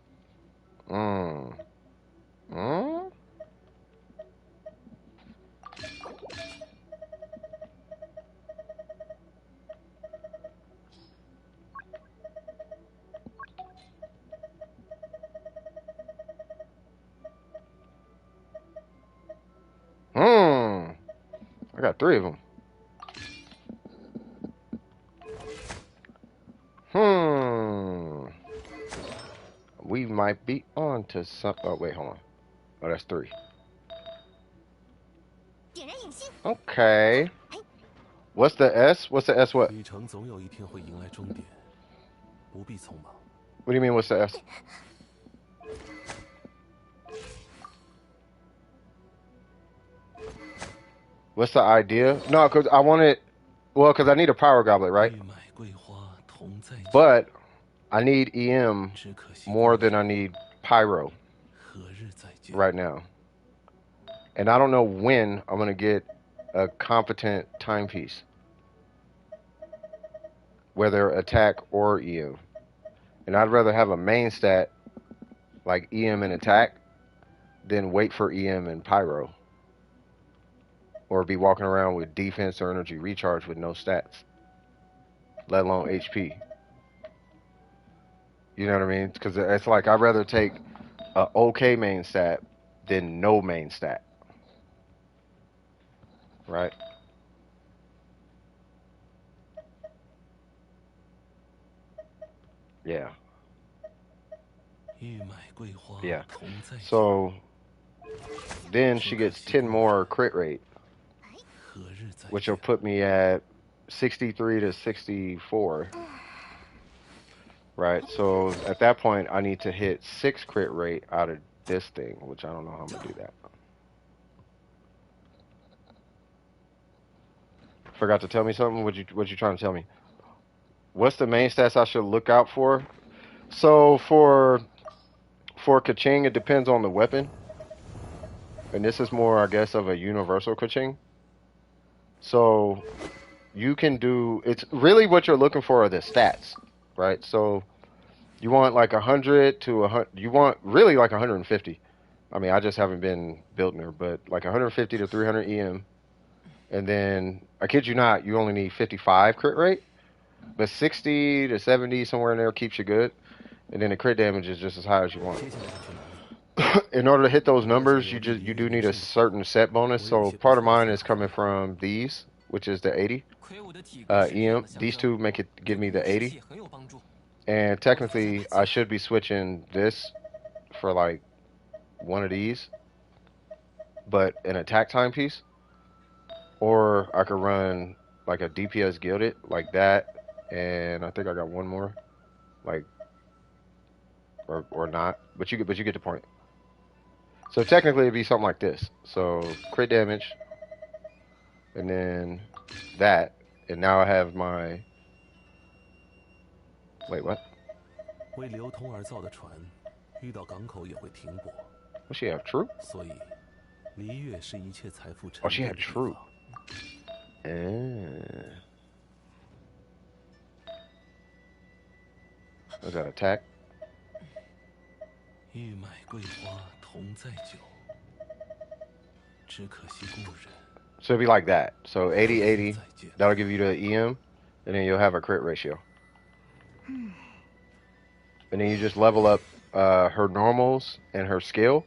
Speaker 1: I got 3 of them. We might be on to some. Oh, wait, hold on. Oh, that's 3.
Speaker 2: 点燃引信。
Speaker 1: Okay. What's the S? What's the S what?
Speaker 5: 旅程总有一天会迎来终点，不必匆忙。
Speaker 1: What do you mean, what's the S? What's the idea? No, because I want it. Well, because I need a power goblet, right?
Speaker 5: 玉麦桂花同在酒，
Speaker 1: But I need EM
Speaker 5: 只可惜
Speaker 1: more than I need pyro
Speaker 5: 何日再见？
Speaker 1: right now. And I don't know when I'm going to get a competent timepiece, whether attack or EM. And I'd rather have a main stat like EM and attack than wait for EM and pyro. Or be walking around with defense or energy recharge with no stats, let alone HP. You know what I mean? Because it's like I'd rather take a okay main stat than no main stat. Right? Yeah.
Speaker 5: 玉麦桂花
Speaker 1: Yeah.
Speaker 5: 同在酒，
Speaker 1: So then she gets 10 more crit rate,
Speaker 5: 何日再
Speaker 1: which
Speaker 5: 见
Speaker 1: will？ put me at 63 to 64. Right? So at that point, I need to hit 6 crit rate out of this thing, which I don't know how I'm going to do that. Forgot to tell me something? What you trying to tell me? What's the main stats I should look out for? So for Kaching, it depends on the weapon. And this is more, I guess, of a universal Kaching. So you can do, it's really what you're looking for are the stats, right? So you want like 100 to 100, you want really like 150. I mean, I just haven't been building her, but like 150 to 300 EM. And then, I kid you not, you only need 55 crit rate. But 60 to 70, somewhere in there, keeps you good. And then the crit damage is just as high as you want.
Speaker 5: 接下来要去哪里？
Speaker 1: In order to hit those numbers, you do need a certain set bonus. So part of mine is coming from these, which is the 80 EM. These two give me the 80. And technically, I should be switching this for like one of these, but an attack timepiece. Or I could run like a DPS gilded like that, and I think I got one more, like, or not. But you get the point. So technically, it'd be something like this. So crit damage, and then that, and now I have my. Wait, what?
Speaker 5: 为流通而造的船，遇到港口也会停泊，
Speaker 1: What she have troop?
Speaker 5: 所以璃月是一切财富沉
Speaker 1: Oh, she
Speaker 5: 淀
Speaker 1: had
Speaker 5: 的地
Speaker 1: troop.
Speaker 5: 方。
Speaker 1: Was that attack?
Speaker 5: 玉麦桂花同在酒，只可惜故人。
Speaker 1: So it'd be like that. So 80, 80.
Speaker 5: 再见。
Speaker 1: That'll give you the EM, and then you'll have a crit ratio. And then you just level up her normals and her skill.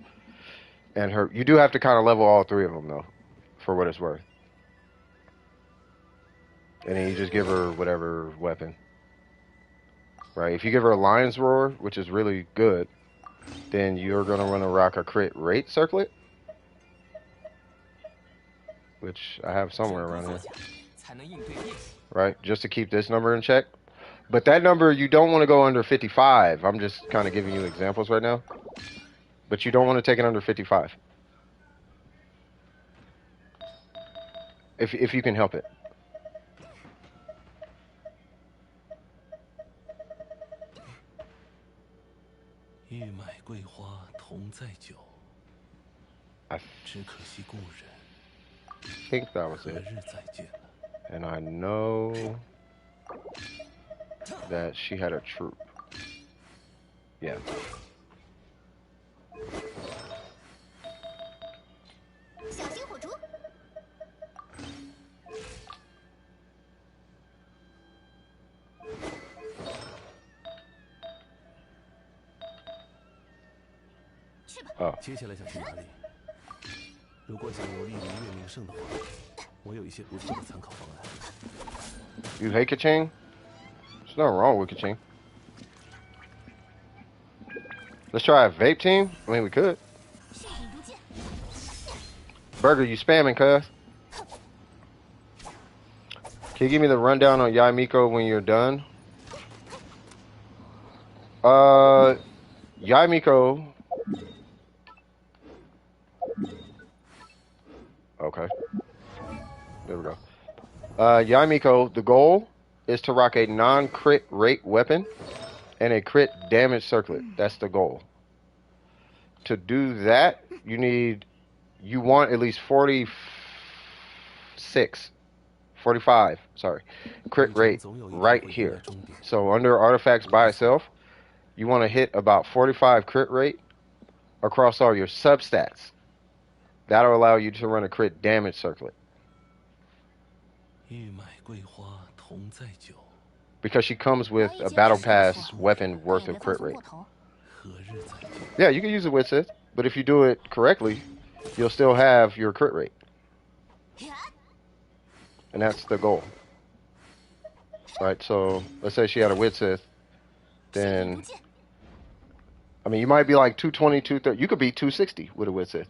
Speaker 1: And her, you do have to kind of level all 3 of them though, for what it's worth. And then you just give her whatever weapon. Right? If you give her a Lion's Roar, which is really good, then you're going to run a rock a crit rate circlet. Which I have somewhere around here. Right? Just to keep this number in check. But that number, you don't want to go under 55. I'm just kind of giving you examples right now. But you don't want to take it under 55. If you can help it. I think that was it. And I know that she had a troop. Yeah. Oh.
Speaker 5: 接下来想去哪里？如果想游历璃月名胜的话，我有一些不错的参考方案。
Speaker 1: You hate Kaching? There's nothing wrong with Kaching. Let's try a vape team. I mean, we could.
Speaker 2: 迅影如剑，
Speaker 1: Burger, you spamming, cuz. Can you give me the rundown on Yaimiko when you're done? Yaimiko. Okay. There we go. Yaimiko, the goal is to rock a non-crit rate weapon and a crit damage circlet. That's the goal. To do that, you want at least 45, sorry, crit rate right here. So under artifacts by itself, you want to hit about 45 crit rate across all your substats. That'll allow you to run a crit damage circlet.
Speaker 5: 玉买桂花同载酒，
Speaker 1: Because she comes with a battle pass weapon worth of crit rate.
Speaker 5: 何日再见？
Speaker 1: Yeah, you can use it with Sith, but if you do it correctly, you'll still have your crit rate. And that's the goal. Alright, so let's say she had a wit Sith, then I mean you might be like 220, 230. You could be 260 with a wit Sith.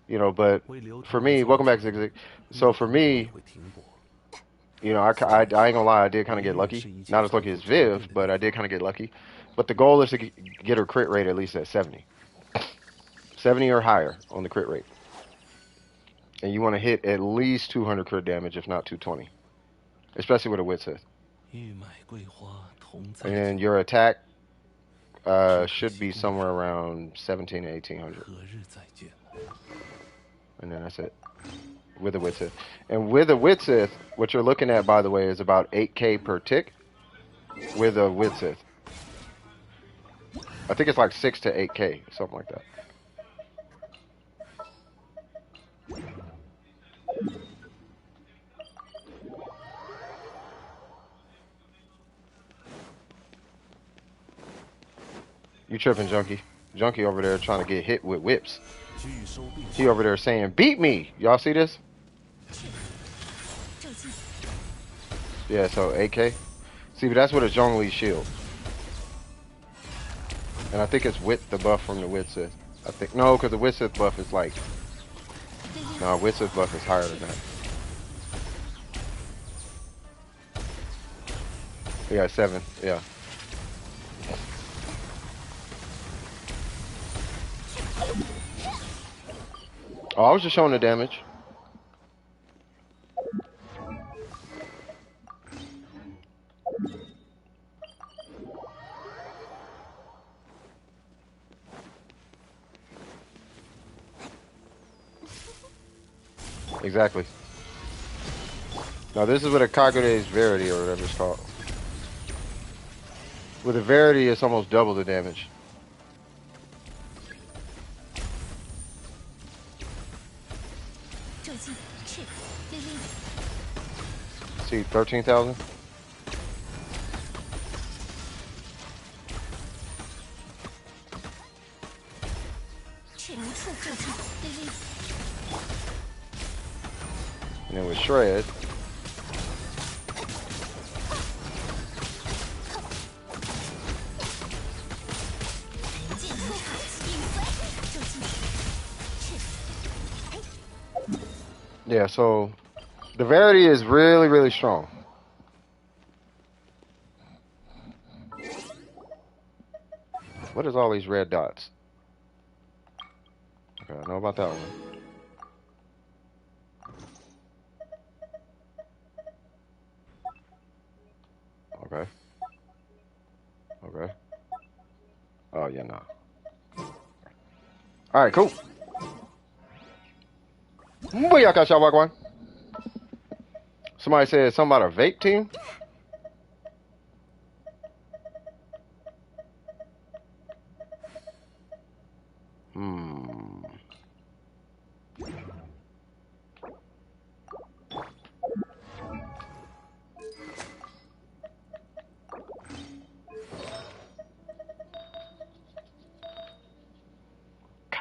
Speaker 1: You know, but for me, welcome back, Zig Zig. So for me, you know, I ain't gonna lie, I did kind of get lucky. Not as lucky as Viv, but I did kind of get lucky. But the goal is to get her crit rate at least at 70. 70 or higher on the crit rate. And you want to hit at least 200 crit damage, if not 220. Especially with a wit Sith.
Speaker 5: 玉买桂花同载
Speaker 1: And
Speaker 5: 酒，
Speaker 1: your attack should be somewhere around 17 to 1800.
Speaker 5: 何日再见？
Speaker 1: And then that's it. With a wit Sith. And with a wit Sith, what you're looking at, by the way, is about 8k per tick with a wit Sith. I think it's like 6 to 8k, something like that. You tripping, Junkie. Junkie over there trying to get hit with whips.
Speaker 5: 拒收并
Speaker 1: He over there saying, beat me! Y'all see this?
Speaker 2: 骤进，
Speaker 1: Yeah, so 8k. See, but that's with a Zhongli shield. And I think it's with the buff from the Wit Sith. I think, no, because the Wit Sith buff is like, no, Wit Sith buff is higher than that. We got 7, yeah. Oh, I was just showing the damage. Exactly. Now this is with a Kagure's Verity or whatever it's called. With a Verity, it's almost double the damage. See, 13,000. And then with Shred. Yeah, so the Verity is really, really strong. What is all these red dots? Okay, I know about that one. Okay. Okay. Oh, yeah, nah. Alright, cool. Booyaka, Shawagwan. Somebody said something about a vape team.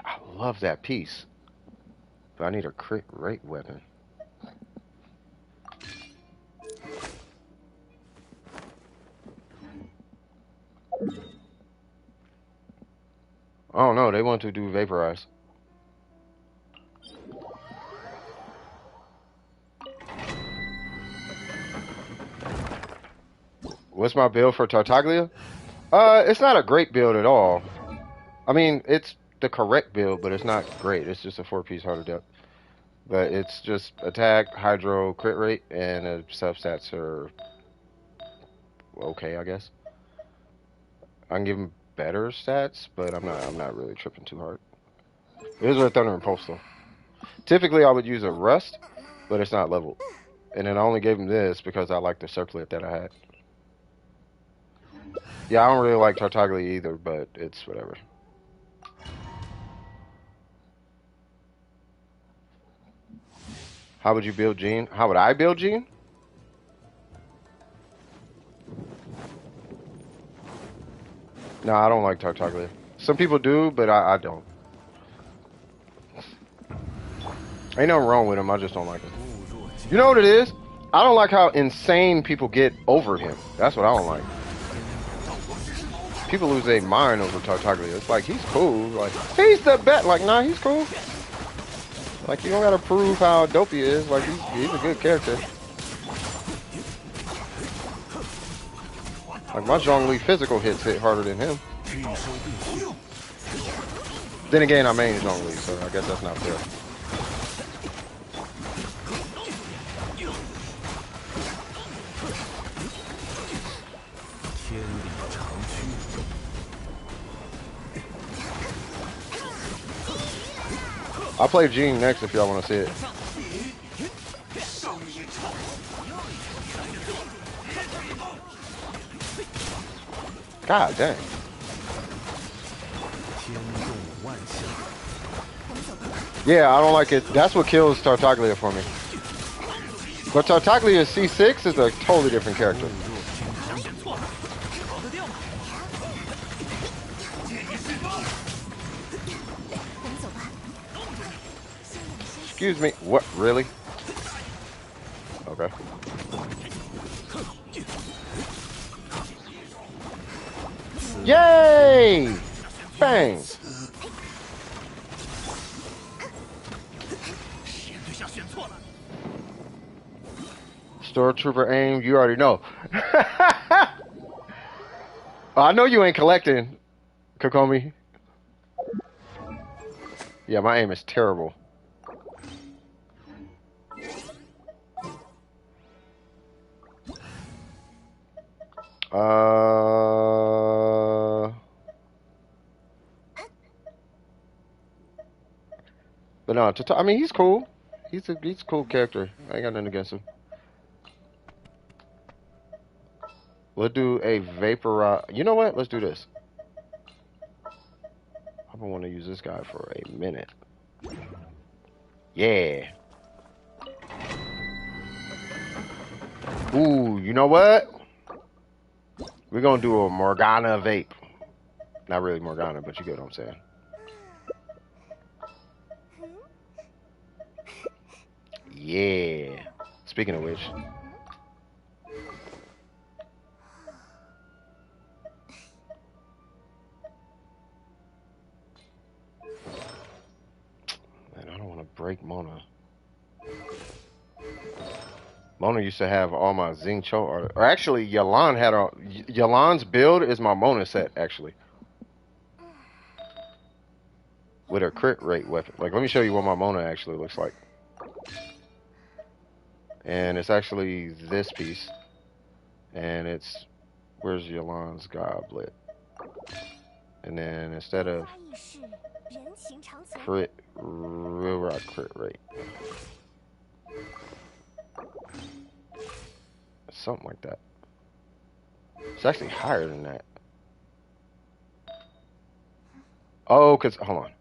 Speaker 1: I love that piece. But I need a crit rate weapon. I don't know. They want to do vaporize. What's my build for Tartaglia? It's not a great build at all. I mean, it's the correct build, but it's not great. It's just a 4-piece harder depth. But it's just attack, hydro, crit rate, and substats are okay, I guess. I can give him better stats, but I'm not really tripping too hard. It is a Thunder and Pulse though. Typically, I would use a Rust, but it's not leveled. And then I only gave him this because I like the circlet that I had. Yeah, I don't really like Tartaglia either, but it's whatever. How would you build Gene? How would I build Gene? No, I don't like Tartaglia. Some people do, but I don't. Ain't nothing wrong with him. I just don't like him. You know what it is? I don't like how insane people get over him. That's what I don't like. People lose their mind over Tartaglia. It's like, he's cool. Like, he's the best. Like, nah, he's cool. Like, you don't gotta prove how dope he is. Like, he's a good character. Like, my Zhongli physical hits hit harder than him. Then again, I main Zhongli, so I guess that's not fair. I'll play Gene next if y'all want to see it. God dang. Yeah, I don't like it. That's what kills Tartaglia for me. But Tartaglia C6 is a totally different character. Excuse me. What? Really? Okay. Yay! Bang! Stormtrooper aim, you already know. I know you ain't collecting, Kokomi. Yeah, my aim is terrible. But no, I mean, he's cool. He's a cool character. I ain't got nothing against him. We'll do a vapor. You know what? Let's do this. I don't want to use this guy for a minute. Yeah. Ooh, you know what? We're gonna do a Morgana vape. Not really Morgana, but you get what I'm saying. Yeah. Speaking of which. Man, I don't want to break Mona. Mona used to have all my Xing Cho art. Or actually, Yalan had a... Yalan's build is my Mona set, actually. With a crit rate weapon. Like, let me show you what my Mona actually looks like. And it's actually this piece. And it's... Where's Yalan's goblet? And then instead of... Crit... Real rock crit rate. Something like that. It's actually higher than that. Oh, because... Hold on.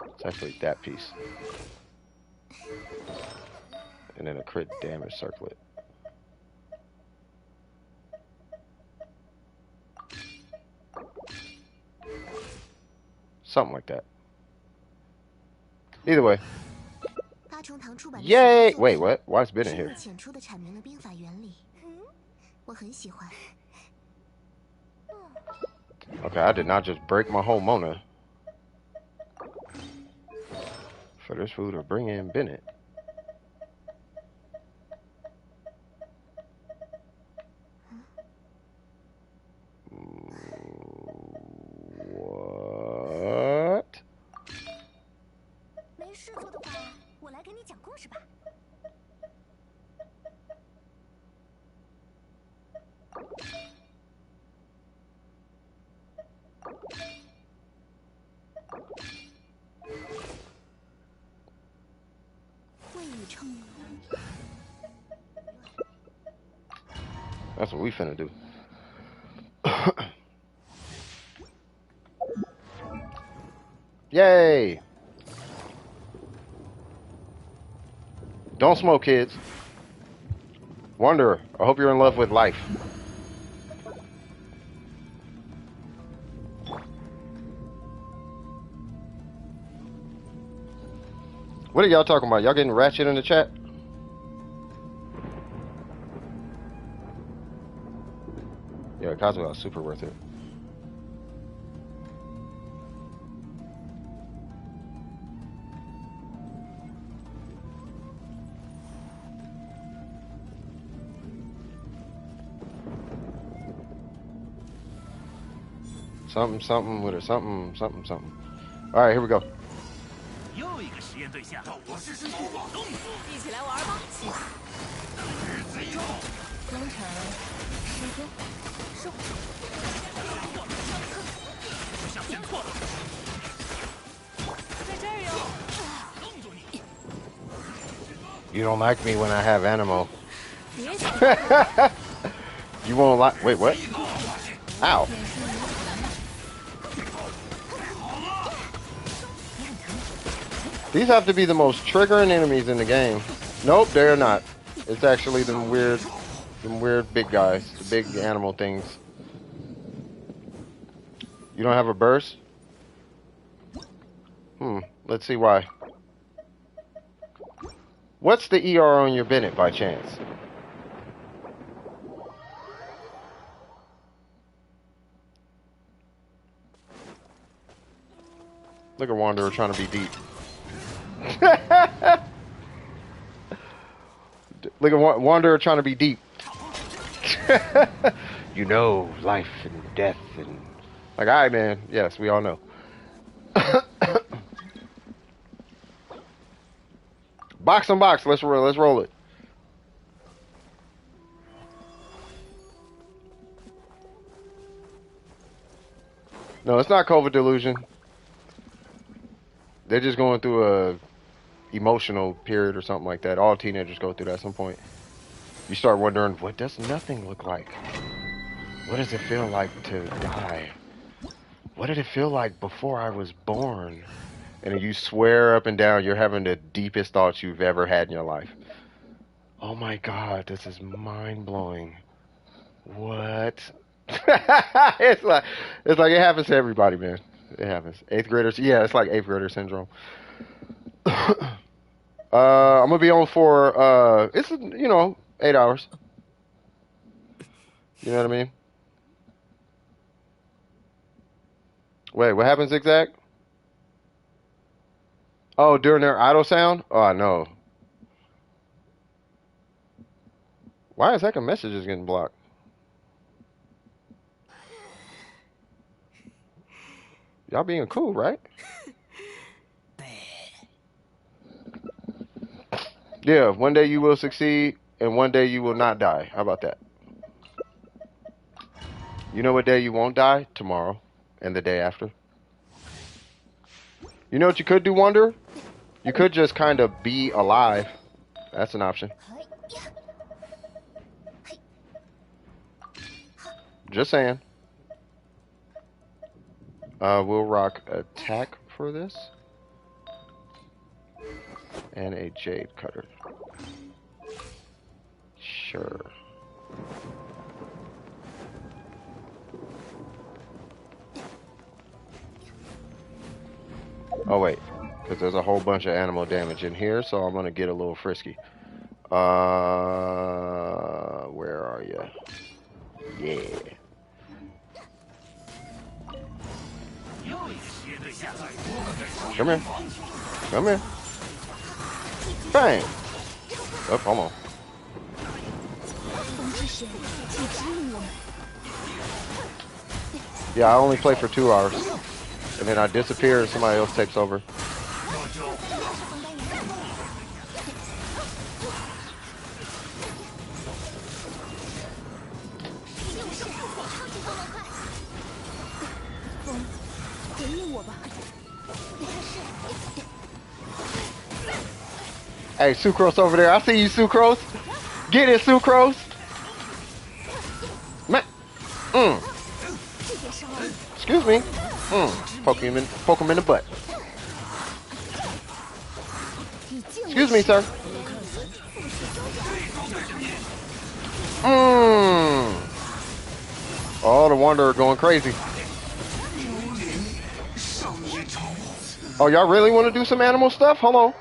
Speaker 1: It's actually that piece. And then a crit damage circlet. Something like that. Either way. Yay! Wait, what? Why is Ben in here? Okay, I did not just break my whole Mona for this food or bring in Bennett. What?
Speaker 2: 没事做的话，我来给你讲故事吧。未雨绸缪。
Speaker 1: That's what we finna do. Yay! Don't smoke, kids. Wanderer, I hope you're in love with life. What are y'all talking about? Y'all getting ratchet in the chat? Yeah, Kazuha, super worth it. Something, something with it. Something, something, something. All right, here we go.
Speaker 4: 又一个实验对象，
Speaker 6: 我试试头发。
Speaker 3: 一起来玩吧！工程施工收。
Speaker 4: 想选错了，
Speaker 3: 在这儿哟。
Speaker 4: 愣住你！
Speaker 1: You don't like me when I have animal.
Speaker 3: 别想
Speaker 1: You won't like. Wait, what? Ow. These have to be the most triggering enemies in the game. Nope, they're not. It's actually them weird big guys, the big animal things. You don't have a burst? Let's see why. What's the ER on your Bennett by chance? Look at Wanderer trying to be deep. Look at Wanderer trying to be deep. You know, life and death and like, all right, man. Yes, we all know. Box on box. Let's roll it. No, it's not COVID delusion. They're just going through a emotional period or something like that. All teenagers go through that at some point. You start wondering, what does nothing look like? What does it feel like to die? What did it feel like before I was born? And you swear up and down you're having the deepest thoughts you've ever had in your life. Oh my God, this is mind-blowing. What? it's like it happens to everybody, man. It happens. 8th graders, yeah, it's like 8th grader syndrome. I'm gonna be on for it's 8 hours. You know what I mean? Wait, what happens, Zigzag? Oh, during their idle sound? Oh no. Why is that messages getting blocked? Y'all being cool, right? Yeah, one day you will succeed, and one day you will not die. How about that? You know what day you won't die? Tomorrow, and the day after. You know what you could do, Wonder? You could just kind of be alive. That's an option. Just saying. We'll rock attack for this. And a jade cutter. Sure. Oh wait, because there's a whole bunch of animal damage in here, so I'm gonna get a little frisky. Where are you? Yeah. Come here. Come here. Bang. Oh, hold on.
Speaker 3: 风之神，请指引我们。
Speaker 1: Yeah, I only play for 2 hours. And then I disappear and somebody else takes over. Hey, Sucrose over there. I see you, Sucrose. Get it, Sucrose. Man. Excuse me. Poke him in the butt. Excuse me, sir. Oh, the Wanderer going crazy. Oh, y'all really want to do some animal stuff? Hold on.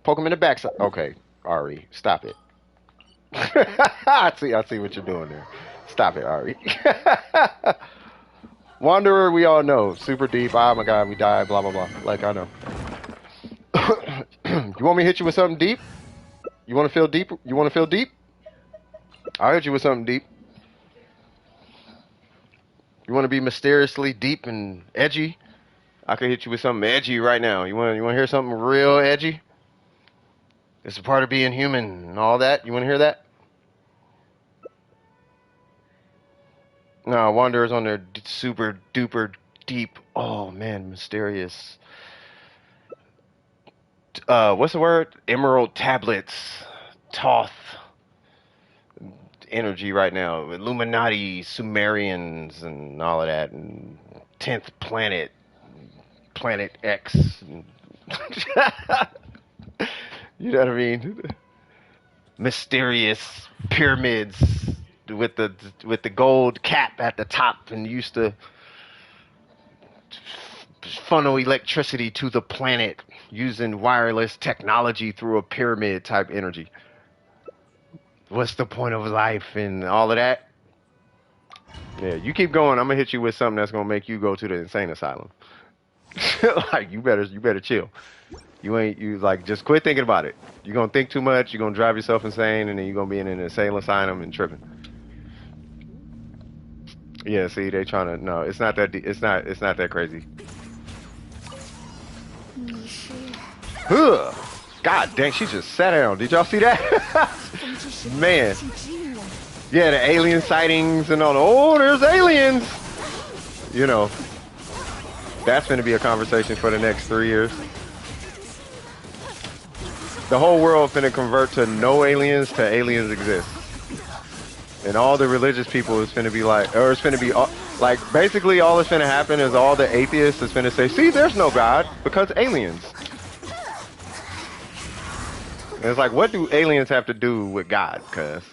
Speaker 1: Poke him in the backside. Okay, Ari, stop it. I see what you're doing there. Stop it, Ari. Wanderer, we all know. Super deep. Oh my god, we died, blah, blah, blah. Like, I know. You want me to hit you with something deep? You want to feel deep? You want to feel deep? I'll hit you with something deep. You want to be mysteriously deep and edgy? I could hit you with something edgy right now. You want to hear something real edgy? It's a part of being human and all that. You want to hear that? No, Wanderer's on their super duper deep. Oh man, mysterious. What's the word? Emerald tablets, Toth energy right now. Illuminati, Sumerians, and all of that, and 10th planet, Planet X. You know what I mean? Mysterious pyramids with the gold cap at the top and used to funnel electricity to the planet using wireless technology through a pyramid type energy. What's the point of life and all of that? Yeah, you keep going. I'm gonna hit you with something that's gonna make you go to the insane asylum. Like you better chill. You like just quit thinking about it. You're gonna think too much. You're gonna drive yourself insane, and then you're gonna be in an insane asylum and tripping. Yeah, see, they trying to. No, it's not that. It's not that crazy. Ugh. God dang, she just sat down. Did y'all see that? Man. Yeah, the alien sightings and all. Oh, there's aliens. You know, that's going to be a conversation for the next 3 years. The whole world finna convert to no aliens to aliens exist. And all the religious people is finna be like, or it's finna be like, basically all that's finna happen is all the atheists is finna say, see, there's no God because aliens. And it's like, what do aliens have to do with God? Cause,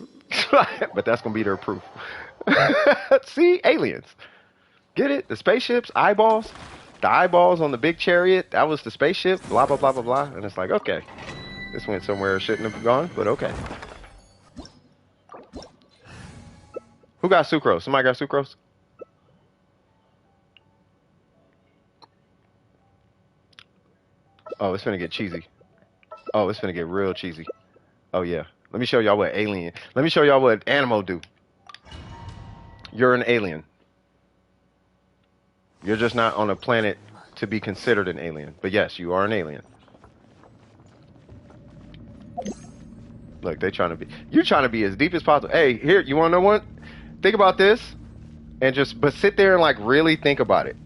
Speaker 1: but that's gonna be their proof. See, aliens. Get it? The spaceships, eyeballs, the eyeballs on the big chariot. That was the spaceship. Blah blah blah blah blah. And it's like, okay, this went somewhere it shouldn't have gone, but okay. Who got sucrose? Somebody got sucrose? Oh, it's finna get cheesy. Oh, it's finna get real cheesy. Oh yeah. Let me show y'all what alien. Let me show y'all what animal do. You're an alien. You're just not on a planet to be considered an alien. But yes, you are an alien. Look, they trying to be. You're trying to be as deep as possible. Hey, here, you wanna know what? Think about this, and but sit there and like really think about it.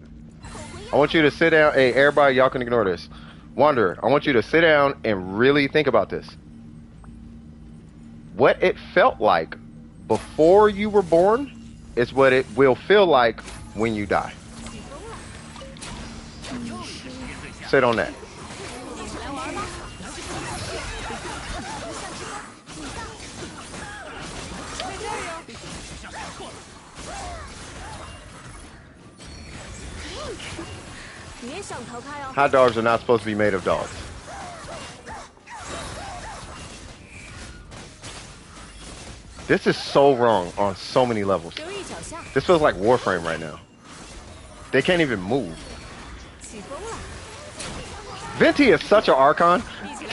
Speaker 1: I want you to sit down. Hey, everybody, y'all can ignore this. Wanderer, I want you to sit down and really think about this. What it felt like before you were born is what it will feel like when you die. Sit on that. Hot dogs are not supposed to be made of dogs. This is so wrong on so many levels. This feels like Warframe right now. They can't even move.
Speaker 3: 起风了，
Speaker 1: Venti is such an archon.
Speaker 3: 已经。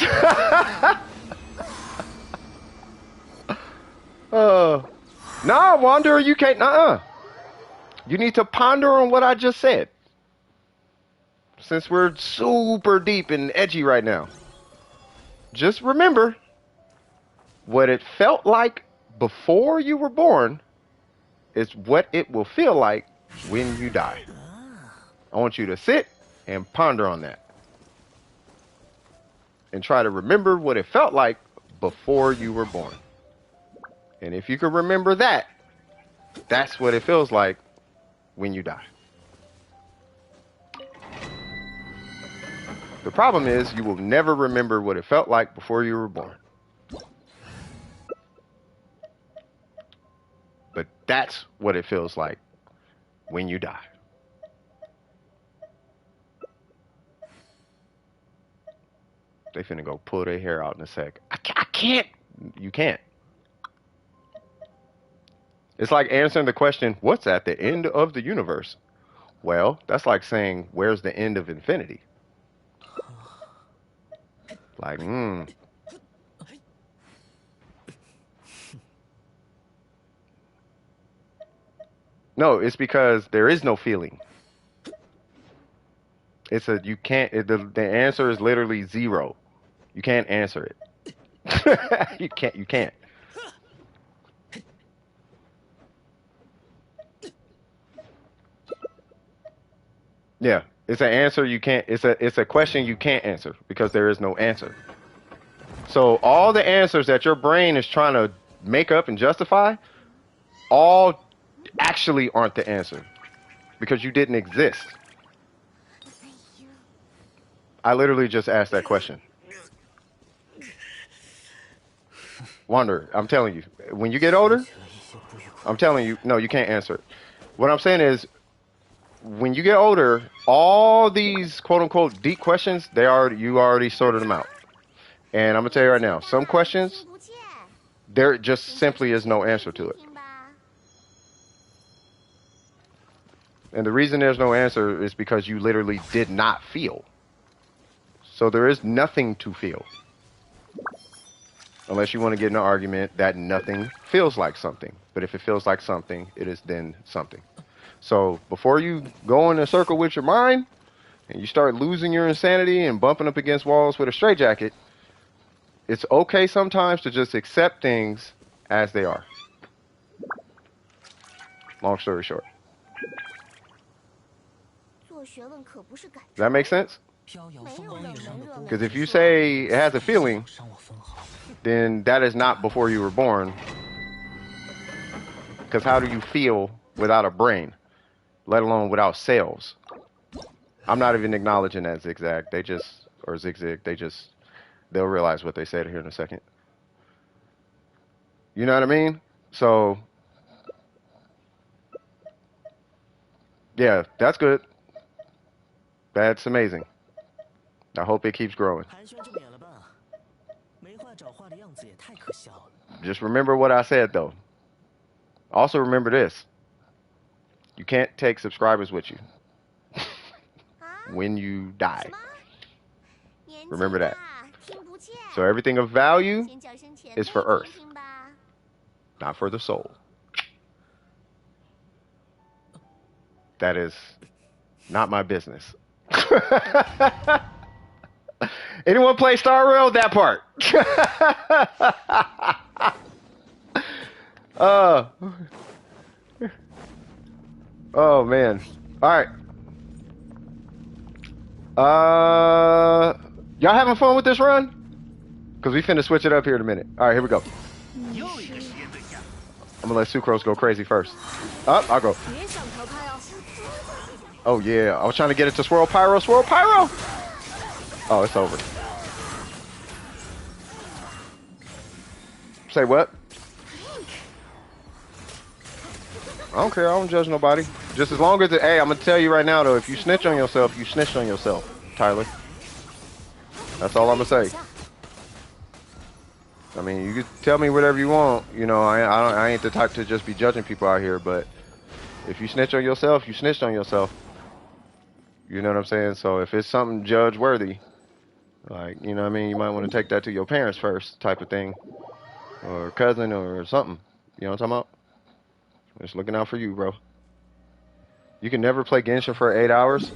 Speaker 1: Nah, Wanderer, you can't. You need to ponder on what I just said. Since we're super deep and edgy right now, just remember what it felt like before you were born is what it will feel like when you die. I want you to sit and ponder on that. And try to remember what it felt like before you were born. And if you can remember that, that's what it feels like when you die. The problem is you will never remember what it felt like before you were born. But that's what it feels like when you die. They finna go pull their hair out in a sec. I can't. You can't. It's like answering the question, what's at the end of the universe? Well, that's like saying, where's the end of infinity? Like, No, it's because there is no feeling. It's a, you can't, the answer is literally zero. You can't answer it. You can't. Yeah, it's an answer you can't, it's a question you can't answer because there is no answer. So all the answers that your brain is trying to make up and justify, all actually aren't the answer because you didn't exist. I literally just asked that question. Wanderer, I'm telling you, when you get older, I'm telling you, no, you can't answer it. What I'm saying is, when you get older, all these quote unquote deep questions, you already sorted them out. And I'm gonna tell you right now, some questions, there just simply is no answer to it. And the reason there's no answer is because you literally did not feel. So there is nothing to feel. Unless you want to get in an argument that nothing feels like something. But if it feels like something, it is then something. So before you go in a circle with your mind and you start losing your insanity and bumping up against walls with a straitjacket, it's okay sometimes to just accept things as they are. Long story short. Does that make sense? Because if you say it has a feeling, then that is not before you were born. Because how do you feel without a brain? Let alone without cells. I'm not even acknowledging that zigzag. Or zigzag, they'll realize what they said here in a second. You know what I mean? So, yeah, that's good. That's amazing. I hope it keeps growing. Just remember what I said, though. Also remember this. You can't take subscribers with you when you die. Remember that. So everything of value is for Earth, not for the soul. That is not my business. Anyone play Star Rail? That part. Oh man. All right. Y'all having fun with this run? Because we finna switch it up here in a minute. All right, here we go. I'm gonna let Sucrose go crazy first. Up, I'll go. Oh yeah, I was trying to get it to swirl pyro, swirl pyro. Oh, it's over. Say what? I don't care. I don't judge nobody. Just as long as hey, I'm gonna tell you right now though, if you snitch on yourself, you snitched on yourself, Tyler. That's all I'm gonna say. I mean, you can tell me whatever you want. You know, I ain't the type to just be judging people out here. But if you snitch on yourself, you snitched on yourself. You know what I'm saying? So if it's something judge worthy, like, you know what I mean, you might want to take that to your parents first, type of thing, or cousin or something. You know what I'm talking about? Just looking out for you, bro. You can never play Genshin for 8 hours.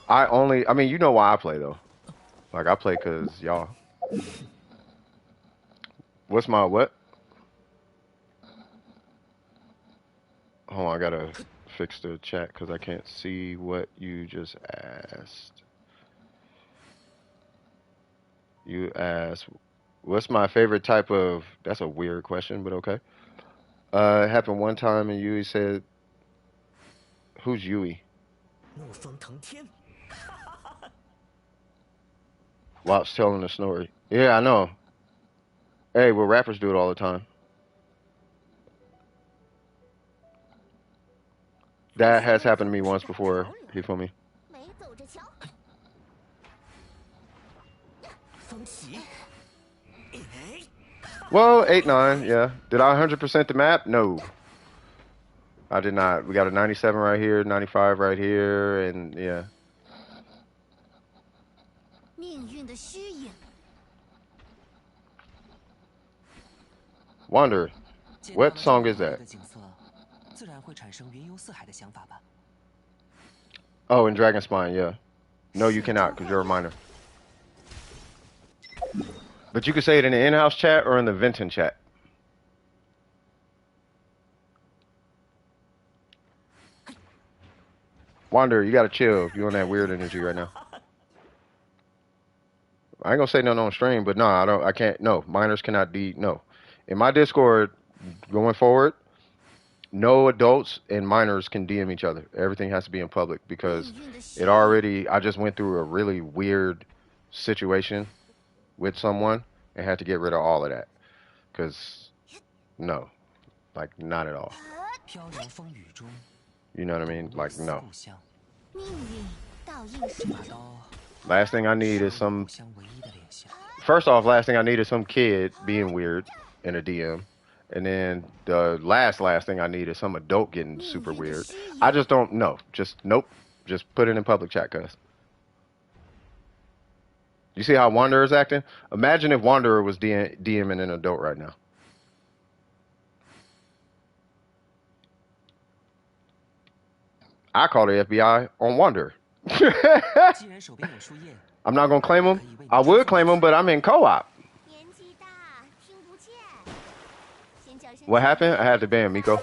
Speaker 1: I mean, you know why I play though. Like I play cause y'all. What's my what? Hold on, I gotta fix the chat because I can't see what you just asked. You asked, what's my favorite type of? That's a weird question, but okay. It happened one time, and Yui said, "Who's Yui?"
Speaker 6: 怒风腾天，
Speaker 1: Whilst telling the story. Yeah, I know. Hey, well, rappers do it all the time. That has happened to me once before. He for me.
Speaker 2: 没走着瞧。
Speaker 6: 风起。哎，
Speaker 1: Well, 8-9, yeah. Did I 100% the map? No. I did not. We got a 97 right here, 95 right here, and yeah.
Speaker 2: 命运的虚影。
Speaker 1: Wanderer.
Speaker 6: 见到
Speaker 1: What
Speaker 6: 了
Speaker 1: song
Speaker 6: 这
Speaker 1: is
Speaker 6: 么
Speaker 1: that?
Speaker 6: 美的景色，自然会产生云游四海的想法吧。
Speaker 1: Oh, in Dragon Spine, yeah. No, you cannot, because you're a minor. But you can say it in the in-house chat or in the Venton chat. Wanderer, you gotta chill if you're on that weird energy right now. I ain't gonna say nothing on stream, but no, I can't, no. Minors cannot be, no. In my Discord, going forward, no adults and minors can DM each other. Everything has to be in public because I just went through a really weird situation with someone and had to get rid of all of that. Because, no, like, not at all.
Speaker 6: 飘摇风雨中，
Speaker 1: You know what I mean? Like, no.
Speaker 6: 故乡，
Speaker 2: 命运倒映时
Speaker 6: 把
Speaker 2: 针。
Speaker 6: 刀
Speaker 1: Last thing I need is
Speaker 6: 是
Speaker 1: some.
Speaker 6: 故乡唯一的联系。
Speaker 1: First off, last thing I need is some kid being weird in a DM. And then the last thing I need is some adult getting super weird. I just don't know. Just, nope. Just put it in public chat, cuz. You see how Wanderer's acting? Imagine if Wanderer was DMing an adult right now. I call the FBI on Wanderer.
Speaker 6: 既然手边有树叶，
Speaker 1: I'm not gonna claim him. I would claim him, but I'm in co-op.
Speaker 2: 年纪大，听不见。先叫声
Speaker 1: What happened? I had to ban Miko.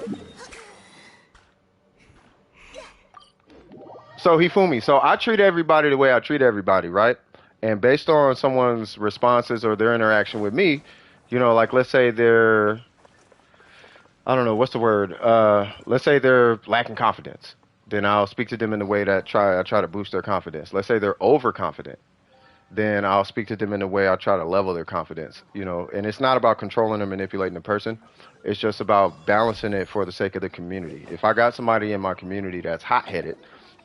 Speaker 1: So he fooled me. So I treat everybody the way I treat everybody, right? And based on someone's responses or their interaction with me, you know, like let's say they're, I don't know, what's the word? Let's say they're lacking confidence. Then I'll speak to them in the way that I try to boost their confidence. Let's say they're overconfident. Then I'll speak to them in a way I try to level their confidence, you know. And it's not about controlling or manipulating the person. It's just about balancing it for the sake of the community. If I got somebody in my community that's hot-headed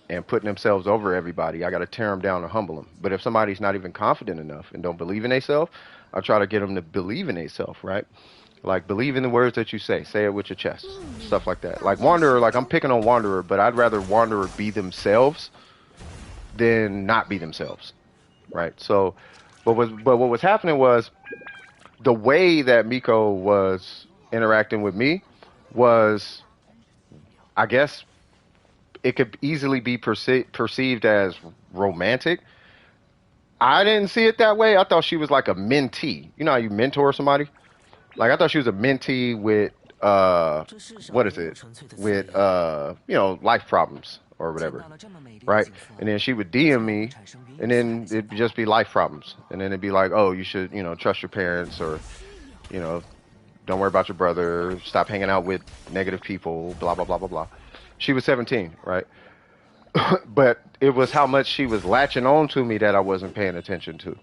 Speaker 1: and putting themselves over everybody, I got to tear them down and humble them. But if somebody's not even confident enough and don't believe in themselves, I try to get them to believe in themselves, right? Like, believe in the words that you say. Say it with your chest. Stuff like that. Like, Wanderer, like, I'm picking on Wanderer, but I'd rather Wanderer be themselves than not be themselves, right? So, but what was happening was the way that Miko was interacting with me was, I guess, it could easily be perceived as romantic. I didn't see it that way. I thought she was like a mentee. You know how you mentor somebody? Like, I thought she was a mentee with, what is it? With, you know, life problems or whatever, right? And then she would DM me, and then it'd just be life problems. And then it'd be like, oh, you should, you know, trust your parents, or, you know, don't worry about your brother, stop hanging out with negative people, blah, blah, blah, blah, blah. She was 17, right? But it was how much she was latching on to me that I wasn't paying attention to,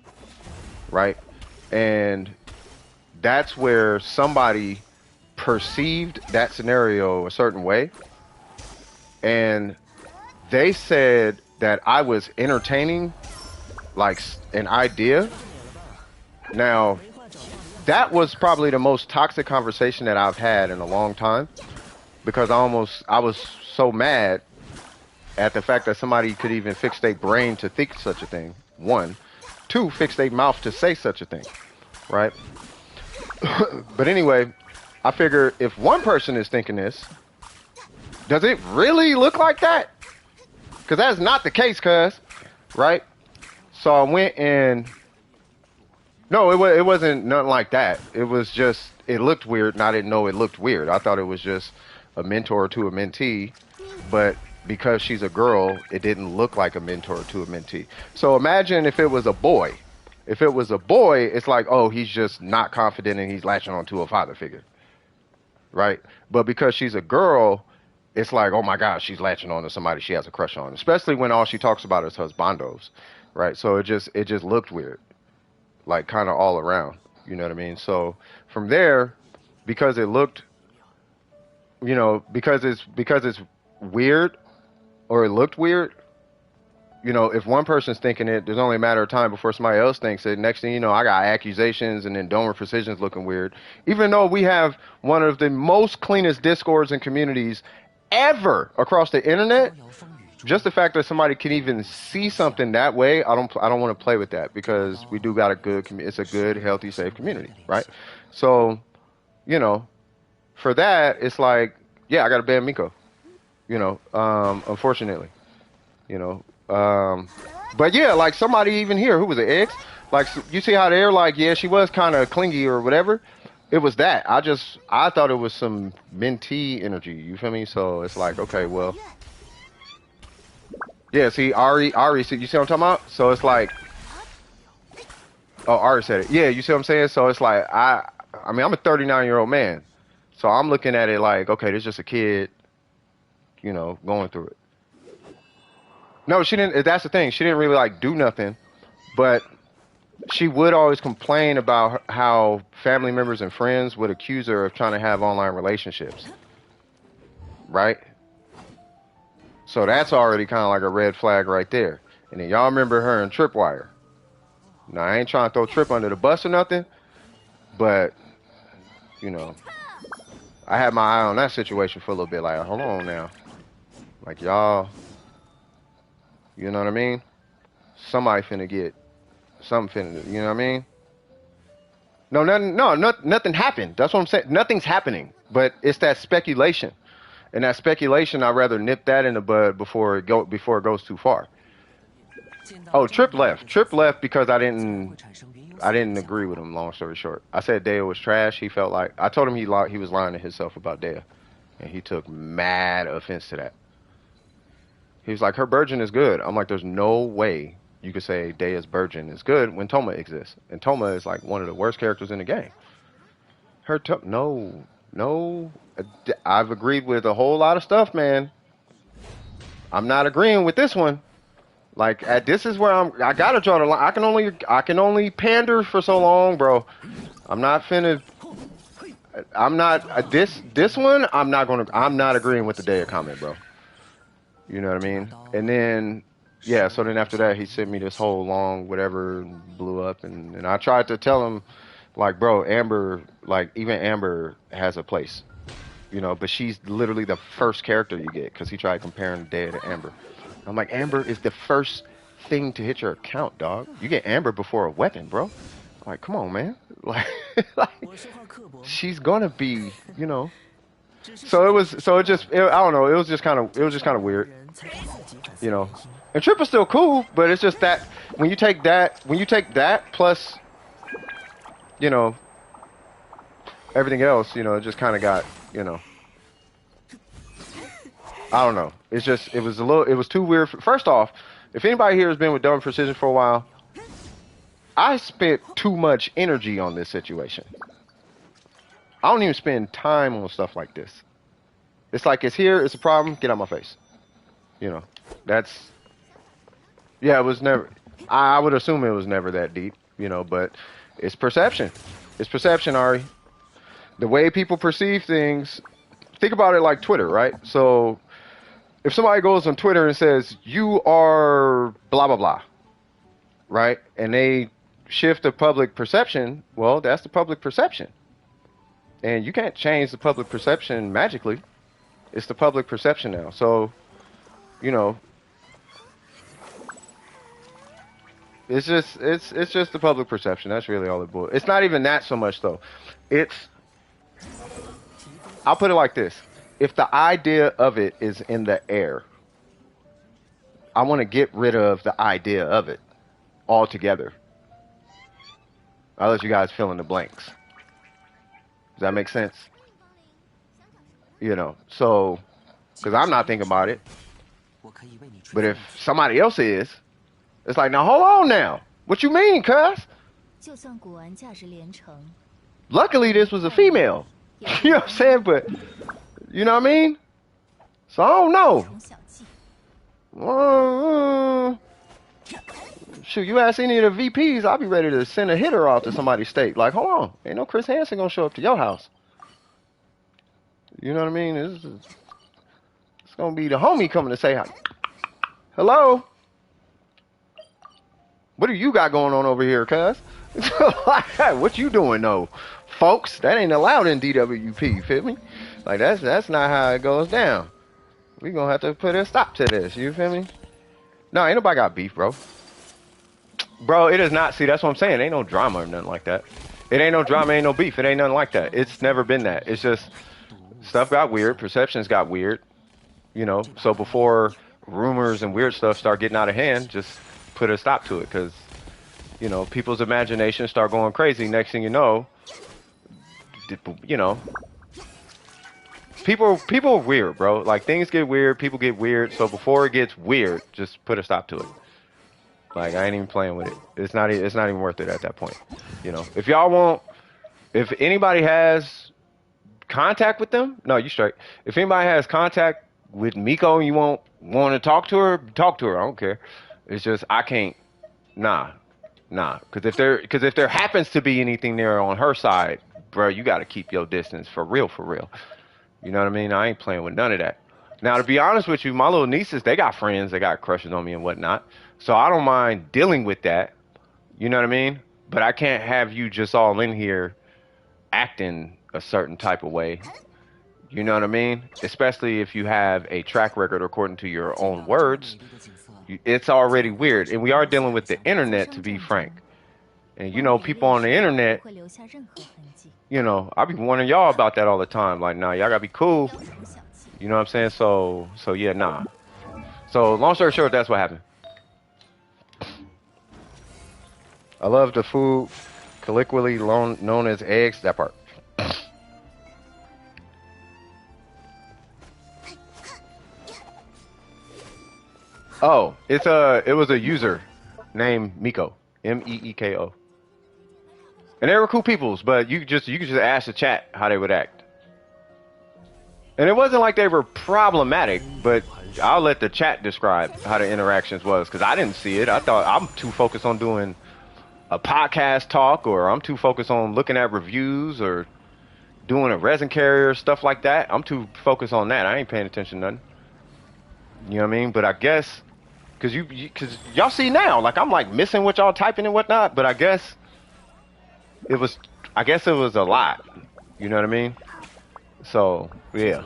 Speaker 1: right? And that's where somebody perceived that scenario a certain way, and they said that I was entertaining like an idea. Now, that was probably the most toxic conversation that I've had in a long time, because I was so mad at the fact that somebody could even fix their brain to think such a thing. One, two, fix their mouth to say such a thing, right? But anyway, I figure if one person is thinking this, does it really look like that? Because that's not the case, cuz, right? So I went and no, it wasn't nothing like that. It was just it looked weird, and I didn't know it looked weird. I thought it was just a mentor to a mentee, but because she's a girl, it didn't look like a mentor to a mentee. So imagine if it was a boy. If it was a boy, it's like, oh, he's just not confident and he's latching onto a father figure, right? But because she's a girl, it's like, oh my gosh, she's latching on to somebody she has a crush on, especially when all she talks about is husbandos, right? So it just looked weird, like kind of all around, you know what I mean? So from there, because it looked, you know, because it's weird or it looked weird, you know, if one person's thinking it, there's only a matter of time before somebody else thinks it. Next thing you know, I got accusations and then donor precision's looking weird. Even though we have one of the most cleanest discords and communities ever across the internet, just the fact that somebody can even see something that way, I don't want to play with that, because we do got a good, it's a good, healthy, safe community, right? So, you know, for that, it's like, yeah, I got to ban Miko, you know, unfortunately, you know. But yeah, like somebody even here, who was it, X? Like, you see how they're like, yeah, she was kind of clingy or whatever. It was that. I thought it was some mentee energy. You feel me? So it's like, okay, well, yeah. See, Ari, see, you see what I'm talking about? So it's like, oh, Ari said it. Yeah, you see what I'm saying? So it's like, I mean, I'm a 39-year-old man, so I'm looking at it like, okay, this is just a kid, you know, going through it. No, she didn't. That's the thing. She didn't really like do nothing, but she would always complain about how family members and friends would accuse her of trying to have online relationships, right? So that's already kind of like a red flag right there. And then y'all remember her and Tripwire. Now, I ain't trying to throw Trip under the bus or nothing, but, you know, I had my eye on that situation for a little bit. Like, hold on now. Like, y'all, you know what I mean? Somebody finna get something finna, you know what I mean? Nothing happened. That's what I'm saying. Nothing's happening, but it's that speculation. And that speculation, I'd rather nip that in the bud before it goes too far. Oh, Trip left. Trip left because I didn't agree with him, long story short. I said Dea was trash. He felt like, I told him he was lying to himself about Dea. And he took mad offense to that. He was like, her Burgeon is good. I'm like, there's no way you could say Dea's Burgeon is good when Toma exists. And Toma is like one of the worst characters in the game. No. I've agreed with a whole lot of stuff, man. I'm not agreeing with this one. Like, this is where I gotta draw the line. I can only pander for so long, bro. I'm not this one, I'm not agreeing with the Dea comment, bro. You know what I mean? And then, yeah, so then after that, he sent me this whole long whatever, blew up. And I tried to tell him, like, bro, Amber, like, even Amber has a place. You know, but she's literally the first character you get, because he tried comparing Dea to Amber. I'm like, Amber is the first thing to hit your account, dog. You get Amber before a weapon, bro. Like, come on, man. Like she's gonna be, you know. I don't know. It was just kind of weird, you know. And Trip is still cool, but it's just that when you take that plus, you know, everything else, you know, it just kind of got, you know, I don't know. It was too weird. First off, if anybody here has been with Double Precision for a while, I spent too much energy on this situation. I don't even spend time on stuff like this. It's like, it's here, it's a problem, get out my face. You know, it was never, I would assume it was never that deep, you know, but it's perception. It's perception, Ari. The way people perceive things, think about it like Twitter, right? So if somebody goes on Twitter and says, you are blah, blah, blah, right? And they shift the public perception, well, that's the public perception. And you can't change the public perception magically. It's the public perception now. So, you know, it's just the public perception. That's really all it boils. It's not even that so much though. It's I'll put it like this: if the idea of it is in the air, I want to get rid of the idea of it altogether. I'll let you guys fill in the blanks. Does that make sense? You know, so because I'm not thinking about it, but if somebody else is, it's like, now hold on now. What you mean, cuz?
Speaker 2: 就算古玩价值连城，
Speaker 1: Luckily, this was a female. You know what I'm saying? But, you know what I mean? So I don't know.
Speaker 2: 从小计，
Speaker 1: Shoot, you ask any of the VPs, I'll be ready to send a hitter off to somebody's state. Like, hold on. Ain't no Chris Hansen gonna show up to your house. You know what I mean? It's gonna be the homie coming to say hi. Hello? What do you got going on over here, cuz? What you doing though? Folks, that ain't allowed in DWP, you feel me? Like that's not how it goes down. We gonna have to put a stop to this, you feel me? No, ain't nobody got beef, bro. Bro, it is not, see, that's what I'm saying. Ain't no drama or nothing like that. It ain't no drama, ain't no beef. It ain't nothing like that. It's never been that. It's just stuff got weird, perceptions got weird, you know. So before rumors and weird stuff start getting out of hand, just put a stop to it, because, you know, people's imaginations start going crazy. Next thing you know, people are weird, bro. Like, things get weird, people get weird. So before it gets weird, just put a stop to it. Like, I ain't even playing with it. It's not even worth it at that point. You know, if y'all want, if anybody has contact with them, no, you straight. If anybody has contact with Miko and you want to talk to her, talk to her. I don't care. It's just I can't. Nah. Because if there happens to be anything there on her side, bro, you got to keep your distance for real. You know what I mean? I ain't playing with none of that. Now, to be honest with you, my little nieces, they got friends, they got crushes on me and whatnot. So I don't mind dealing with that. You know what I mean? But I can't have you just all in here acting a certain type of way. You know what I mean? Especially if you have a track record according to your own words. It's already weird. And we are dealing with the internet, to be frank. And, you know, people on the internet,
Speaker 2: 会留下任何痕迹。
Speaker 1: you know, I be warning y'all about that all the time. Like, nah, y'all gotta be cool.
Speaker 2: 从小计，
Speaker 1: You know what I'm saying? So yeah, nah. So long story short, that's what happened. I love the food, colloquially known as eggs. That part. Oh, it was a user named Miko, Meeko, and they were cool peoples. But you could just ask the chat how they would act, and it wasn't like they were problematic. But I'll let the chat describe how the interactions was, because I didn't see it. I thought I'm too focused on doing a podcast talk, or I'm too focused on looking at reviews or doing a resin carrier, stuff like that. I'm too focused on that. I ain't paying attention to nothing. You know what I mean? But I guess because y'all see now, like, I'm like missing what y'all typing and whatnot. But I guess it was a lot. You know what I mean? So yeah.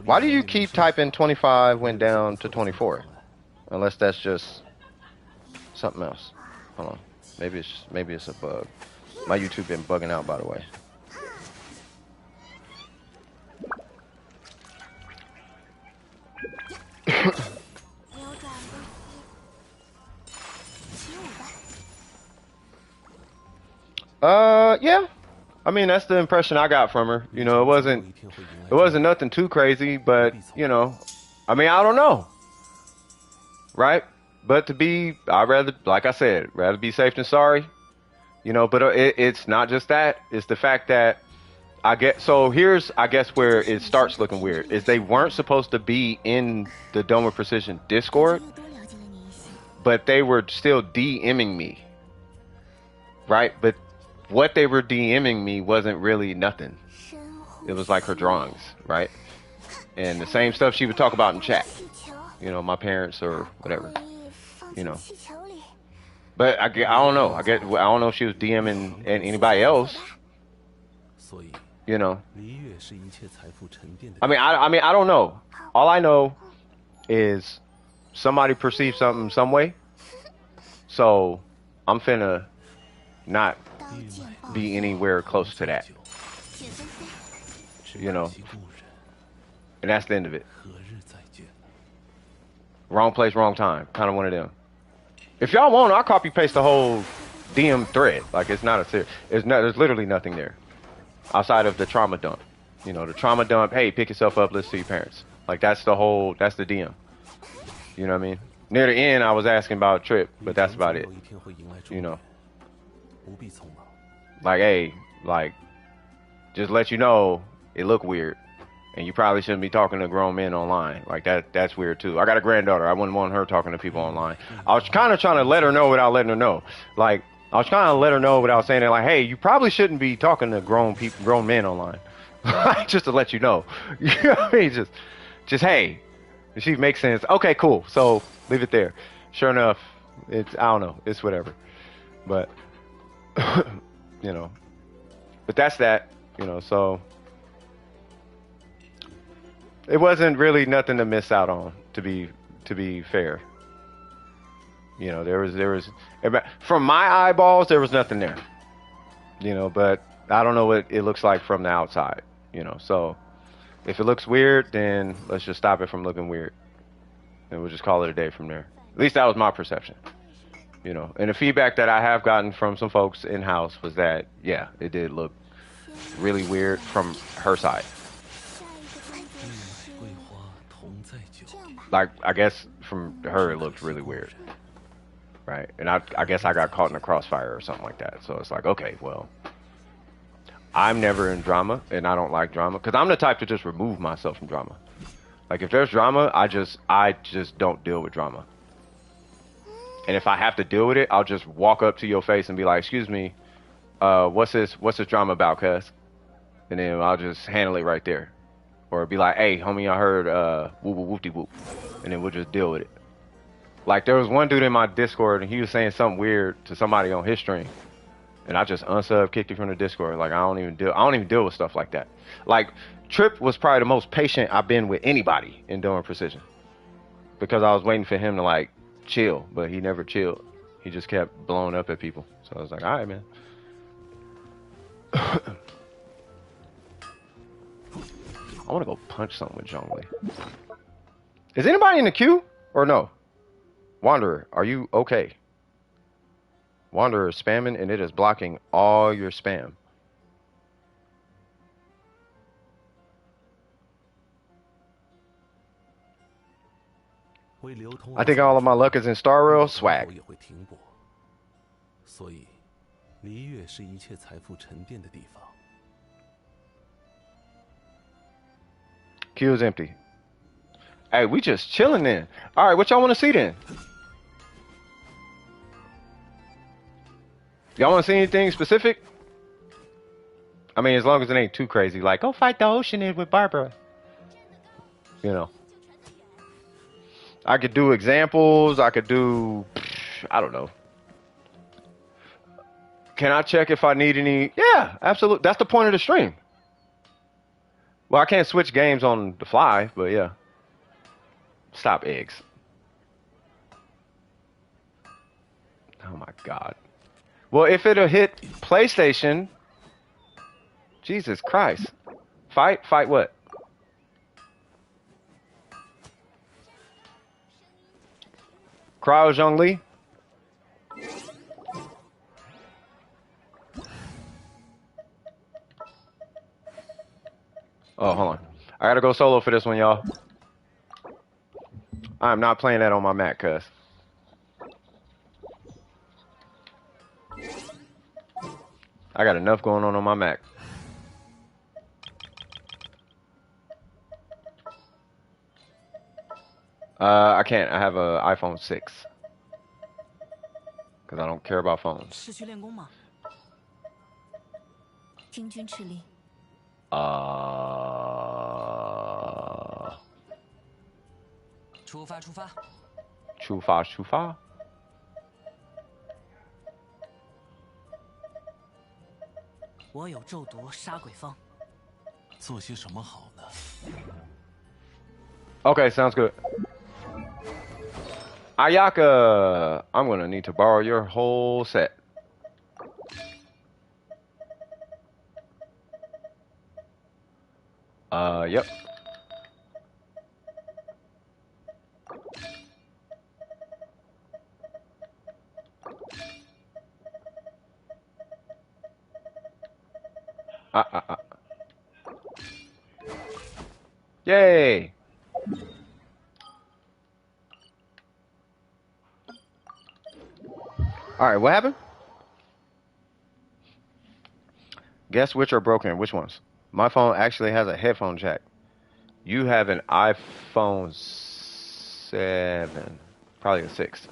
Speaker 1: Why do you keep typing 25 went down to 24? Unless that's just something else. Hold on. Maybe it's a bug. My YouTube been bugging out, by the way. Yeah. I mean, that's the impression I got from her. You know, it wasn't nothing too crazy, but, you know, I mean, I don't know. Right? But I'd rather, like I said, rather be safe than sorry. You know, but it's not just that. It's the fact that here's, I guess, where it starts looking weird, is they weren't supposed to be in the Dome of Precision Discord,
Speaker 2: 又多了解了你一些。
Speaker 1: but they were still DMing me. Right? But what they were DMing me wasn't really nothing.
Speaker 2: 深呼
Speaker 1: It was like her drawings, right? And the same stuff she would talk about in chat.
Speaker 2: 气球，
Speaker 1: You know, my parents or whatever.
Speaker 2: 可以放
Speaker 1: You
Speaker 2: 进
Speaker 1: know.
Speaker 2: 气球里。
Speaker 1: But I don't know. I don't know if she was DMing anybody else.
Speaker 5: 所以
Speaker 1: You know.
Speaker 5: 离月是一切财富沉淀的
Speaker 1: I mean, I don't know. All I know is somebody perceived something some way. So I'm finna not
Speaker 2: 刀剑爆
Speaker 1: be anywhere close to that.
Speaker 2: 雪纷飞，
Speaker 5: 只
Speaker 1: You know.
Speaker 5: 可惜故人
Speaker 1: And that's the end of it.
Speaker 5: 何日再见？
Speaker 1: Wrong place, wrong time. Kind of one of them. If y'all want, I'll copy paste the whole DM thread. Like it's not a serious. There's literally nothing there outside of the trauma dump. You know, the trauma dump. Hey, pick yourself up. Listen to your parents. Like that's the whole. That's the DM. You know what I mean? Near the end, I was asking about a trip, but that's about it.
Speaker 5: 有一天会迎来终
Speaker 1: You
Speaker 5: 点
Speaker 1: know,
Speaker 5: 不必匆忙。
Speaker 1: like hey, like just let you know it look weird, and you probably shouldn't be talking to grown men online. Like that's weird too. I got a granddaughter. I wouldn't want her talking to people online. I was kind of trying to let her know without letting her know. Like I was trying to let her know without saying it. Like, hey, you probably shouldn't be talking to grown men online. Just to let you know. You know what I mean? Just hey. She makes sense. Okay, cool. So leave it there. Sure enough, it's I don't know. It's whatever. But you know. But that's that. You know. So it wasn't really nothing to miss out on. To be fair. You know, there was from my eyeballs there was nothing there. You know, but I don't know what it looks like from the outside. You know, so. If it looks weird, then let's just stop it from looking weird. And we'll just call it a day from there. At least that was my perception. You know, and the feedback that I have gotten from some folks in-house was that, yeah, it did look really weird from her side.
Speaker 2: 下一个动作
Speaker 5: 桂花同在酒，
Speaker 2: 这样吧，
Speaker 1: Like, I guess from her it looked really weird. Right? And I guess I got caught in a crossfire or something like that. So it's like, okay, well... I'm never in drama, and I don't like drama, because I'm the type to just remove myself from drama. Like, if there's drama, I just don't deal with drama. And if I have to deal with it, I'll just walk up to your face and be like, excuse me, what's this drama about, cuz? And then I'll just handle it right there. Or be like, hey, homie, I heard whoop whoop whoopty whoop. And then we'll just deal with it. Like, there was one dude in my Discord, and he was saying something weird to somebody on his stream. And I just unsub, kicked him from the Discord. Like I don't even deal with stuff like that. Like Trip was probably the most patient I've been with anybody in doing precision. Because I was waiting for him to like chill, but he never chilled. He just kept blowing up at people. So I was like, all right, man. I want to go punch something with Zhongli. Is anybody in the queue or no? Wanderer, are you okay? Wanderer is spamming and it is blocking all your spam. I think all of my luck is in Star Rail swag.
Speaker 5: 也会停泊，所以离月是一切财富沉淀的地方。
Speaker 1: Queue is empty. Hey, we just chilling then. All right, what y'all want to see then? Y'all want to see anything specific? I mean, as long as it ain't too crazy, like, go fight the Oceanid with Barbara. You know. I could do examples. I could do... I don't know. Can I check if I need any... Yeah, absolutely. That's the point of the stream. Well, I can't switch games on the fly, but yeah. Stop eggs. Oh my God. Well, if it'll hit PlayStation, Jesus Christ. Fight what? Cryo Zhongli? Oh, hold on. I gotta go solo for this one, y'all. I'm not playing that on my Mac, cuz. I got enough going on my Mac. I can't. I have a iPhone 6. Because I don't care about phones.
Speaker 2: 是去练功吗？听君敕令。
Speaker 6: 出发，出发！
Speaker 1: 出发。
Speaker 6: 我有咒毒杀鬼方，
Speaker 5: 做些什么好呢？
Speaker 1: Okay, sounds good. Ayaka, I'm gonna need to borrow your whole set. Yep. Yay! Alright, what happened? Guess which are broken. Which ones? My phone actually has a headphone jack. You have an iPhone 7. Probably a 6.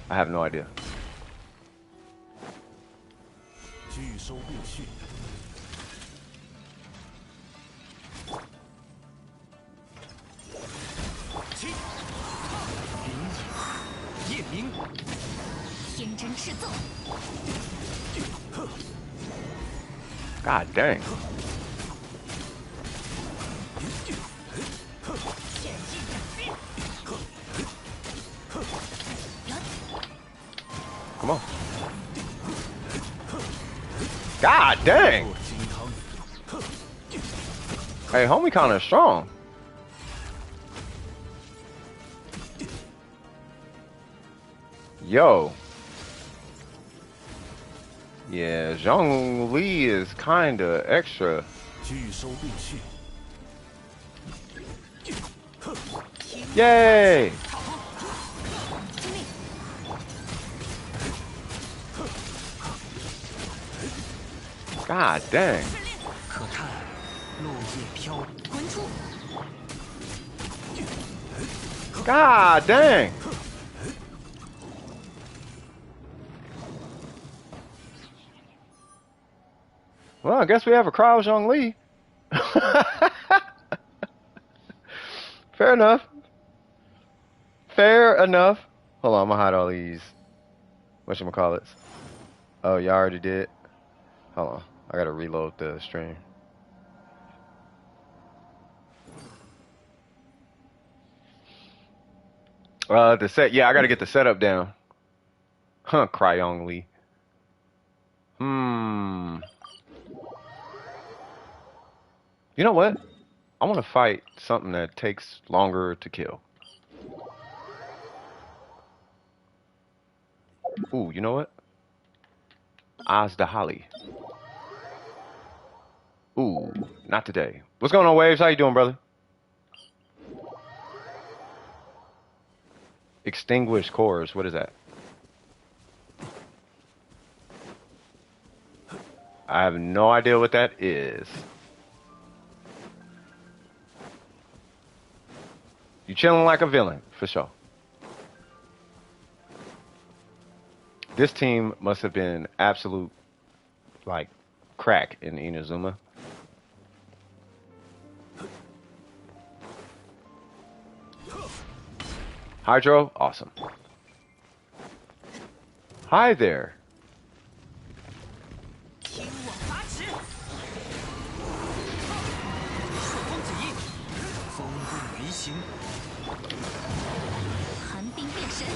Speaker 1: I have no idea.
Speaker 5: 拒收并蓄。
Speaker 6: 起，林夜明，
Speaker 2: 天真赤奏。
Speaker 1: God dang. Come on. God dang.
Speaker 5: 做金汤。
Speaker 1: Hey, homie kind of strong. Yo. Yeah, Zhong Li is kind of extra.
Speaker 5: 拒收并蓄。
Speaker 1: Yay! God dang.
Speaker 6: 可叹落叶飘，
Speaker 2: 滚出！
Speaker 1: God dang. Well, I guess we have a crowd Zhong Li. Fair enough. Fair enough. Hold on, I'm gonna hide all these. Whatchamacallits? Oh, y'all already did? Hold on. I gotta reload the stream. The set. Yeah, I gotta get the setup down. Huh, Cryong Lee. You know what? I want to fight something that takes longer to kill. Ooh, you know what? Azdahali. Ooh, not today. What's going on, Waves? How you doing, brother? Extinguished cores. What is that? I have no idea what that is. You chilling like a villain, for sure. This team must have been absolute, like, crack in Inazuma. Hydro, awesome. Hi there.
Speaker 6: 听我发驰，朔风指引，风遁离形，
Speaker 2: 寒冰变身，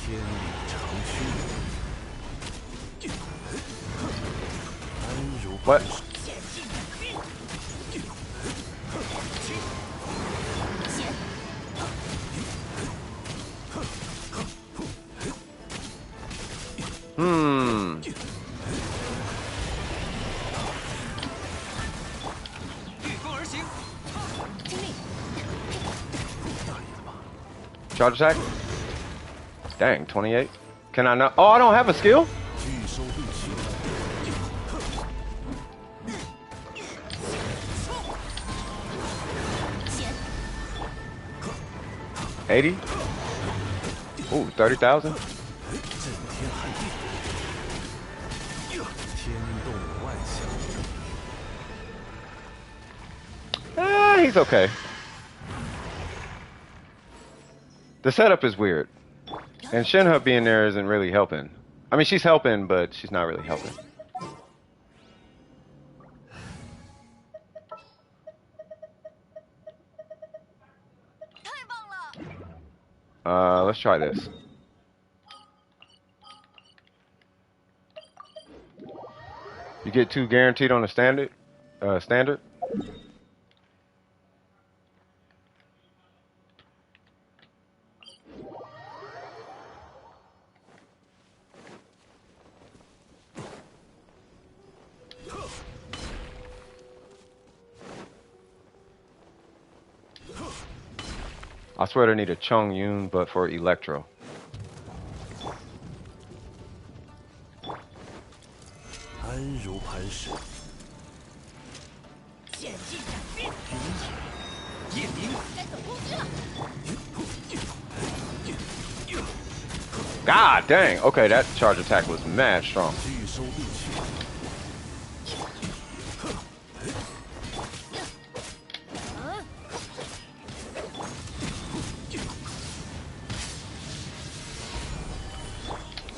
Speaker 5: 天理长驱。安如
Speaker 1: What?
Speaker 6: 剑气斩冰，
Speaker 2: 减
Speaker 6: 御风而行，
Speaker 1: Charge attack? Dang, 28. Can I not? Oh, I don't have a skill?
Speaker 5: 拒收并蓄。
Speaker 2: 减
Speaker 1: 80? Ooh, 30,000?
Speaker 5: 震天撼地，天动万象。
Speaker 1: He's okay. The setup is weird. And Shinha being there isn't really helping. I mean, she's helping, but she's not really helping. Let's try this. You get 2 guaranteed on the standard. Standard. I swear they need a Chung Yun, but for Electro.
Speaker 5: 安如磐石，
Speaker 6: 剑气斩冰，夜明该走攻击了。
Speaker 1: God dang. Okay, that charge attack was mad strong.
Speaker 5: 拒收并取，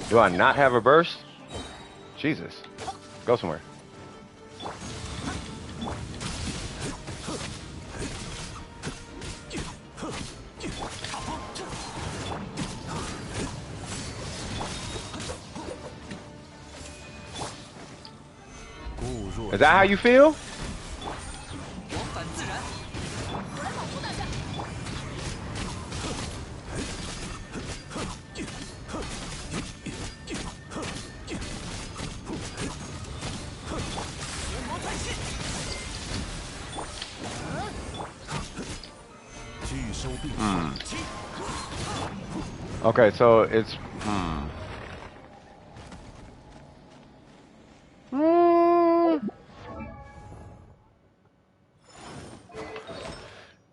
Speaker 1: Do I not have a burst? Jesus. Go somewhere. Is that how you feel?
Speaker 6: 我反自然。我来保护大家。邪魔再现。
Speaker 5: 拒收并取，
Speaker 1: Okay, so it's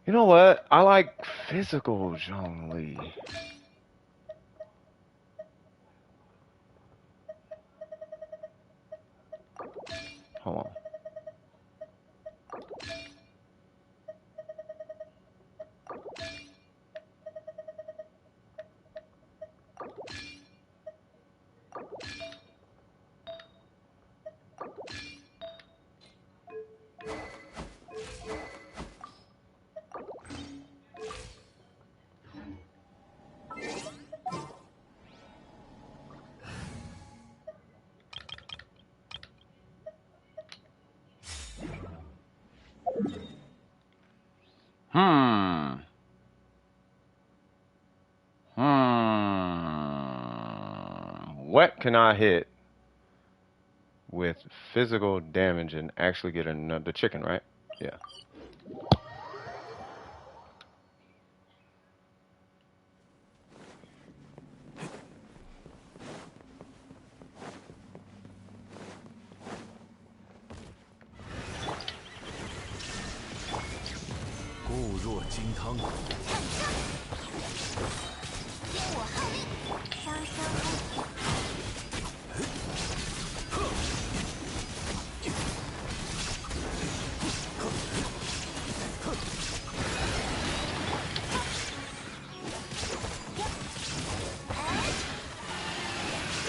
Speaker 1: You know what? I like physical Zhongli. Hold on. What can I hit with physical damage and actually get another chicken, right? Yeah.
Speaker 5: 固若金汤，
Speaker 2: 天我号令，潇潇不息。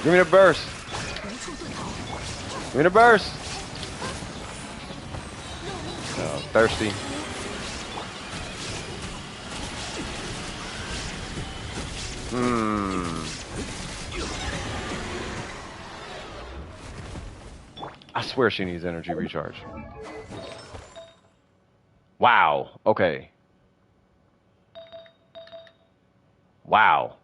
Speaker 1: Give me the burst.
Speaker 2: 无处遁逃，
Speaker 1: Give me the burst. Oh, thirsty. I swear she needs energy recharge. Wow. Okay. Wow.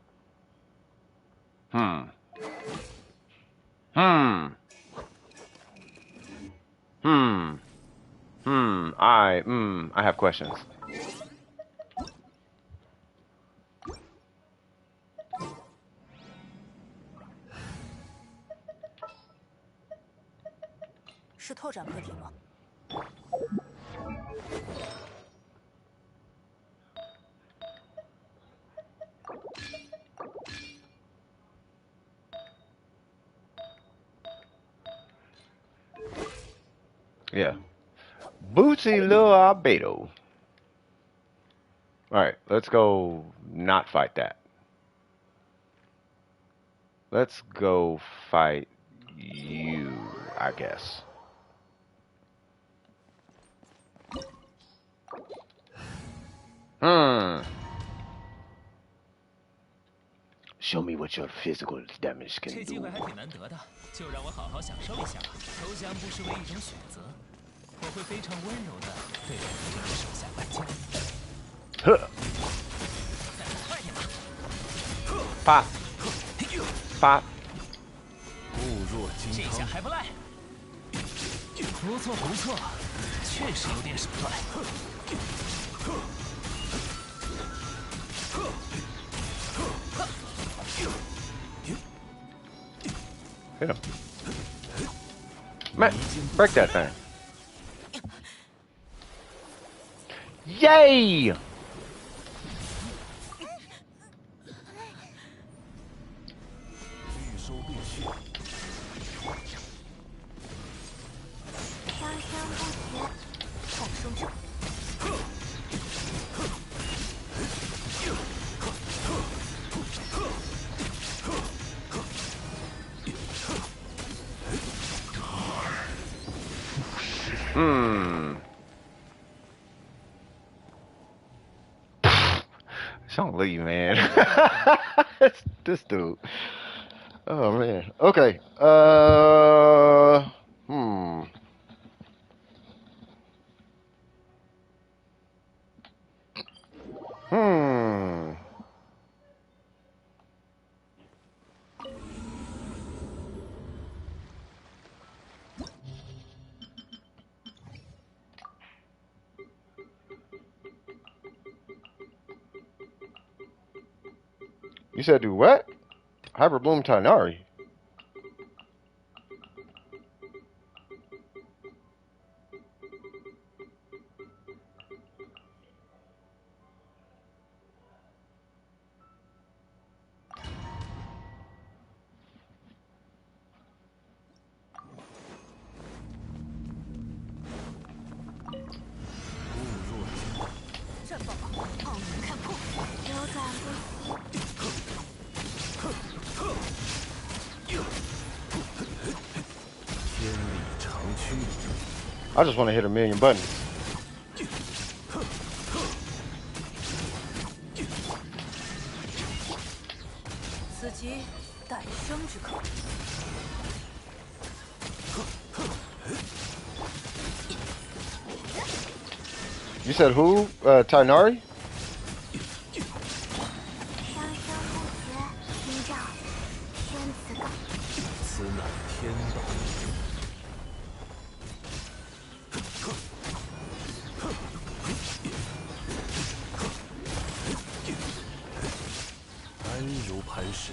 Speaker 1: I have questions.
Speaker 3: 是拓展课题吗？
Speaker 1: Yeah. Bootsy Lil Albedo. Alright, let's go not fight that. Let's go fight you, I guess. Show me what your physical damage
Speaker 4: 这
Speaker 1: can
Speaker 4: 机会
Speaker 1: do.
Speaker 4: 还挺难得的，就让我好好享受一下吧。投降不失为一种选择，我会非常温柔的对待你这位手下玩家。
Speaker 1: 呵，
Speaker 4: 再快点吧！
Speaker 1: 啪啪，
Speaker 5: 固若金
Speaker 4: 这下
Speaker 5: 汤。
Speaker 4: 还不赖。不错不错，确实有点手段。
Speaker 1: hit him. Man, break that thing. Yay!
Speaker 5: 欲收并蓄，
Speaker 2: 生生不绝，创生之
Speaker 1: Don't leave, man. This dude. Oh man. Okay. Hmm. You said do what? Hyperbloom Tainari. I just want to hit a million buttons.
Speaker 3: 此即诞生之刻。
Speaker 1: You said who? Tainari?
Speaker 2: 生生不绝，心照天慈告。
Speaker 5: 此乃天道。安如磐石。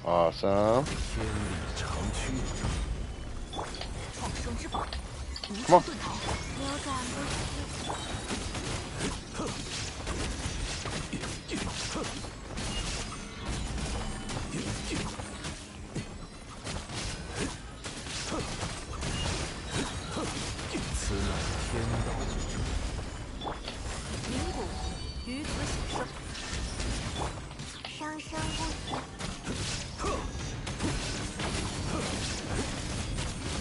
Speaker 1: Awesome.
Speaker 5: 天理长驱，
Speaker 2: 创生之宝，无
Speaker 1: Come on.
Speaker 2: 处遁逃，扭转不息。
Speaker 5: 此乃天道。
Speaker 3: 灵骨于此显生。
Speaker 2: 生生不绝。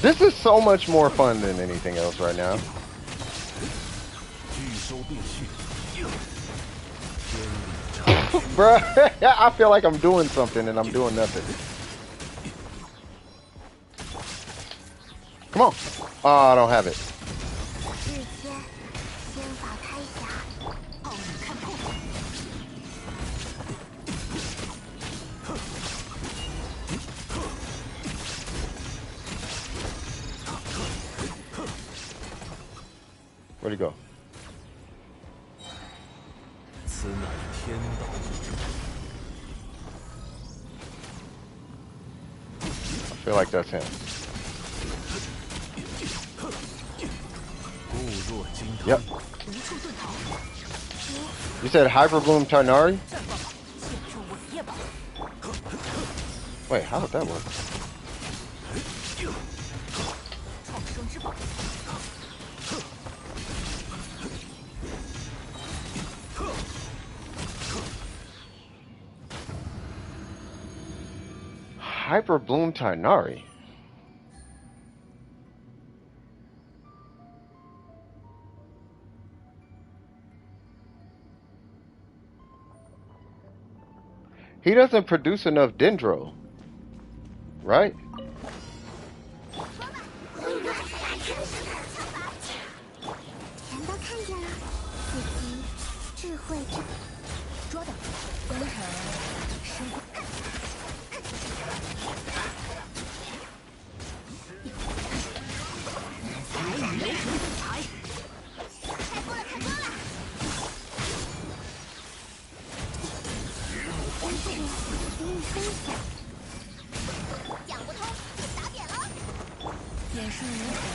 Speaker 1: This is so much more fun than anything else right now.
Speaker 5: 欲收并蓄，天理长驱。
Speaker 1: Bruh, I feel like I'm doing something and I'm doing nothing. Come on. Oh, I don't have it.
Speaker 2: 日间，仙法开匣，奥秘看破。
Speaker 1: Where'd he go?
Speaker 5: 此乃天道。
Speaker 1: I feel like that's him.
Speaker 5: 固若金汤。
Speaker 1: Yep.
Speaker 2: 无处遁逃。
Speaker 1: You said Hyperbloom Tainari?
Speaker 3: 绽放吧，献出伟业吧！
Speaker 1: Wait, how did that work?
Speaker 3: 创生之宝，
Speaker 1: Hyperbloom Tainari? He doesn't produce enough dendro, right?
Speaker 2: 全都看见了，自己智慧之
Speaker 3: 捉到，工程生活。财与流水不财，
Speaker 2: 太多了，太多了！给你分享，讲不通就打点了。
Speaker 3: 眼视如虹，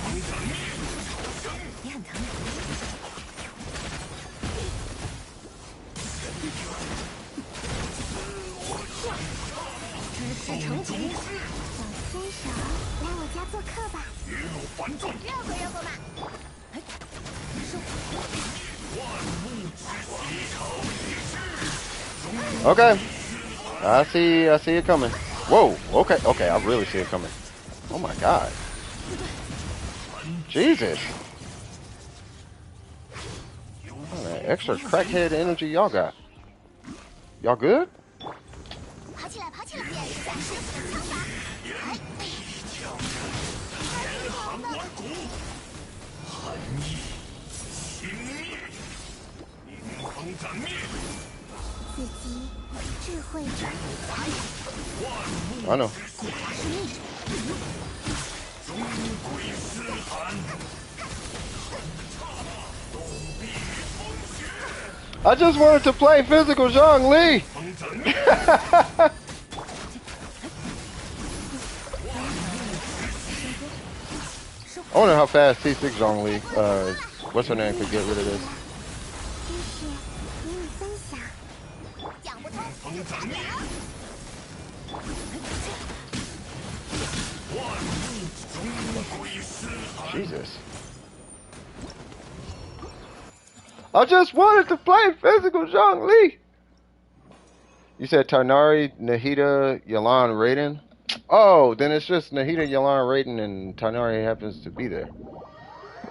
Speaker 3: 也很疼。知识成群，
Speaker 2: 小先生，来我家做客吧。热乎热乎嘛。
Speaker 1: Okay. I see it coming. Whoa, okay, okay, I really see it coming. Oh my god. Jesus. Oh, that extra crackhead energy y'all got. Y'all good?
Speaker 2: 爬起来，爬起来！演一下师傅的枪法。哎，自己智慧之
Speaker 1: I know. I just wanted to play physical Zhongli. I wonder how fast T6 Zhongli, what's her name, could get rid of this.
Speaker 2: 知识与你分享，讲不通就打点了。
Speaker 1: Jesus. I just wanted to play physical Zhongli. You said Tarnari, Nahida, Yalan, Raiden? Oh, then it's just Nahida, Yalan, Raiden, and Tarnari happens to be there.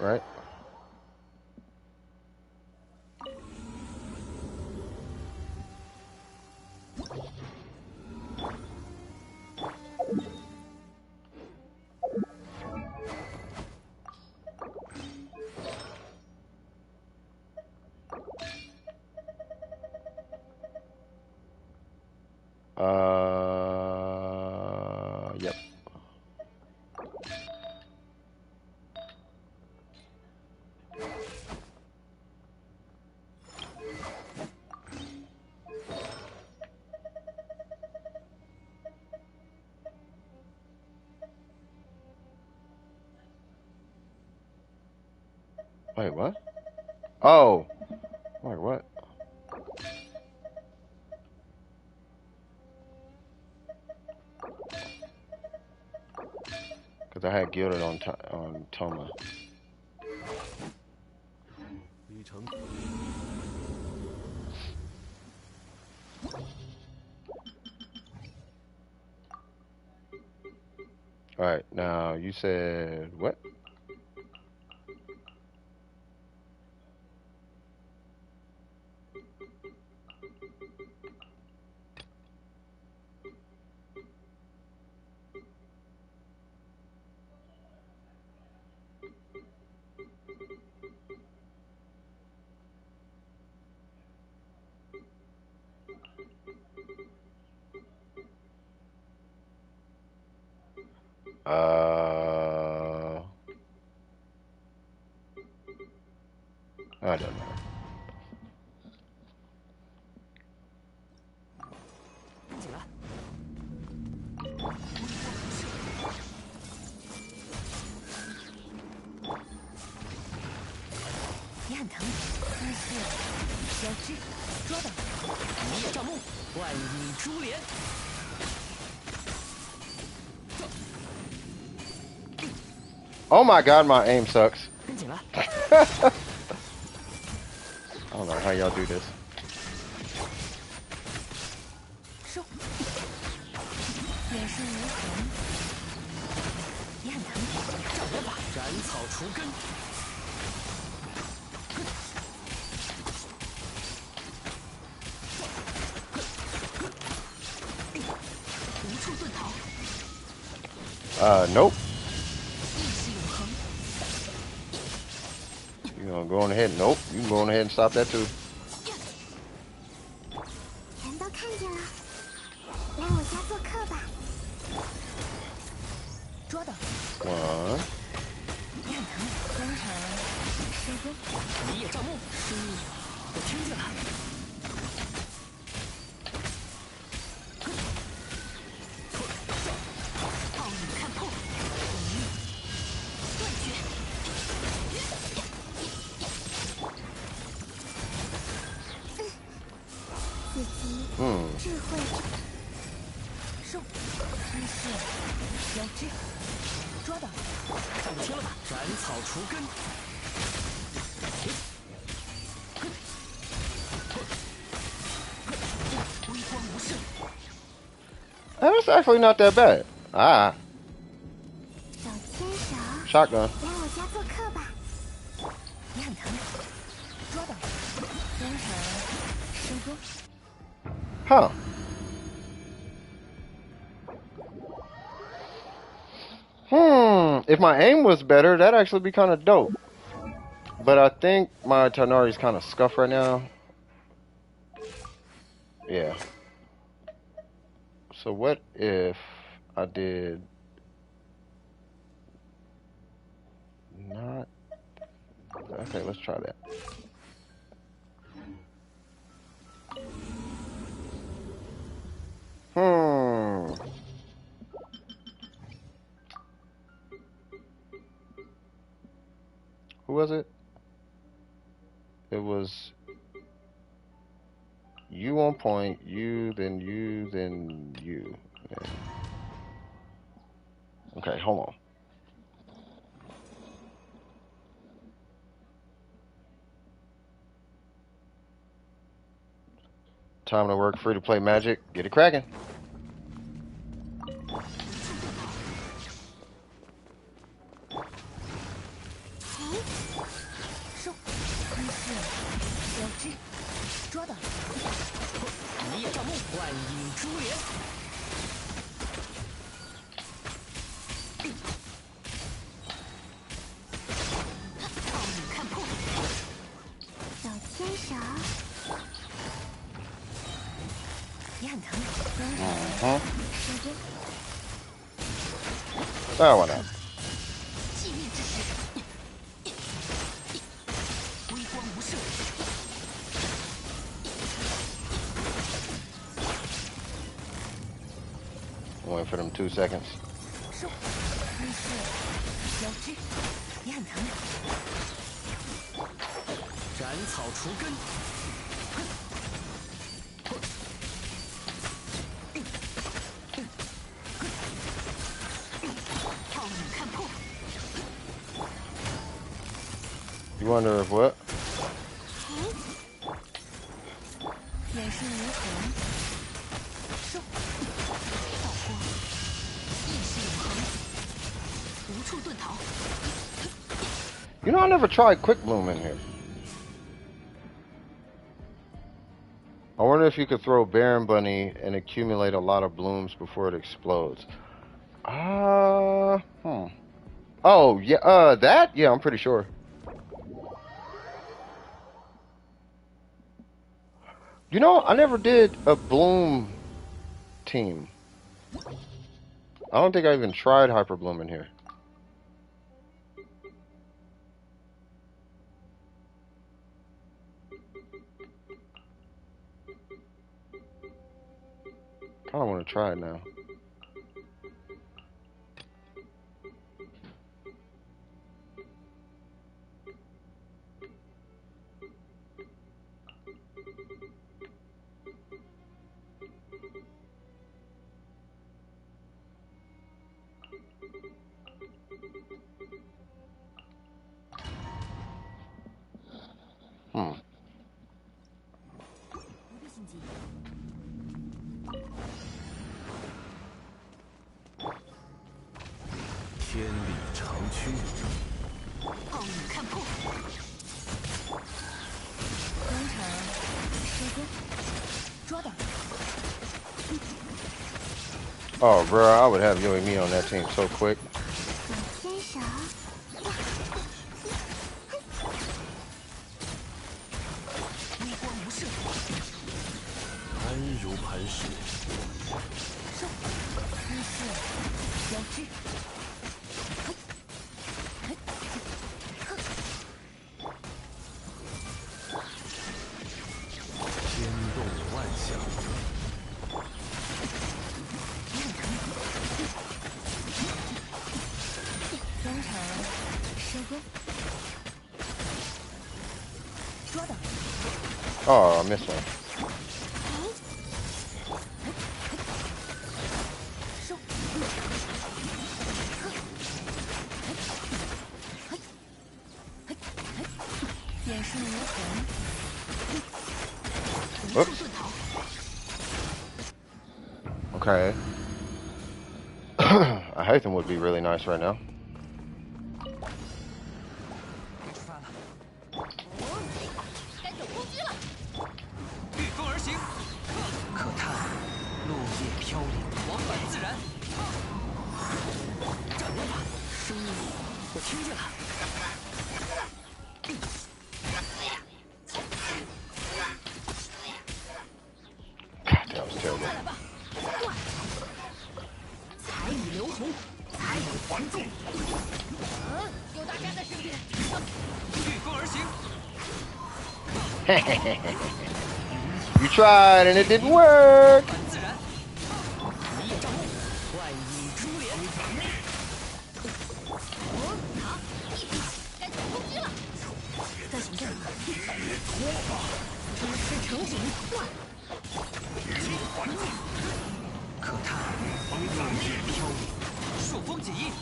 Speaker 1: Right? Yep. Wait, what? Oh. Wait, what? Because I had gilded on Toma. Alright, now you said what? I don't know.
Speaker 6: 进来。
Speaker 3: 也很疼。姿势消失，捉到。
Speaker 6: 明月照目，万蚁珠帘。
Speaker 1: Oh my god, my aim sucks.
Speaker 6: 跟紧来。
Speaker 1: I don't know how y'all do this.
Speaker 3: 收。眼视如虹，也很疼。
Speaker 6: 照我法，斩草除根。
Speaker 1: Nope. You gonna go on ahead? Nope. You can go on ahead and stop that too.
Speaker 2: 全都看见了，来我家做客吧。
Speaker 3: 捉到，
Speaker 1: One.
Speaker 3: 观察，收工。
Speaker 6: 你也账目，我听见了。暴雨看破，断绝。
Speaker 2: 自己智慧，
Speaker 3: 收，一式，标志，捉到，
Speaker 6: 看不清了吧？斩草除根。微光无声。
Speaker 1: That's actually not that bad. Ah,
Speaker 2: 手牵手，
Speaker 1: shotgun.
Speaker 2: 来我家做客吧。
Speaker 3: 你很疼，捉到，观察，收工。
Speaker 1: Huh. If my aim was better, that'd actually be kind of dope. But I think my Tonari's kind of scuffed right now. Yeah. So what if I did not... Okay, let's try that. Who was it? It was you on point, you, then you, then you. Yeah. Okay, hold on. Time to work, free to play Magic. Get it cracking. Oh, why not? Wait for them 2 seconds. You wonder if what? You know, I never tried Quick Bloom in here. I wonder if you could throw Baron Bunny and accumulate a lot of blooms before it explodes. Oh, yeah, that? Yeah, I'm pretty sure. You know, I never did a bloom team. I don't think I even tried Hyper Bloom in here. I don't want to try it now. Hmm.
Speaker 5: 天理长驱，
Speaker 6: 暴雨看破，
Speaker 3: 观察，收工，捉到，
Speaker 1: Oh, bro, I would have you and me on that team so quick.
Speaker 2: 小天蛇，
Speaker 6: 微光无视，
Speaker 5: 安如磐石，
Speaker 3: 一是标志。
Speaker 5: 天动万象，
Speaker 3: 登场，收工。抓到，
Speaker 1: Oh, I missed one.
Speaker 3: 收。眼视无痕，
Speaker 1: Whoops. Okay. A Hythen would be really nice right now.
Speaker 6: 该出发了，
Speaker 2: 该走攻击了。
Speaker 6: 御风而行。可叹落叶飘零，往返自然。斩乱吧，声音我听见了。
Speaker 1: God, that was terrible.
Speaker 2: 彩雨流红，彩雨环众。有大家的身边。
Speaker 6: 御风而行，
Speaker 1: You tried and it didn't work.
Speaker 6: 反自然。你也照目，万蚁出帘。
Speaker 2: 该走攻击了。
Speaker 3: 在行阵。
Speaker 2: 出师成景，断。
Speaker 6: 可叹落叶飘零，朔风起义。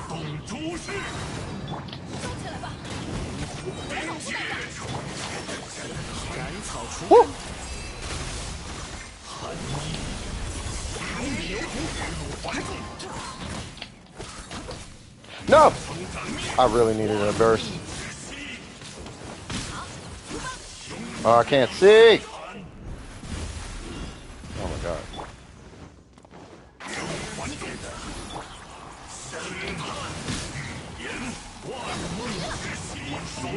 Speaker 6: 动诸事，
Speaker 2: 收起来吧。
Speaker 6: 斩草除
Speaker 1: Woo.
Speaker 6: 根。
Speaker 2: 彩雨流红，
Speaker 1: No! I really needed a burst. Oh, I can't see! Oh my god.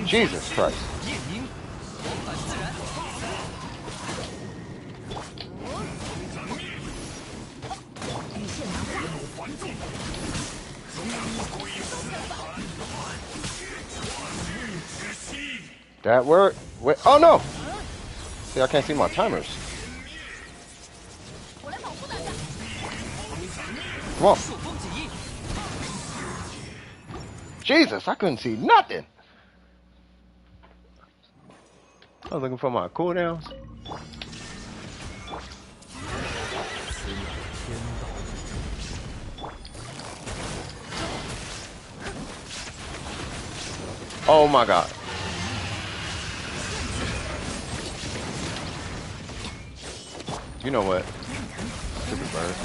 Speaker 1: Jesus Christ.
Speaker 6: 夜明，往返自然。
Speaker 2: 雨线难画。
Speaker 1: That worked. Wait, oh no! See, I can't see my timers.
Speaker 2: 我来保护大家。
Speaker 1: Come on.
Speaker 6: 朔风起义，
Speaker 1: Jesus, I couldn't see nothing. I was looking for my cooldowns.
Speaker 5: 此乃天道。
Speaker 1: Oh my god. You know what? Stupid bird.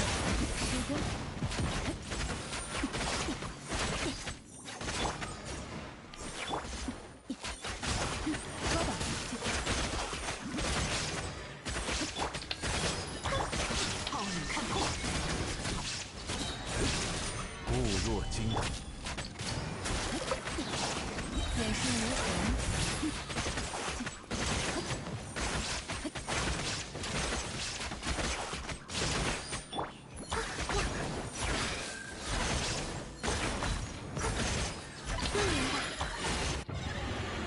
Speaker 2: 炮影看破。
Speaker 5: 固若金汤，
Speaker 3: 眼视无痕，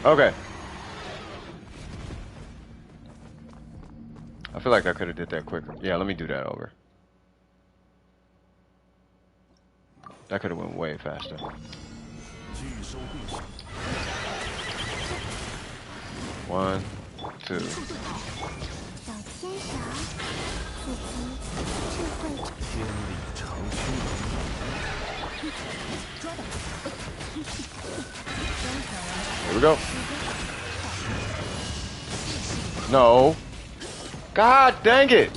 Speaker 1: Okay. I feel like I could have did that quicker. Yeah, let me do that over. That could have went way faster.
Speaker 5: 拒收对手，
Speaker 1: 1, 2.
Speaker 2: 小天蛇，此即智慧。
Speaker 5: 天理长驱。
Speaker 1: Here we go. No. God dang it.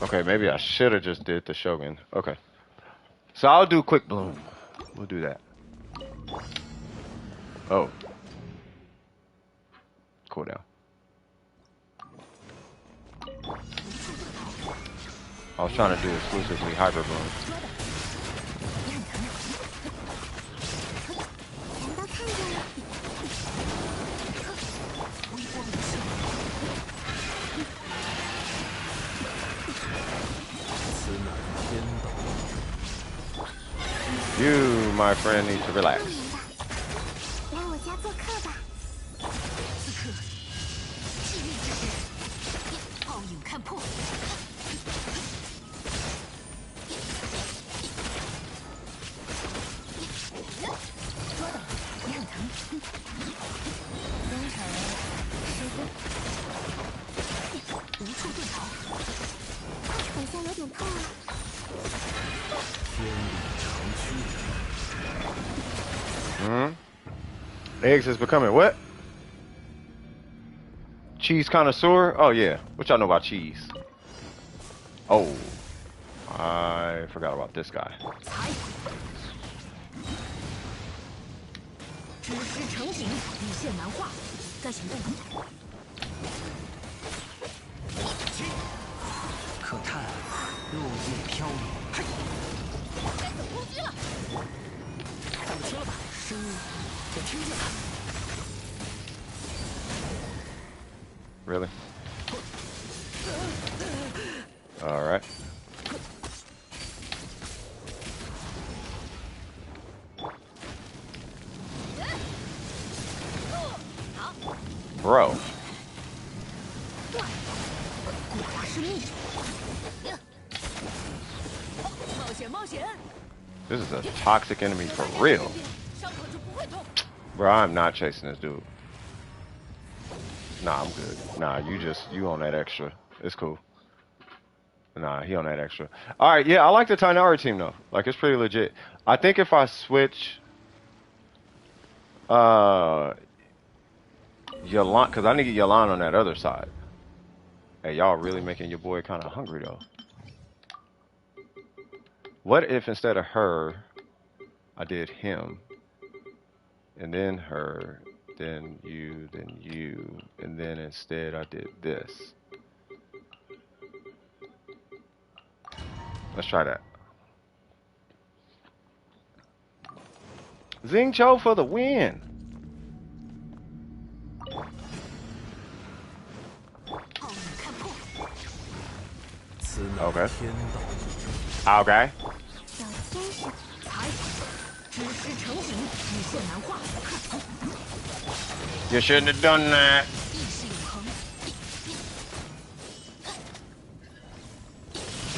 Speaker 1: Okay, maybe I should have just did the Shogun. Okay. So I'll do quick bloom. We'll do that. Oh. Cool down. I was trying to do exclusively hyper bloom. You, my friend, need to relax.
Speaker 2: 来我家做客吧。
Speaker 3: 刺客，气力之神，暴影看破。捉到，你很疼。东城失踪，无处遁逃。
Speaker 2: 好像有点痛啊。
Speaker 5: 天理长驱。
Speaker 1: Eggs is becoming what? Cheese connoisseur? Oh yeah. What y'all know about cheese? Oh. I forgot about this guy.
Speaker 3: 知识成型，羽线难画。该行动了。
Speaker 6: 可叹落叶飘零。嘿，
Speaker 3: 该走攻击了。
Speaker 6: 上车了吧？声音我听见了。
Speaker 1: Really? All right. Bro.
Speaker 3: 果然是秘术。冒险冒险。
Speaker 1: This is a toxic enemy for real.
Speaker 3: 伤口就不会痛。
Speaker 1: Bro, I'm not chasing this dude. Nah, I'm good. Nah, you on that extra. It's cool. Nah, he on that extra. All right, yeah, I like the Tainari team though. Like, it's pretty legit. I think if I switch, Yalan, because I need Yalan on that other side. Hey, y'all really making your boy kind of hungry though. What if instead of her, I did him, and then her, then you, and then instead I did this. Let's try that. Xingqiu for the win. Okay. Okay.
Speaker 2: 小天使，
Speaker 3: 才知识成型，羽线难画。
Speaker 1: You shouldn't have done that.
Speaker 3: 意识永恒。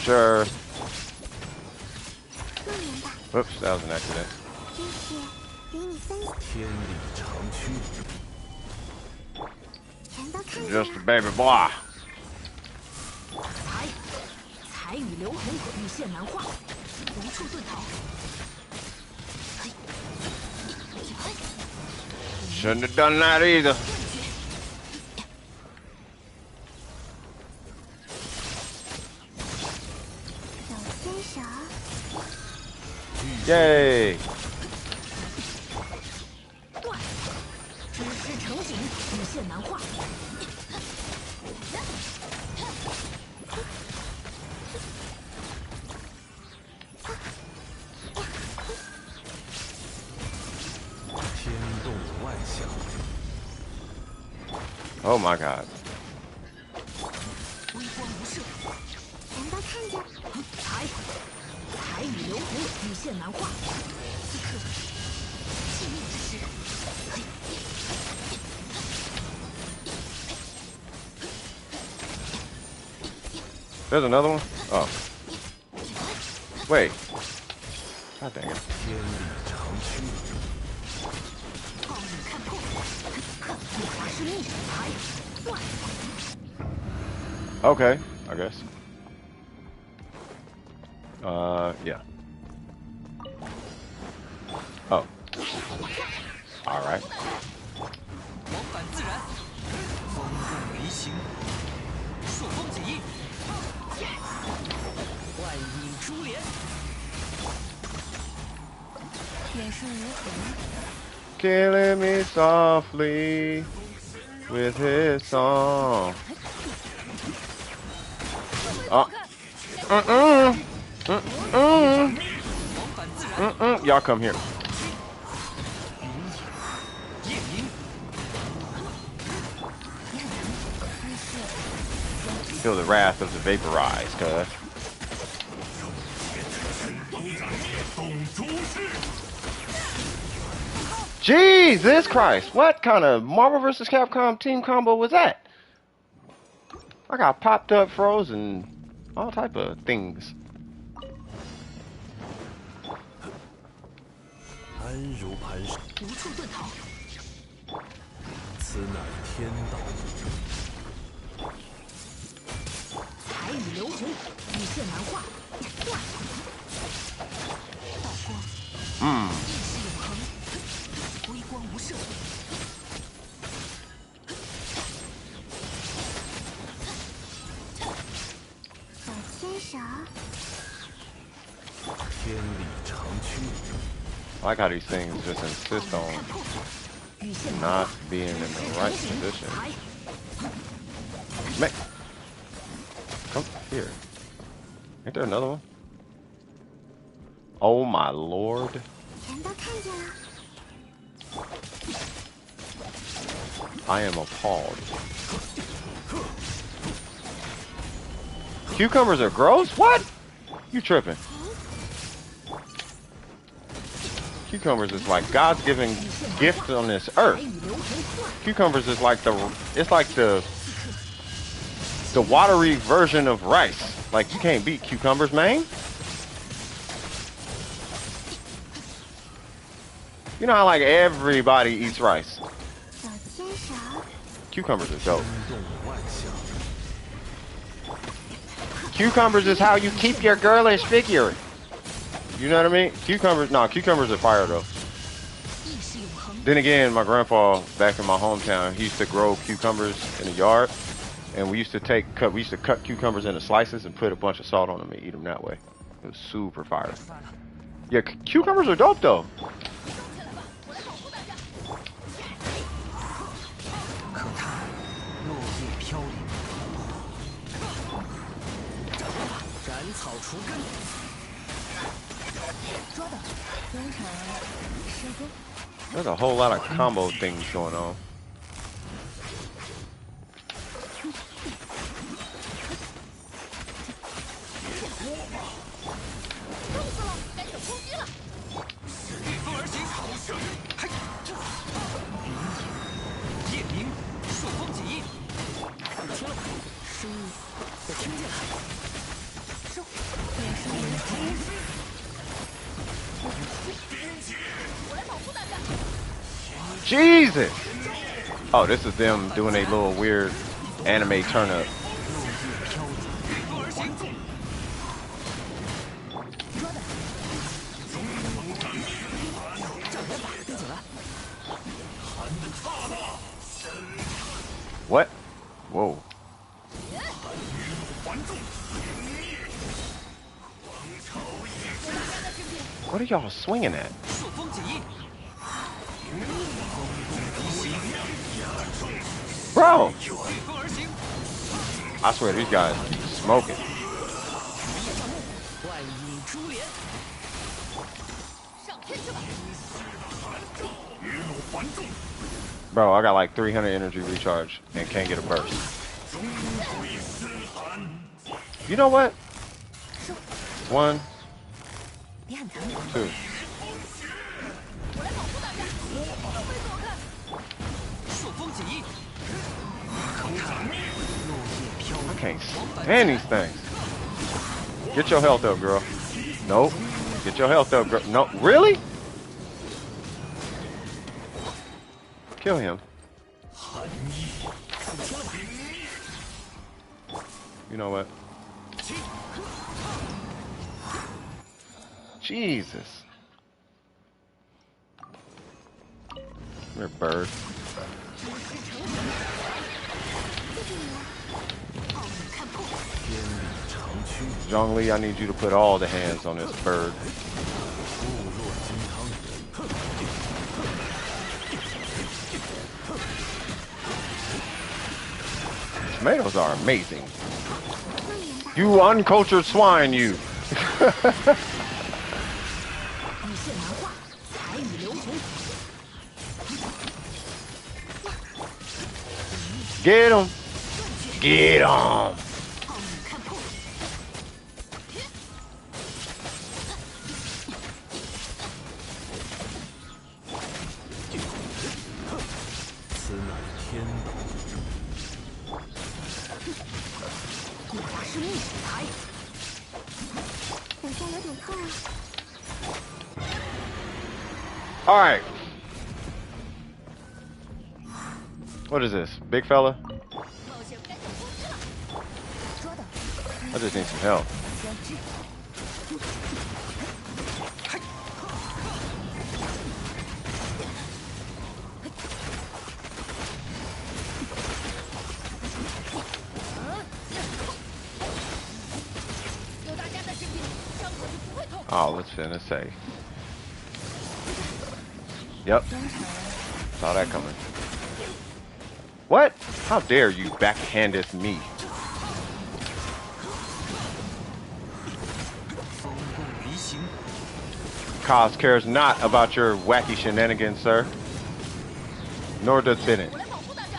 Speaker 1: Sure.
Speaker 2: 慢点吧，
Speaker 1: Whoops, that was an accident.
Speaker 2: 这是给你分享，
Speaker 5: 天理长驱。
Speaker 2: 全都看见
Speaker 1: Just a
Speaker 2: 了。
Speaker 1: baby boy.
Speaker 3: 才雨流红，羽线难画，无处遁逃。
Speaker 1: Shouldn't have done that either.
Speaker 2: 小天使，
Speaker 1: Yay.
Speaker 3: 断，知识成型，羽线难画。
Speaker 5: 天动万象。
Speaker 1: Oh my god.
Speaker 3: 微光无射，
Speaker 2: 全都看见。
Speaker 3: 才雨流红，羽线难画。此刻，气命之时。
Speaker 1: There's another one? Oh. Wait. God dang it.
Speaker 5: 天理长驱。
Speaker 3: 暴雨看破，果然是秘术才断。
Speaker 1: Okay, I guess. Yeah. Oh. All right.
Speaker 6: 往返自然，风入离心，朔风解印。影珠帘，
Speaker 3: 演示如何？
Speaker 1: Killing me softly with his song. Y'all come here.
Speaker 6: 夜明
Speaker 1: Feel the wrath of the vaporized, cuz. Jesus Christ! What kind of Marvel vs. Capcom team combo was that? I got popped up, frozen, all type of things.
Speaker 5: 安如磐石，
Speaker 2: 无处遁逃。
Speaker 5: 此乃天道。
Speaker 2: 彩羽流红，雨线难画。道光，意识永恒，微光无射。小牵手。
Speaker 5: 天理长驱，
Speaker 1: I like how these things just insist on
Speaker 2: 雨线难
Speaker 1: not
Speaker 2: 画。
Speaker 1: being in the right position.
Speaker 2: 抬
Speaker 1: Man, come here. Ain't there another one? Oh my lord.
Speaker 2: 全都看见了。
Speaker 1: I am appalled. Cucumbers are gross? What? You tripping. Cucumbers is like God's given gift on this earth.
Speaker 2: 彩羽流红画。
Speaker 1: Cucumbers is like the watery version of rice. Like you can't beat cucumbers, man. You know how like everybody eats rice.
Speaker 2: 小牵手。
Speaker 1: Cucumbers are dope.
Speaker 5: 动万象，
Speaker 1: Cucumbers is how you keep your girlish figure. You know what I mean? Cucumbers are fire though.
Speaker 2: 意识永恒。
Speaker 1: Then again, my grandpa back in my hometown, he used to grow cucumbers in the yard, and we used to cut cucumbers into slices and put a bunch of salt on them and eat them that way. It was super fire. Yeah, cucumbers are dope though.
Speaker 6: 可叹落叶飘零，斩草除根，
Speaker 3: 捉到，中场施工。
Speaker 1: There's a whole lot of combo things going on.
Speaker 6: 御风而行，嘿，夜明朔风起义，你听了吗？声音，我听见了。
Speaker 3: 收，演示如何？
Speaker 1: Jesus! Oh, this is them doing a little weird anime turn up.
Speaker 6: 御风而行，障眼法闭嘴了。
Speaker 1: What? Whoa. What are y'all swinging at?
Speaker 6: 朔风起义，
Speaker 1: Bro!
Speaker 6: 御风而行，
Speaker 1: I swear these guys be smoking.
Speaker 6: 万影珠帘，
Speaker 2: 上天去吧。
Speaker 1: Bro, I got like 300 energy recharge and can't get a burst. You know what? 1,
Speaker 3: 别喊疼。
Speaker 1: 2.
Speaker 6: 朔风起义，可叹落叶飘
Speaker 1: I
Speaker 6: 零，
Speaker 1: can't stand these things. Get your health up, girl. Nope. Get your health up, girl. No, really? Kill him. You know what? Jesus. Come here, bird.
Speaker 2: 奥姆看破。
Speaker 5: 天理长驱，
Speaker 1: Zhongli, I need you to put all the hands on this bird.
Speaker 5: 固若金汤人，
Speaker 1: Tomatoes are amazing. You uncultured swine, you.
Speaker 3: 雨线难画，彩雨流红。
Speaker 1: Get him. Get him.
Speaker 3: 奥女看破，
Speaker 5: 此乃天道。
Speaker 3: 果然是逆水台。等下有点痛啊。
Speaker 1: All right. What is this? Big fella?
Speaker 3: 冒险该走公司了。说的，
Speaker 1: I just need some help.
Speaker 3: 先知。有大家的视频，伤口就不会痛。
Speaker 1: Oh, what's finna say? Yep. Saw that coming. What? How dare you backhand at me?
Speaker 6: 风动离形，
Speaker 1: Cos cares not about your wacky shenanigans, sir. Nor does Bennett.
Speaker 3: 我来保护大家。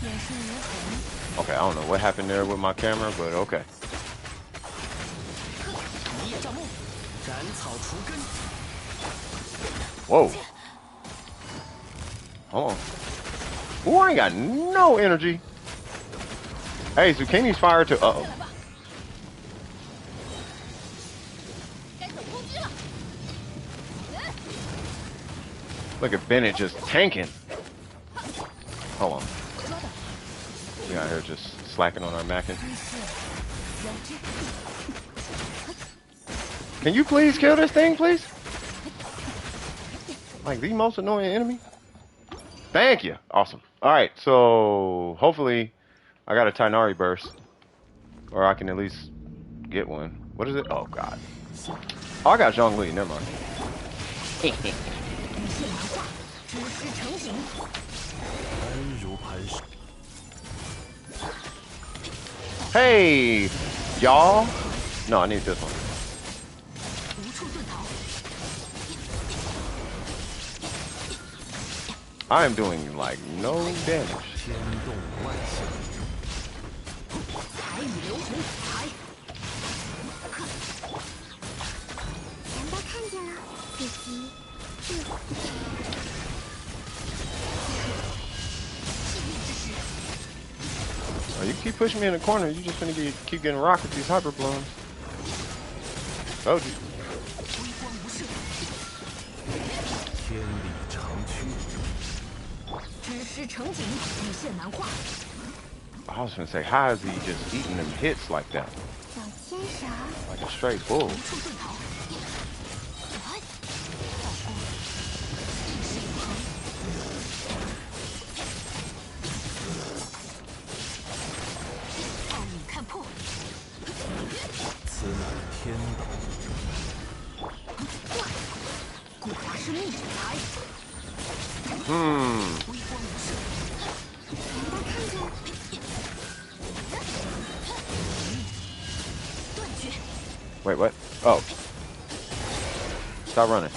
Speaker 3: 眼神如虹，
Speaker 1: Okay, I don't know what happened there with my camera, but okay.
Speaker 6: 一叶障目，斩草除根。
Speaker 1: Whoa. Hold on. Ooh, I ain't got no energy. Hey, Zucchini's fired to.
Speaker 3: 下来吧。该走攻击了。
Speaker 1: Look at Bennett just tanking. Hold on.
Speaker 3: 说的，
Speaker 1: We out here just slacking on our macking.
Speaker 3: 一是先知。
Speaker 1: Can you please kill this thing, please? Like the most annoying enemy? Thank you. Awesome. Alright, so hopefully I got a Tainari burst. Or I can at least get one. What is it? Oh god. Oh, I got Zhongli, never mind.
Speaker 3: 雨线难画，知识成型。
Speaker 5: 安如磐石。
Speaker 1: Hey, y'all. No, I need this one.
Speaker 3: 无处遁逃。
Speaker 1: I am doing like no damage.
Speaker 5: 天动万象，
Speaker 3: 彩雨流红，彩。人都看见了，可惜，幸运之时，
Speaker 1: Oh, you keep pushing me in the corner, you just gonna keep getting rocked with these hyper blooms. Told you.
Speaker 3: 微光无射，
Speaker 5: 天理长驱。
Speaker 3: 知识成景，雨线难画。
Speaker 1: I was gonna say, how is he just eating them hits like that?
Speaker 3: 小牵手，
Speaker 1: Like a straight bull.
Speaker 3: 无处遁逃。哎，好光，意识永恒。奥女看破，
Speaker 5: 此乃天道。
Speaker 3: 果然是逆水台。
Speaker 1: Hmm.
Speaker 3: 微光无射，人都看见了。断绝，
Speaker 1: Wait, what? Oh. Stop running.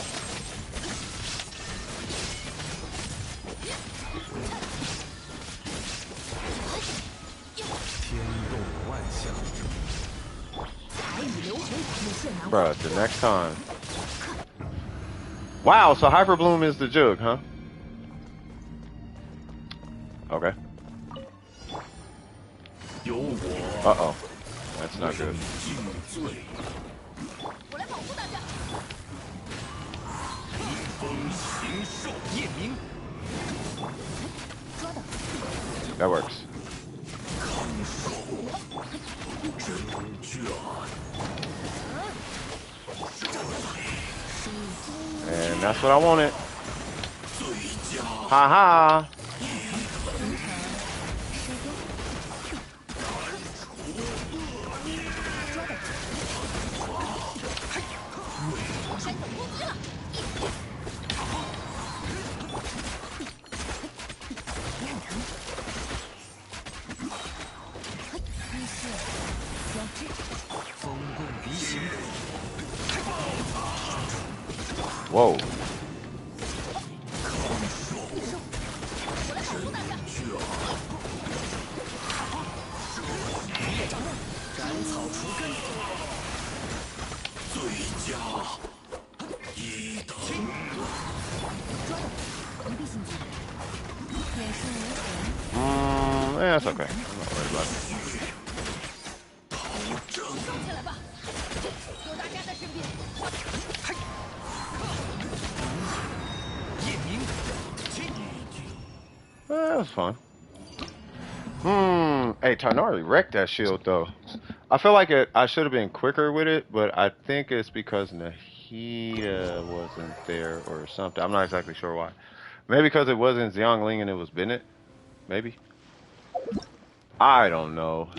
Speaker 5: 天动万象，
Speaker 3: 彩雨流红，雨线难画。
Speaker 1: Bruh, the next time. Wow, so Hyper Bloom is the jug, huh? Okay.
Speaker 5: 有我
Speaker 1: Uh-oh. That's not good.
Speaker 5: 尽罪。
Speaker 3: 我来保护大家。
Speaker 6: 风行兽夜明，
Speaker 3: 说的，
Speaker 1: That works.
Speaker 5: 真卷。
Speaker 1: And that's what I wanted. Ha ha.
Speaker 3: 将制止。
Speaker 6: 风棍离形。
Speaker 1: Whoa.
Speaker 6: 斩草除根，最佳一等。
Speaker 3: 回避性技能，掩饰无痕。
Speaker 1: Yeah, that's okay. I'm not worried about it.
Speaker 3: 动起来吧，有大家在身边。
Speaker 6: 夜明，
Speaker 1: That was fun. Hey, Tarnari wrecked that shield though. I feel like I should have been quicker with it, but I think it's because Nahida wasn't there or something. I'm not exactly sure why. Maybe because it wasn't Xiangling and it was Bennett. Maybe. I don't know.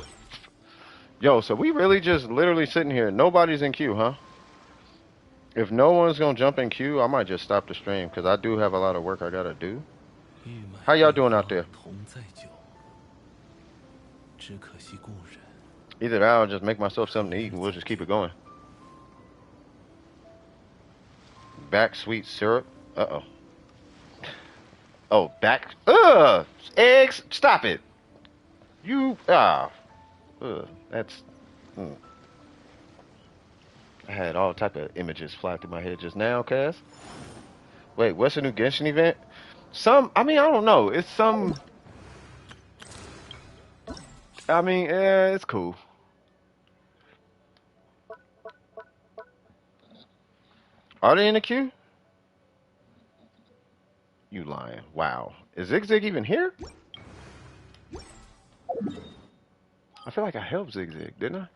Speaker 1: Yo, so we really just literally sitting here. Nobody's in queue, huh? If no one's gonna jump in queue, I might just stop the stream because I do have a lot of work I gotta do. How y'all doing out there? Either that or I'll just make myself something to eat and we'll just keep it going. Back sweet syrup. Uh-oh. Oh, back. Eggs. Stop it. You. That's. I had all type of images fly through my head just now, Cass. Wait, what's the new Genshin event? I don't know. It's some. It's cool. Are they in the queue? You lying. Wow. Is Zig even here? I feel like I helped Zig, didn't I?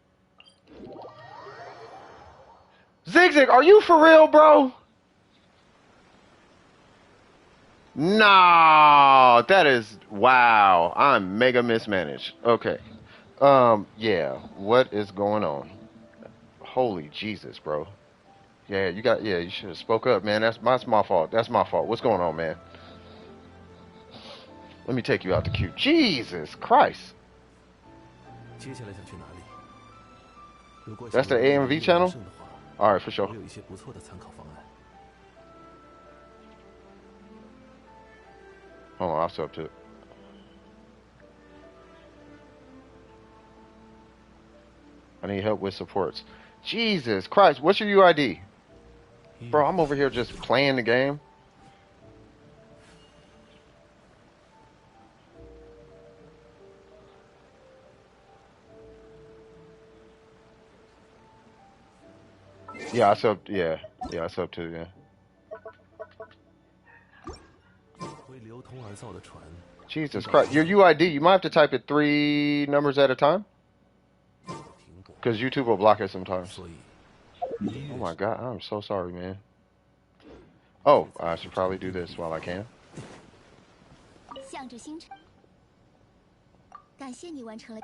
Speaker 1: Zig, are you for real, bro? Nah, that is, wow. I'm mega mismanaged. Okay. Yeah. What is going on? Holy Jesus, bro. Yeah, you should have spoke up, man. That's my fault. That's my fault. What's going on, man? Let me take you out the queue. Jesus Christ. That's the AMV channel? Alright, for sure. Hold on, I'll sub to it. I need help with supports. Jesus Christ, what's your UID? Bro, I'm over here just playing the game. Yeah, I subbed, yeah, I subbed too, yeah. Jesus Christ, your UID, you might have to type it 3 numbers at a time. Because YouTube will block it sometimes. Oh my God, I'm so sorry, man. Oh, I should probably do this while I can.
Speaker 2: 向着星辰，感谢你完成了。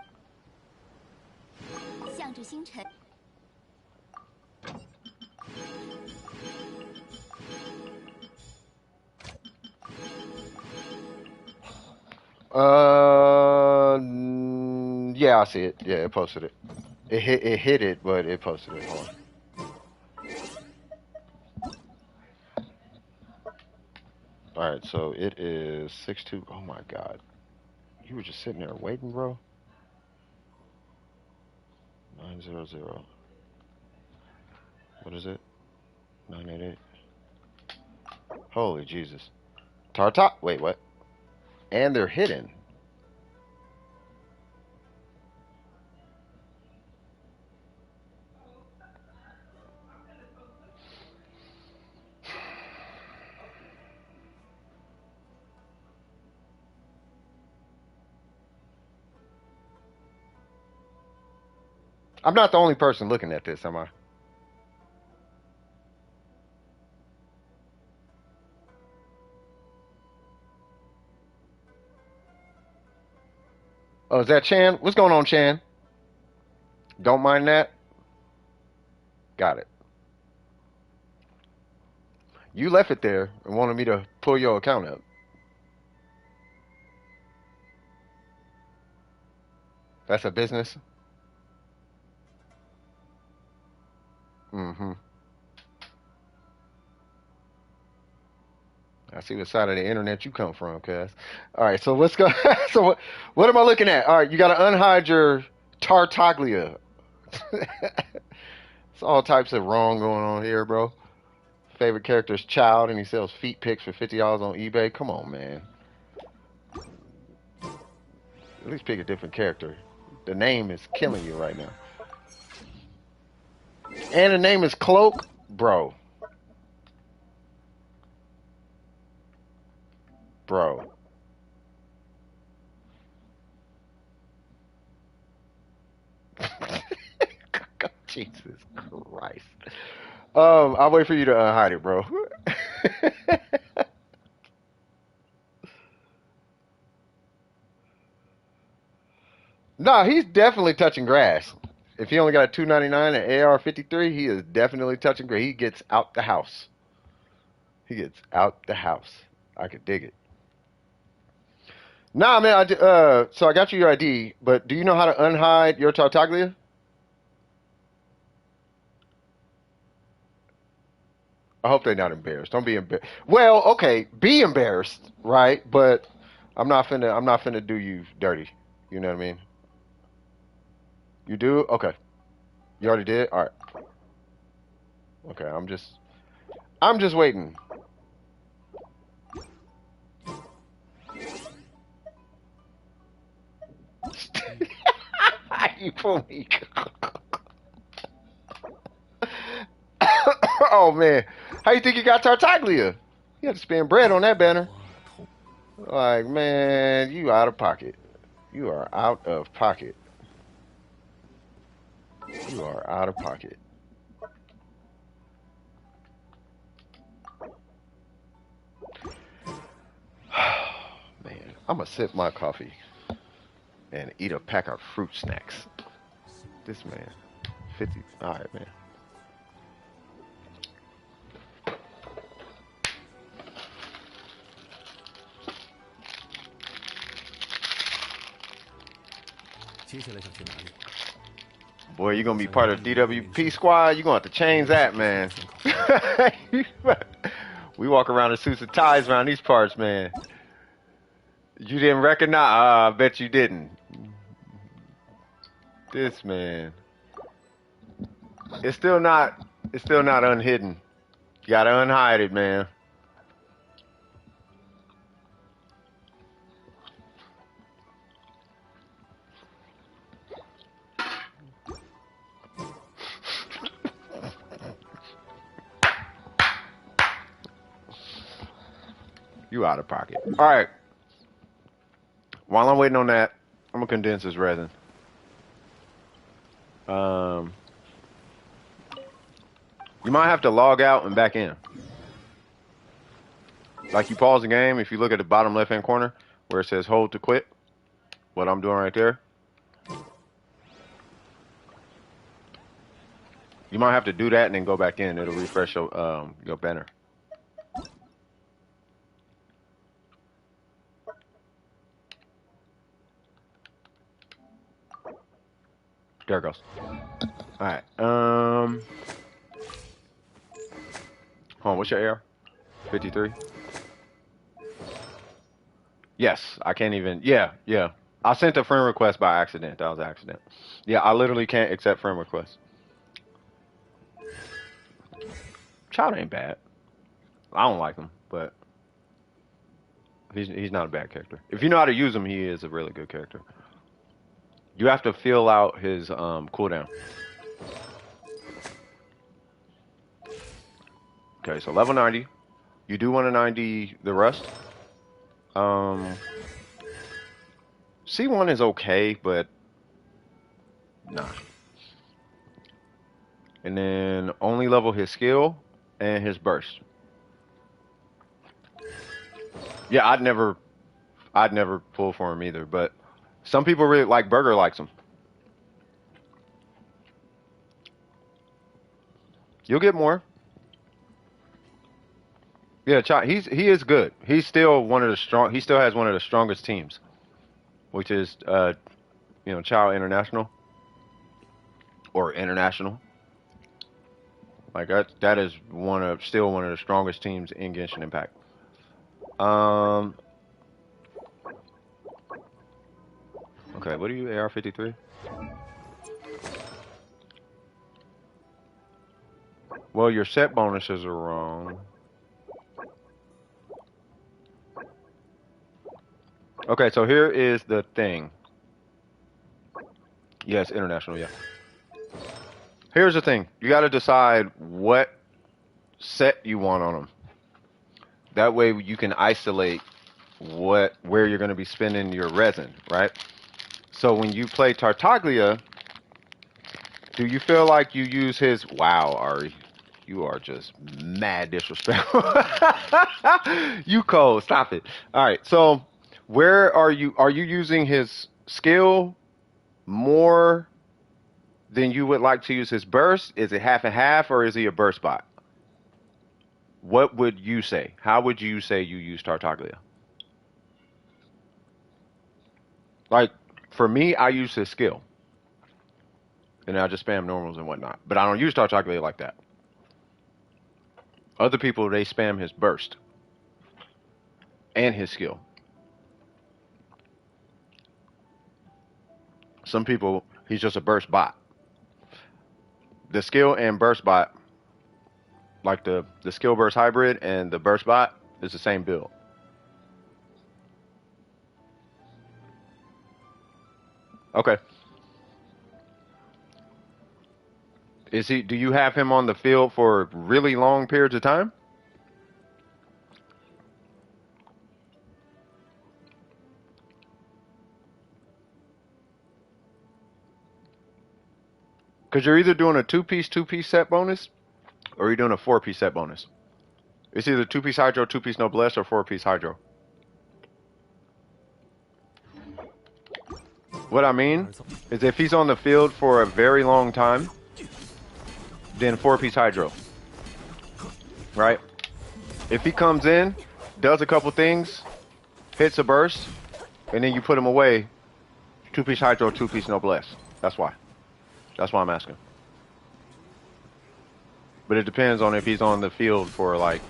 Speaker 2: 向着星辰。
Speaker 1: Yeah, I see it. Yeah, it posted it. It hit it, but it posted it. Hold on. All right, so it is 6-2. Oh my God, you were just sitting there waiting, bro. 900. What is it? 988. Holy Jesus. Tarta. Wait, what? And they're hidden. I'm not the only person looking at this, am I? Oh, is that Chan? What's going on, Chan? Don't mind that. Got it. You left it there and wanted me to pull your account up. That's a business? Mm-hmm. I see what side of the internet you come from, cuz. All right, so let's go. So what am I looking at? All right, you got to unhide your Tartaglia. It's all types of wrong going on here, bro. Favorite character is Child, and he sells feet pics for $50 on eBay. Come on, man. At least pick a different character. The name is killing you right now. And the name is Cloak, bro. Bro. Jesus Christ. I'll wait for you to hide it, bro. Nah, he's definitely touching grass. If he only got a 299 and AR53, he is definitely touching grass. He gets out the house. He gets out the house. I could dig it. Nah, man. So I got you your ID, but do you know how to unhide your Tartaglia? I hope they're not embarrassed. Don't be embarrassed. Well, okay, be embarrassed, right? But I'm not finna do you dirty. You know what I mean? You do? Okay. You already did? All right. Okay, I'm just waiting. You fool me. Oh man. How you think you got Tartaglia? You had to spend bread on that banner. Like, man, you out of pocket. You are out of pocket. You are out of pocket. Man, I'm gonna sip my coffee and eat a pack of fruit snacks. This man, 50. All right, man. Boy, you're gonna be part of DWP squad. You're gonna have to change that, man. We walk around in suits and ties around these parts, man. You didn't recognize? I bet you didn't. This man. It's still not. It's still not unhidden. You gotta unhide it, man. You out of pocket. All right. While I'm waiting on that, I'm gonna condense this resin. Um, you might have to log out and back in. Like you pause the game, if you look at the bottom left-hand corner where it says hold to quit, what I'm doing right there, you might have to do that and then go back in. It'll refresh your banner. There it goes. All right. Hold on. What's your AR? 53. Yes, I can't even. Yeah, yeah. I sent a friend request by accident. That was an accident. Yeah, I literally can't accept friend requests. Child ain't bad. I don't like him, but he's not a bad character. If you know how to use him, he is a really good character. You have to fill out his cooldown. Okay, so level 90. You do want to 90 the rust. C1 is okay, but nah. And then only level his skill and his burst. Yeah, I'd never pull for him either, but some people really like Burger likes him. You'll get more. Yeah, he is good. He's still one of the strong. He still has one of the strongest teams, which is Child International or International. Like that is still one of the strongest teams in Genshin Impact. Um. Okay, what are you? AR53? Well, your set bonuses are wrong. Okay, so here is the thing. Yes, international, yeah. Here's the thing. You got to decide what set you want on them. That way you can isolate where you're going to be spending your resin, right? So when you play Tartaglia, do you feel like you use his... Wow, Ari. You are just mad disrespectful. You cold. Stop it. All right. So where are you using his skill more than you would like to use his burst? Is it half and half, or is he a burst bot? What would you say? How would you say you use Tartaglia? Like, for me, I use his skill. And I just spam normals and whatnot. But I don't use Tartaglia like that. Other people, they spam his burst. And his skill. Some people, he's just a burst bot. The skill and burst bot, like the skill burst hybrid and the burst bot, is the same build. Okay. Do you have him on the field for really long periods of time? Because you're either doing a two-piece set bonus, or you're doing a four-piece set bonus. It's either two-piece hydro, two-piece noblesse, or four-piece hydro. What I mean is if he's on the field for a very long time, then four-piece hydro. Right? If he comes in, does a couple things, hits a burst, and then you put him away, two-piece hydro, two-piece noblesse. That's why. That's why I'm asking. But it depends on if he's on the field for like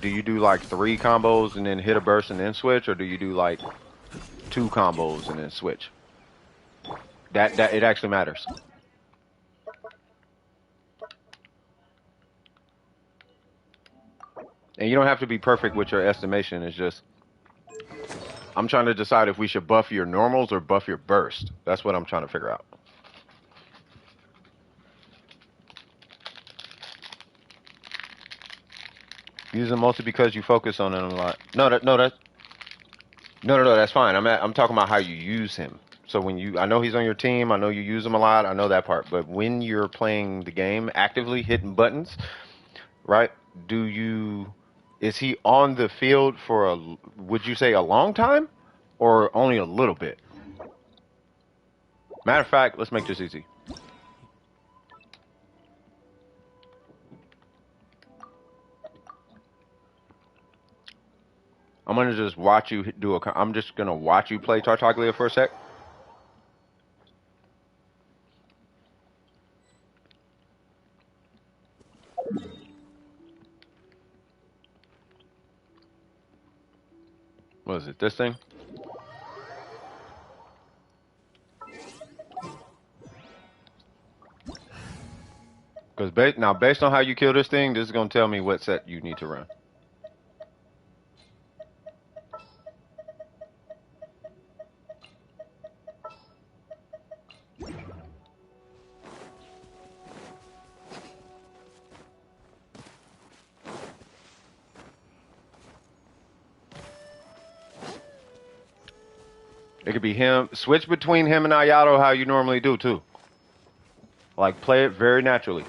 Speaker 1: do you do like 3 combos and then hit a burst and then switch, or do you do like 2 combos and then switch? That it actually matters. And you don't have to be perfect with your estimation. It's just I'm trying to decide if we should buff your normals or buff your burst. That's what I'm trying to figure out. Use them mostly because you focus on them a lot. No, that's fine. I'm talking about how you use him. So I know he's on your team. I know you use him a lot. I know that part. But when you're playing the game actively, hitting buttons, right? Is he on the field for would you say a long time, or only a little bit? Matter of fact, let's make this easy. I'm gonna just watch you I'm just gonna watch you play Tartaglia for a sec. What is it? This thing? Because based on how you kill this thing, this is gonna tell me what set you need to run. It could be him. Switch between him and Ayato how you normally do, too. Like, play it very naturally.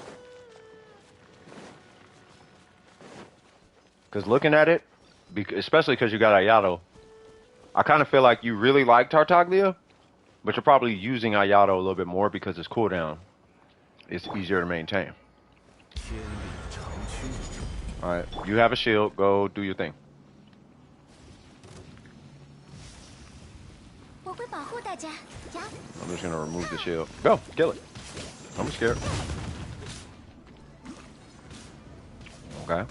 Speaker 1: Because looking at it, especially because you got Ayato, I kind of feel like you really like Tartaglia, but you're probably using Ayato a little bit more because its cooldown is easier to maintain. Alright, you have a shield. Go do your thing. I'm just gonna remove the shield. Go, kill it. I'm scared. Okay.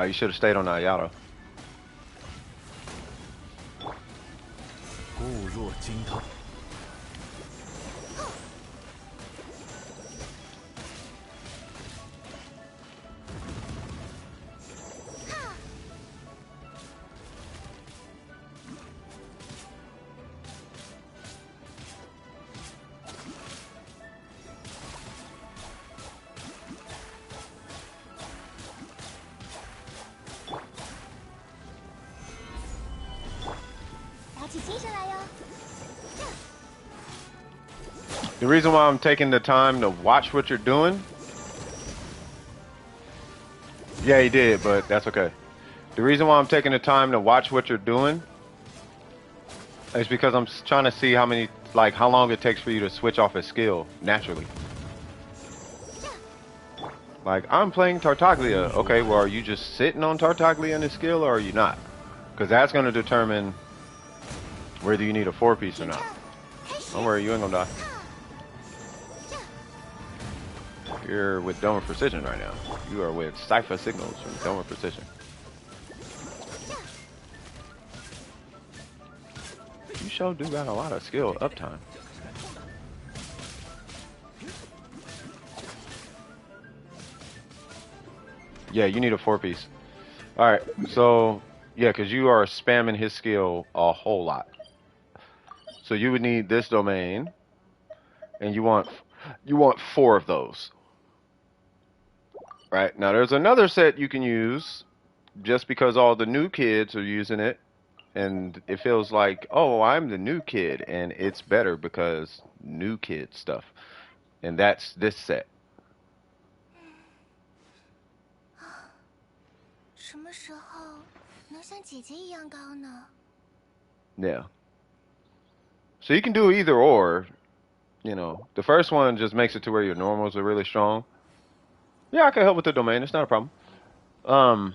Speaker 1: You should have stayed on that Yato.
Speaker 5: 固若金汤。
Speaker 2: 打起精神来哟！
Speaker 1: The reason why I'm taking the time to watch what you're doing. Yeah, he did, but that's okay. The reason why I'm taking the time to watch what you're doing is because I'm trying to see how long it takes for you to switch off a skill naturally. Like, I'm playing Tartaglia. Okay, well, are you just sitting on Tartaglia in the skill, or are you not? Because that's going to determine whether you need a 4-piece or not. Don't worry, you ain't gonna die. You're with Dome of Precision right now. You are with Cypher Signals from Dome of Precision. You sure do got a lot of skill uptime. Yeah, you need a 4-piece. Alright, so, yeah, because you are spamming his skill a whole lot. So you would need this domain, and you want 4 of those. Right, now there's another set you can use, just because all the new kids are using it, and it feels like, oh, I'm the new kid, and it's better because new kid stuff. And that's this set.
Speaker 2: 什么时候能像姐姐一样高呢？
Speaker 1: Yeah. So you can do either or. You know, the first one just makes it to where your normals are really strong. Yeah, I can help with the domain. It's not a problem.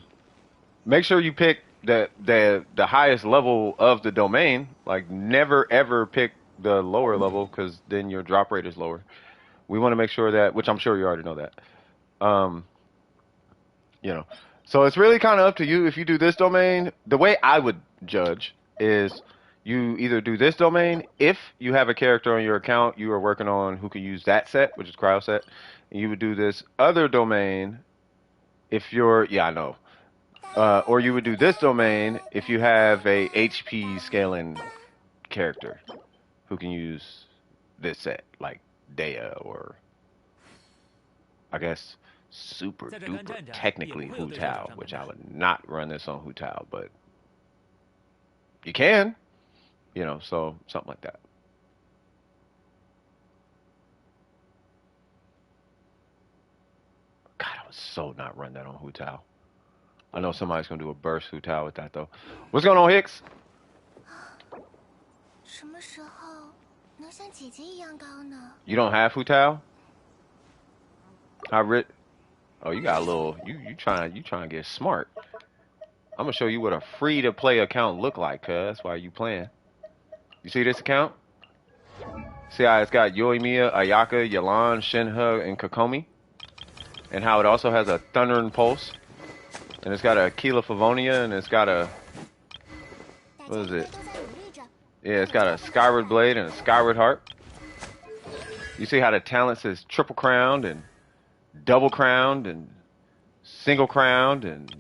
Speaker 1: Make sure you pick the highest level of the domain. Like, never ever pick the lower level, because then your drop rate is lower. We want to make sure that, which I'm sure you already know that. You know, so it's really kind of up to you. If you do this domain, the way I would judge is you either do this domain if you have a character on your account you are working on who can use that set, which is cryo set, and you would do this other domain if you're, yeah, I know. Or you would do this domain if you have a HP scaling character who can use this set, like Dea, or I guess super duper technically Hu Tao, which I would not run this on Hu Tao, but you can, you know, so something like that. God, I would so not run that on Hu Tao. I know somebody's gonna do a burst Hu Tao with that though. What's going on, Hicks?
Speaker 2: 什么时候能像姐姐一样高呢？
Speaker 1: You don't have Hu Tao? How rich? Oh, you got a little. You trying to get smart. I'm gonna show you what a free to play account look like, cuz that's why you playing. You see this account? See how it's got Yoimiya, Ayaka, Yalan, Shinha, and Kokomi? And how it also has a Thundering Pulse. And it's got a Keela Favonia, and it's got a, what is it? Yeah, it's got a Skyward Blade and a Skyward Heart. You see how the talent says triple crowned and double crowned and single crowned, and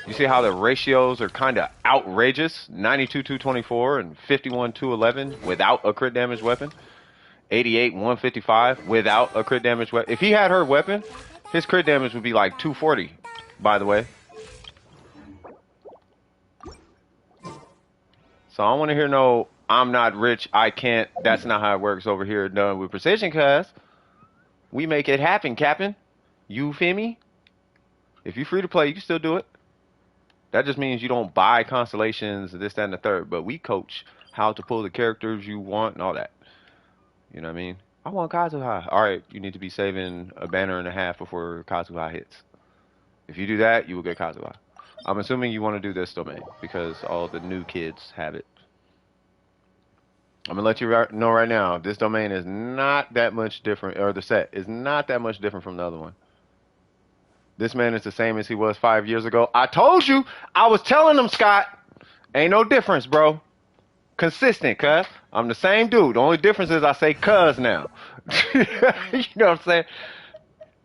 Speaker 1: you see how the ratios are kind of outrageous. 92-224 and 51-211 without a crit damage weapon. 88-155 without a crit damage weapon. If he had her weapon, his crit damage would be like 240, by the way. So I don't want to hear no, I'm not rich, I can't. That's not how it works over here done with Precision, cuz we make it happen, Captain. You feel me? If you're free to play, you can still do it. That just means you don't buy constellations, this, that, and the third. But we coach how to pull the characters you want and all that. You know what I mean? I want Kazuha. All right, you need to be saving a banner and a half before Kazuha hits. If you do that, you will get Kazuha. I'm assuming you want to do this domain because all the new kids have it. I'm gonna let you know right now. This domain is not that much different, or the set is not that much different from the other one. This man is the same as he was 5 years ago. I told you. I was telling him, Scott. Ain't no difference, bro. Consistent, cuz. I'm the same dude. The only difference is I say cuz now. You know what I'm saying?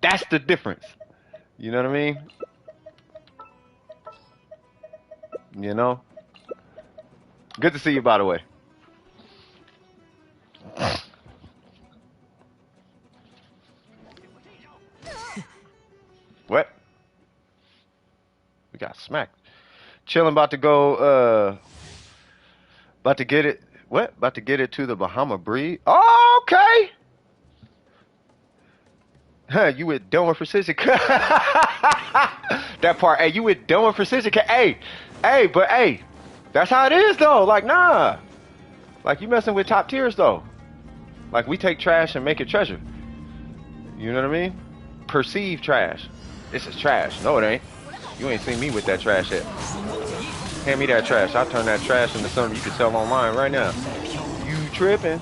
Speaker 1: That's the difference. You know what I mean? You know? Good to see you, by the way. What? We got smacked. Chilling, about to go, about to get it. What? About to get it to the Bahama Breed. Oh, okay. Huh, you with Dome Precision. That part, hey, you with Dome Precision. Hey, but hey, that's how it is, though. Like, nah. Like, you messing with top tiers, though. Like, we take trash and make it treasure. You know what I mean? Perceive trash. This is trash. No, it ain't. You ain't seen me with that trash yet. Hand me that trash. I'll turn that trash into something you can sell online right now. You tripping.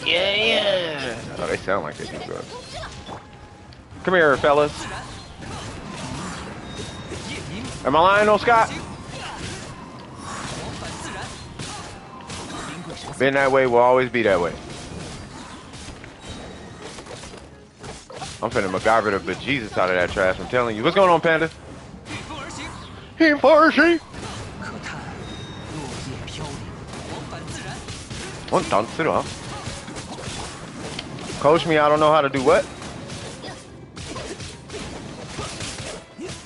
Speaker 1: Yeah. Oh, they sound like they do drugs. Come here, fellas. Am I lying, though, Scott? Been that way, will always be that way. I'm finna MacGyver the bejesus out of that trash, I'm telling you. What's going on, Panda? He flourishing. Coach me, I don't know how to do what?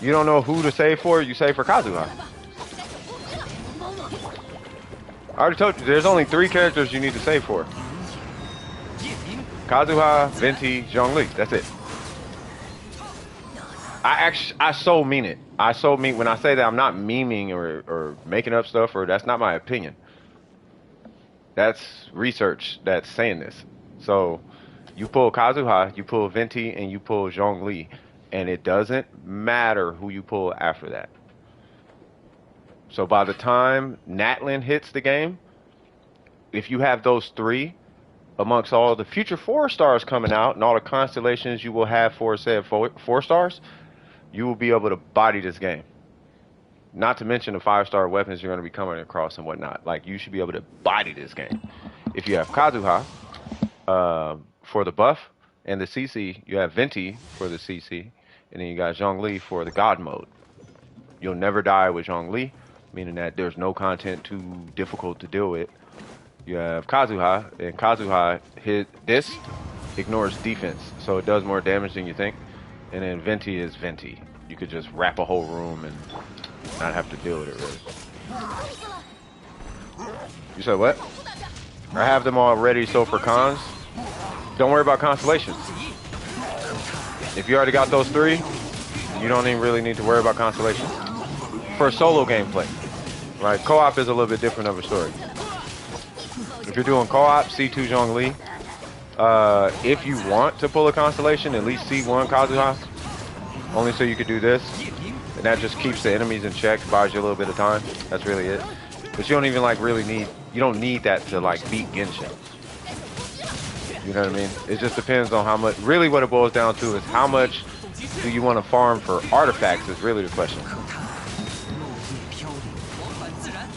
Speaker 1: You don't know who to save for? You save for Kazuha. I already told you, there's only 3 characters you need to save for. Kazuha, Venti, Zhongli. That's it. I so mean it. I so mean when I say that I'm not memeing or making up stuff, or that's not my opinion. That's research that's saying this. So you pull Kazuha, you pull Venti, and you pull Zhongli, and it doesn't matter who you pull after that. So by the time Natlin hits the game, if you have those 3, amongst all the future 4 stars coming out and all the constellations you will have for said 4 stars, you will be able to body this game. Not to mention the 5-star weapons you're going to be coming across and whatnot. Like, you should be able to body this game. If you have Kazuha for the buff and the CC, you have Venti for the CC, and then you got Zhongli for the God mode. You'll never die with Zhongli, meaning that there's no content too difficult to deal with. You have Kazuha, and Kazuha hit this, ignores defense, so it does more damage than you think. And then Venti is Venti. You could just wrap a whole room and not have to deal with it, really. You said what? I have them all ready, so for cons, don't worry about constellations. If you already got those 3, you don't even really need to worry about constellations. For solo gameplay, right? Co-op is a little bit different of a story. If you're doing co-op, C2 Zhongli, if you want to pull a constellation, at least C1 Kazuha, only so you could do this, and that just keeps the enemies in check, buys you a little bit of time. That's really it. But you don't even like really need, you don't need that to like beat Genshin. You know what I mean? It just depends on how much, really what it boils down to is how much do you want to farm for artifacts is really the question.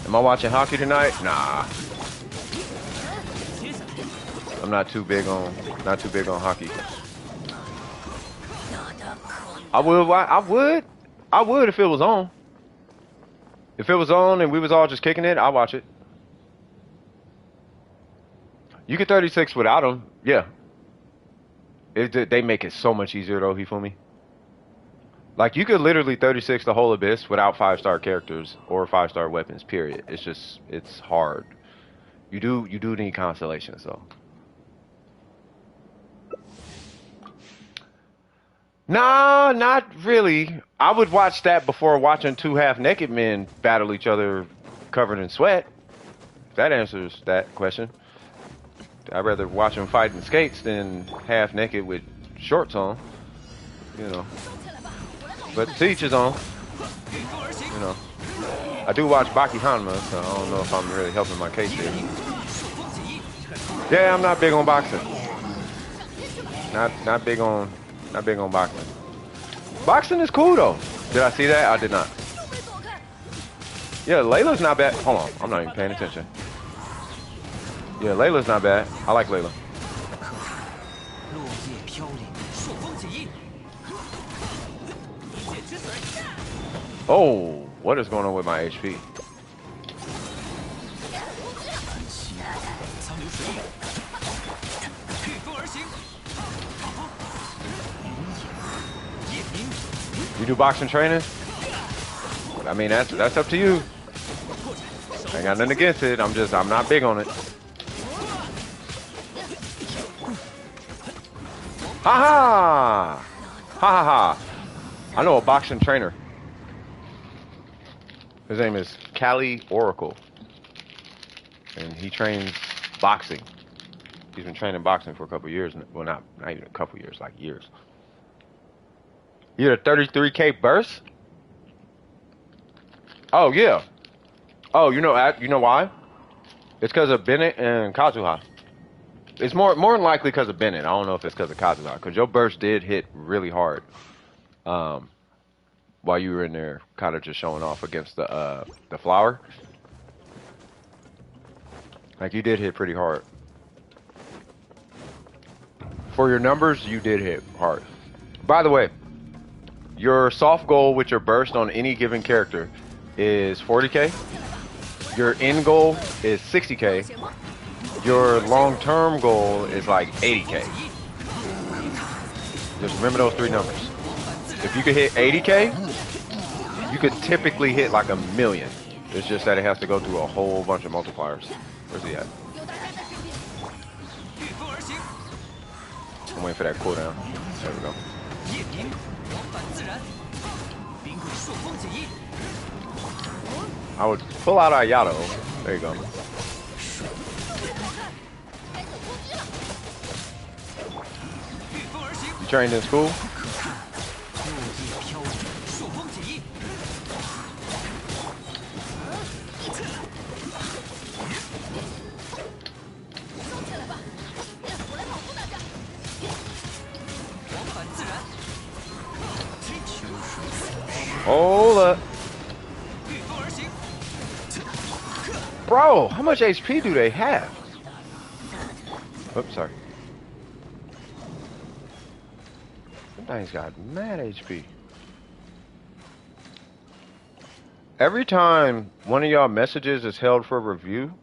Speaker 1: Am I watching hockey tonight? Nah. I'm not too big on hockey. I would if it was on. If it was on and we was all just kicking it, I'd watch it. You get 36 without them, yeah. They make it so much easier though, you feel me? Like you could literally 36 the whole Abyss without 5-star characters or 5-star weapons, period. It's hard. You do need constellations though. Nah, not really. I would watch that before watching 2 half-naked men battle each other covered in sweat. That answers that question. I'd rather watch him fight in skates than half naked with shorts on. You know. But to each his own. You know. I do watch Baki Hanma, so I don't know if I'm really helping my case here. Yeah, I'm not big on boxing. Not big on boxing. Boxing is cool though. Did I see that? I did not. Yeah, Layla's not bad. Hold on, I'm not even paying attention. Yeah, Layla's not bad. I like Layla. Oh, what is going on with my HP? You do boxing training? I mean, that's up to you. I ain't got nothing against it. I'm not big on it. Ha ha! Ha ha ha! I know a boxing trainer. His name is Cali Oracle. And he trains boxing. He's been training boxing for a couple years. Well, not even a couple years, like years. You had a 33K burst? Oh, yeah. Oh, you know why? It's because of Bennett and Kazuha. It's more than likely because of Bennett. I don't know if it's because of Kazuha, because your burst did hit really hard. While you were in there, kind of just showing off against the flower. Like you did hit pretty hard. For your numbers, you did hit hard. By the way, your soft goal with your burst on any given character is 40k. Your end goal is 60k. Your long-term goal is like 80k. Just remember those three numbers. If you could hit 80k, you could typically hit like 1,000,000. It's just that it has to go through a whole bunch of multipliers. Where's he at? I'm waiting for that cooldown. There we go. I would pull out Ayato. There you go. You trained in school? Hold up. Bro, how much HP do they have? Oops, sorry. That thing's got mad HP. Every time one of y'all messages is held for review,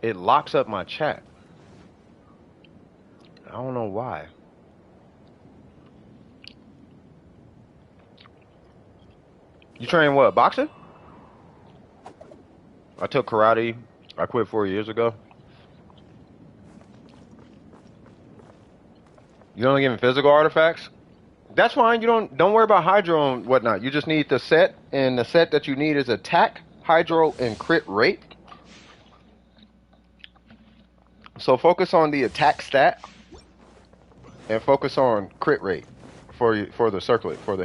Speaker 1: it locks up my chat. I don't know why. You train what, boxing? I took karate. I quit 4 years ago. You only giving physical artifacts? That's fine. You don't worry about hydro and whatnot. You just need the set, and the set that you need is attack, hydro, and crit rate. So focus on the attack stat, and focus on crit rate for the circlet, for the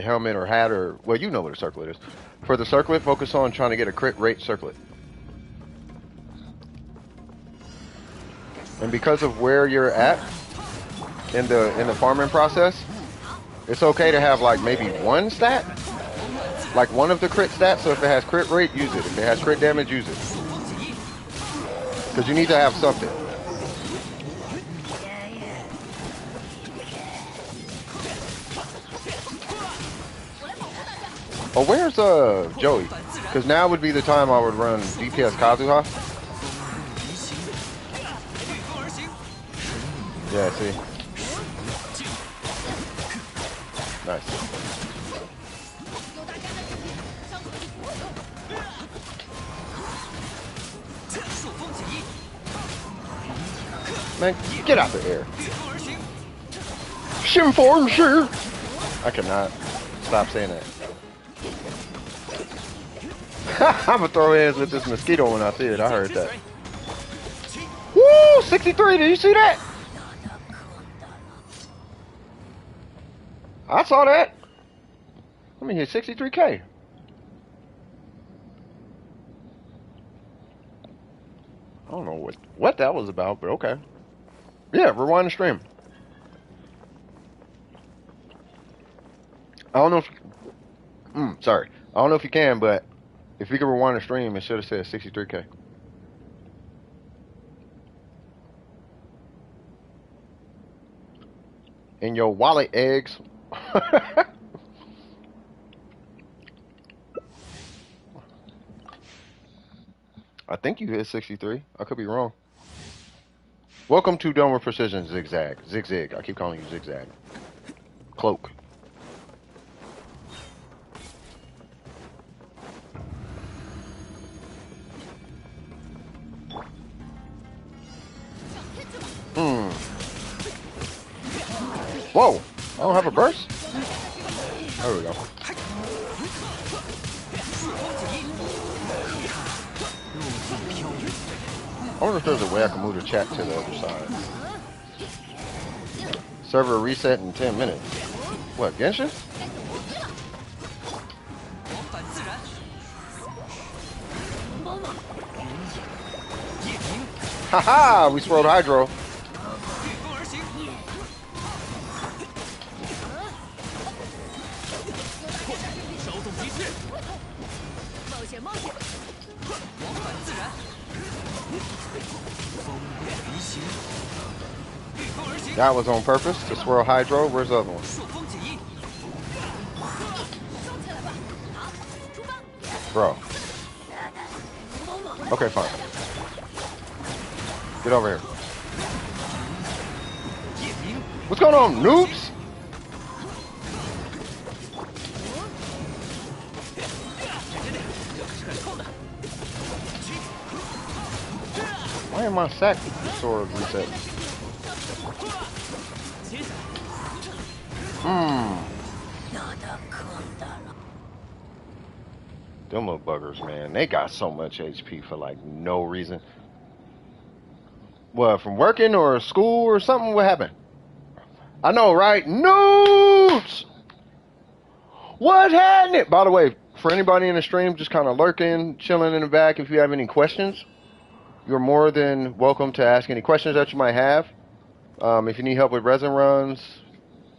Speaker 1: helmet or hat, or well, you know what a circlet is. For the circlet, focus on trying to get a crit rate circlet. And because of where you're at in the farming process, it's okay to have like maybe one stat, like one of the crit stats. So if it has crit rate, use it. If it has crit damage, use it. Because you need to have something. Oh, where's Joey? Because now would be the time I would run DPS Kazuha. Yeah, see. Nice. Man, get out the air. Shimform, sure. I cannot stop saying that. I'm gonna throw hands with this mosquito when I see it. I heard that. Woo! 63. Did you see that? I saw that. Let me hit 63K. I don't know what that was about, but okay. Yeah, rewind the stream. I don't know if sorry. I don't know if you can, but if you can rewind the stream, it should have said 63K. In your wallet, eggs. I think you hit 63. I could be wrong. Welcome to Dome with Precision Zigzag. Zigzag. I keep calling you Zigzag. Cloak. Whoa. I don't have a burst? There we go. I wonder if there's a way I can move the chat to the other side. Server reset in 10 minutes. What, Genshin? Haha! We swirled Hydro. That was on purpose to swirl Hydro. Where's the other one? Bro. Okay, fine. Get over here. What's going on, noobs? Why am I sack sword reset? Them little buggers, man. They got so much HP for like no reason. What, from working or school or something? What happened? I know, right? Noobs! What happened? By the way, for anybody in the stream just kind of lurking, chilling in the back, if you have any questions, you're more than welcome to ask any questions that you might have. If you need help with resin runs,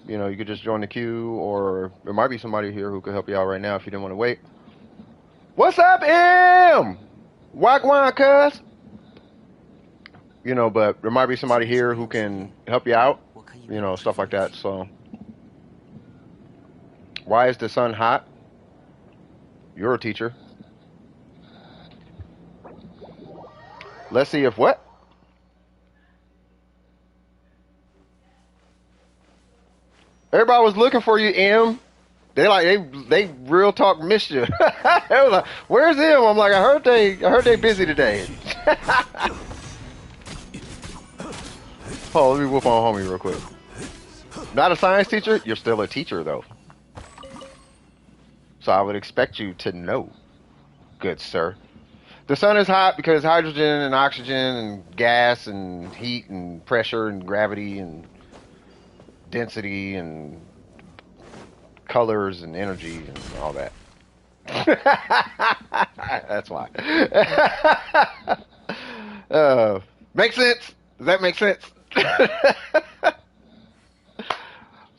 Speaker 1: you know, you could just join the queue, or there might be somebody here who could help you out right now if you didn't want to wait. What's up, M? Whack wine, cuz? You know, but there might be somebody here who can help you out, you know, stuff like that. So, why is the sun hot? You're a teacher. Let's see if what? Everybody was looking for you, M. They real talk missed you. They was like, "Where's M?" I'm like, I heard they busy today. Oh, let me whoop on homie real quick. Not a science teacher, you're still a teacher though. So I would expect you to know, good sir. The sun is hot because hydrogen and oxygen and gas and heat and pressure and gravity and density and colors and energy and all that. That's why. Makes sense? Does that make sense?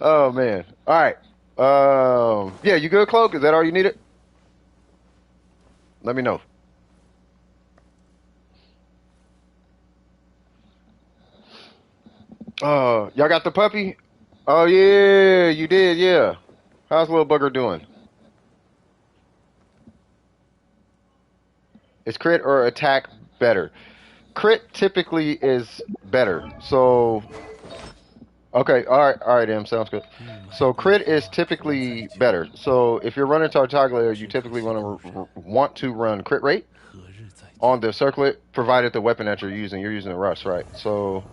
Speaker 1: Oh man. All right. Yeah, you good, Cloak? Is that all you needed? Let me know. Y'all got the puppy? Oh yeah, you did, yeah. How's little bugger doing? Is crit or attack better? Crit typically is better. So, okay, all right, M, sounds good. So crit is typically better. So if you're running Tartaglia, you typically want to run crit rate on the circlet, provided the weapon that you're using the rust, right? So,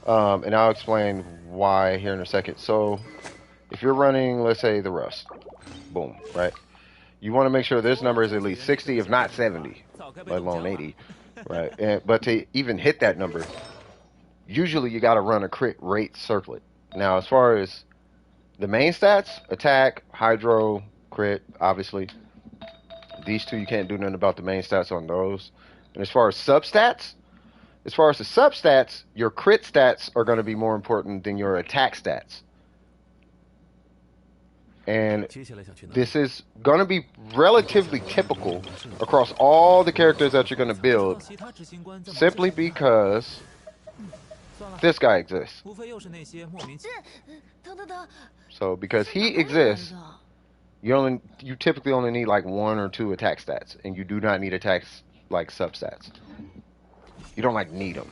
Speaker 1: and I'll explain why here in a second. So, if you're running, let's say, the rust, boom, right? You want to make sure this number is at least 60, if not 70, let alone 80, right? But to even hit that number, usually you got to run a crit rate circlet. Now, as far as the main stats, attack, hydro, crit, obviously. These two, you can't do nothing about the main stats on those. And as far as substats, as far as the substats, your crit stats are going to be more important than your attack stats. And this is going to be relatively typical across all the characters that you're going to build, simply because this guy exists. So because he exists, you typically only need like 1 or 2 attack stats, and you do not need attacks like substats. You don't like need them.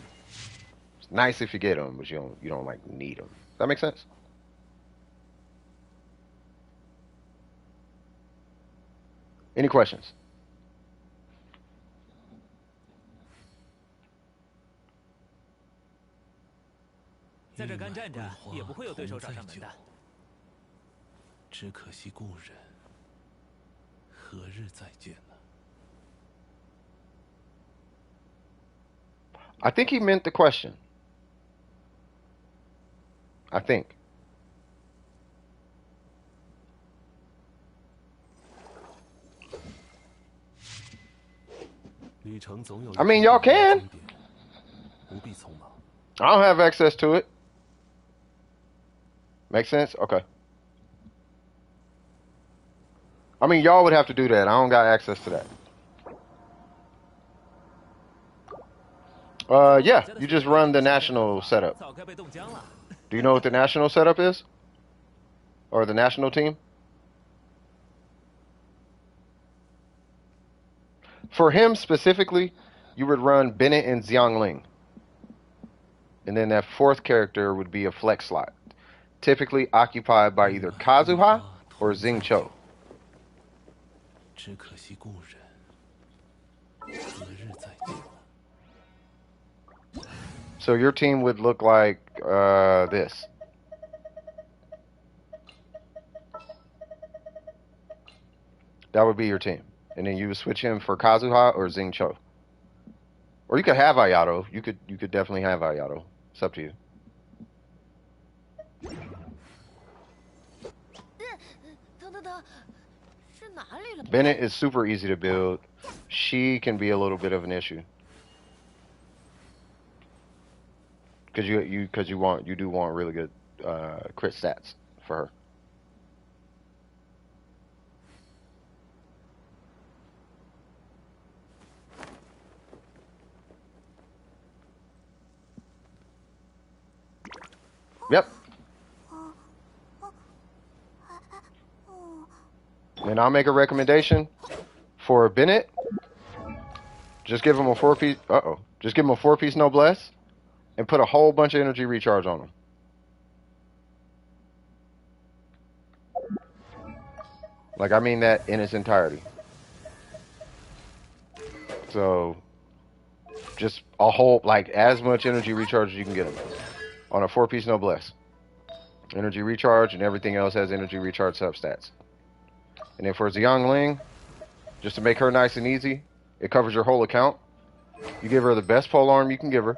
Speaker 1: It's nice if you get them, but you don't like need them. Does that make sense? Any questions? I think he meant the question. I think. I mean, y'all can. I don't have access to it. Make sense? Okay. I mean, y'all would have to do that. I don't got access to that. Yeah, you just run the national setup. Do you know what the national setup is? Or the national team? For him specifically, you would run Bennett and Xiangling. And then that 4th character would be a flex slot, typically occupied by either Kazuha or Xingqiu. So your team would look like this. That would be your team. And then you would switch him for Kazuha or Xingqiu. Or you could have Ayato. You could definitely have Ayato. It's up to you. Bennett is super easy to build. She can be a little bit of an issue. Because you do want really good crit stats for her. Yep. And I'll make a recommendation for Bennett. Just give him a 4-piece. Just give him a 4-piece noblesse, and put a whole bunch of energy recharge on him. Like, I mean that in its entirety. So, just a whole, like, as much energy recharge as you can get him on a 4-piece noblesse. Energy recharge, and everything else has energy recharge substats. And then for Xiangling, just to make her nice and easy, it covers your whole account. You give her the best pole arm you can give her,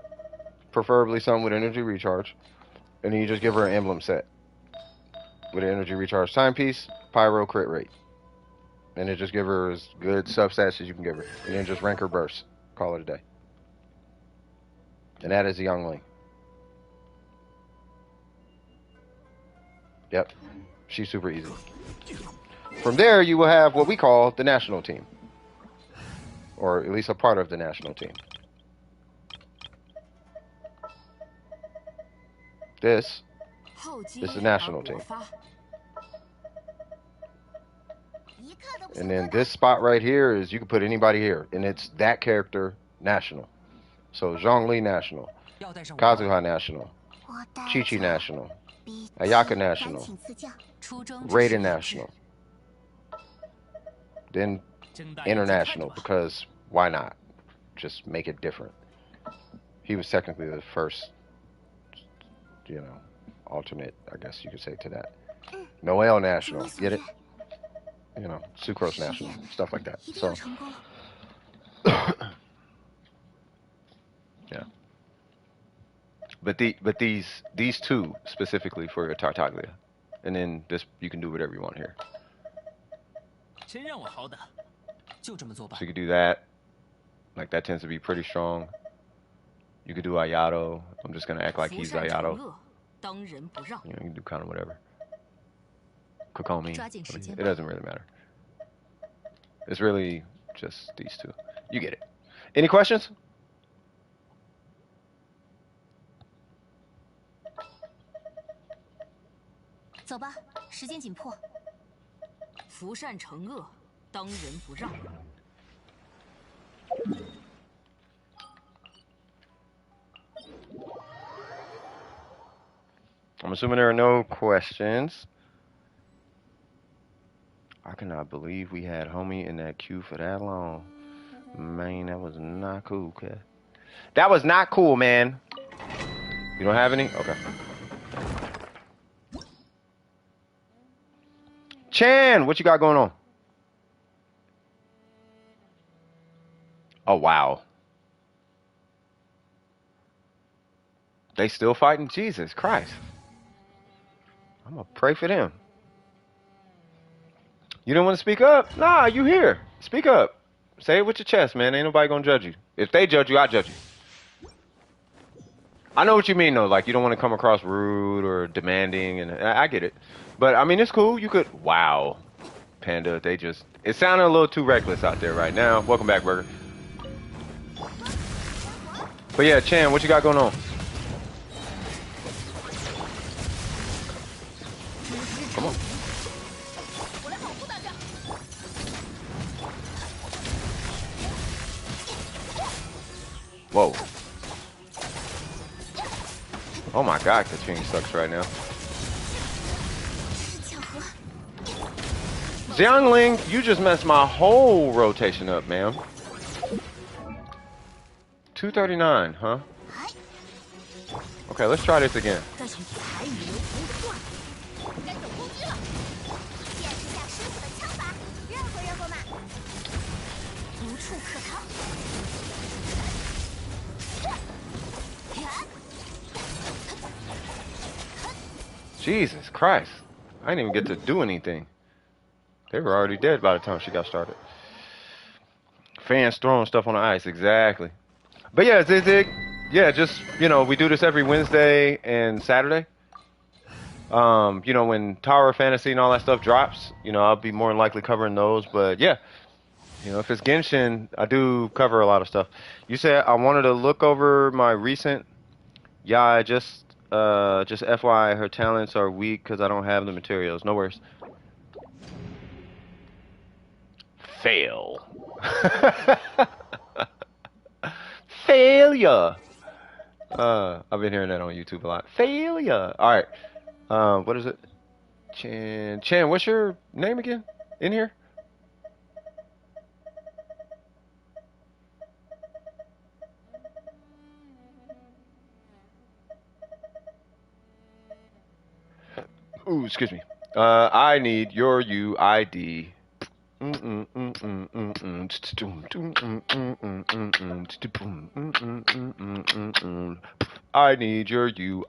Speaker 1: preferably something with energy recharge, and then you just give her an emblem set with an energy recharge timepiece, pyro, crit rate, and then just give her as good substats as you can give her, and then just rank her burst. Call it a day. And that is Xiangling. Yep, she's super easy. From there, you will have what we call the national team, or at least a part of the national team. This is the national team. And then this spot right here is you can put anybody here, and it's that character national. So Zhongli national, Kazuha national, Chi-Chi national, Ayaka national, Raiden national. Then international, because why not? Just make it different. He was technically the first, you know, alternate, I guess you could say, to that. Noel national, get it? you know, sucrose national, stuff like that.
Speaker 2: 一定
Speaker 1: So
Speaker 2: 要成功。
Speaker 1: yeah. But these two specifically for your Tartaglia, and then this you can do whatever you want here.
Speaker 4: 真让我好打，就这么做吧
Speaker 1: So。you could do that. Like that tends to be pretty strong. You could do Ayato. I'm just gonna act like
Speaker 7: 福
Speaker 1: he's
Speaker 7: 善惩
Speaker 1: Ayato.
Speaker 7: 恶，当仁不让。
Speaker 1: You know, you can do kind of whatever. Kokomi.
Speaker 2: 抓紧时间
Speaker 1: It doesn't really matter. It's really just these two. You get it. Any questions?
Speaker 2: 走吧，时间紧迫。
Speaker 7: 福善惩恶，当仁不让。
Speaker 1: I'm assuming there are no questions. I cannot believe we had homie in that queue for that long. Man, that was not cool, kid. That was not cool, man. You don't have any? Okay. Chan, what you got going on? Oh, wow. They still fighting? Jesus Christ. I'm gonna pray for them. You don't want to speak up? Nah, you here. Speak up. Say it with your chest, man. Ain't nobody gonna judge you. If they judge you, I judge you. I know what you mean, though. Like, you don't want to come across rude or demanding, and I get it. But, I mean, it's cool. You could... Wow. Panda, they just... It sounded a little too reckless out there right now. Welcome back, Burger. But, yeah, Chan, what you got going on? Come on. Whoa. Oh my god, Kaching sucks right now. Xiangling, you just messed my whole rotation up, man. 239, huh? Okay, let's try this again.
Speaker 2: 该从财迷流通的断，该走攻击了。见识下师傅的枪法，热乎热乎嘛，无处可逃。
Speaker 1: Jesus Christ. I didn't even get to do anything. They were already dead by the time she got started. Fans throwing stuff on the ice, exactly. But yeah, Zig, yeah, just, you know, we do this every Wednesday and Saturday. You know, when Tower of Fantasy and all that stuff drops, you know, I'll be more than likely covering those. But yeah, you know, if it's Genshin, I do cover a lot of stuff. You said I wanted to look over my recent. Yeah, I just FYI, her talents are weak because I don't have the materials. No worries. Fail. Failure. I've been hearing that on YouTube a lot. Failure. All right. What is it? Chan, what's your name again? In here? Ooh, excuse me. I need your UID. I need your UID.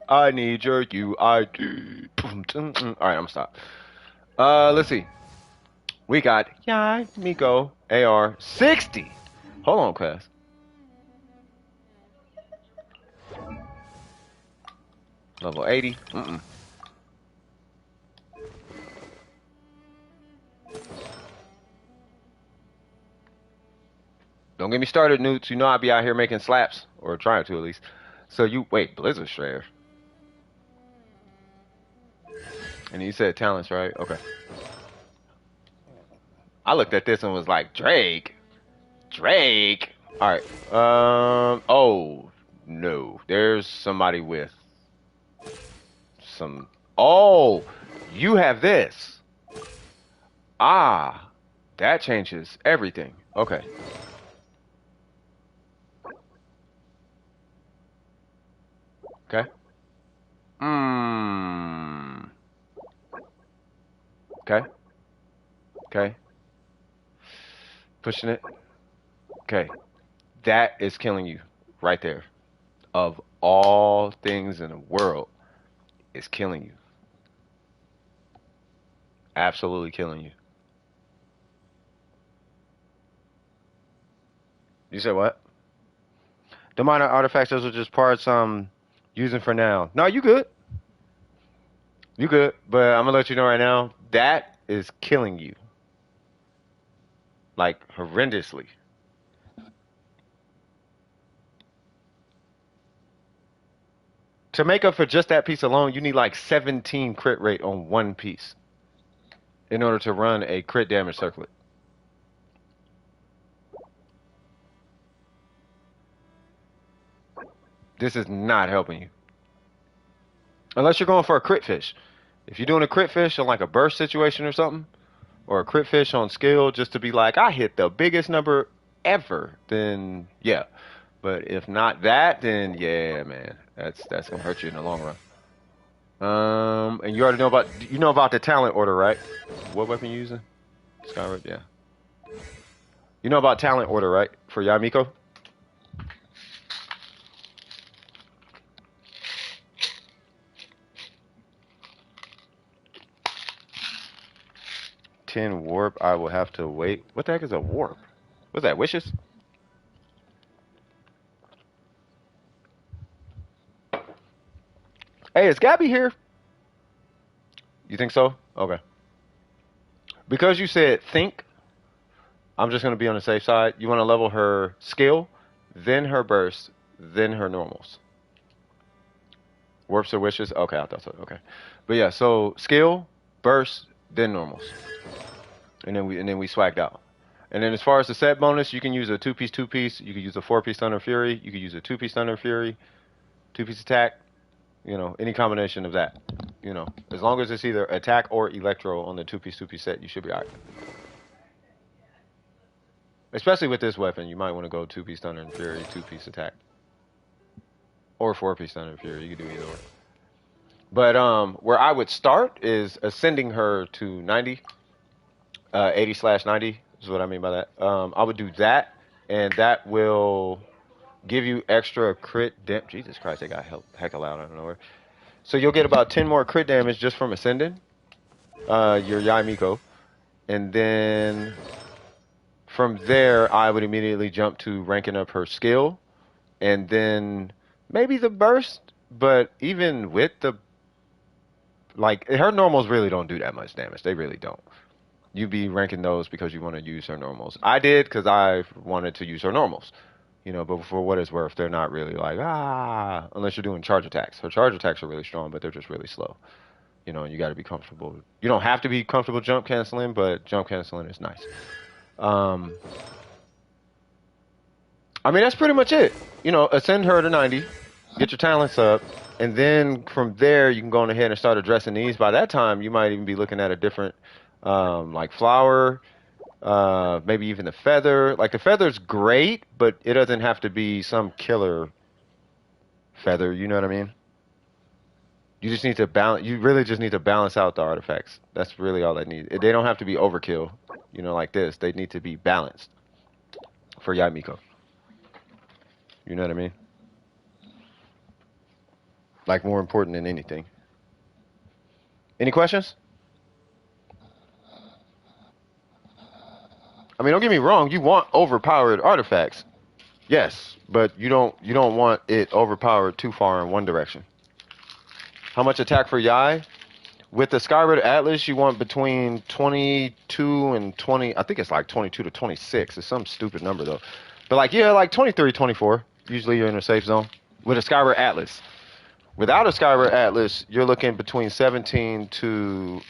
Speaker 1: I need your UID. All right, I'm gonna stop. Let's see. We got Yai Miko AR60. Hold on, class. Level 80. Don't get me started, Newts. You know I'll be out here making slaps. Or trying to, at least. So you... Wait, Blizzard Strayer. And you said talents, right? Okay. I looked at this and was like, Drake? Drake? Alright. Oh, no. There's somebody with some... Oh! You have this. Ah. That changes everything. Okay. Okay. Mm. Okay. Okay. Pushing it. Okay. That is killing you right there. Of all things in the world, it's killing you. Absolutely killing you. You said what? The minor artifacts, those are just parts I'm using for now. No, you good. You good. But I'm gonna let you know right now, that is killing you. Like horrendously. To make up for just that piece alone, you need like 17 crit rate on one piece in order to run a crit damage circlet. This is not helping you. Unless you're going for a crit fish. If you're doing a crit fish on like a burst situation or something, or a crit fish on skill just to be like, I hit the biggest number ever, then yeah. But if not that, then yeah, man. That's gonna hurt you in the long run. And you know about the talent order, right? What weapon you using? Skyward, yeah. You know about talent order, right? For Yamiko? 10 warp, I will have to wait. What the heck is a warp? What's that, wishes? Hey, is Gabby here? You think so? Okay. Because you said think, I'm just going to be on the safe side. You want to level her skill, then her burst, then her normals. Warps or wishes? Okay, I thought so. Okay. But yeah, so skill, burst, then normals. And then we swagged out. And then as far as the set bonus, you can use a two-piece. You can use a four-piece Thunder Fury. You can use a two-piece Thunder Fury, two-piece attack. You know, any combination of that. You know, as long as it's either attack or electro on the two-piece set, you should be alright. Especially with this weapon, you might want to go two-piece Thunder and Fury, two-piece attack. Or four-piece Thunder and Fury. You can do either one. But where I would start is ascending her to 90. 80/90 is what I mean by that. I would do that, and that will give you extra crit damage. Jesus Christ, they got heck loud out of nowhere. So you'll get about 10 more crit damage just from ascending your Yaimiko. And then from there, I would immediately jump to ranking up her skill. And then maybe the burst, but even with the... Like, her normals really don't do that much damage. They really don't. You be ranking those because you want to use her normals. I did because I wanted to use her normals. You know, but for what it's worth, they're not really like, unless you're doing charge attacks. Her charge attacks are really strong, but they're just really slow. You know, you got to be comfortable. You don't have to be comfortable jump canceling, but jump canceling is nice. I mean, that's pretty much it. You know, ascend her to 90, get your talents up, and then from there, you can go on ahead and start addressing these. By that time, you might even be looking at a different... like flower, maybe even the feather. Like the feather's great, but it doesn't have to be some killer feather. You know what I mean? You just need to balance. You really just need to balance out the artifacts. That's really all they need. They don't have to be overkill. You know, like this. They need to be balanced for Yamiko. You know what I mean? Like more important than anything. Any questions? I mean, don't get me wrong. You want overpowered artifacts, yes, but you don't want it overpowered too far in one direction. How much attack for Yai? With the Skyward Atlas, you want between 22 and 20. I think it's like 22 to 26. It's some stupid number though. But like yeah, like 23, 24. Usually you're in a safe zone with a Skyward Atlas. Without a Skyward Atlas, you're looking between 17 to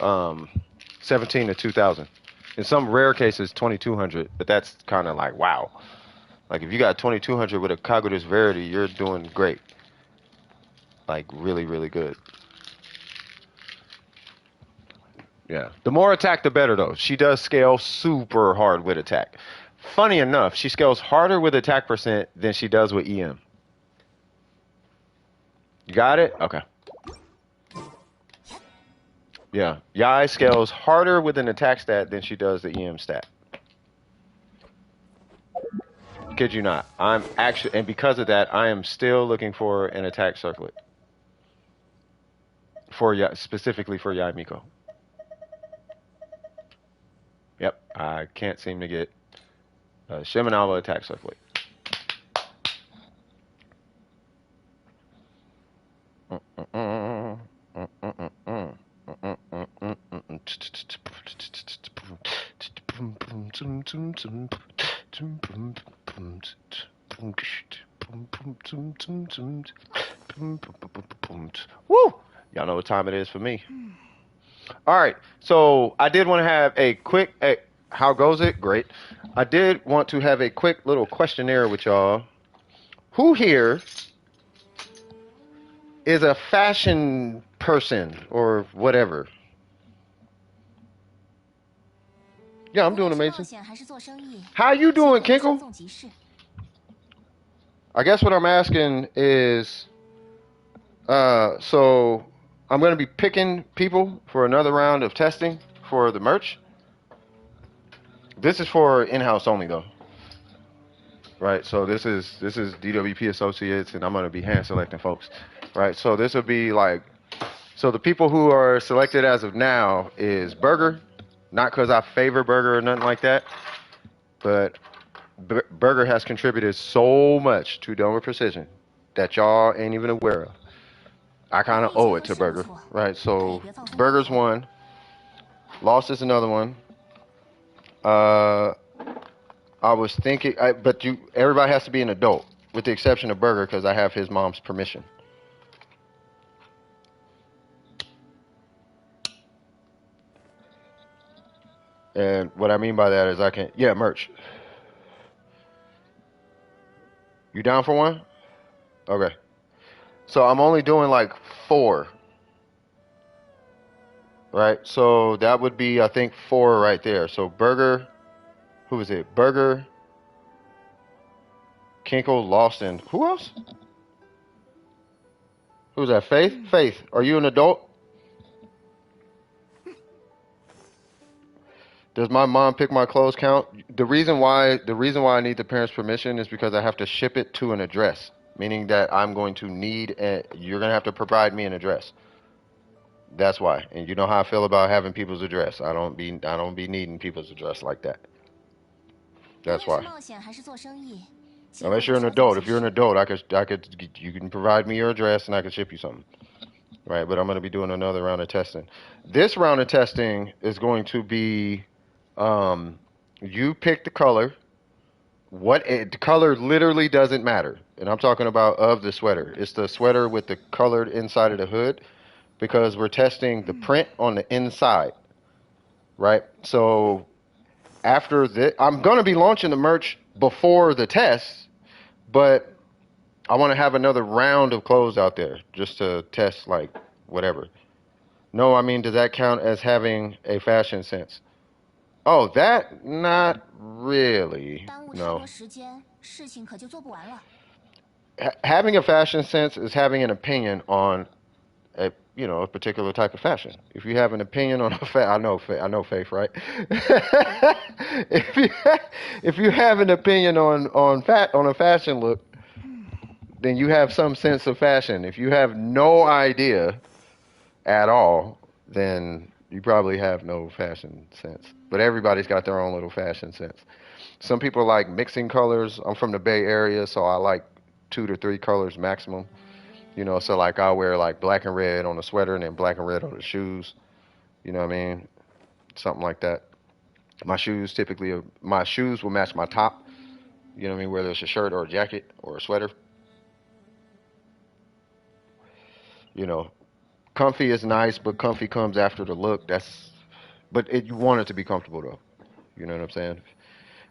Speaker 1: 2000. In some rare cases, 2200, but that's kind of like, wow. Like, if you got 2200 with a Cognitus Verity, you're doing great. Like, really, really good. Yeah. The more attack, the better, though. She does scale super hard with attack. Funny enough, she scales harder with attack percent than she does with EM. You got it? Okay. Yeah. Yai scales harder with an attack stat than she does the EM stat. Kid you not. I'm actually, and because of that, I am still looking for an attack circlet. For specifically for Yai Miko. Yep. I can't seem to get a Shiminawa attack circlet. Woo! Y'all know what time it is for me. All right, so I did want to have a quick. How goes it? Great. I did want to have a quick little questionnaire with y'all. Who here is a fashion person or whatever? Yeah, I'm doing amazing. How you doing, Kinkle? I guess what I'm asking is, so I'm going to be picking people for another round of testing for the merch. This is for in-house only, though. Right, so this is DWP Associates, and I'm going to be hand selecting folks. Right, so this will be like, so the people who are selected as of now is Burger, not because I favor Burger or nothing like that, but Burger has contributed so much to Dome with Precision that y'all ain't even aware of. I kind of owe it to Burger, right? So Burger's one, Lost is another one. I was thinking, but everybody has to be an adult, with the exception of Burger, because I have his mom's permission. And what I mean by that is merch. You down for one? Okay. So I'm only doing like 4. Right? So that would be, I think, 4 right there. So Burger, who is it? Burger, Kinkle, Lost, and who else? Who's that? Faith? Faith, are you an adult? Does my mom pick my clothes count? The reason why I need the parents' permission is because I have to ship it to an address, meaning that I'm going to need you're going to have to provide me an address. That's why. And you know how I feel about having people's address. I don't be needing people's address like that. That's why. Unless you're an adult. If you're an adult, you can provide me your address and I can ship you something. Right, but I'm going to be doing another round of testing. This round of testing is going to be, you pick the color. The color literally doesn't matter. And I'm talking about of the sweater. It's the sweater with the colored inside of the hood, because we're testing the print on the inside. Right? So after this, I'm going to be launching the merch before the test, but I want to have another round of clothes out there just to test, like, whatever. No, I mean, does that count as having a fashion sense? Oh, that? Not really. No. Having a fashion sense is having an opinion on a particular type of fashion. If you have an opinion on I know Faith, right? if you have an opinion on a fashion look, then you have some sense of fashion. If you have no idea at all, then you probably have no fashion sense. But everybody's got their own little fashion sense. Some people like mixing colors. I'm from the Bay Area, so I like 2 to 3 colors maximum. So like I'll wear like black and red on the sweater and then black and red on the shoes. You know what I mean? Something like that. My shoes will match my top. You know what I mean? Whether it's a shirt or a jacket or a sweater. Comfy is nice, but comfy comes after the look. You want it to be comfortable though. You know what I'm saying?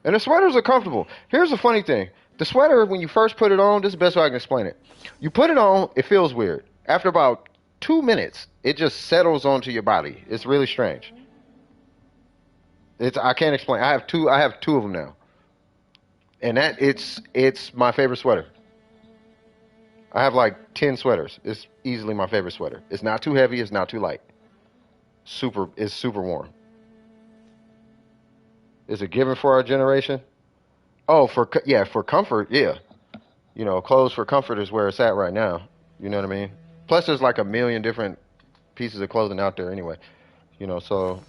Speaker 1: And the sweaters are comfortable. Here's the funny thing. The sweater, when you first put it on, this is the best way I can explain it. You put it on, it feels weird. After about 2 minutes, it just settles onto your body. It's really strange. I can't explain. I have two of them now. And it's my favorite sweater. I have like 10 sweaters. It's easily my favorite sweater. It's not too heavy. It's not too light. It's super warm. Is it given for our generation? Oh, for comfort, yeah. You know, clothes for comfort is where it's at right now. You know what I mean? Plus, there's like a million different pieces of clothing out there anyway. You know, so.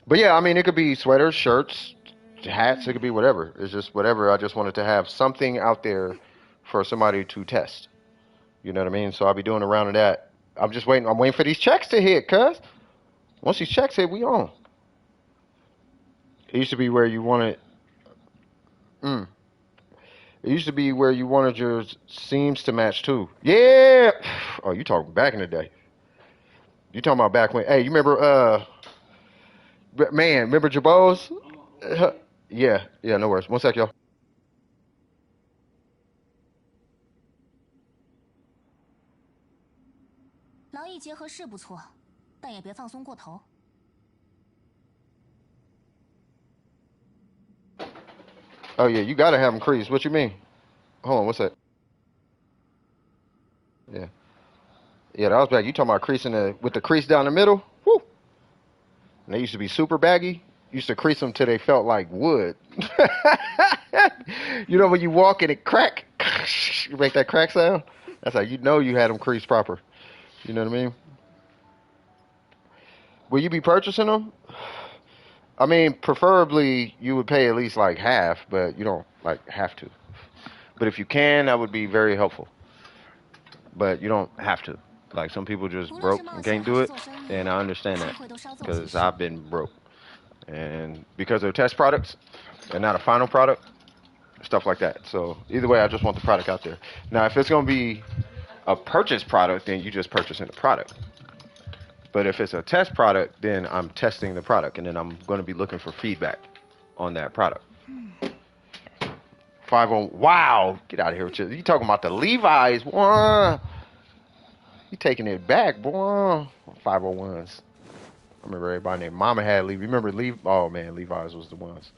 Speaker 1: But yeah, I mean, it could be sweaters, shirts, hats. It could be whatever. It's just whatever. I just wanted to have something out there for somebody to test. You know what I mean? So I'll be doing a round of that. I'm just waiting. I'm waiting for these checks to hit, cuz. Once these checks hit, we on. It used to be where you wanted. Mm. It used to be where you wanted your seams to match too. Yeah. Oh, you talking back in the day? You talking about back when? Hey, you remember? Man, remember Jabos? Yeah, yeah. No worries. One sec, y'all.
Speaker 2: 劳逸结合是不错，但也别放松过头。
Speaker 1: Oh yeah, you gotta have them creased. What you mean? Hold on, what's that? Yeah, yeah. That was back. You talking about creasing with the crease down the middle? Woo! And they used to be super baggy. Used to crease them till they felt like wood. You know when you walk and it crack, you make that crack sound. That's how you know you had them creased proper. You know what I mean? Will you be purchasing them? I mean, preferably you would pay at least like half, but you don't like have to. But if you can, that would be very helpful. But you don't have to. Like some people just broke and can't do it, and I understand that because I've been broke. And because they're test products and not a final product, stuff like that. So either way, I just want the product out there. Now, if it's going to be a purchase product, then you just purchasing the product. But if it's a test product, then I'm testing the product, and then I'm going to be looking for feedback on that product. 50, wow, get out of here with you. You talking about the Levi's, boy. You taking it back, boy. 501s. I remember everybody named Mama had Levi. Remember Levi? Oh man, Levi's was the ones.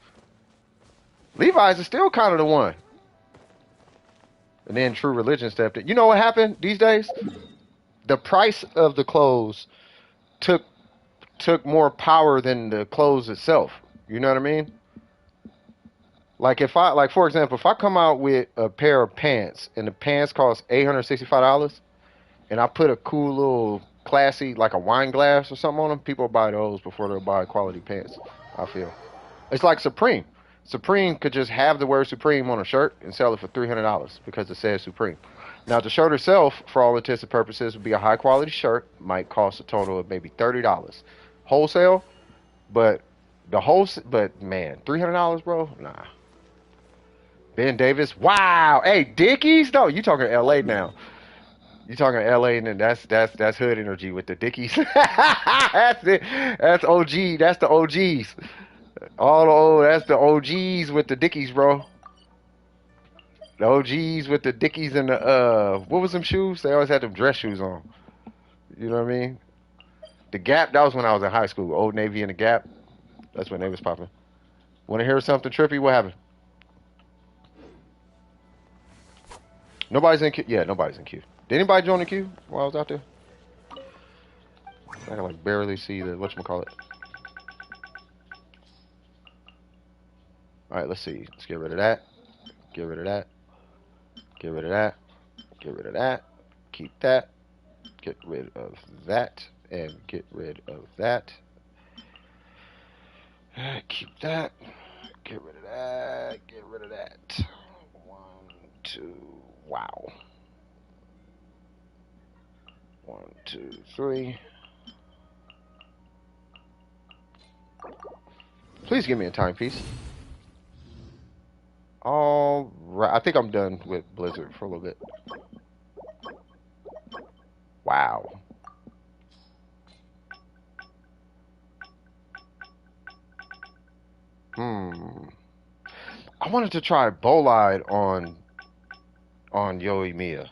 Speaker 1: Levi's is still kind of the one. And then True Religion stepped in. You know what happened these days? The price of the clothes took more power than the clothes itself. You know what I mean? Like for example, if I come out with a pair of pants and the pants cost $865 and I put a cool little classy, like a wine glass or something on them, people buy those before they'll buy quality pants, I feel. It's like Supreme. Supreme could just have the word Supreme on a shirt and sell it for $300 because it says Supreme. Now, the shirt itself, for all intents and purposes, would be a high quality shirt, might cost a total of maybe $30 wholesale, but man, $300, bro? Nah. Ben Davis, wow. Hey, Dickies? No, you talking LA now. You talking LA, and then that's hood energy with the Dickies. That's it. That's OG. That's the OGs. That's the OGs with the Dickies, bro. The OGs with the Dickies and the what was them shoes? They always had them dress shoes on. You know what I mean? The Gap, that was when I was in high school. Old Navy and the Gap. That's when they was popping. Want to hear something trippy? What happened? Nobody's in queue. Yeah, nobody's in queue. Did anybody join the queue while I was out there? I can like barely see the whatchamacallit. Alright, let's see. Let's get rid of that. Get rid of that. Get rid of that. Get rid of that. Keep that. Get rid of that. And get rid of that. Keep that. Get rid of that. Get rid of that. 1, 2. Wow. 1, 2, 3. Please give me a timepiece. All right. I think I'm done with Blizzard for a little bit. Wow. I wanted to try Bolide on Yoimiya.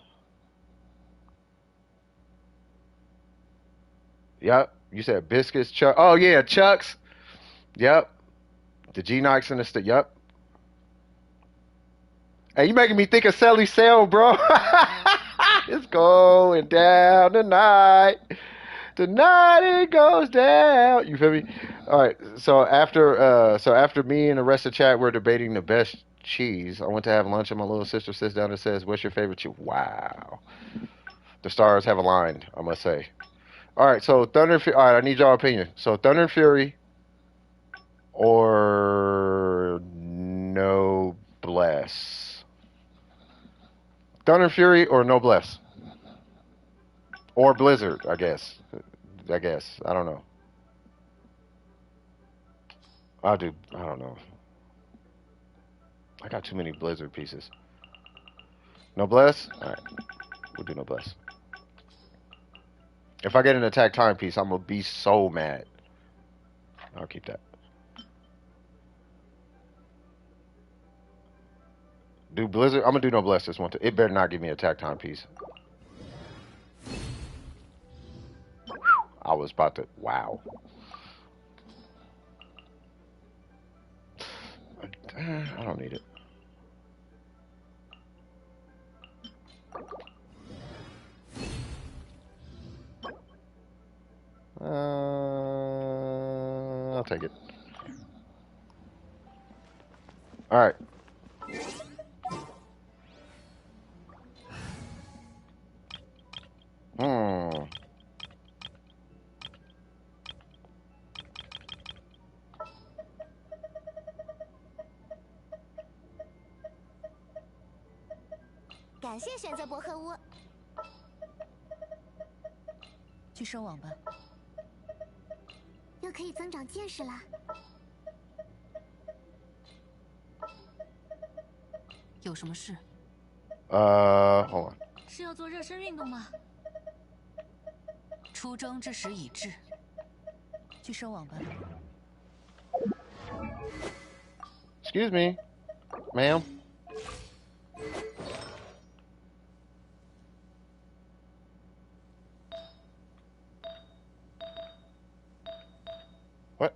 Speaker 1: Yep. You said biscuits, Chuck. Oh yeah, Chucks. Yep. The G Nikes and the yep. Hey, you making me think of Sally Sale, bro. It's going down tonight. Tonight it goes down. You feel me? All right. So after me and the rest of the chat were debating the best cheese, I went to have lunch and my little sister sits down and says, "What's your favorite cheese?" Wow. The stars have aligned, I must say. All right. So Thunder and Fury. All right. I need y'all opinion. So Thunder and Fury or Noblesse. Thunder and Fury or Noblesse. Or Blizzard, I guess. I don't know. I don't know. I got too many Blizzard pieces. Noblesse? Alright. We'll do Noblesse. If I get an attack time piece, I'm gonna be so mad. I'll keep that. Do Blizzard? I'm gonna do Noblesse this one. It better not give me an attack time piece. I was about to. Wow. I don't need it. I'll take it. All right. Hmm.
Speaker 3: 去深网吧。
Speaker 2: 又可以增长见识啦。
Speaker 7: 有什么事？
Speaker 1: Hold on.
Speaker 7: 是要做热身运动吗？出征之时已至。
Speaker 3: 去深网吧。
Speaker 1: Excuse me, ma'am. What?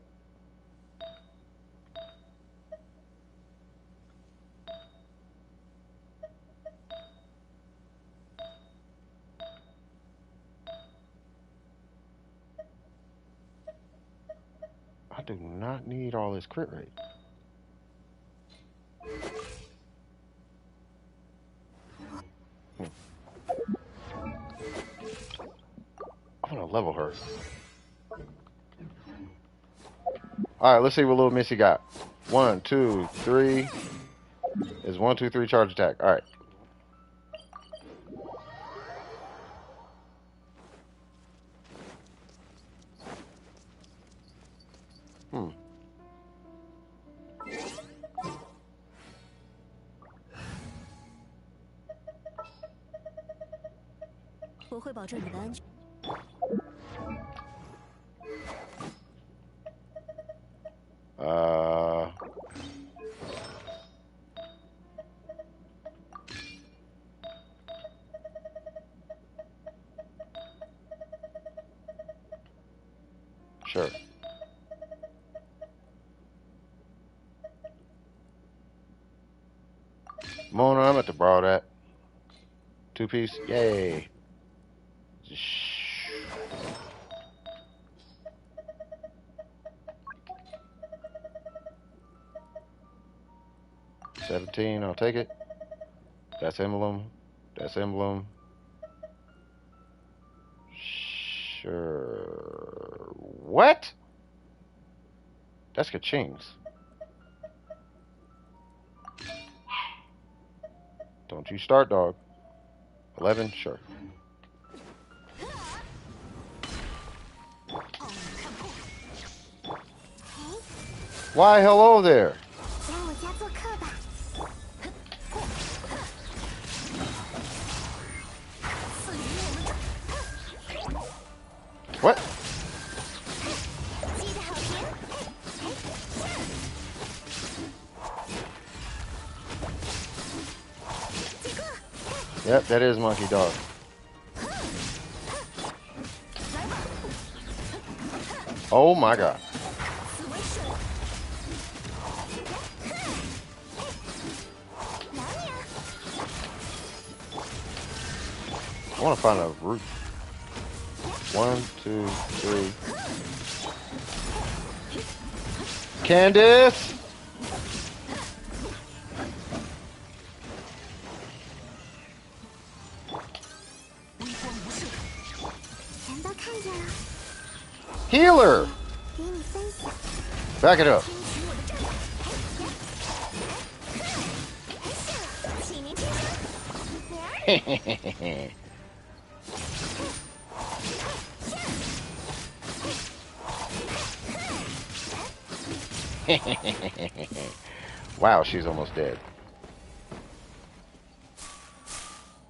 Speaker 1: I do not need all this crit rate. I'm gonna level her. Alright, let's see what little Missy got. 1, 2, 3. Is 1, 2, 3 charge attack. Alright. Hmm.
Speaker 3: 我会保证你的安全。
Speaker 1: Sure. Mona, I'm at to borrow that. 2-piece. Yay. 17, I'll take it. That's emblem. That's emblem. Sure. What? That's ka-chings. Don't you start, dog. 11, sure. Why, hello there. What? Yep, that is monkey dog. Oh my god. I want to find a root. 1, 2, 3. Candace!
Speaker 2: 微光无射，全都看见了，
Speaker 1: Healer!
Speaker 2: 给你分享。
Speaker 1: Back it up.
Speaker 2: 听取我的战法，启明天生。
Speaker 1: Wow, she's almost dead.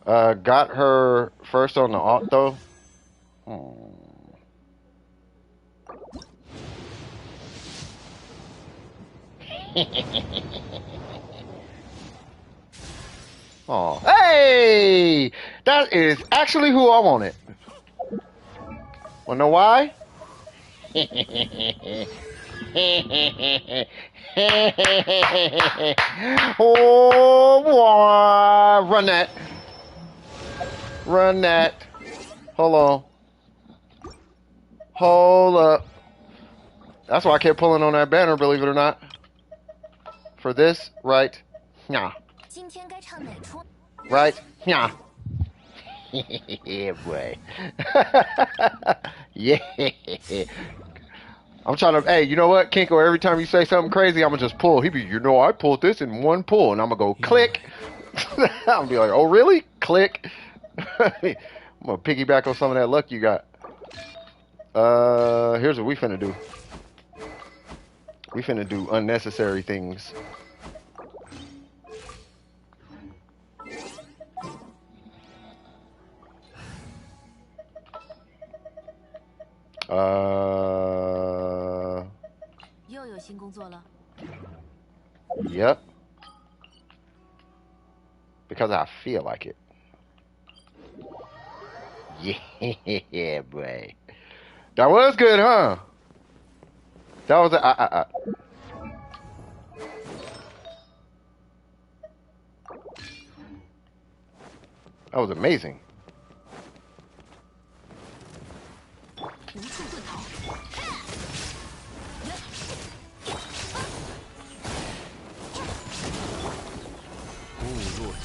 Speaker 1: Got her first on the alt though. Oh, hey! That is actually who I wanted. Wanna know why? Oh, boy. Run that. Run that. Hold on. Hold up. That's why I kept pulling on that banner, believe it or not. For this, right? Yeah.
Speaker 2: 今天该唱哪出？
Speaker 1: Right? Yeah. Yeah, boy. Yeah. I'm trying to, hey, you know what, Kinko, every time you say something crazy, I'm going to just pull. He be, you know, I pulled this in one pull, and I'm going to go click. I'm going to be like, oh, really? Click. I'm going to piggyback on some of that luck you got. Here's what we finna do. We finna do unnecessary things. Uh,
Speaker 3: 又有新工作了。
Speaker 1: Yep. Because I feel like it. Yeah, boy. That was good, huh? That was a That was amazing.
Speaker 7: 无处遁逃。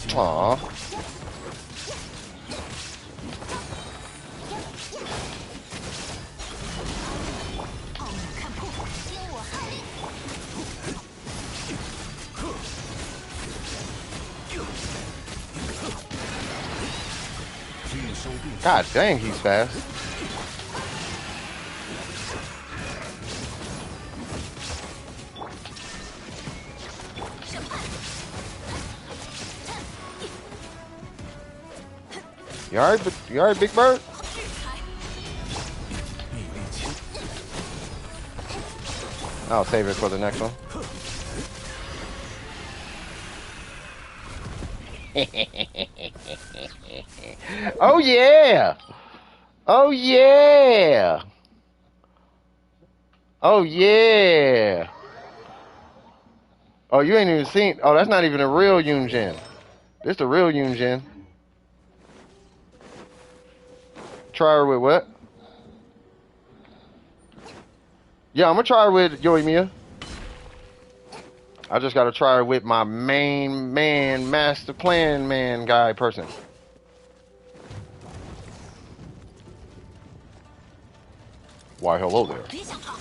Speaker 1: Aww.
Speaker 7: 奥姆看破，
Speaker 2: 听我号令。
Speaker 1: God dang, he's fast. You alright, Big Bird? I'll save it for the next one. Oh yeah! Oh yeah! Oh yeah! Oh, you ain't even seen. Oh, that's not even a real Yunjin. This the real Yunjin. Try her with what? Yeah, I'm gonna try her with Yoimiya. I just gotta try her with my main man, master plan man guy person. Why, hello there.
Speaker 7: 别想逃！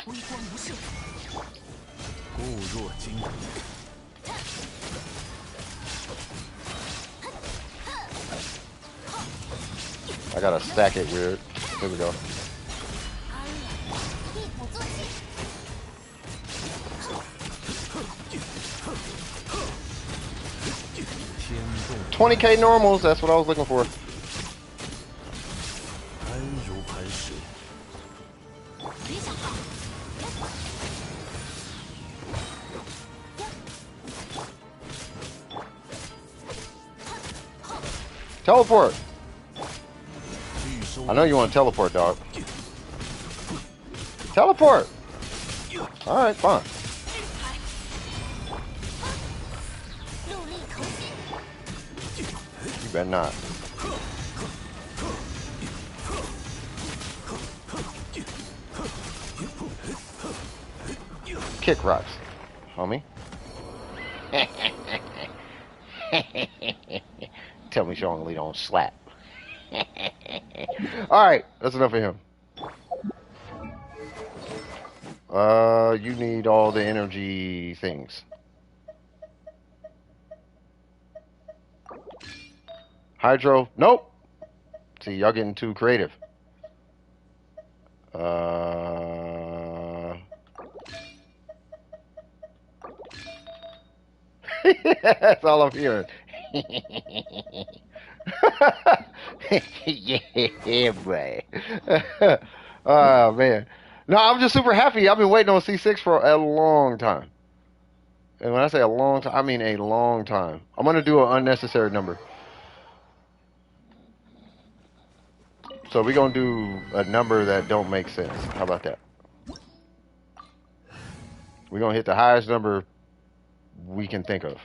Speaker 7: 微光无射，
Speaker 5: 固若金汤。
Speaker 1: I gotta stack it weird. Here we go.
Speaker 2: 一鼓作气。
Speaker 1: 20K normals, that's what I was looking for.
Speaker 5: 安如磐石。
Speaker 7: 别想逃！
Speaker 1: Teleport! I know you want to teleport, dog. Teleport! Alright, fine.
Speaker 2: 陆力同心。
Speaker 1: You better not. Kick rocks, homie. Tell me strongly don't slap. Alright, that's enough of him. You need all the energy things. Hydro, nope. See, y'all getting too creative. That's all I'm hearing. Yeah, boy. Oh, man. No, I'm just super happy. I've been waiting on C6 for a long time. And when I say a long time, I mean a long time. I'm going to do an unnecessary number. So we're going to do a number that don't make sense. How about that? We're going to hit the highest number we can think of.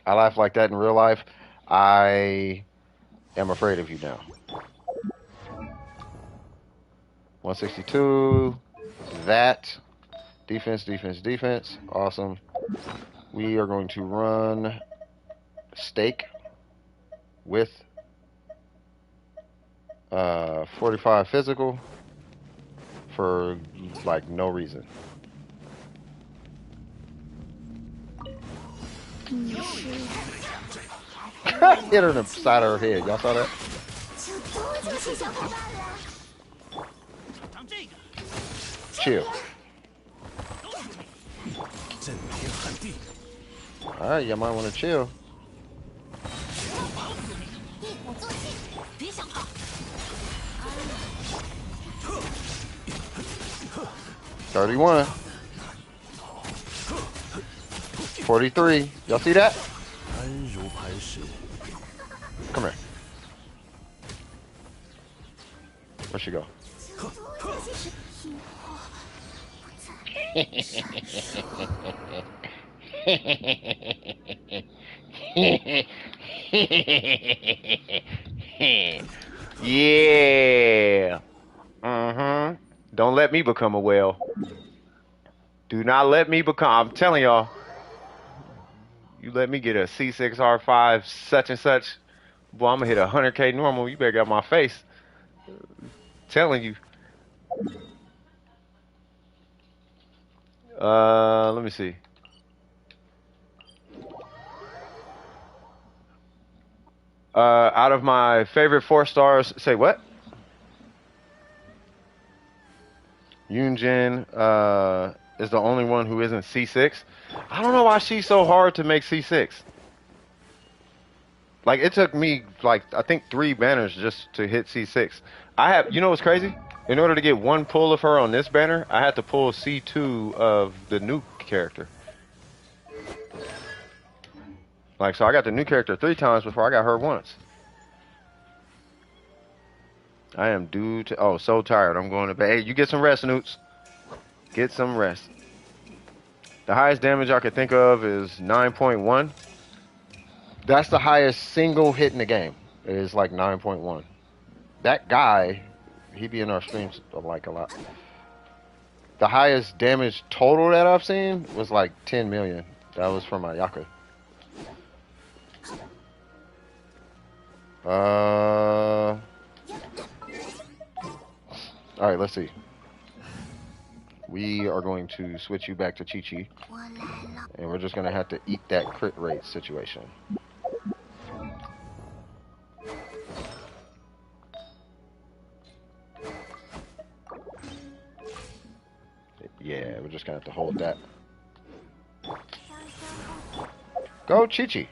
Speaker 1: I laugh like that in real life. I am afraid of you now. 162. That. Defense, defense, defense. Awesome. We are going to run stake with 45 physical for like no reason. Hit her in the side of her head. Y'all saw that? Chill. Alright, you might want to chill. $31. 43. Y'all see that? Come here. Where'd she go? Yeah. Don't let me become a whale. Do not let me become. I'm telling y'all. You let me get a C6R5 such and such. Boy, I'm gonna hit 100K normal. You better get out my face. Telling you. Let me see. Out of my favorite 4 stars, say what? Yunjin is the only one who isn't C6. I don't know why she's so hard to make C6. Like, it took me, like, I think 3 banners just to hit C6. You know what's crazy? In order to get 1 pull of her on this banner, I had to pull C2 of the new character. Like, so I got the new character 3 times before I got her once. I am due to... Oh, so tired. I'm going to bed. Hey, you get some rest, Newts. Get some rest. The highest damage I could think of is 9.1. That's the highest single hit in the game. It is like 9.1. That guy, he be in our streams like a lot. The highest damage total that I've seen was like 10 million. That was from Ayaka. Alright, let's see. We are going to switch you back to Chi-Chi. And we're just going to have to eat that crit rate situation. Yeah, we're just going to have to hold that. Go, Chi-Chi.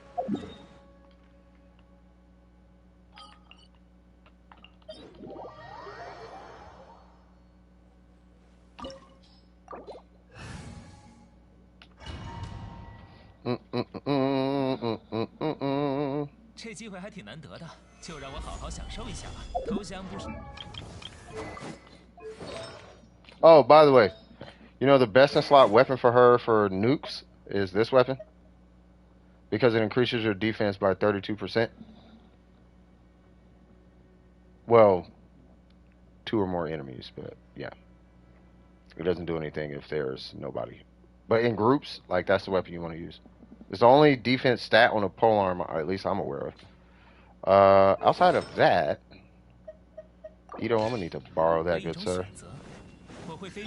Speaker 1: Oh, by the way, you know the best in slot weapon for her for nukes is this weapon. Because it increases your defense by 32%. Well, 2 or more enemies, but yeah. It doesn't do anything if there's nobody. But in groups, like that's the weapon you want to use. It's the only defense stat on a polearm, or at least I'm aware of. Outside of that, Ito, I'm gonna need to borrow that, good sir. Is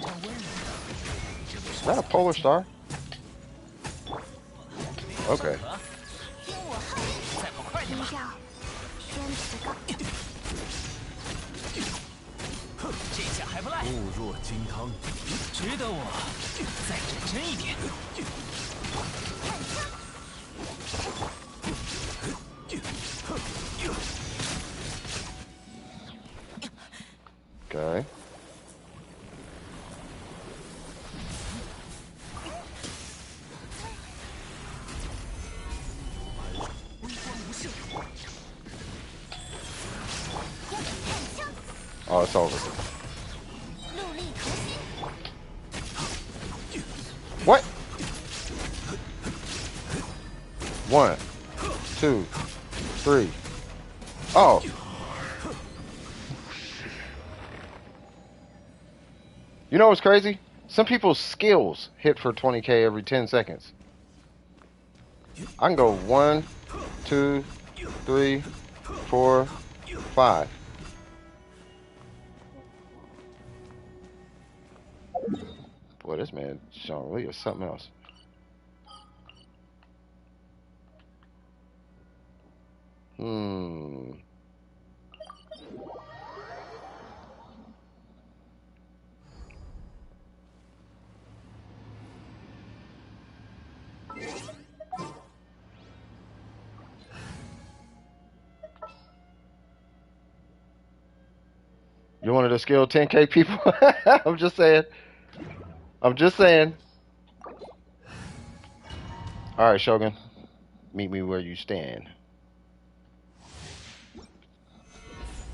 Speaker 1: that a polar star? Okay.
Speaker 2: 低调，坚持高。
Speaker 4: 这下还不赖。
Speaker 5: 固若金汤，
Speaker 4: 值得我再认真一点。
Speaker 1: Okay. Oh, it's over. What? 1, 2, 3. Oh. You know what's crazy? Some people's skills hit for 20k every 10 seconds. I can go 1, 2, 3, 4, 5. Boy, this man, Sean Lee, is something else. You're one of the skilled 10k people? I'm just saying. I'm just saying. Alright, Shogun. Meet me where you stand.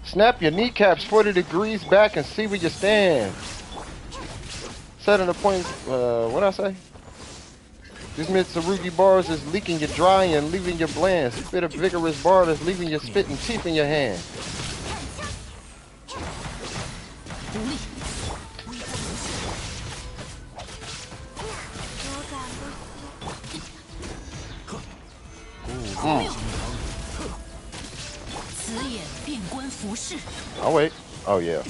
Speaker 1: Snap your kneecaps 40 degrees back and see where you stand. Setting the point, what'd I say? This Mitsurugi bars is leaking you dry and leaving you bland. Spit a vigorous bar that's leaving you spitting teeth in your hand. I'll wait. Oh yeah.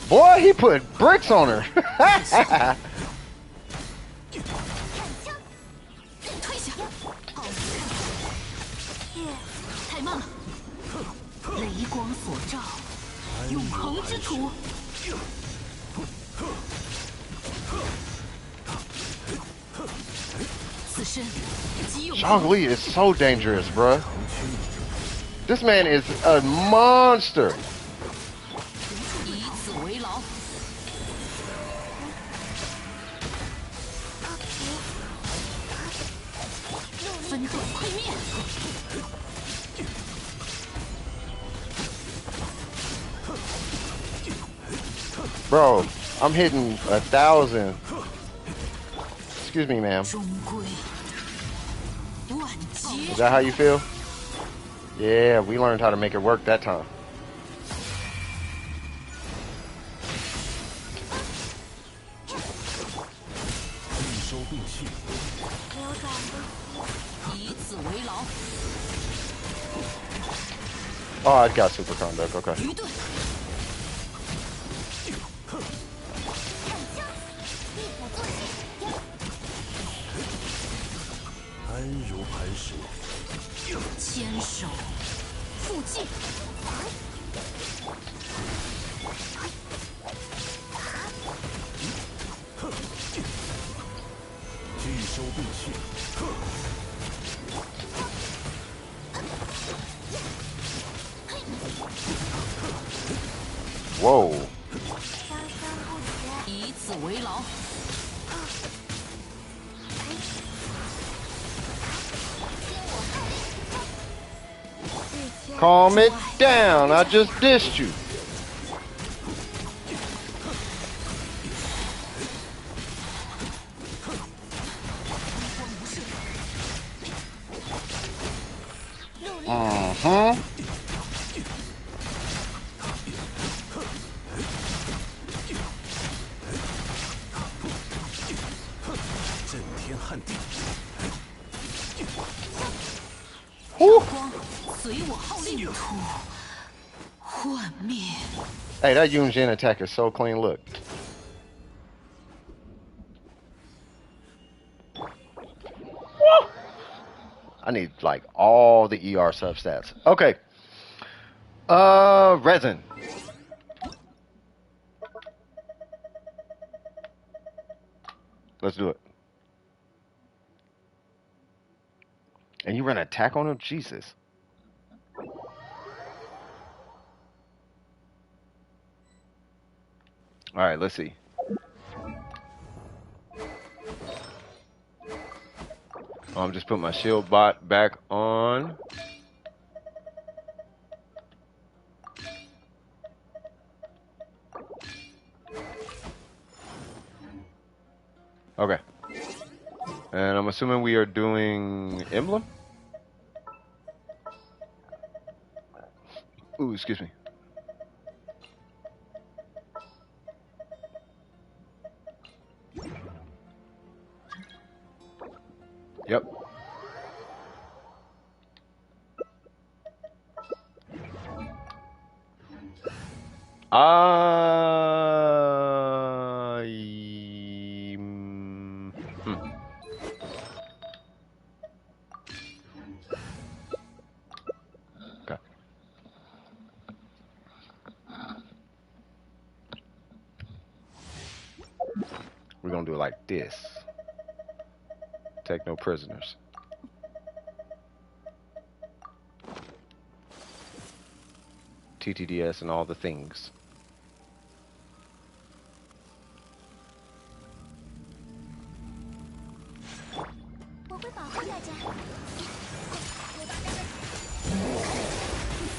Speaker 1: Boy, he put bricks on her. Zhang Li is so dangerous, bruh. This man is a monster. Bro, I'm hitting 1,000. Excuse me, ma'am. Is that how you feel? Yeah, we learned how to make it work that time. Oh, I got super conduct, okay. Whoa. Calm it down. I just dissed you. Uh-huh.
Speaker 5: 震天撼地。
Speaker 7: 随我号令，土幻灭。
Speaker 1: Hey, that Yunjin attack is so clean. Look. Woo! I need like all the ER substats. Okay. Resin. Let's do it. And you run an attack on him? Jesus. Alright, let's see. I'm just putting my shield bot back on. Okay. And I'm assuming we are doing emblem? Ooh, excuse me. Yep. Okay. We're gonna do it like this. Take no prisoners. TTDS and all the things.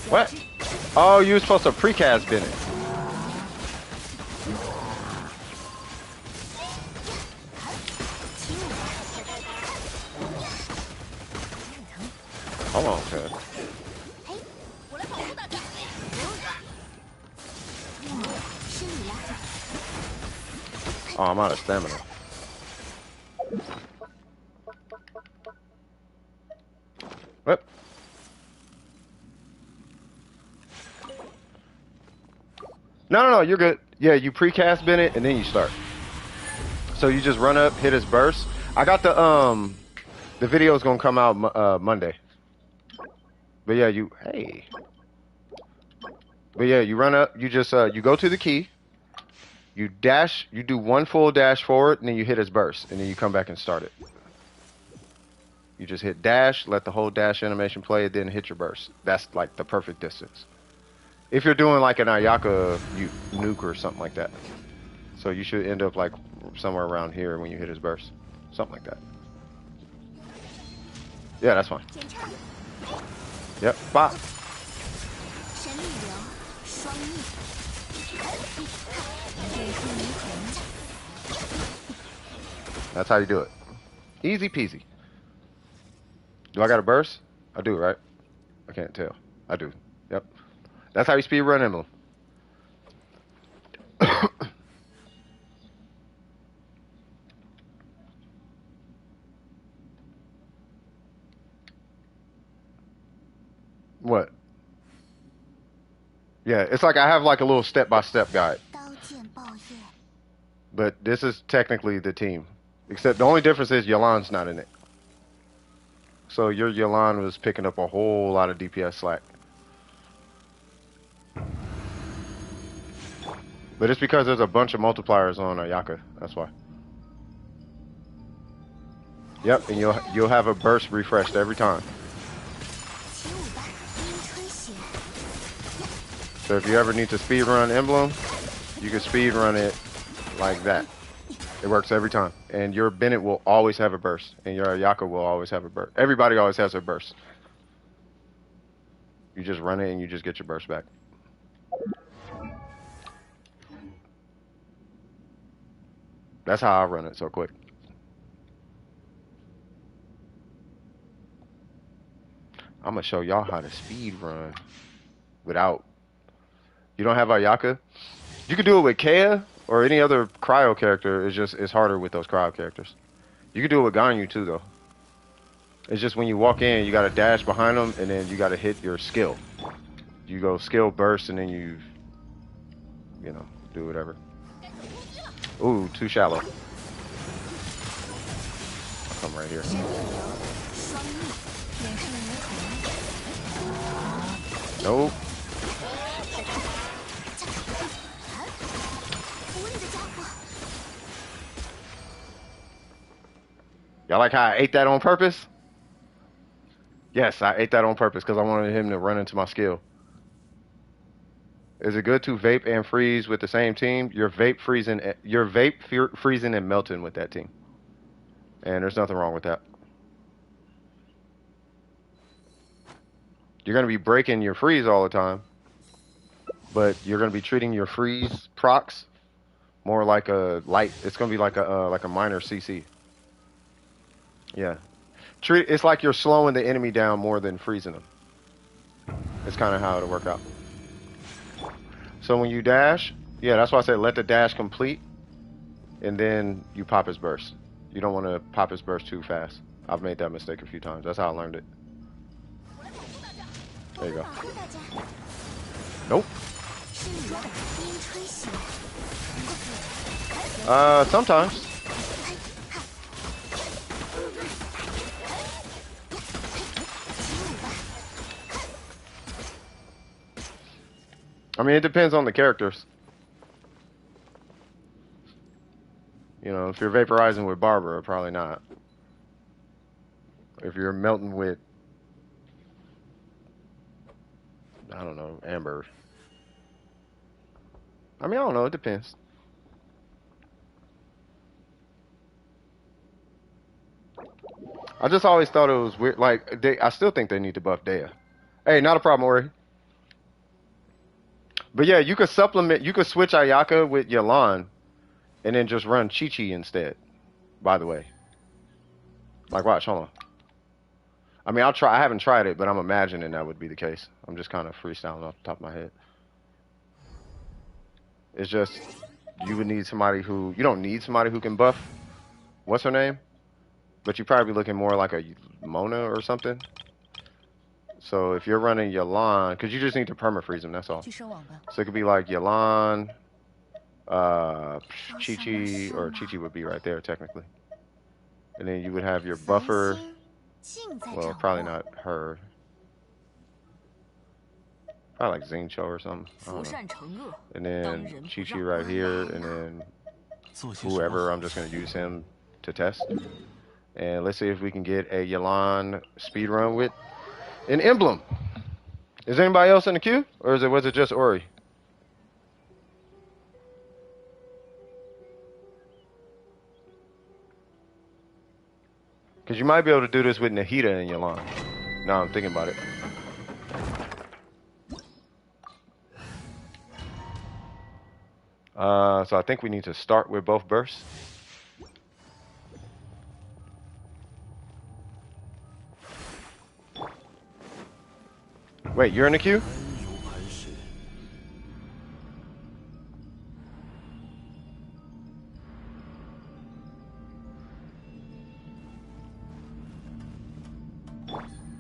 Speaker 1: What? Oh, you were supposed to precast Bennett. Hold on, cuz. Oh, I'm out of stamina. What? No, you're good. Yeah, you precast Bennett and then you start. So you just run up, hit his burst. I got the video's gonna come out Monday. But yeah, hey. But yeah, you run up, you just you go to the key, you dash, you do one full dash forward, and then you hit his burst, and then you come back and start it. You just hit dash, let the whole dash animation play, then hit your burst. That's like the perfect distance. If you're doing like an Ayaka nuke or something like that. So you should end up like somewhere around here when you hit his burst. Something like that. Yeah, that's fine. Yep, bop. That's how you do it. Easy peasy. Do I got a burst? I do, right? I can't tell. I do. Yep. That's how you speed run emblem. What? Yeah, it's like I have like a little step-by-step guide. But this is technically the team. Except the only difference is Yalan's not in it. So your Yalan was picking up a whole lot of DPS slack. But it's because there's a bunch of multipliers on Ayaka. That's why. Yep, and you'll have a burst refreshed every time. So if you ever need to speed run Emblem, you can speed run it like that. It works every time. And your Bennett will always have a burst. And your Ayaka will always have a burst. Everybody always has a burst. You just run it and you just get your burst back. That's how I run it so quick. I'm gonna show y'all how to speed run without. You don't have Ayaka? You can do it with Kea or any other cryo character. It's harder with those cryo characters. You can do it with Ganyu too though. It's just when you walk in, you gotta dash behind them and then you gotta hit your skill. You go skill burst and then you know, do whatever. Ooh, too shallow. I'll come right here. Nope. Y'all like how I ate that on purpose? Yes, I ate that on purpose because I wanted him to run into my skill. Is it good to vape and freeze with the same team? Your vape freezing and melting with that team. And there's nothing wrong with that. You're going to be breaking your freeze all the time, but you're going to be treating your freeze procs more like a light. It's going to be like a minor CC. Yeah. It's like you're slowing the enemy down more than freezing them. It's kind of how it'll work out. So when you dash, yeah, that's why I said let the dash complete, and then you pop his burst. You don't want to pop his burst too fast. I've made that mistake a few times. That's how I learned it. There you go. Nope. Sometimes. I mean, it depends on the characters. You know, if you're vaporizing with Barbara, probably not. If you're melting with, I don't know, Amber. I mean, I don't know. It depends. I just always thought it was weird. Like, I still think they need to buff Dea. Hey, not a problem, Ori. But yeah, you could supplement. You could switch Ayaka with Yalan, and then just run Chi-Chi instead. By the way, like, watch, hold on. I mean, I'll try. I haven't tried it, but I'm imagining that would be the case. I'm just kind of freestyling off the top of my head. It's just you would need somebody who you don't need somebody who can buff. What's her name? But you're probably looking more like a Mona or something. So if you're running Yalan, because you just need to permafreeze them, that's all. So it could be like Yalan, Chi-Chi, or Chi-Chi would be right there technically. And then you would have your buffer. Well, probably not her. Probably like Xingqiu or something. I don't know. And then Chi-Chi right here, and then whoever, I'm just going to use him to test. And let's see if we can get a Yalan speedrun with an emblem. Is anybody else in the queue? Or was it just Ori? Because you might be able to do this with Nahida and Yalan. Now I'm thinking about it. So I think we need to start with both bursts. Wait, you're in the queue?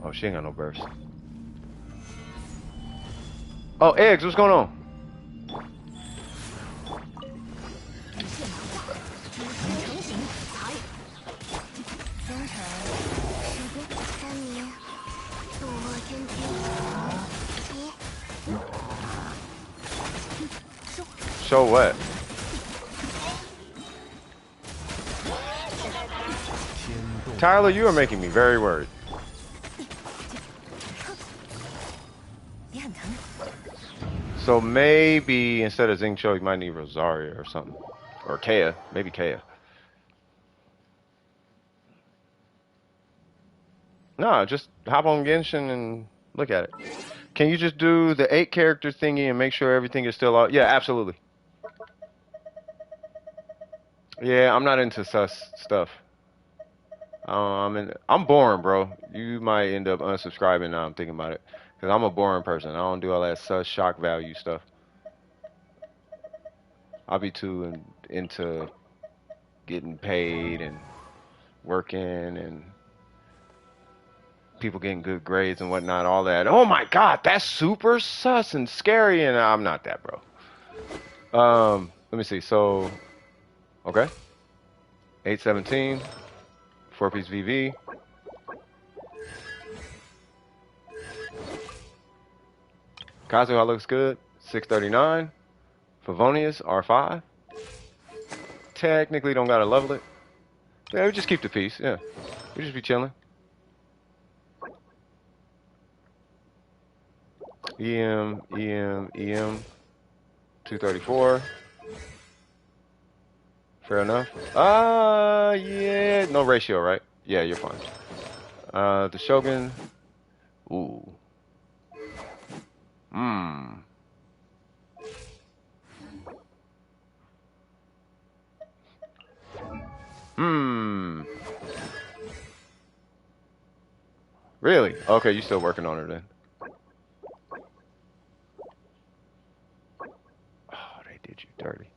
Speaker 1: Oh, she ain't got no burst. Oh, Eggs, what's going on? Show what? Tyler, you are making me very worried. So maybe instead of Xingqiu, you might need Rosaria or something. Or Kea. Maybe Kea. No, just hop on Genshin and look at it. Can you just do the 8 character thingy and make sure everything is still out? Yeah, absolutely. Yeah, I'm not into sus stuff. I'm boring, bro. You might end up unsubscribing now I'm thinking about it. Because I'm a boring person. I don't do all that sus shock value stuff. I'll be too into getting paid and working and people getting good grades and whatnot, all that. Oh my God, that's super sus and scary, and I'm not that, bro. Let me see. So, okay, 817, 4-piece VV. Kazuha looks good. 639. Favonius R5. Technically don't gotta level it. Yeah, we just keep the piece. Yeah, we just be chilling. EM. 234. Fair enough. Yeah, no ratio, right? Yeah, you're fine. The Shogun. Ooh. Hmm. Hmm. Really? Okay, you still working on her then. Oh, they did you dirty.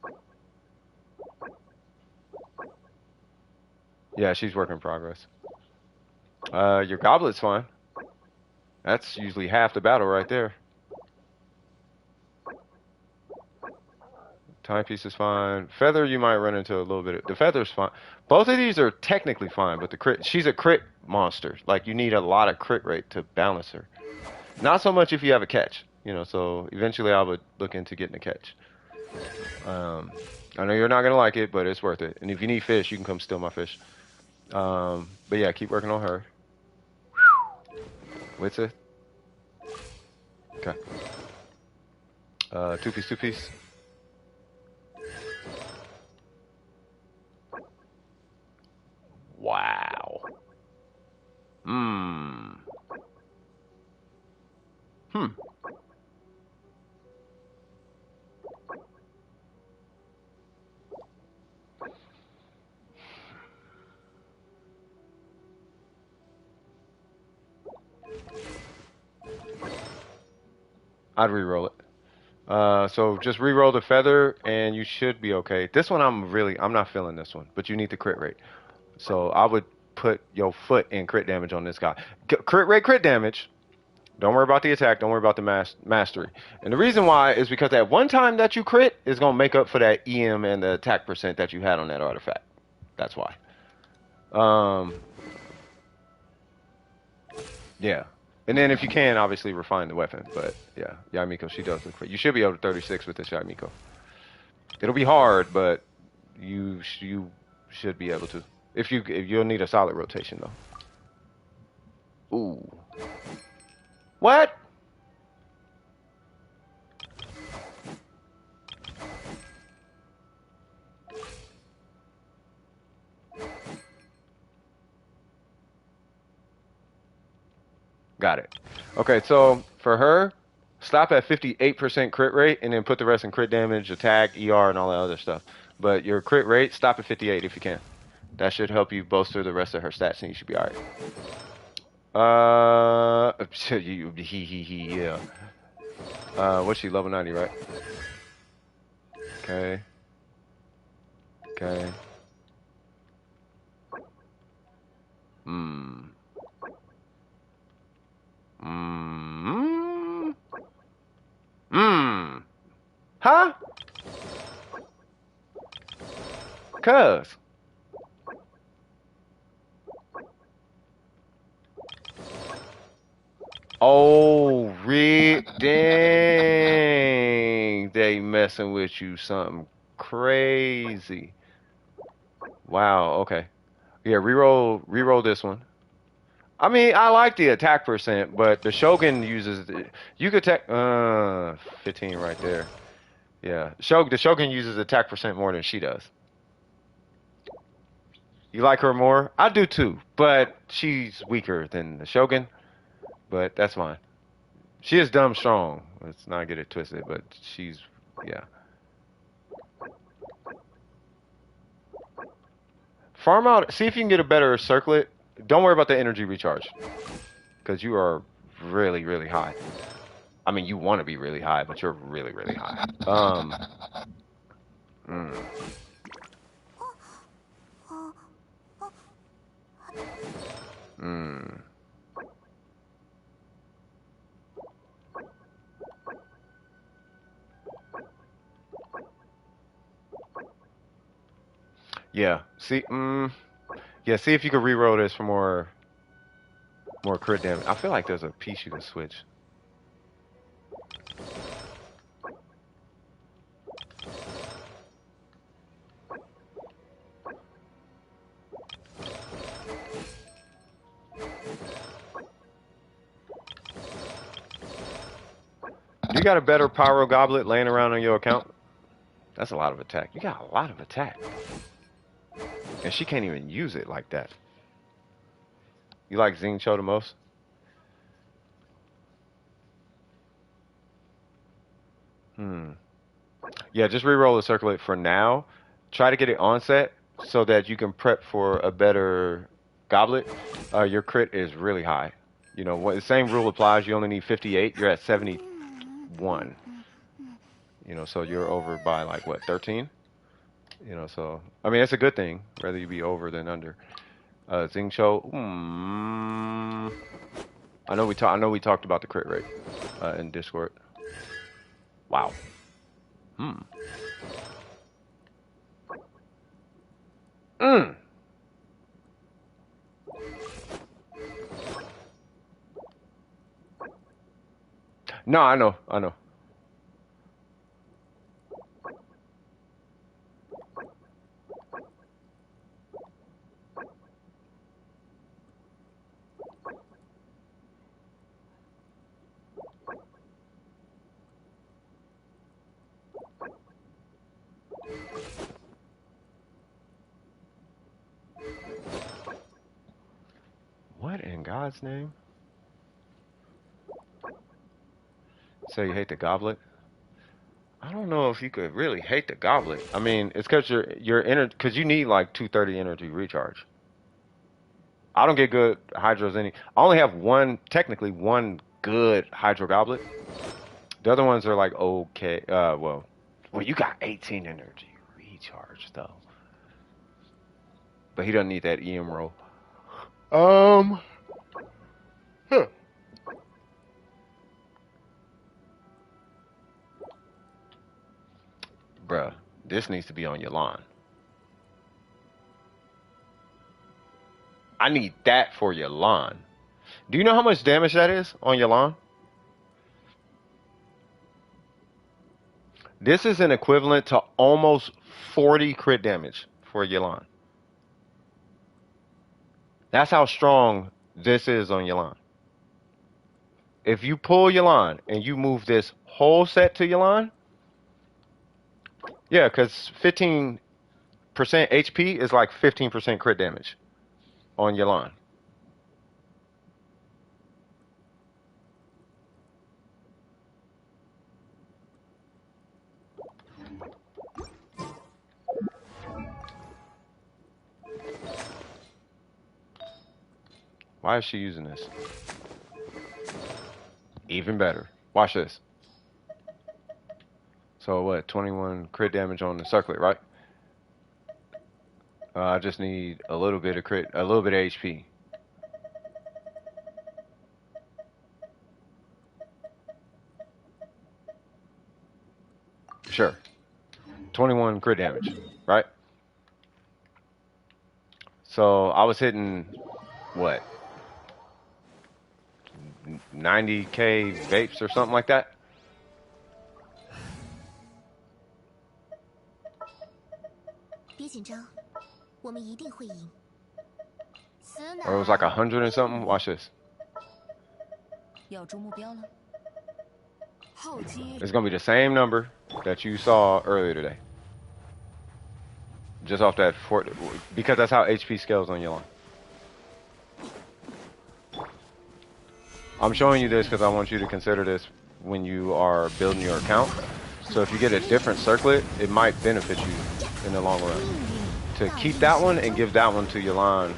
Speaker 1: Yeah, she's work in progress. Your goblet's fine. That's usually half the battle right there. Timepiece is fine. Feather, you might run into a little bit. The feather's fine. Both of these are technically fine, but the crit, she's a crit monster. Like you need a lot of crit rate to balance her. Not so much if you have a catch, you know. So eventually, I would look into getting a catch. I know you're not gonna like it, but it's worth it. And if you need fish, you can come steal my fish. But yeah, keep working on her. What's it? Okay. 2-piece, 2-piece. Wow. Hmm. Hmm. I'd re-roll it. So just re-roll the feather and you should be okay. This one I'm not feeling this one, but you need the crit rate. So I would put your foot in crit damage on this guy. Crit rate, crit damage. Don't worry about the attack. Don't worry about the mastery. And the reason why is because at one time that you crit is gonna make up for that EM and the attack percent that you had on that artifact. That's why. Um, yeah. And then if you can, obviously refine the weapon. But yeah, Yamiko, she does look great. You should be able to 36 with this Yamiko. It'll be hard, but you should be able to. If you'll need a solid rotation though. Ooh. What? Got it. Okay, so for her, stop at 58% crit rate and then put the rest in crit damage, attack, ER, and all that other stuff. But your crit rate, stop at 58 if you can. That should help you bolster the rest of her stats and you should be alright. Yeah. What's she, level 90, right? Okay. Okay. Hmm. Hmm. Hmm. Huh? Cuz. Oh, dang. They messing with you something crazy. Wow, okay. Yeah, reroll this one. I mean, I like the attack percent, but the Shogun uses you could attack 15 right there. Yeah. The Shogun uses attack percent more than she does. You like her more? I do too, but she's weaker than the Shogun, but that's fine. She is dumb strong. Let's not get it twisted, but she's yeah. Farm out. See if you can get a better circlet. Don't worry about the energy recharge, because you are really, really high. I mean, you want to be really high, but you're really, really high. Mm, mm. Yeah. See. Yeah. See if you can reroll this for more crit damage. I feel like there's a piece you can switch. You got a better pyro goblet laying around on your account? That's a lot of attack. You got a lot of attack. And she can't even use it like that. You like Xingqiu the most? Yeah, just re-roll the circlet for now. Try to get it on set so that you can prep for a better goblet. Your crit is really high. You know, what the same rule applies. You only need 58. You're at 71. You know, so you're over by like what, 13? You know, so I mean, it's a good thing. Rather you be over than under. Xingqiu. I know we talked about the crit rate in Discord. Wow. Hmm. Mm. No, I know. I know. What in God's name? So you hate the goblet? I don't know if you could really hate the goblet. I mean, it's because because you need like 230 energy recharge. I don't get good hydros any. I only have technically one good hydro goblet. The other ones are like okay. Well, you got 18 energy recharge though. But he doesn't need that EM roll. Huh. Bruh, this needs to be on your lawn. I need that for your lawn. Do you know how much damage that is on your lawn? This is an equivalent to almost 40 crit damage for your lawn. That's how strong this is on your lawn. If you pull your lawn and you move this whole set to your lawn, yeah, because 15% HP is like 15% crit damage on your lawn. Why is she using this? Even better. Watch this. So what? 21 crit damage on the circlet, right? I just need a little bit of a little bit of HP. Sure. 21 crit damage, right? So I was hitting what? 90k vapes or something like that. Or it was like 100 and something. Watch this. It's gonna be the same number that you saw earlier today. Just off that fort, because that's how HP scales on your lawn. I'm showing you this because I want you to consider this when you are building your account. So if you get a different circlet, it might benefit you in the long run. To keep that one and give that one to Yalan.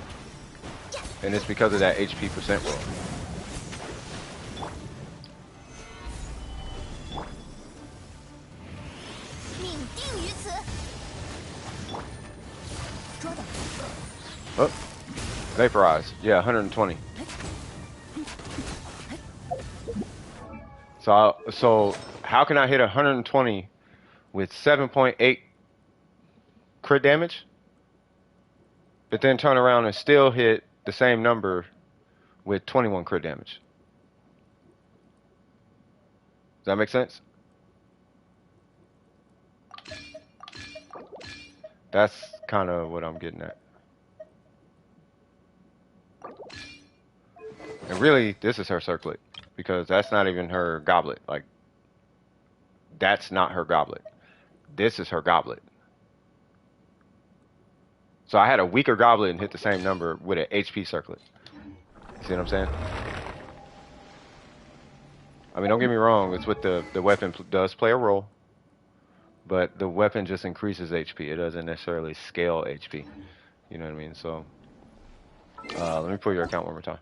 Speaker 1: And it's because of that HP percent roll.
Speaker 2: 命定于此。
Speaker 1: Oh, vaporize. Yeah, 120. So how can I hit 120 with 7.8 crit damage, but then turn around and still hit the same number with 21 crit damage? Does that make sense? That's kind of what I'm getting at. And really, this is her circlet, because that's not even her goblet. Like, that's not her goblet. This is her goblet. So I had a weaker goblet and hit the same number with an HP circlet. See what I'm saying? I mean, don't get me wrong. It's what the weapon does play a role, but the weapon just increases HP. It doesn't necessarily scale HP. You know what I mean? So let me pull your account one more time.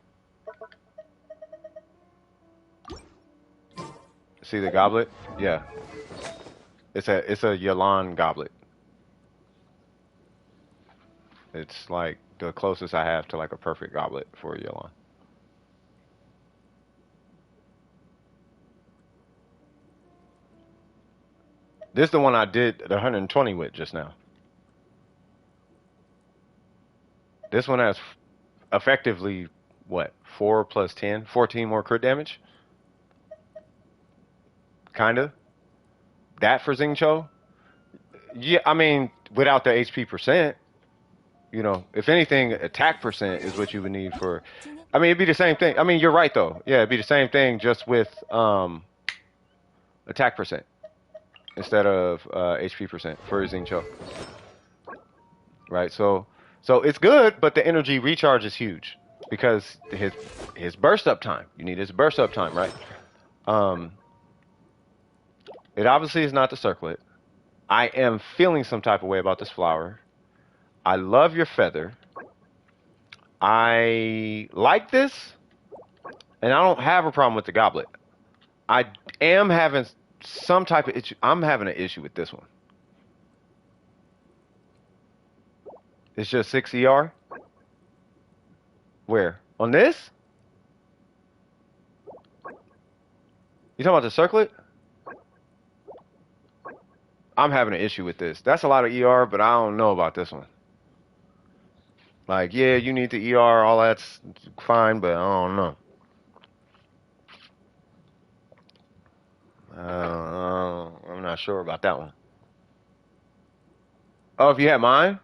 Speaker 1: See the goblet? Yeah. It's a Yalan goblet. It's like the closest I have to like a perfect goblet for Yalan. This is the one I did the 120 with just now. This one has effectively, what, 4 plus 10? 14 more crit damage? Kinda. That for Xingqiu? Yeah, I mean, without the HP percent, you know, if anything, attack percent is what you would need for... I mean, it'd be the same thing. I mean, you're right, though. Yeah, it'd be the same thing just with attack percent instead of HP percent for Xingqiu. Right, so it's good, but the energy recharge is huge because his burst up time. You need his burst up time, right? It obviously is not the circlet. I am feeling some type of way about this flower. I love your feather. I like this, and I don't have a problem with the goblet. I am having some type of issue. I'm having an issue with this one. It's just 6 ER? Where? On this? You talking about the circlet? I'm having an issue with this. That's a lot of ER, but I don't know about this one. Like, yeah, you need the ER, all that's fine, but I don't know. I'm not sure about that one. Oh, if you had mine?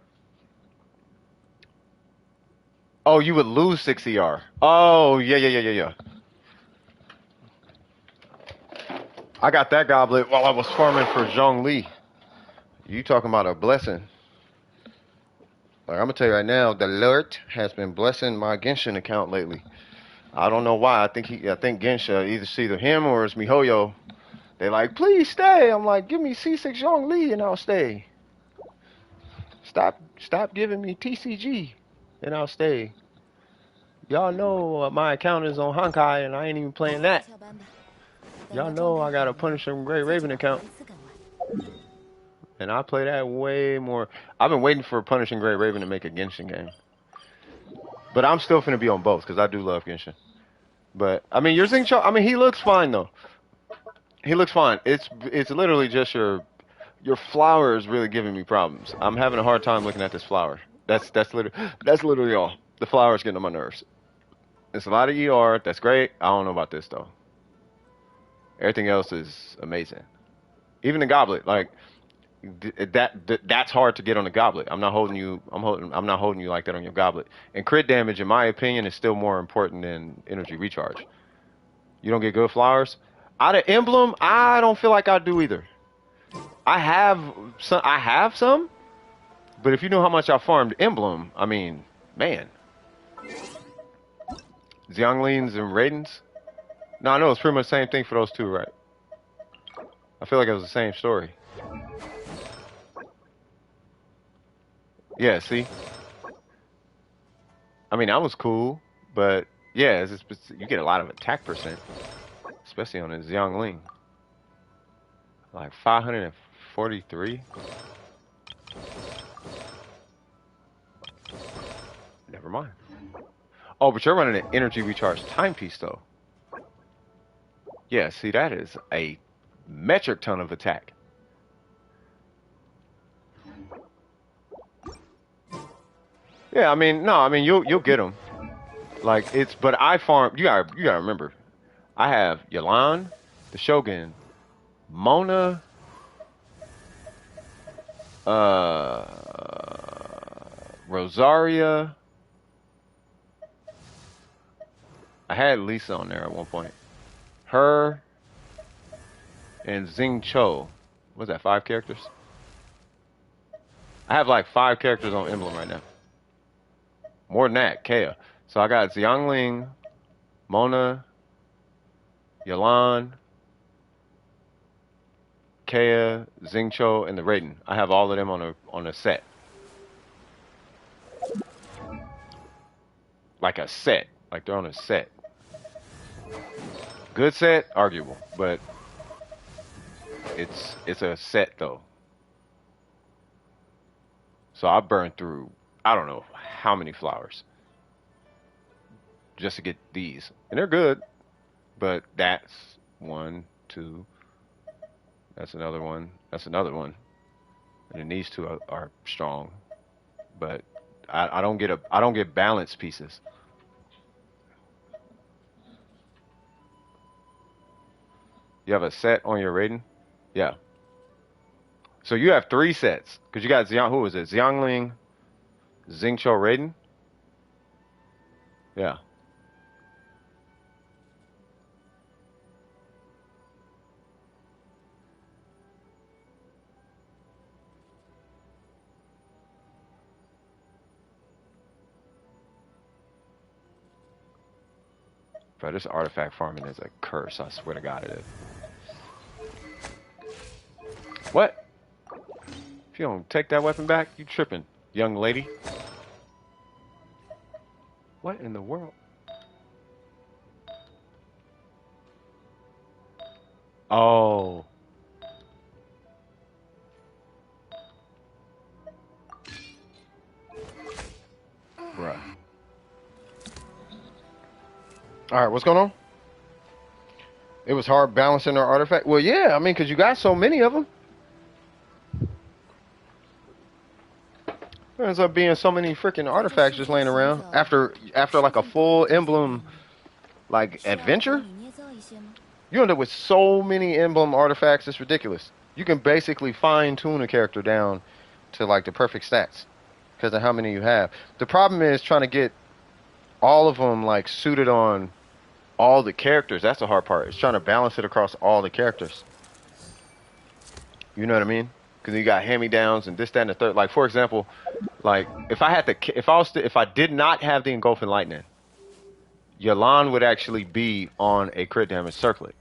Speaker 1: Oh, you would lose 6 ER. Oh, yeah. I got that goblet while I was farming for Zhongli. You talking about a blessing. Like, I'm gonna tell you right now, the Lord has been blessing my Genshin account lately. I don't know why. I think Genshin, either him or it's MiHoYo. They like, please stay. I'm like, give me C6 Zhongli and I'll stay. Stop giving me TCG and I'll stay. Y'all know my account is on Honkai and I ain't even playing that. Y'all know I got a Punisher Grey Raven account. And I play that way more. I've been waiting for Punishing Grey Raven to make a Genshin game. But I'm still finna be on both, because I do love Genshin. But, I mean, your Xingqiu, I mean, he looks fine, though. He looks fine. It's literally just your flower is really giving me problems. I'm having a hard time looking at this flower. That's literally all. The flower's getting on my nerves. It's a lot of ER. That's great. I don't know about this, though. Everything else is amazing. Even the goblet, like... That's hard to get on the goblet. I'm not holding you like that on your goblet. And crit damage, in my opinion, is still more important than energy recharge. You don't get good flowers. Out of emblem, I don't feel like I do either. I have some, but if you know how much I farmed emblem, I mean, man. Xianglings and Raidens, No, I know it's pretty much the same thing for those two, right? I feel like it was the same story. Yeah, see? I mean, that was cool, but yeah, you get a lot of attack percent, especially on his Xiangling. Like 543. Never mind. Oh, but you're running an energy recharge timepiece though. Yeah, see, that is a metric ton of attack. Yeah, I mean, no, I mean you'll get them. Like it's, but I farm. You gotta remember, I have Yalan, the Shogun, Mona, uh, Rosaria. I had Lisa on there at one point. Her and Xing Cho. Was that 5 characters? I have like 5 characters on Emblem right now. More than that, Kea. So I got Xiangling, Mona, Yalan, Kea, Xing Cho, and the Raiden. I have all of them on a set. Like a set. Like they're on a set. Good set, arguable, but it's a set though. So I burned through I don't know how many flowers just to get these. And they're good, but that's one, two, that's another one, that's another one. And then these two are strong. But I don't get balanced pieces. You have a set on your Raiden? Yeah. So you have 3 sets. Because you got who is it? Xiangling, Xingqiu Raiden? Yeah. Bro, this artifact farming is a curse. I swear to God it is. What? If you don't take that weapon back, you tripping, young lady. What in the world? Oh. Bruh. Alright, what's going on? It was hard balancing our artifact. Well, yeah, I mean, because you got so many of them. There ends up being so many freaking artifacts just laying around after like a full emblem like adventure. You end up with so many emblem artifacts, it's ridiculous. You can basically fine tune a character down to like the perfect stats because of how many you have. The problem is trying to get all of them like suited on all the characters. That's the hard part. It's trying to balance it across all the characters. You know what I mean? Because you got hand-me-downs and this, that, and the third. Like for example, like if I did not have the engulfing lightning, Yalan would actually be on a crit damage circlet,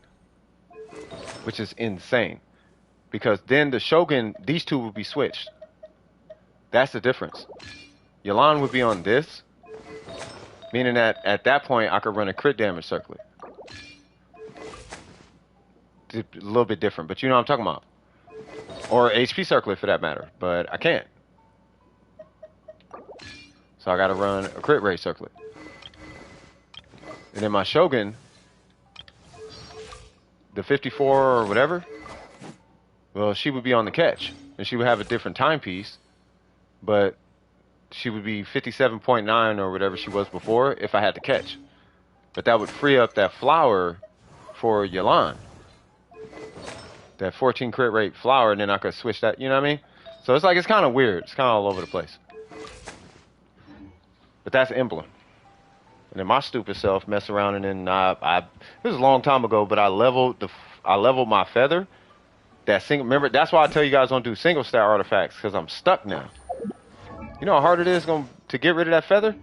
Speaker 1: which is insane. Because then the Shogun, these two would be switched. That's the difference. Yalan would be on this, meaning that at that point I could run a crit damage circlet. A little bit different, but you know what I'm talking about. Or HP circlet for that matter, but I can't. So I gotta run a crit rate circlet. And then my Shogun, the 54 or whatever, well, she would be on the catch. And she would have a different timepiece, but she would be 57.9 or whatever she was before if I had to catch. But that would free up that flower for Yalan. That 14 crit rate flower, and then I could switch that, you know what I mean? So it's like, it's kind of weird. It's kind of all over the place. But that's emblem. And then my stupid self mess around, and then this was a long time ago, but I leveled my feather. Remember, that's why I tell you guys don't do single stat artifacts, because I'm stuck now. You know how hard it is to get rid of that feather?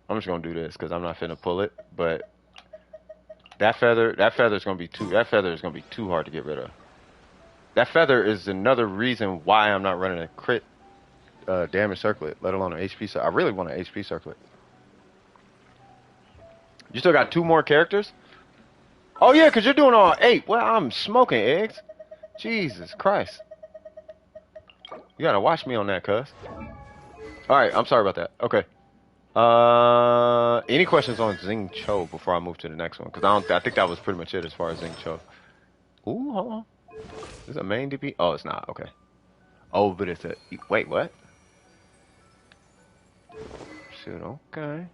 Speaker 1: I'm just gonna do this because I'm not finna pull it. But that feather's gonna be too. That feather is gonna be too hard to get rid of. That feather is another reason why I'm not running a crit damage circlet, let alone an HP. So I really want an HP circlet. You still got 2 more characters? Oh yeah, because you're doing all 8. Well, I'm smoking eggs. Jesus Christ. You gotta watch me on that, cuz. Alright, I'm sorry about that. Okay. Any questions on Xing Cho before I move to the next one? Because I think that was pretty much it as far as Xing Cho. Ooh, hold on. Is it a main DP? Oh, it's not. Okay. Oh, but it's a... Wait, what? Shit, okay.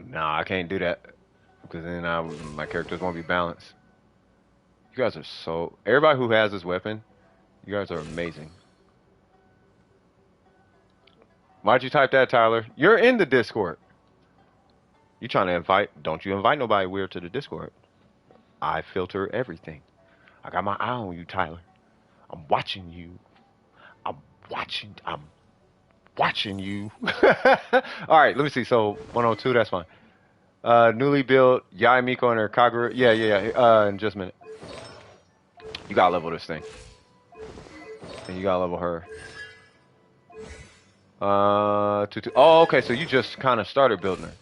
Speaker 1: Nah, I can't do that. Because then my characters won't be balanced. You guys are so... Everybody who has this weapon, you guys are amazing. Why'd you type that, Tyler? You're in the Discord. You trying to invite... Don't you invite nobody weird to the Discord. I filter everything. I got my eye on you, Tyler. I'm watching you. I'm watching you. Alright, let me see. So, 102, that's fine. Newly built Yai Miko and her Kagura. Yeah. In just a minute. You gotta level this thing. And you gotta level her. Oh, okay, so you just kind of started building her.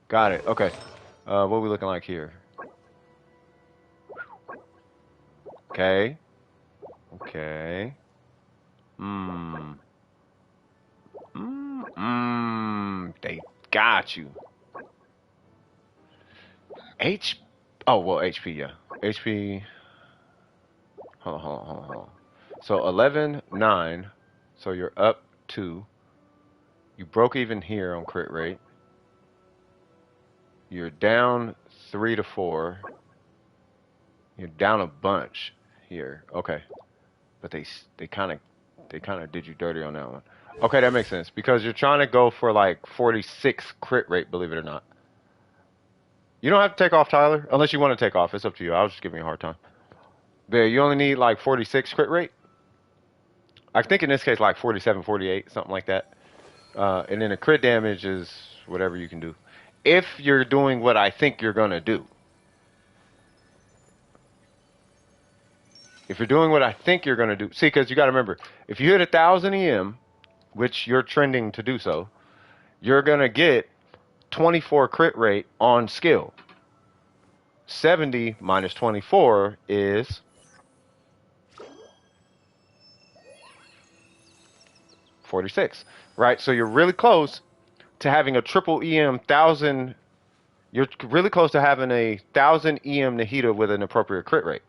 Speaker 1: Got it, okay. What are we looking like here? Okay. They got you. Oh, well, HP, yeah. HP. Hold on. So 11, 9. So you're up 2. You broke even here on crit rate. You're down 3 to 4. You're down a bunch here. Okay. But they kind of did you dirty on that one. Okay, that makes sense because you're trying to go for like 46 crit rate, believe it or not. You don't have to take off, Tyler, unless you want to take off. It's up to you. I was just giving you a hard time. But you only need like 46 crit rate. I think in this case like 47, 48, something like that. And then the crit damage is whatever you can do. If you're doing what I think you're going to do. If you're doing what I think you're going to do. See, because you got to remember, if you hit 1,000 EM, which you're trending to do so, you're going to get 24 crit rate on skill. 70 minus 24 is 46, right? So you're really close to having a triple EM 1,000. You're really close to having a 1,000 EM Nahida with an appropriate crit rate.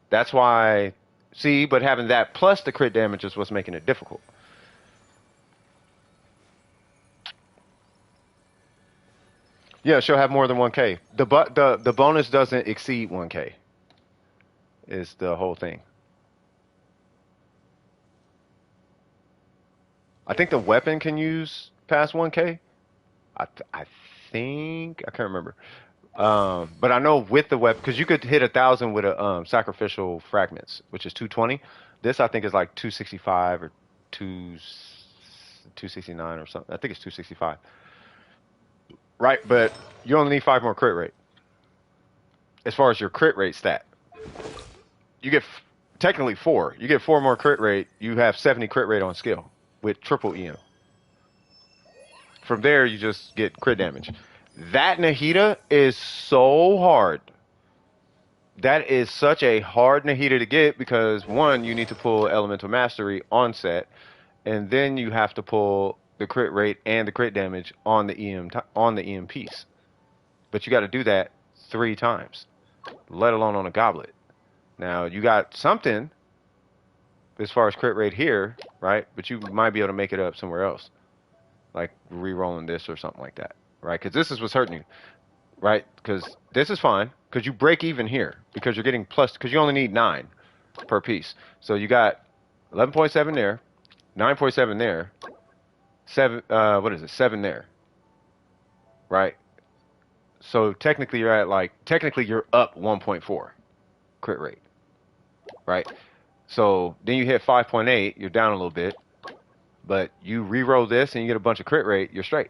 Speaker 1: That's why, see, but having that plus the crit damage is what's making it difficult. Yeah, she'll have more than 1K. The bonus doesn't exceed 1K. Is the whole thing. I think the weapon can use past 1K. I think I can't remember. But I know with the weapon, because you could hit 1,000 with a sacrificial fragments, which is 220. This I think is like 265 or 269 or something. I think it's 265. Right, but you only need 5 more crit rate. As far as your crit rate stat, you get technically 4. You get 4 more crit rate. You have 70 crit rate on skill with triple EM. From there, you just get crit damage. That Nahida is so hard. That is such a hard Nahida to get because, one, you need to pull Elemental Mastery on set, and then you have to pull the crit rate and the crit damage on the EM piece. But you got to do that 3 times, let alone on a goblet. Now, you got something as far as crit rate here, right? But you might be able to make it up somewhere else, like re-rolling this or something like that, right? Because this is what's hurting you, right? Because this is fine, because you break even here, because you're getting plus, because you only need 9 per piece. So you got 11.7 there, 9.7 there, 7, what is it, 7 there, right? So technically you're at like, technically you're up 1.4 crit rate, right? So then you hit 5.8, you're down a little bit. But you re-roll this and you get a bunch of crit rate, you're straight.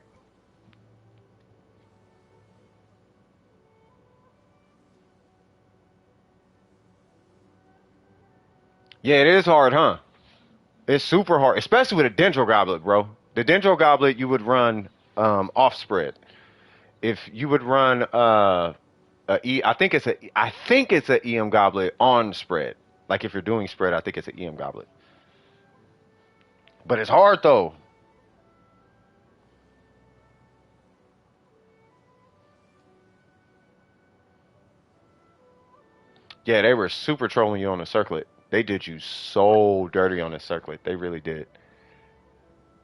Speaker 1: Yeah, it is hard, huh? It's super hard, especially with a Dendro Goblet, bro. The Dendro Goblet you would run off spread. If you would run I think it's a EM Goblet on spread. Like if you're doing spread, I think it's an EM Goblet. But it's hard though. Yeah, they were super trolling you on the circlet. They did you so dirty on the circlet. They really did.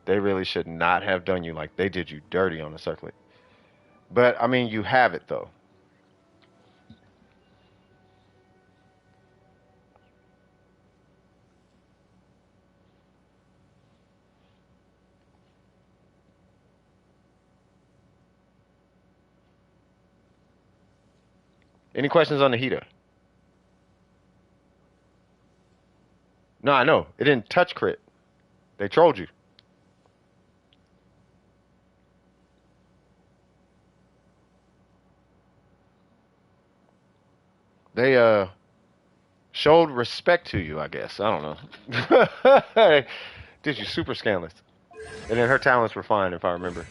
Speaker 1: They really should not have done you like they did you dirty on the circlet. But I mean, you have it though. Any questions on the heater? No, I know. It didn't touch crit. They trolled you. They showed respect to you, I guess. I don't know. Did you super scanless? And then her talents were fine, if I remember.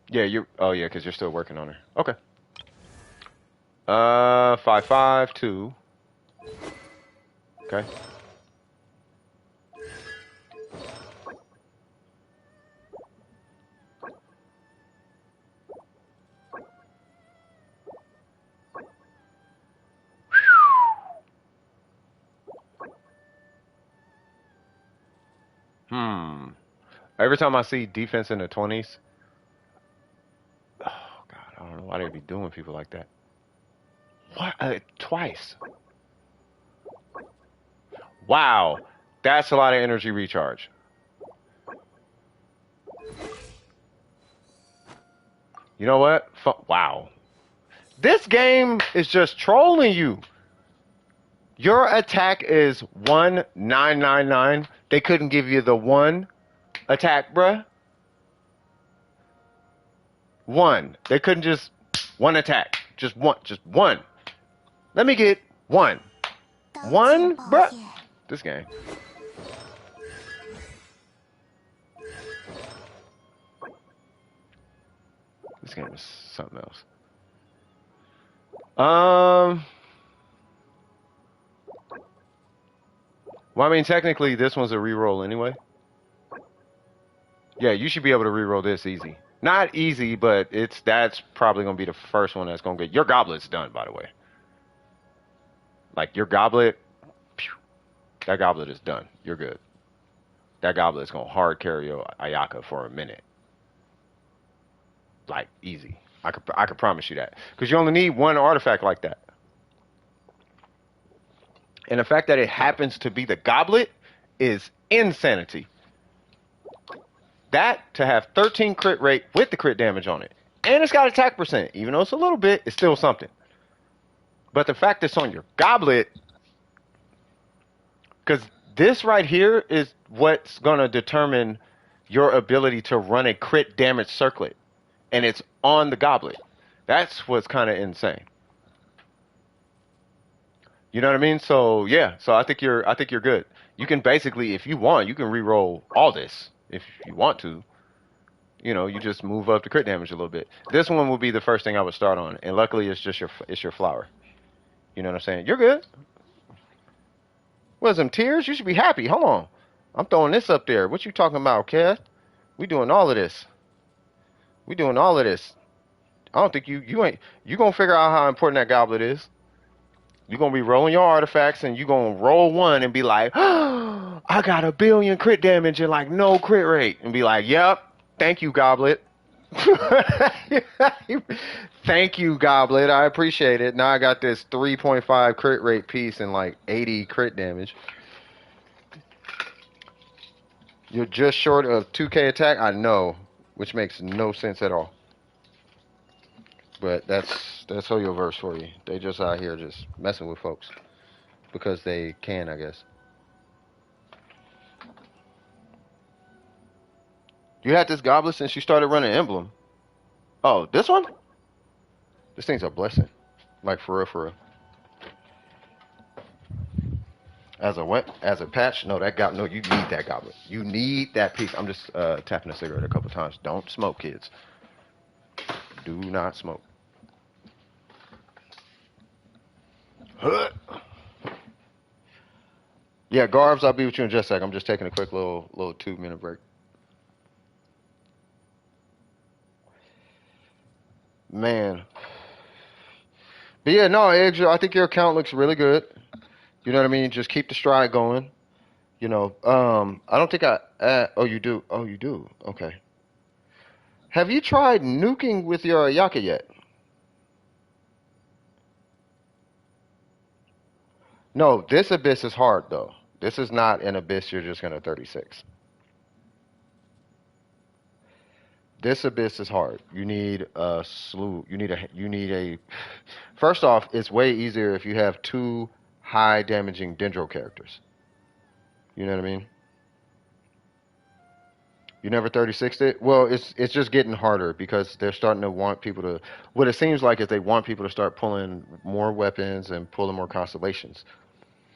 Speaker 1: Yeah, you. Oh yeah, because you're still working on her. Okay. 552. Okay. Every time I see defense in the 20s, oh God, I don't know why they'd be doing people like that. What? Twice. Wow. That's a lot of energy recharge. You know what? Wow. This game is just trolling you. Your attack is 1999. They couldn't give you the one attack, bruh. One. They couldn't just one attack. Just one. Just one. Let me get one. One, bruh. This game. This game is something else. Well, I mean, technically, this one's a reroll anyway. Yeah, you should be able to reroll this easy. Not easy, but that's probably gonna be the first one that's gonna get your goblet's done. By the way, like your goblet, phew, that goblet is done. You're good. That goblet is gonna hard carry your Ayaka for a minute. Like easy. I could promise you that because you only need one artifact like that. And the fact that it happens to be the goblet is insanity. That to have 13 crit rate with the crit damage on it. And it's got attack percent. Even though it's a little bit, it's still something. But the fact it's on your goblet, because this right here is what's going to determine your ability to run a crit damage circlet. And it's on the goblet. That's what's kind of insane. You know what I mean? So yeah, so I think you're good. You can basically, if you want, you can re-roll all this if you want to. You know, you just move up the crit damage a little bit. This one will be the first thing I would start on, and luckily it's just your flower. You know what I'm saying? You're good. What, some tears? You should be happy. Hold on, I'm throwing this up there. What you talking about, Kev? We doing all of this. We doing all of this. I don't think you gonna figure out how important that goblet is. You're going to be rolling your artifacts and you're going to roll one and be like, oh, I got 1 billion crit damage and like no crit rate. And be like, yep, thank you, Goblet. Thank you, Goblet. I appreciate it. Now I got this 3.5 crit rate piece and like 80 crit damage. You're just short of 2k attack? I know, which makes no sense at all. But that's Hoyoverse for you. They just out here just messing with folks because they can, I guess. You had this goblet since you started running Emblem. Oh, this one? This thing's a blessing. Like for real, for real. As a what? As a patch? No, that gob. No, you need that goblet. You need that piece. I'm just tapping a cigarette a couple times. Don't smoke, kids. Do not smoke. Huh. Yeah, Garbs, I'll be with you in just a sec. I'm just taking a quick little 2-minute break. Man. But yeah, no, Eggs, I think your account looks really good. You know what I mean? Just keep the stride going. You know, I don't think oh, you do. Oh, you do. Okay. Have you tried nuking with your Ayaka yet? No, this abyss is hard though. This is not an abyss you're just gonna 36. This abyss is hard. You need a slew. You need a. First off, it's way easier if you have 2 high damaging Dendro characters. You know what I mean? You never 36'd it? Well, it's just getting harder because they're starting to want people to. What it seems like is they want people to start pulling more weapons and pulling more constellations.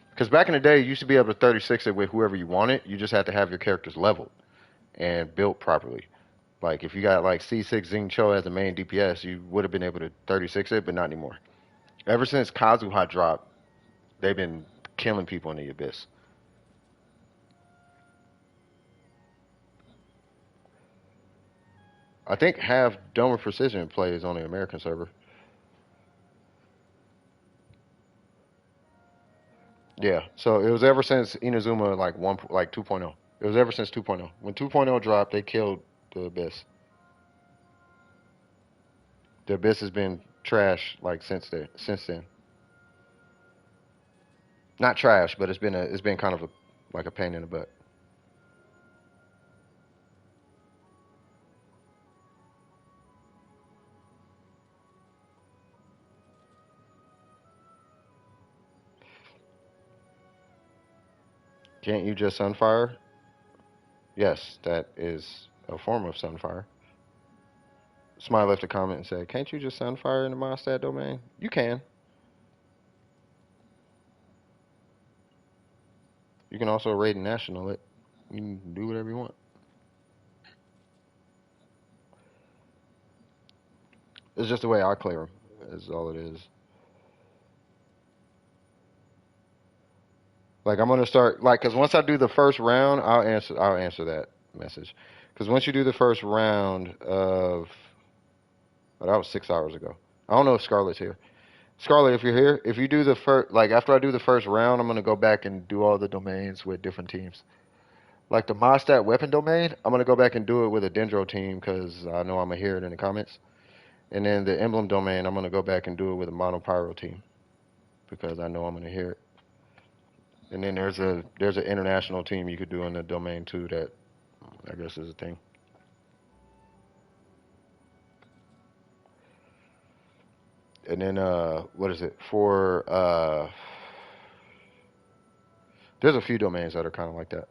Speaker 1: Because back in the day, you used to be able to 36 it with whoever you wanted. You just had to have your characters leveled and built properly. Like if you got like C6 Xing Cho as the main DPS, you would have been able to 36 it, but not anymore. Ever since Kazuha dropped, they've been killing people in the abyss. I think half Dome of Precision plays on the American server. Yeah, so it was ever since Inazuma like 2.0. It was ever since 2.0. When 2.0 dropped, they killed the abyss. The abyss has been trash like since then. Not trash, but it's been kind of like a pain in the butt. Can't you just Sunfire? Yes, that is a form of Sunfire. Smile left a comment and said, "Can't you just Sunfire in the Mondstadt domain?" You can. You can also raid and national it. You can do whatever you want. It's just the way I clear them. Is all it is. Like I'm gonna start like, cause once I do the first round, I'll answer that message. Cause once you do the first round of, oh, that was 6 hours ago. I don't know if Scarlett's here. Scarlett, if you're here, if you do the first, like after I do the first round, I'm gonna go back and do all the domains with different teams. Like the Mondstadt weapon domain, I'm gonna go back and do it with a Dendro team because I know I'm gonna hear it in the comments. And then the emblem domain, I'm gonna go back and do it with a Monopyro team because I know I'm gonna hear it. And then there's an international team you could do in the domain too that I guess is a thing. And then what is it for? There's a few domains that are kind of like that.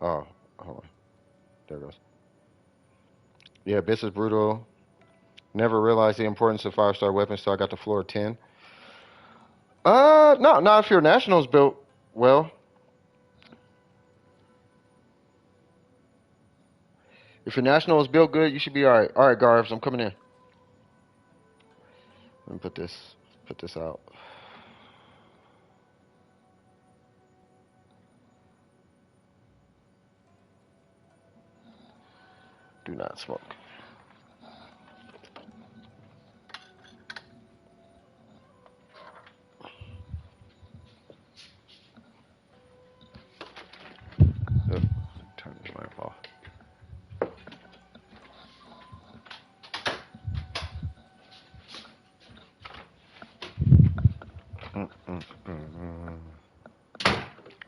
Speaker 1: Oh, hold on. There it goes. Yeah, Abyss is brutal. Never realized the importance of 5-star weapons till I got to floor 10. No, not if your nationals built well. If your national is built good, you should be all right. All right, Garves, I'm coming in. Let me put this out. Do not smoke. Oh, turn this lamp off.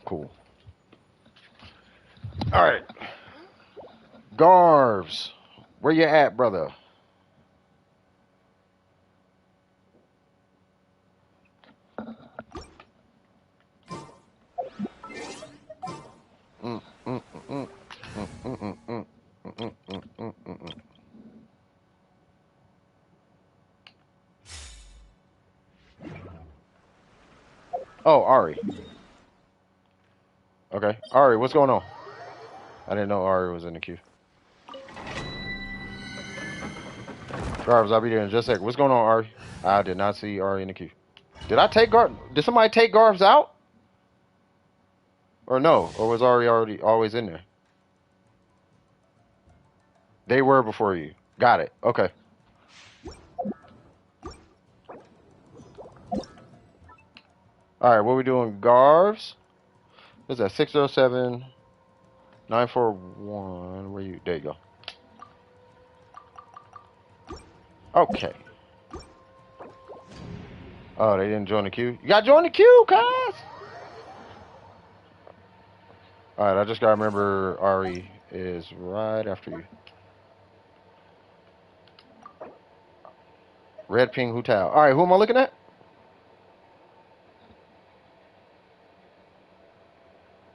Speaker 1: Cool. All right. Garves, where you at, brother? Oh, Ari. Okay. Ari, what's going on? I didn't know Ari was in the queue. Garbs, I'll be there in just a sec. What's going on, Ari? I did not see Ari in the queue. Did I take Gar? Did somebody take Garbs out? Or no? Or was Ari already always in there? They were before you. Got it. Okay. All right, what we doing? Garbs? What's that? 607 941. Where you? There you go. Okay. Oh, they didn't join the queue? You gotta join the queue, guys! Alright, I just gotta remember Ari is right after you. Red Ping Hu Tao. Alright, who am I looking at?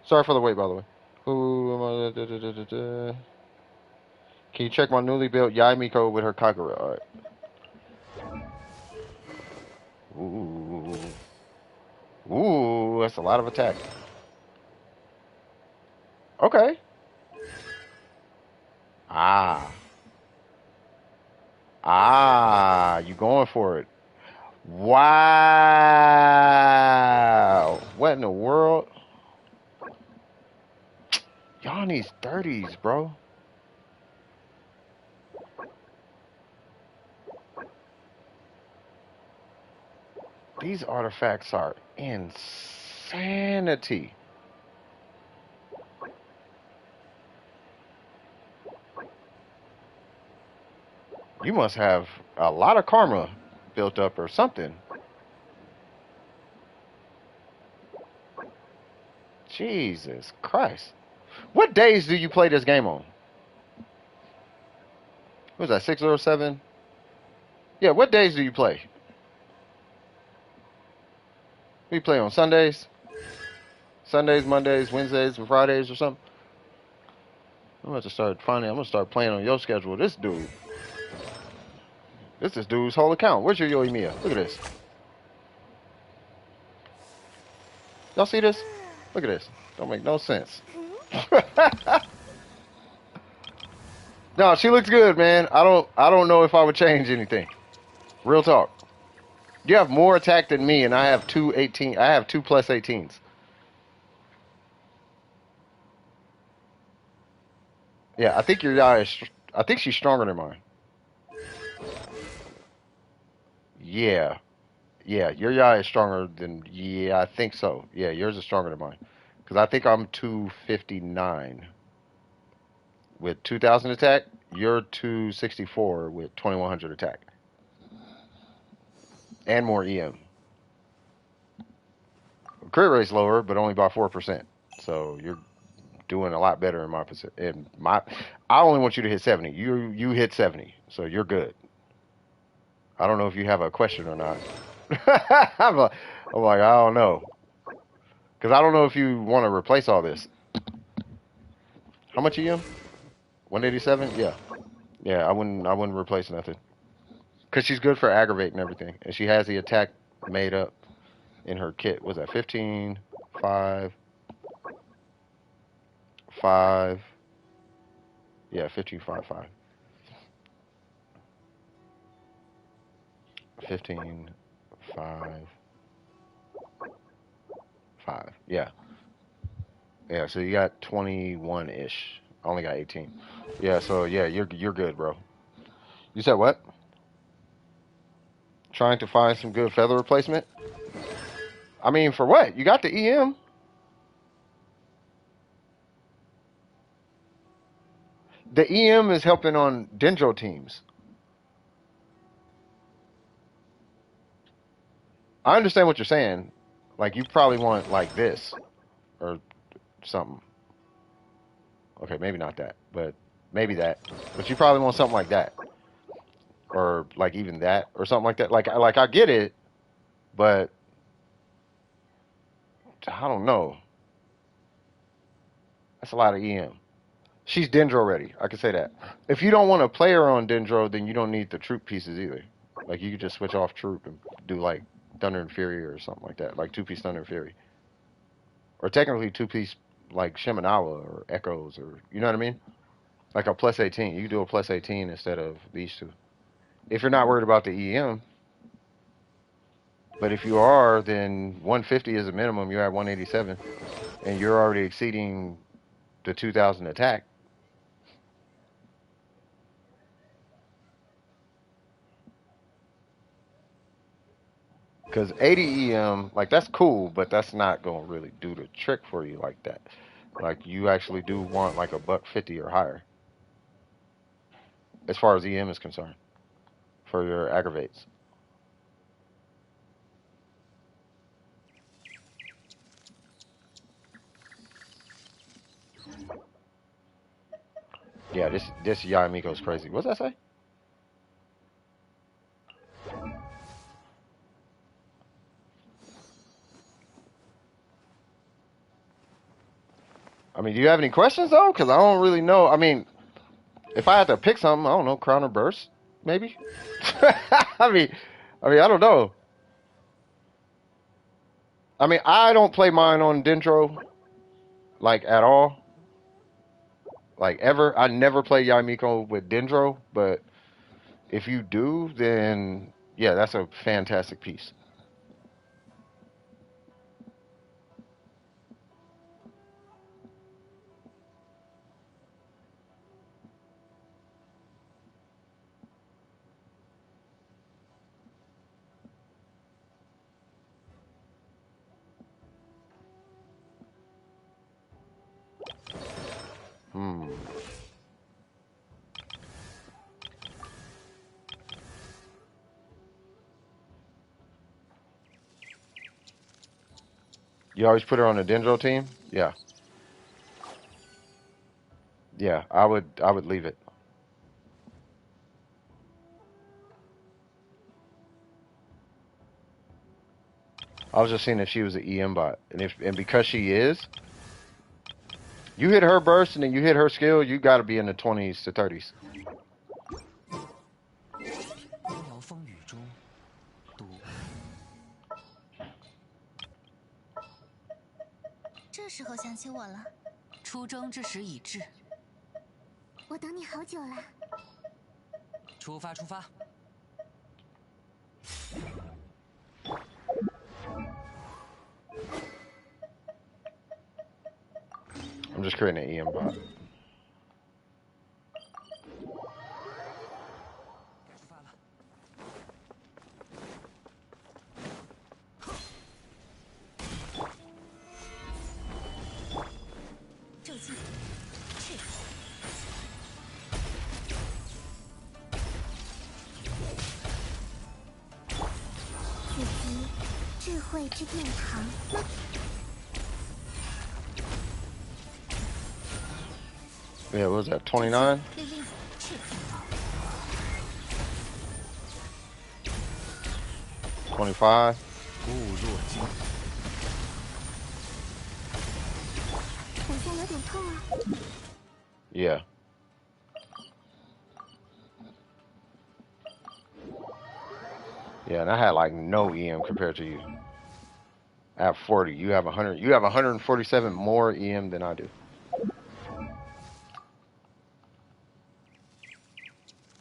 Speaker 1: Sorry for the wait, by the way. Who am I? Can you check my newly built Yai Miko with her Kagura? Alright. Ooh. Ooh, that's a lot of attack. Okay. Ah. Ah, you going for it. Wow. What in the world? Y'all in these 30s, bro. These artifacts are insanity. You must have a lot of karma built up or something. Jesus Christ. What days do you play this game on? What was that, 607? Yeah, what days do you play? We play on Sundays? Sundays, Mondays, Wednesdays, and Fridays or something? I'm gonna start playing on your schedule. This dude. This dude's whole account. Where's your Yoimiya? Look at this. Y'all see this? Look at this. Don't make no sense. No, she looks good, man. I don't know if I would change anything. Real talk. You have more attack than me, and I have I have two plus 18s. Yeah, I think your guy is. I think she's stronger than mine. Yeah, yeah, your guy is stronger than. Yeah, I think so. Yeah, yours is stronger than mine. Because I think I'm 259 with 2,000 attack. You're 264 with 2,100 attack and more EM. Crit rate's lower, but only by 4%. So you're doing a lot better in my position. I only want you to hit 70. You hit 70, so you're good. I don't know if you have a question or not. I'm like, I don't know, because I don't know if you want to replace all this. How much EM? 187? Yeah, yeah. I wouldn't replace nothing, because she's good for aggravate and everything, and she has the attack made up in her kit. Was that 15, 5, 5? Yeah, 15, 5, 5. 15, 5, 5. Yeah. Yeah, so you got 21-ish. I only got 18. Yeah, so yeah, you're good, bro. You said what? Trying to find some good feather replacement? I mean, for what? You got the EM. The EM is helping on Dendro teams. I understand what you're saying. Like, you probably want like this or something. Okay, maybe not that, but maybe that. But you probably want something like that, or like even that, or something like that. Like I get it, but I don't know. That's a lot of EM. She's Dendro ready. I can say that. If you don't want to play her on Dendro, then you don't need the troop pieces either. Like, you could just switch off troop and do like Thunder and Fury or something like that, like two-piece Thunder and Fury, or technically two-piece like Shimenawa or Echoes, or you know what I mean? Like a plus 18. You can do a plus 18 instead of these two. If you're not worried about the EM, but if you are, then 150 is a minimum. You're at 187, and you're already exceeding the 2,000 attack. Because 80 EM, like that's cool, but that's not gonna really do the trick for you like that. Like you actually do want like a buck 50 or higher, as far as EM is concerned, for your aggravates. Yeah, this Yamiko is crazy. What's that say? I mean, do you have any questions though? Because I don't really know. I mean, if I had to pick something, I don't know, Crown or Burst, maybe. I mean, I don't know. I mean, I don't play mine on Dendro like at all, like ever. I never play Yamiko with Dendro, but if you do, then yeah, that's a fantastic piece. Hmm. You always put her on the Dendro team? Yeah. Yeah, I would leave it. I was just seeing if she was an EM bot. And because she is, you hit her burst and then you hit her skill, you gotta be in the 20s to 30s.
Speaker 6: 飘摇风雨中，读
Speaker 2: 这时候想起我了，
Speaker 7: 出征之时已至，
Speaker 2: 我等你好久了。
Speaker 6: 出发出发。
Speaker 1: I'm just creating an EM bot.
Speaker 6: 出发了。
Speaker 2: 骤击，去！以及智慧之殿堂。
Speaker 1: Yeah, what was that? 29?
Speaker 2: 令令，去
Speaker 1: 25?
Speaker 5: 固若金。
Speaker 2: 手下有点痛啊。
Speaker 1: Yeah. Yeah, and I had like no EM compared to you. I have 40. You have 100. You have 147 more EM than I do.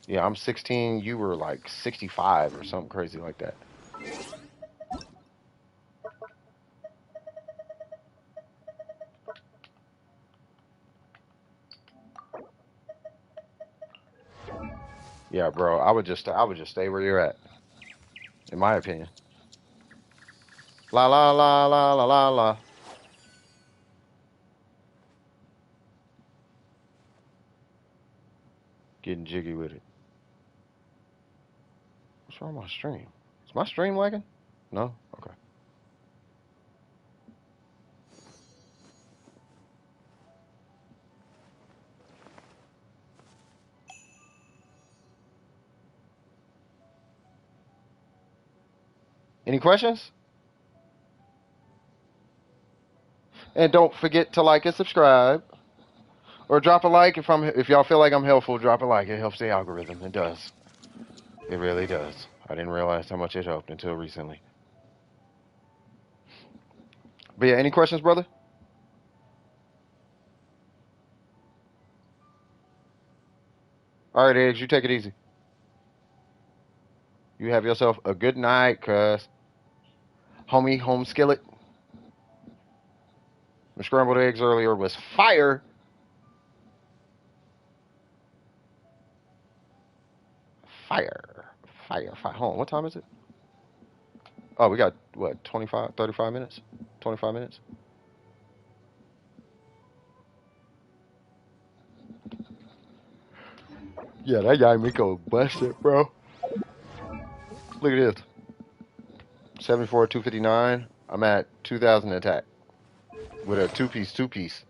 Speaker 1: Yeah, I'm 16. You were like 65 or something crazy like that. Yeah, bro. I would just stay where you're at, in my opinion. La la la la la la la. Getting jiggy with it. What's wrong with my stream? Is my stream lagging? No? Okay. Any questions? And don't forget to like and subscribe. Or drop a like if y'all feel like I'm helpful, drop a like. It helps the algorithm. It does. It really does. I didn't realize how much it helped until recently. But yeah, any questions, brother? All right, Eggs, you take it easy. You have yourself a good night, cuz. Homie, home skillet. The scrambled eggs earlier was fire. Fire. Fire. Fire. Hold on, what time is it? Oh, we got, what, 25, 35 minutes? 25 minutes? Yeah, that guy Miko busted, bro. Look at this. 74, 259. I'm at 2,000 attack. With a two-piece.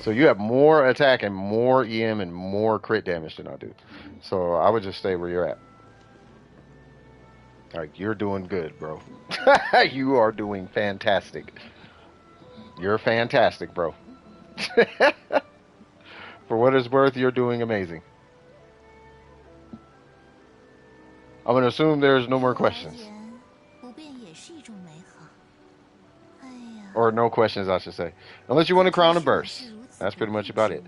Speaker 1: So you have more attack and more EM and more crit damage than I do. So I would just stay where you're at. Like, you're doing good, bro. You are doing fantastic. You're fantastic, bro. For what it's worth, you're doing amazing. I'm going to assume there's no more questions. Or no questions, I should say. Unless you want to crown a burst. That's pretty much about it.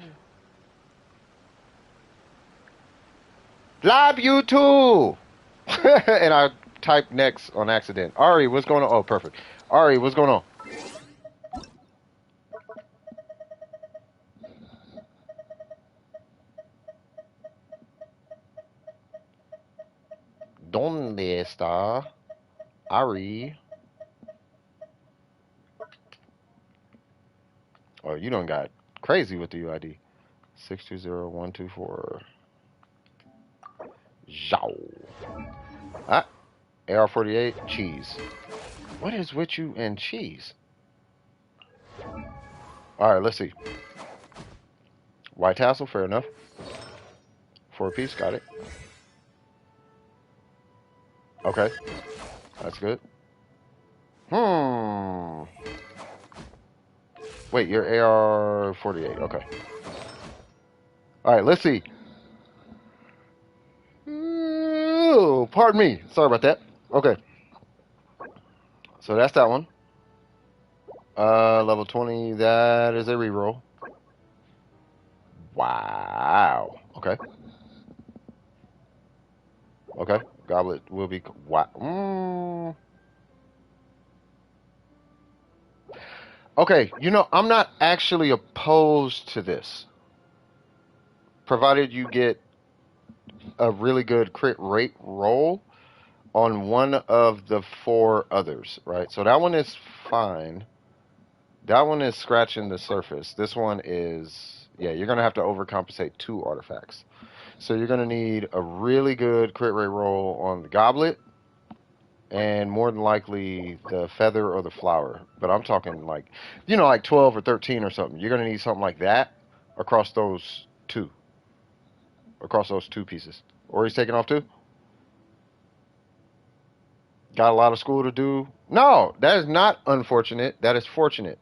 Speaker 1: Live YouTube! And I typed next on accident. Ari, what's going on? Oh, perfect. Ari, what's going on? ¿Dónde está Ari? Oh, you done got crazy with the UID. 620124. Zhao. Ah, AR48, cheese. What is with you and cheese? Alright, let's see. White tassel, fair enough. 4-piece, got it. Okay, that's good. Wait, you're AR48, okay. Alright, let's see. Ooh, pardon me. Sorry about that. Okay. So that's that one. Level 20, that is a reroll. Wow. Okay. Okay. Goblet will be... Wow. Okay, you know, I'm not actually opposed to this. Provided you get a really good crit rate roll on one of the 4 others, right? So that one is fine. That one is scratching the surface. This one is, yeah, you're going to have to overcompensate 2 artifacts. So you're going to need a really good crit rate roll on the goblet and more than likely the feather or the flower. But I'm talking like, you know, like 12 or 13 or something. You're going to need something like that across those 2. Across those 2 pieces. Or he's taking off 2? Got a lot of school to do? No, that is not unfortunate. That is fortunate.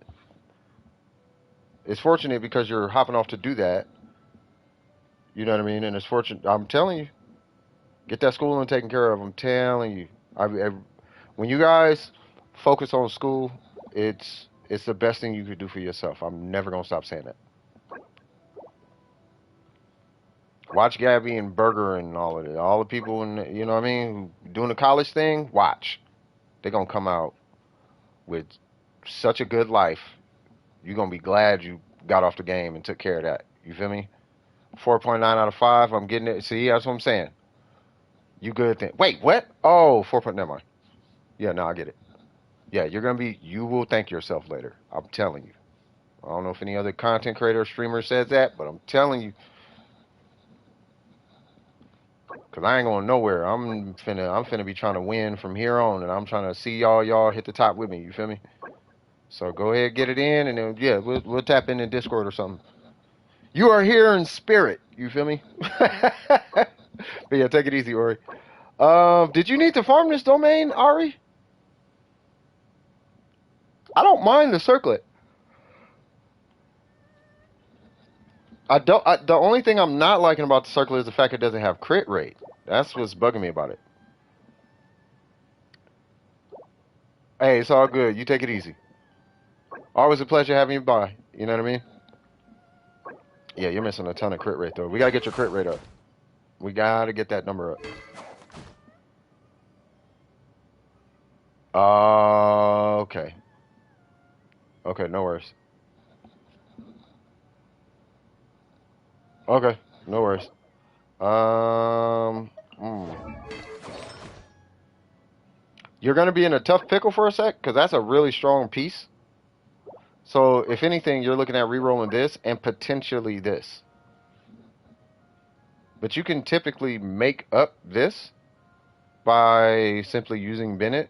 Speaker 1: It's fortunate because you're hopping off to do that. You know what I mean? And it's fortunate. I'm telling you, get that schooling taken care of. I'm telling you. When you guys focus on school, it's the best thing you could do for yourself. I'm never gonna stop saying that. Watch Gabby and Burger and all of it. All the people in, you know what I mean, who doing the college thing. Watch, they're gonna come out with such a good life. You're gonna be glad you got off the game and took care of that. You feel me? 4.9 out of 5. I'm getting it. See, that's what I'm saying. You good then. Wait, what? Oh, 4. Never mind. Yeah, no, I get it. Yeah, you will thank yourself later. I'm telling you. I don't know if any other content creator or streamer says that, but I'm telling you. Cause I ain't going nowhere. I'm finna be trying to win from here on, and I'm trying to see y'all hit the top with me. You feel me? So go ahead, get it in, and then yeah, we'll tap in Discord or something. You are here in spirit. You feel me? But yeah, take it easy, Ori. Did you need to farm this domain, Ari? I don't mind the circlet. The only thing I'm not liking about the circlet is the fact it doesn't have crit rate. That's what's bugging me about it. Hey, it's all good. You take it easy. Always a pleasure having you by. You know what I mean? Yeah, you're missing a ton of crit rate though. We gotta get your crit rate up. We gotta get that number up. Okay. Okay, no worries. Okay, no worries. Um, mm. You're gonna be in a tough pickle for a sec, because that's a really strong piece. So if anything, you're looking at re-rolling this and potentially this. But you can typically make up this by simply using Bennett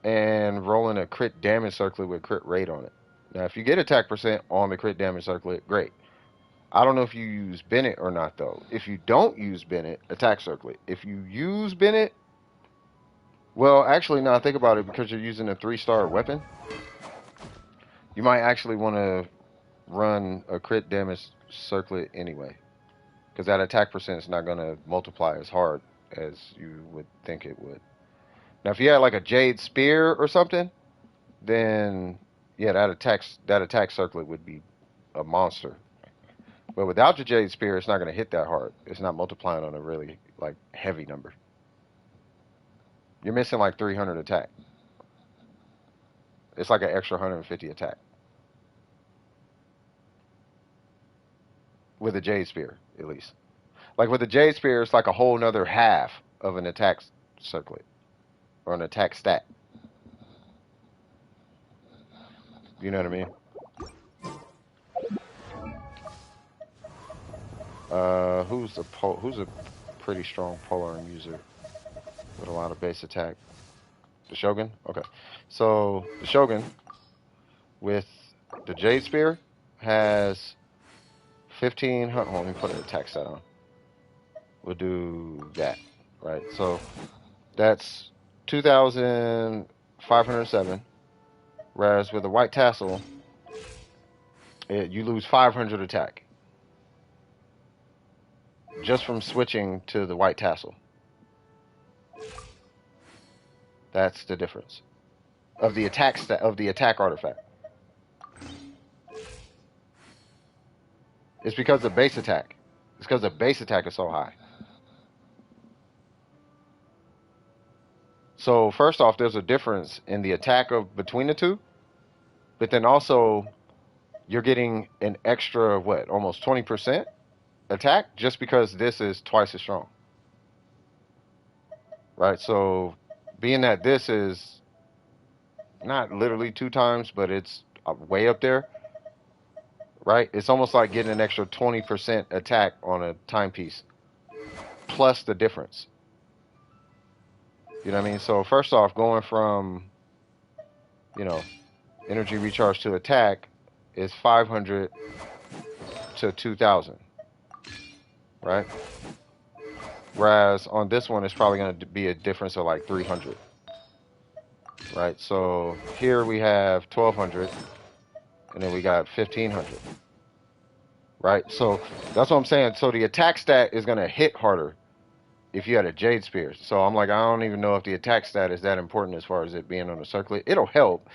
Speaker 1: and rolling a crit damage circlet with crit rate on it. Now, if you get attack percent on the crit damage circlet, great. I don't know if you use Bennett or not, though. If you don't use Bennett, attack circlet. If you use Bennett, well, actually, now think about it, because you're using a 3-star weapon, you might actually want to run a crit damage circlet anyway, because that attack percent is not going to multiply as hard as you would think it would. Now, if you had like a Jade Spear or something, then yeah, that attack circlet would be a monster. But without your Jade Spear, it's not going to hit that hard. It's not multiplying on a really like heavy number. You're missing like 300 attack. It's like an extra 150 attack with a Jade Spear, at least. Like with a Jade Spear, it's like a whole nother half of an attack circlet or an attack stat. You know what I mean? Who's a pretty strong polearm user with a lot of base attack? The Shogun? Okay. So the Shogun with the Jade Spear has 1500. Hold on, let me put an attack stat on. We'll do that. Right. So that's 2,507. Whereas with the white tassel, you lose 500 attack just from switching to the white tassel. That's the difference of the attack artifact. It's because the base attack. It's because the base attack is so high. So first off, there's a difference in the attack of between the two, but then also you're getting an extra what, almost 20% attack just because this is twice as strong. Right? So being that this is not literally 2 times, but it's way up there, right? It's almost like getting an extra 20% attack on a timepiece plus the difference. You know what I mean? So first off, going from, energy recharge to attack is 500 to 2,000, right? Whereas on this one, it's probably going to be a difference of like 300, right? So here we have 1,200, and then we got 1,500, right? So that's what I'm saying. So the attack stat is going to hit harder if you had a Jade Spear. So I'm like, I don't even know if the attack stat is that important as far as it being on the circlet. It'll help,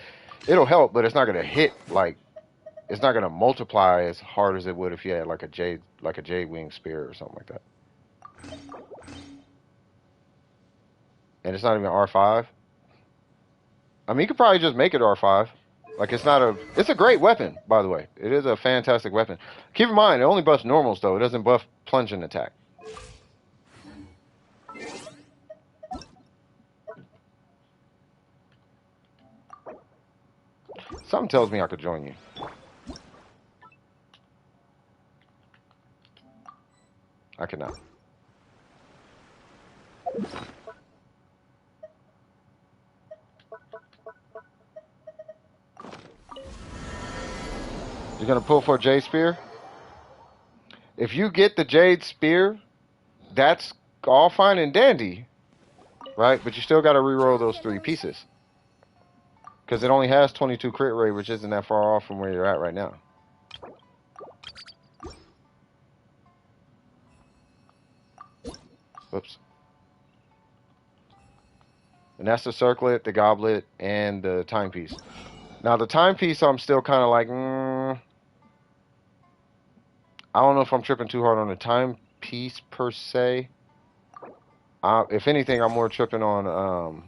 Speaker 1: but it's not going to hit like, it's not going to multiply as hard as it would if you had like a Jade Wing Spear or something like that. And it's not even R5. I mean, you could probably just make it R5. Like, it's a great weapon, by the way. It is a fantastic weapon. Keep in mind, it only buffs normals, though. It doesn't buff plunging attack. Something tells me I could join you. I cannot. You're going to pull for a Jade Spear? If you get the Jade Spear, that's all fine and dandy, right? But you still got to reroll those 3 pieces. Because it only has 22 crit rate, which isn't that far off from where you're at right now. Whoops. And that's the circlet, the goblet, and the timepiece. Now the timepiece, I'm still kind of like, I don't know if I'm tripping too hard on the timepiece per se. If anything, I'm more tripping on.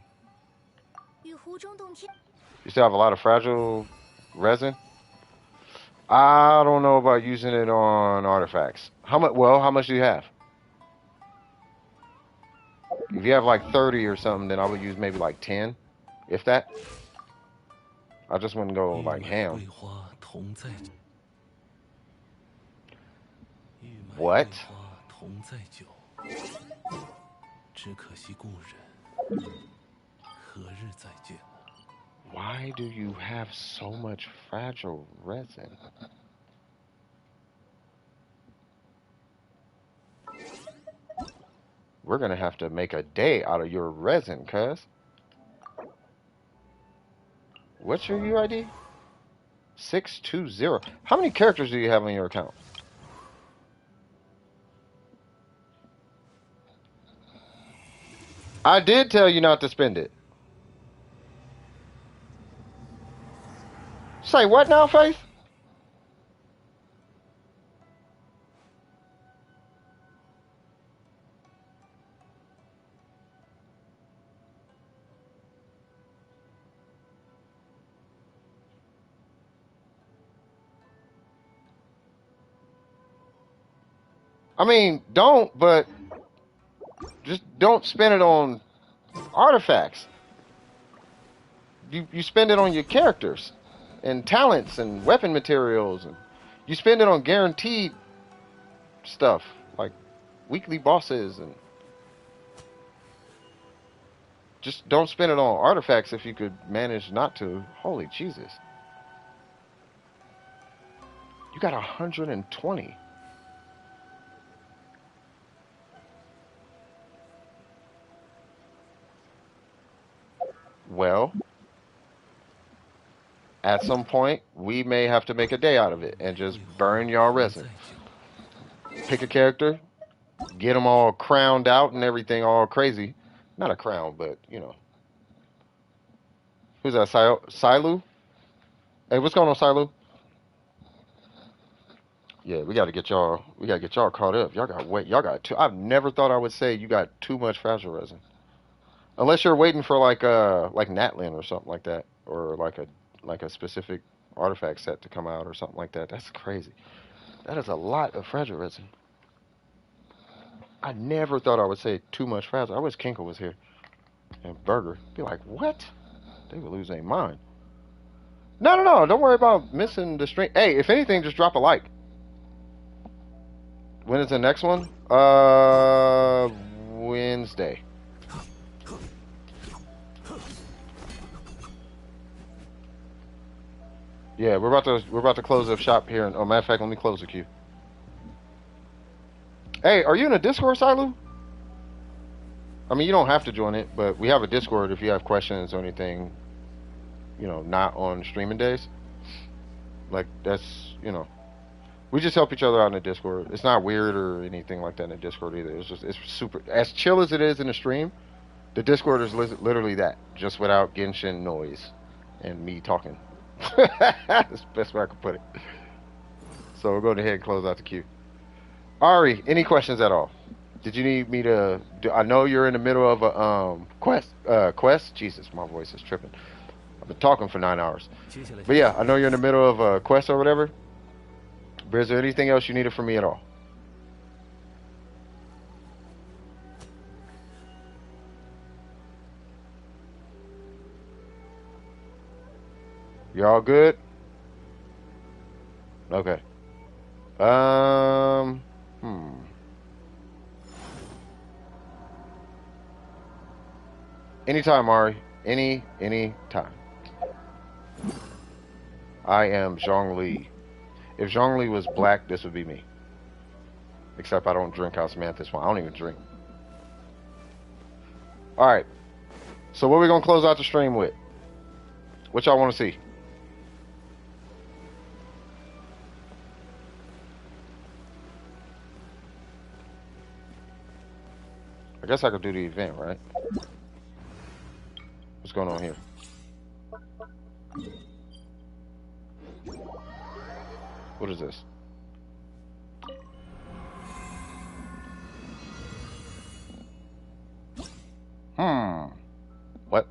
Speaker 1: You still have a lot of fragile resin. I don't know about using it on artifacts. How much? Well, how much do you have? If you have like 30 or something, then I would use maybe like 10, if that. I just wouldn't go like ham. What? Why do you have so much fragile resin? We're gonna have to make a day out of your resin, cuz. What's your UID? 620. How many characters do you have on your account? I did tell you not to spend it. Say what now, Faith? I mean, don't, but just don't spend it on artifacts. You spend it on your characters and talents and weapon materials, and you spend it on guaranteed stuff like weekly bosses, and just don't spend it on artifacts if you could manage not to. Holy Jesus. You got 120. Well, at some point, we may have to make a day out of it and just burn y'all resin. Pick a character, get them all crowned out and everything all crazy. Not a crown, but, you know. Who's that, Silu? Hey, what's going on, Silu? Yeah, we gotta get y'all caught up. Y'all got too, I've never thought I would say you got too much fragile resin. Unless you're waiting for like Natlin or something like that. Or like a specific artifact set to come out or something like that. That's crazy. That is a lot of fragile resin. I never thought I would say too much fragile. I wish Kinko was here. And Burger. Be like, what? They would lose their mind. No. Don't worry about missing the stream. Hey, if anything, just drop a like. When is the next one? Wednesday. Yeah, we're about to close up shop here. Oh, matter of fact, let me close the queue. Hey, are you in a Discord, Silu? I mean, you don't have to join it, but we have a Discord if you have questions or anything. You know, not on streaming days. Like that's we just help each other out in the Discord. It's not weird or anything like that in the Discord either. It's super as chill as it is in the stream. The Discord is literally that, just without Genshin noise and me talking. That's the best way I could put it. So we'll go ahead and close out the queue. Ari, any questions at all? Did you need me to? I know you're in the middle of a quest. Quest. Jesus, my voice is tripping. I've been talking for 9 hours. But yeah, I know you're in the middle of a quest or whatever. But is there anything else you needed from me at all? You're all good? Okay. Anytime, Ari. Any time. I am Zhongli. If Zhongli was black, this would be me. Except I don't drink osmanthus wine. I don't even drink. Alright. So what are we going to close out the stream with? What y'all want to see? I guess I could do the event, right? going on here? What is this? What?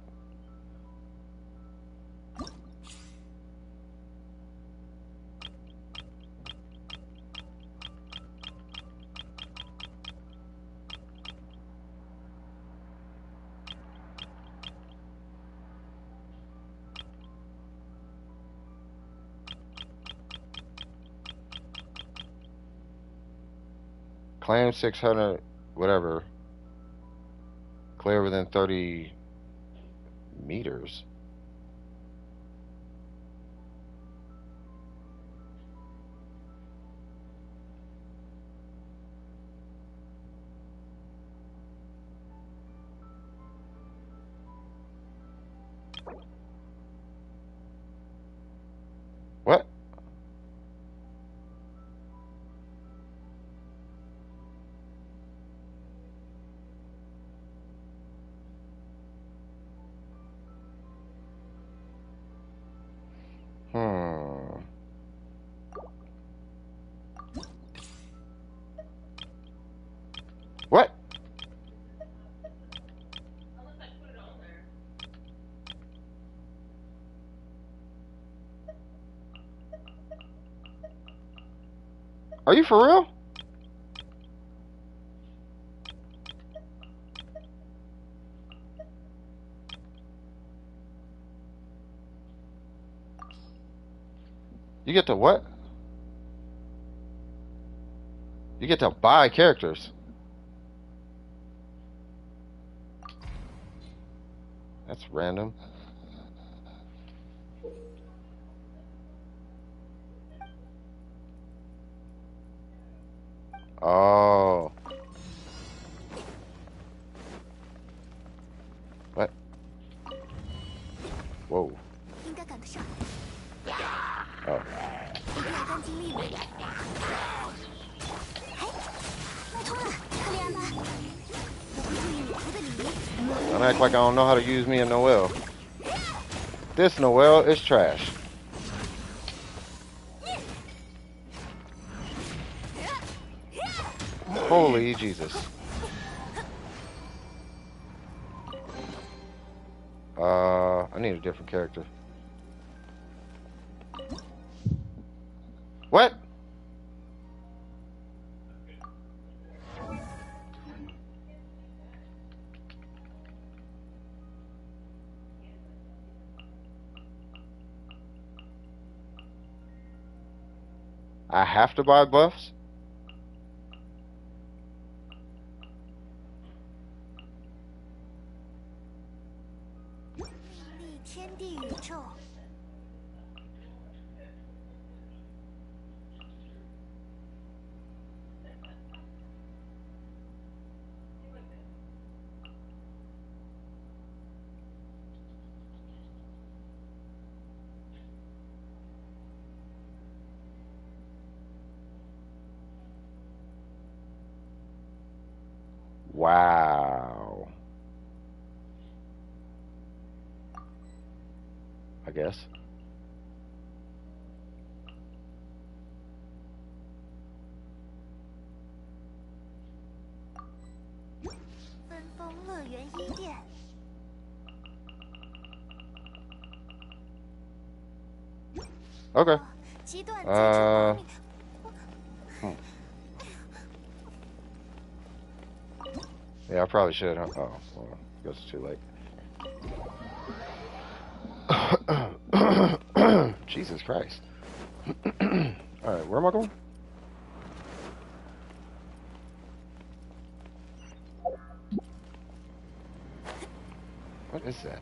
Speaker 1: Claim 600, whatever. Clear within 30 meters. What? What? Are you for real? You get to what? You get to buy characters. That's random. Oh. What? Whoa. Oh. Don't act like I don't know how to use me a Noel. This Noel is trash. Holy Jesus. I need a different character. What? I have to buy buffs? Wow. I guess. Okay. Yeah, I probably should. Huh? Oh, well, I guess it's too late. Jesus Christ. Alright, where am I going? What is that?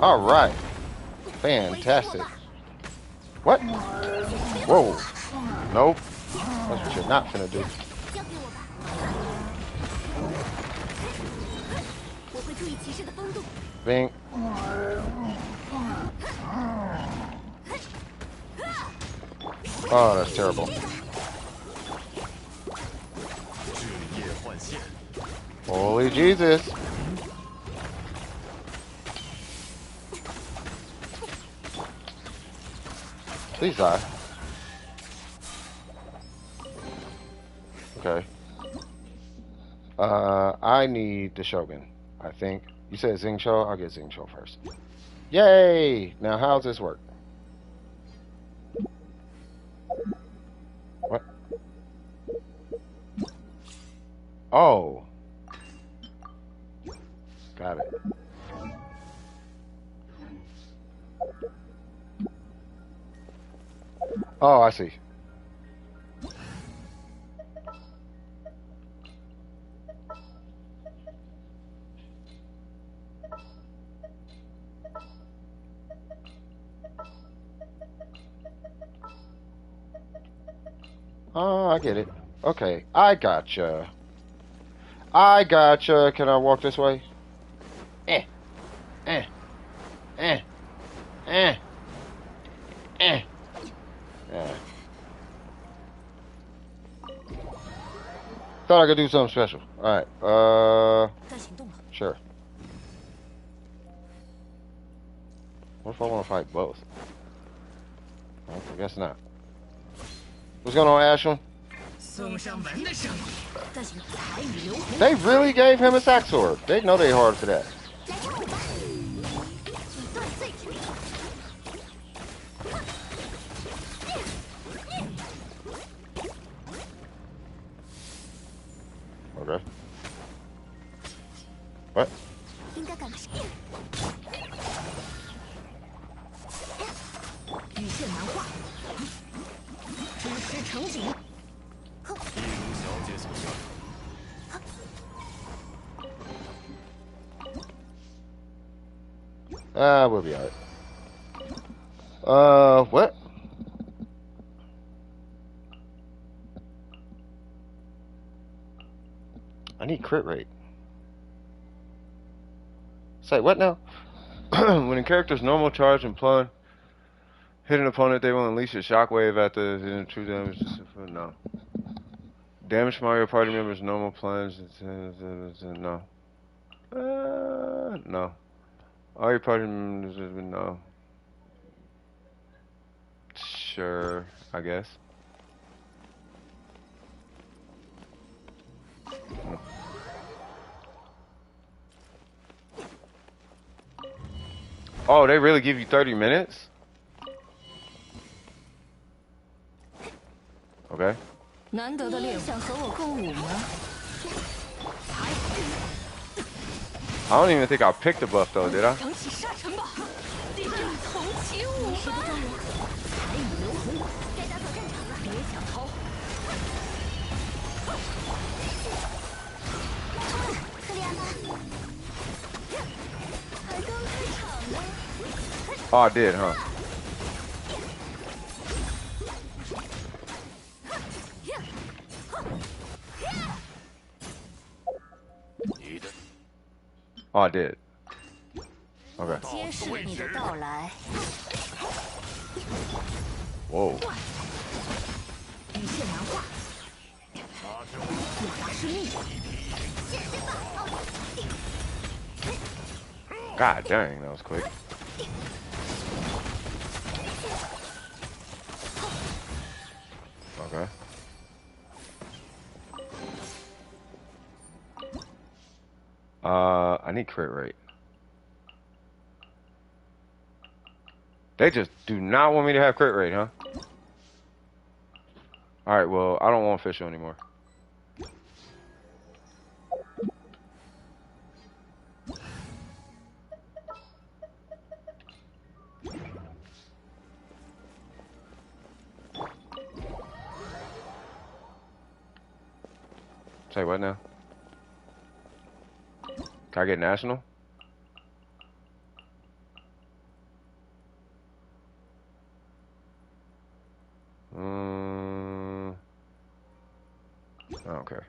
Speaker 1: Alright. Fantastic. What? Whoa. Nope. That's what you're not finna do. Bing. Oh, that's terrible. Holy Jesus. Please die. Okay. I need the Shogun, I think. You said Xingqiu? I'll get Xingqiu first. Yay! Now, how's this work? What? Oh. Got it. Oh, I see. Oh, I get it. Okay, I gotcha. I gotcha. Can I walk this way? Eh, eh, eh, eh, eh. Yeah. Thought I could do something special. Alright, sure. What if I want to fight both? Well, I guess not. What's going on, Ashland? They really gave him a sack sword. They know they hard for that. Okay. What? We'll be alright. What? I need crit rate. Say what now? When a character's normal charge and plunge hit an opponent, they will unleash a shockwave at the true damage. No. Damage from all your party members' normal plunge. No. No. All your party members, no. Sure, I guess. Oh, they really give you 30 minutes? Okay. I don't even think I picked the buff though, did I? Oh, I did, huh? Oh, I did. Okay. Whoa. God dang, that was quick. Okay. I need crit rate. They just do not want me to have crit rate, huh? Alright, well, I don't want official anymore. Say what now? Can I get national? I don't care.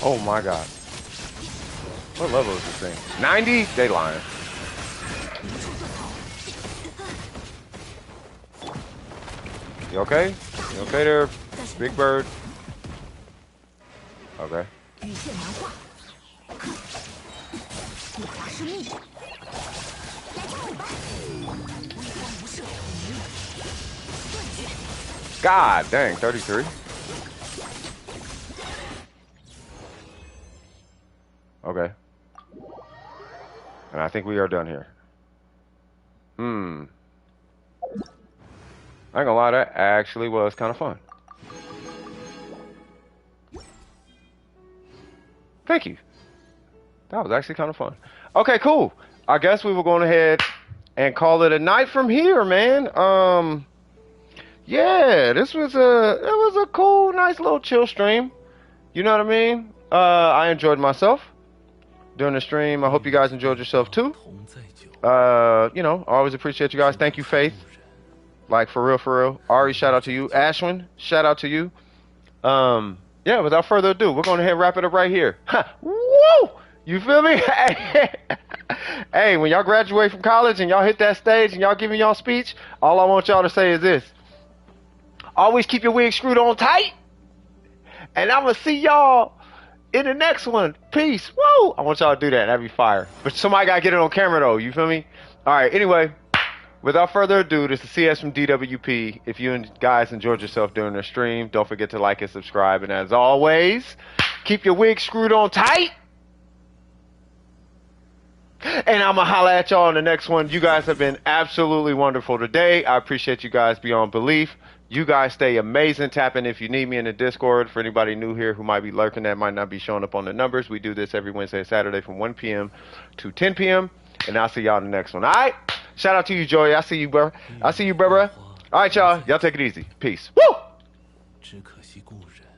Speaker 1: Oh my god. What level is this thing? 90? They lying. You okay? You okay there, Big Bird? Okay.
Speaker 3: 羽线难画，我达是密，来条尾巴，微光无射，断绝。
Speaker 1: God dang, 33. Okay. And I think we are done here. I ain't gonna lie, that actually was kind of fun. Thank you. That was actually kind of fun. Okay, cool. I guess we were going ahead and call it a night from here, man. Yeah, it was a cool, nice little chill stream. You know what I mean? I enjoyed myself during the stream. I hope you guys enjoyed yourself too. You know, I always appreciate you guys. Thank you, Faith. Like, for real, for real. Ari, shout out to you. Ashwin, shout out to you. Yeah, without further ado, we're going to wrap it up right here. Woo! You feel me? Hey, when y'all graduate from college and y'all hit that stage and y'all giving y'all speech, all I want y'all to say is this. Always keep your wig screwed on tight. And I'm going to see y'all in the next one. Peace. Woo! I want y'all to do that. That'd be fire. But somebody got to get it on camera, though. You feel me? All right, anyway. Without further ado, this is CS from DWP. If you guys enjoyed yourself during the stream, don't forget to like and subscribe. And as always, keep your wig screwed on tight. And I'm going to holla at y'all in the next one. You guys have been absolutely wonderful today. I appreciate you guys beyond belief. You guys stay amazing. Tap in if you need me in the Discord. For anybody new here who might be lurking that might not be showing up on the numbers, we do this every Wednesday and Saturday from 1 p.m. to 10 p.m. And I'll see y'all in the next one. All right? Shout out to you, Joey. I see you, bro. I see you, bro. All right, y'all. Y'all take it easy. Peace. Woo!
Speaker 5: 只可惜故人。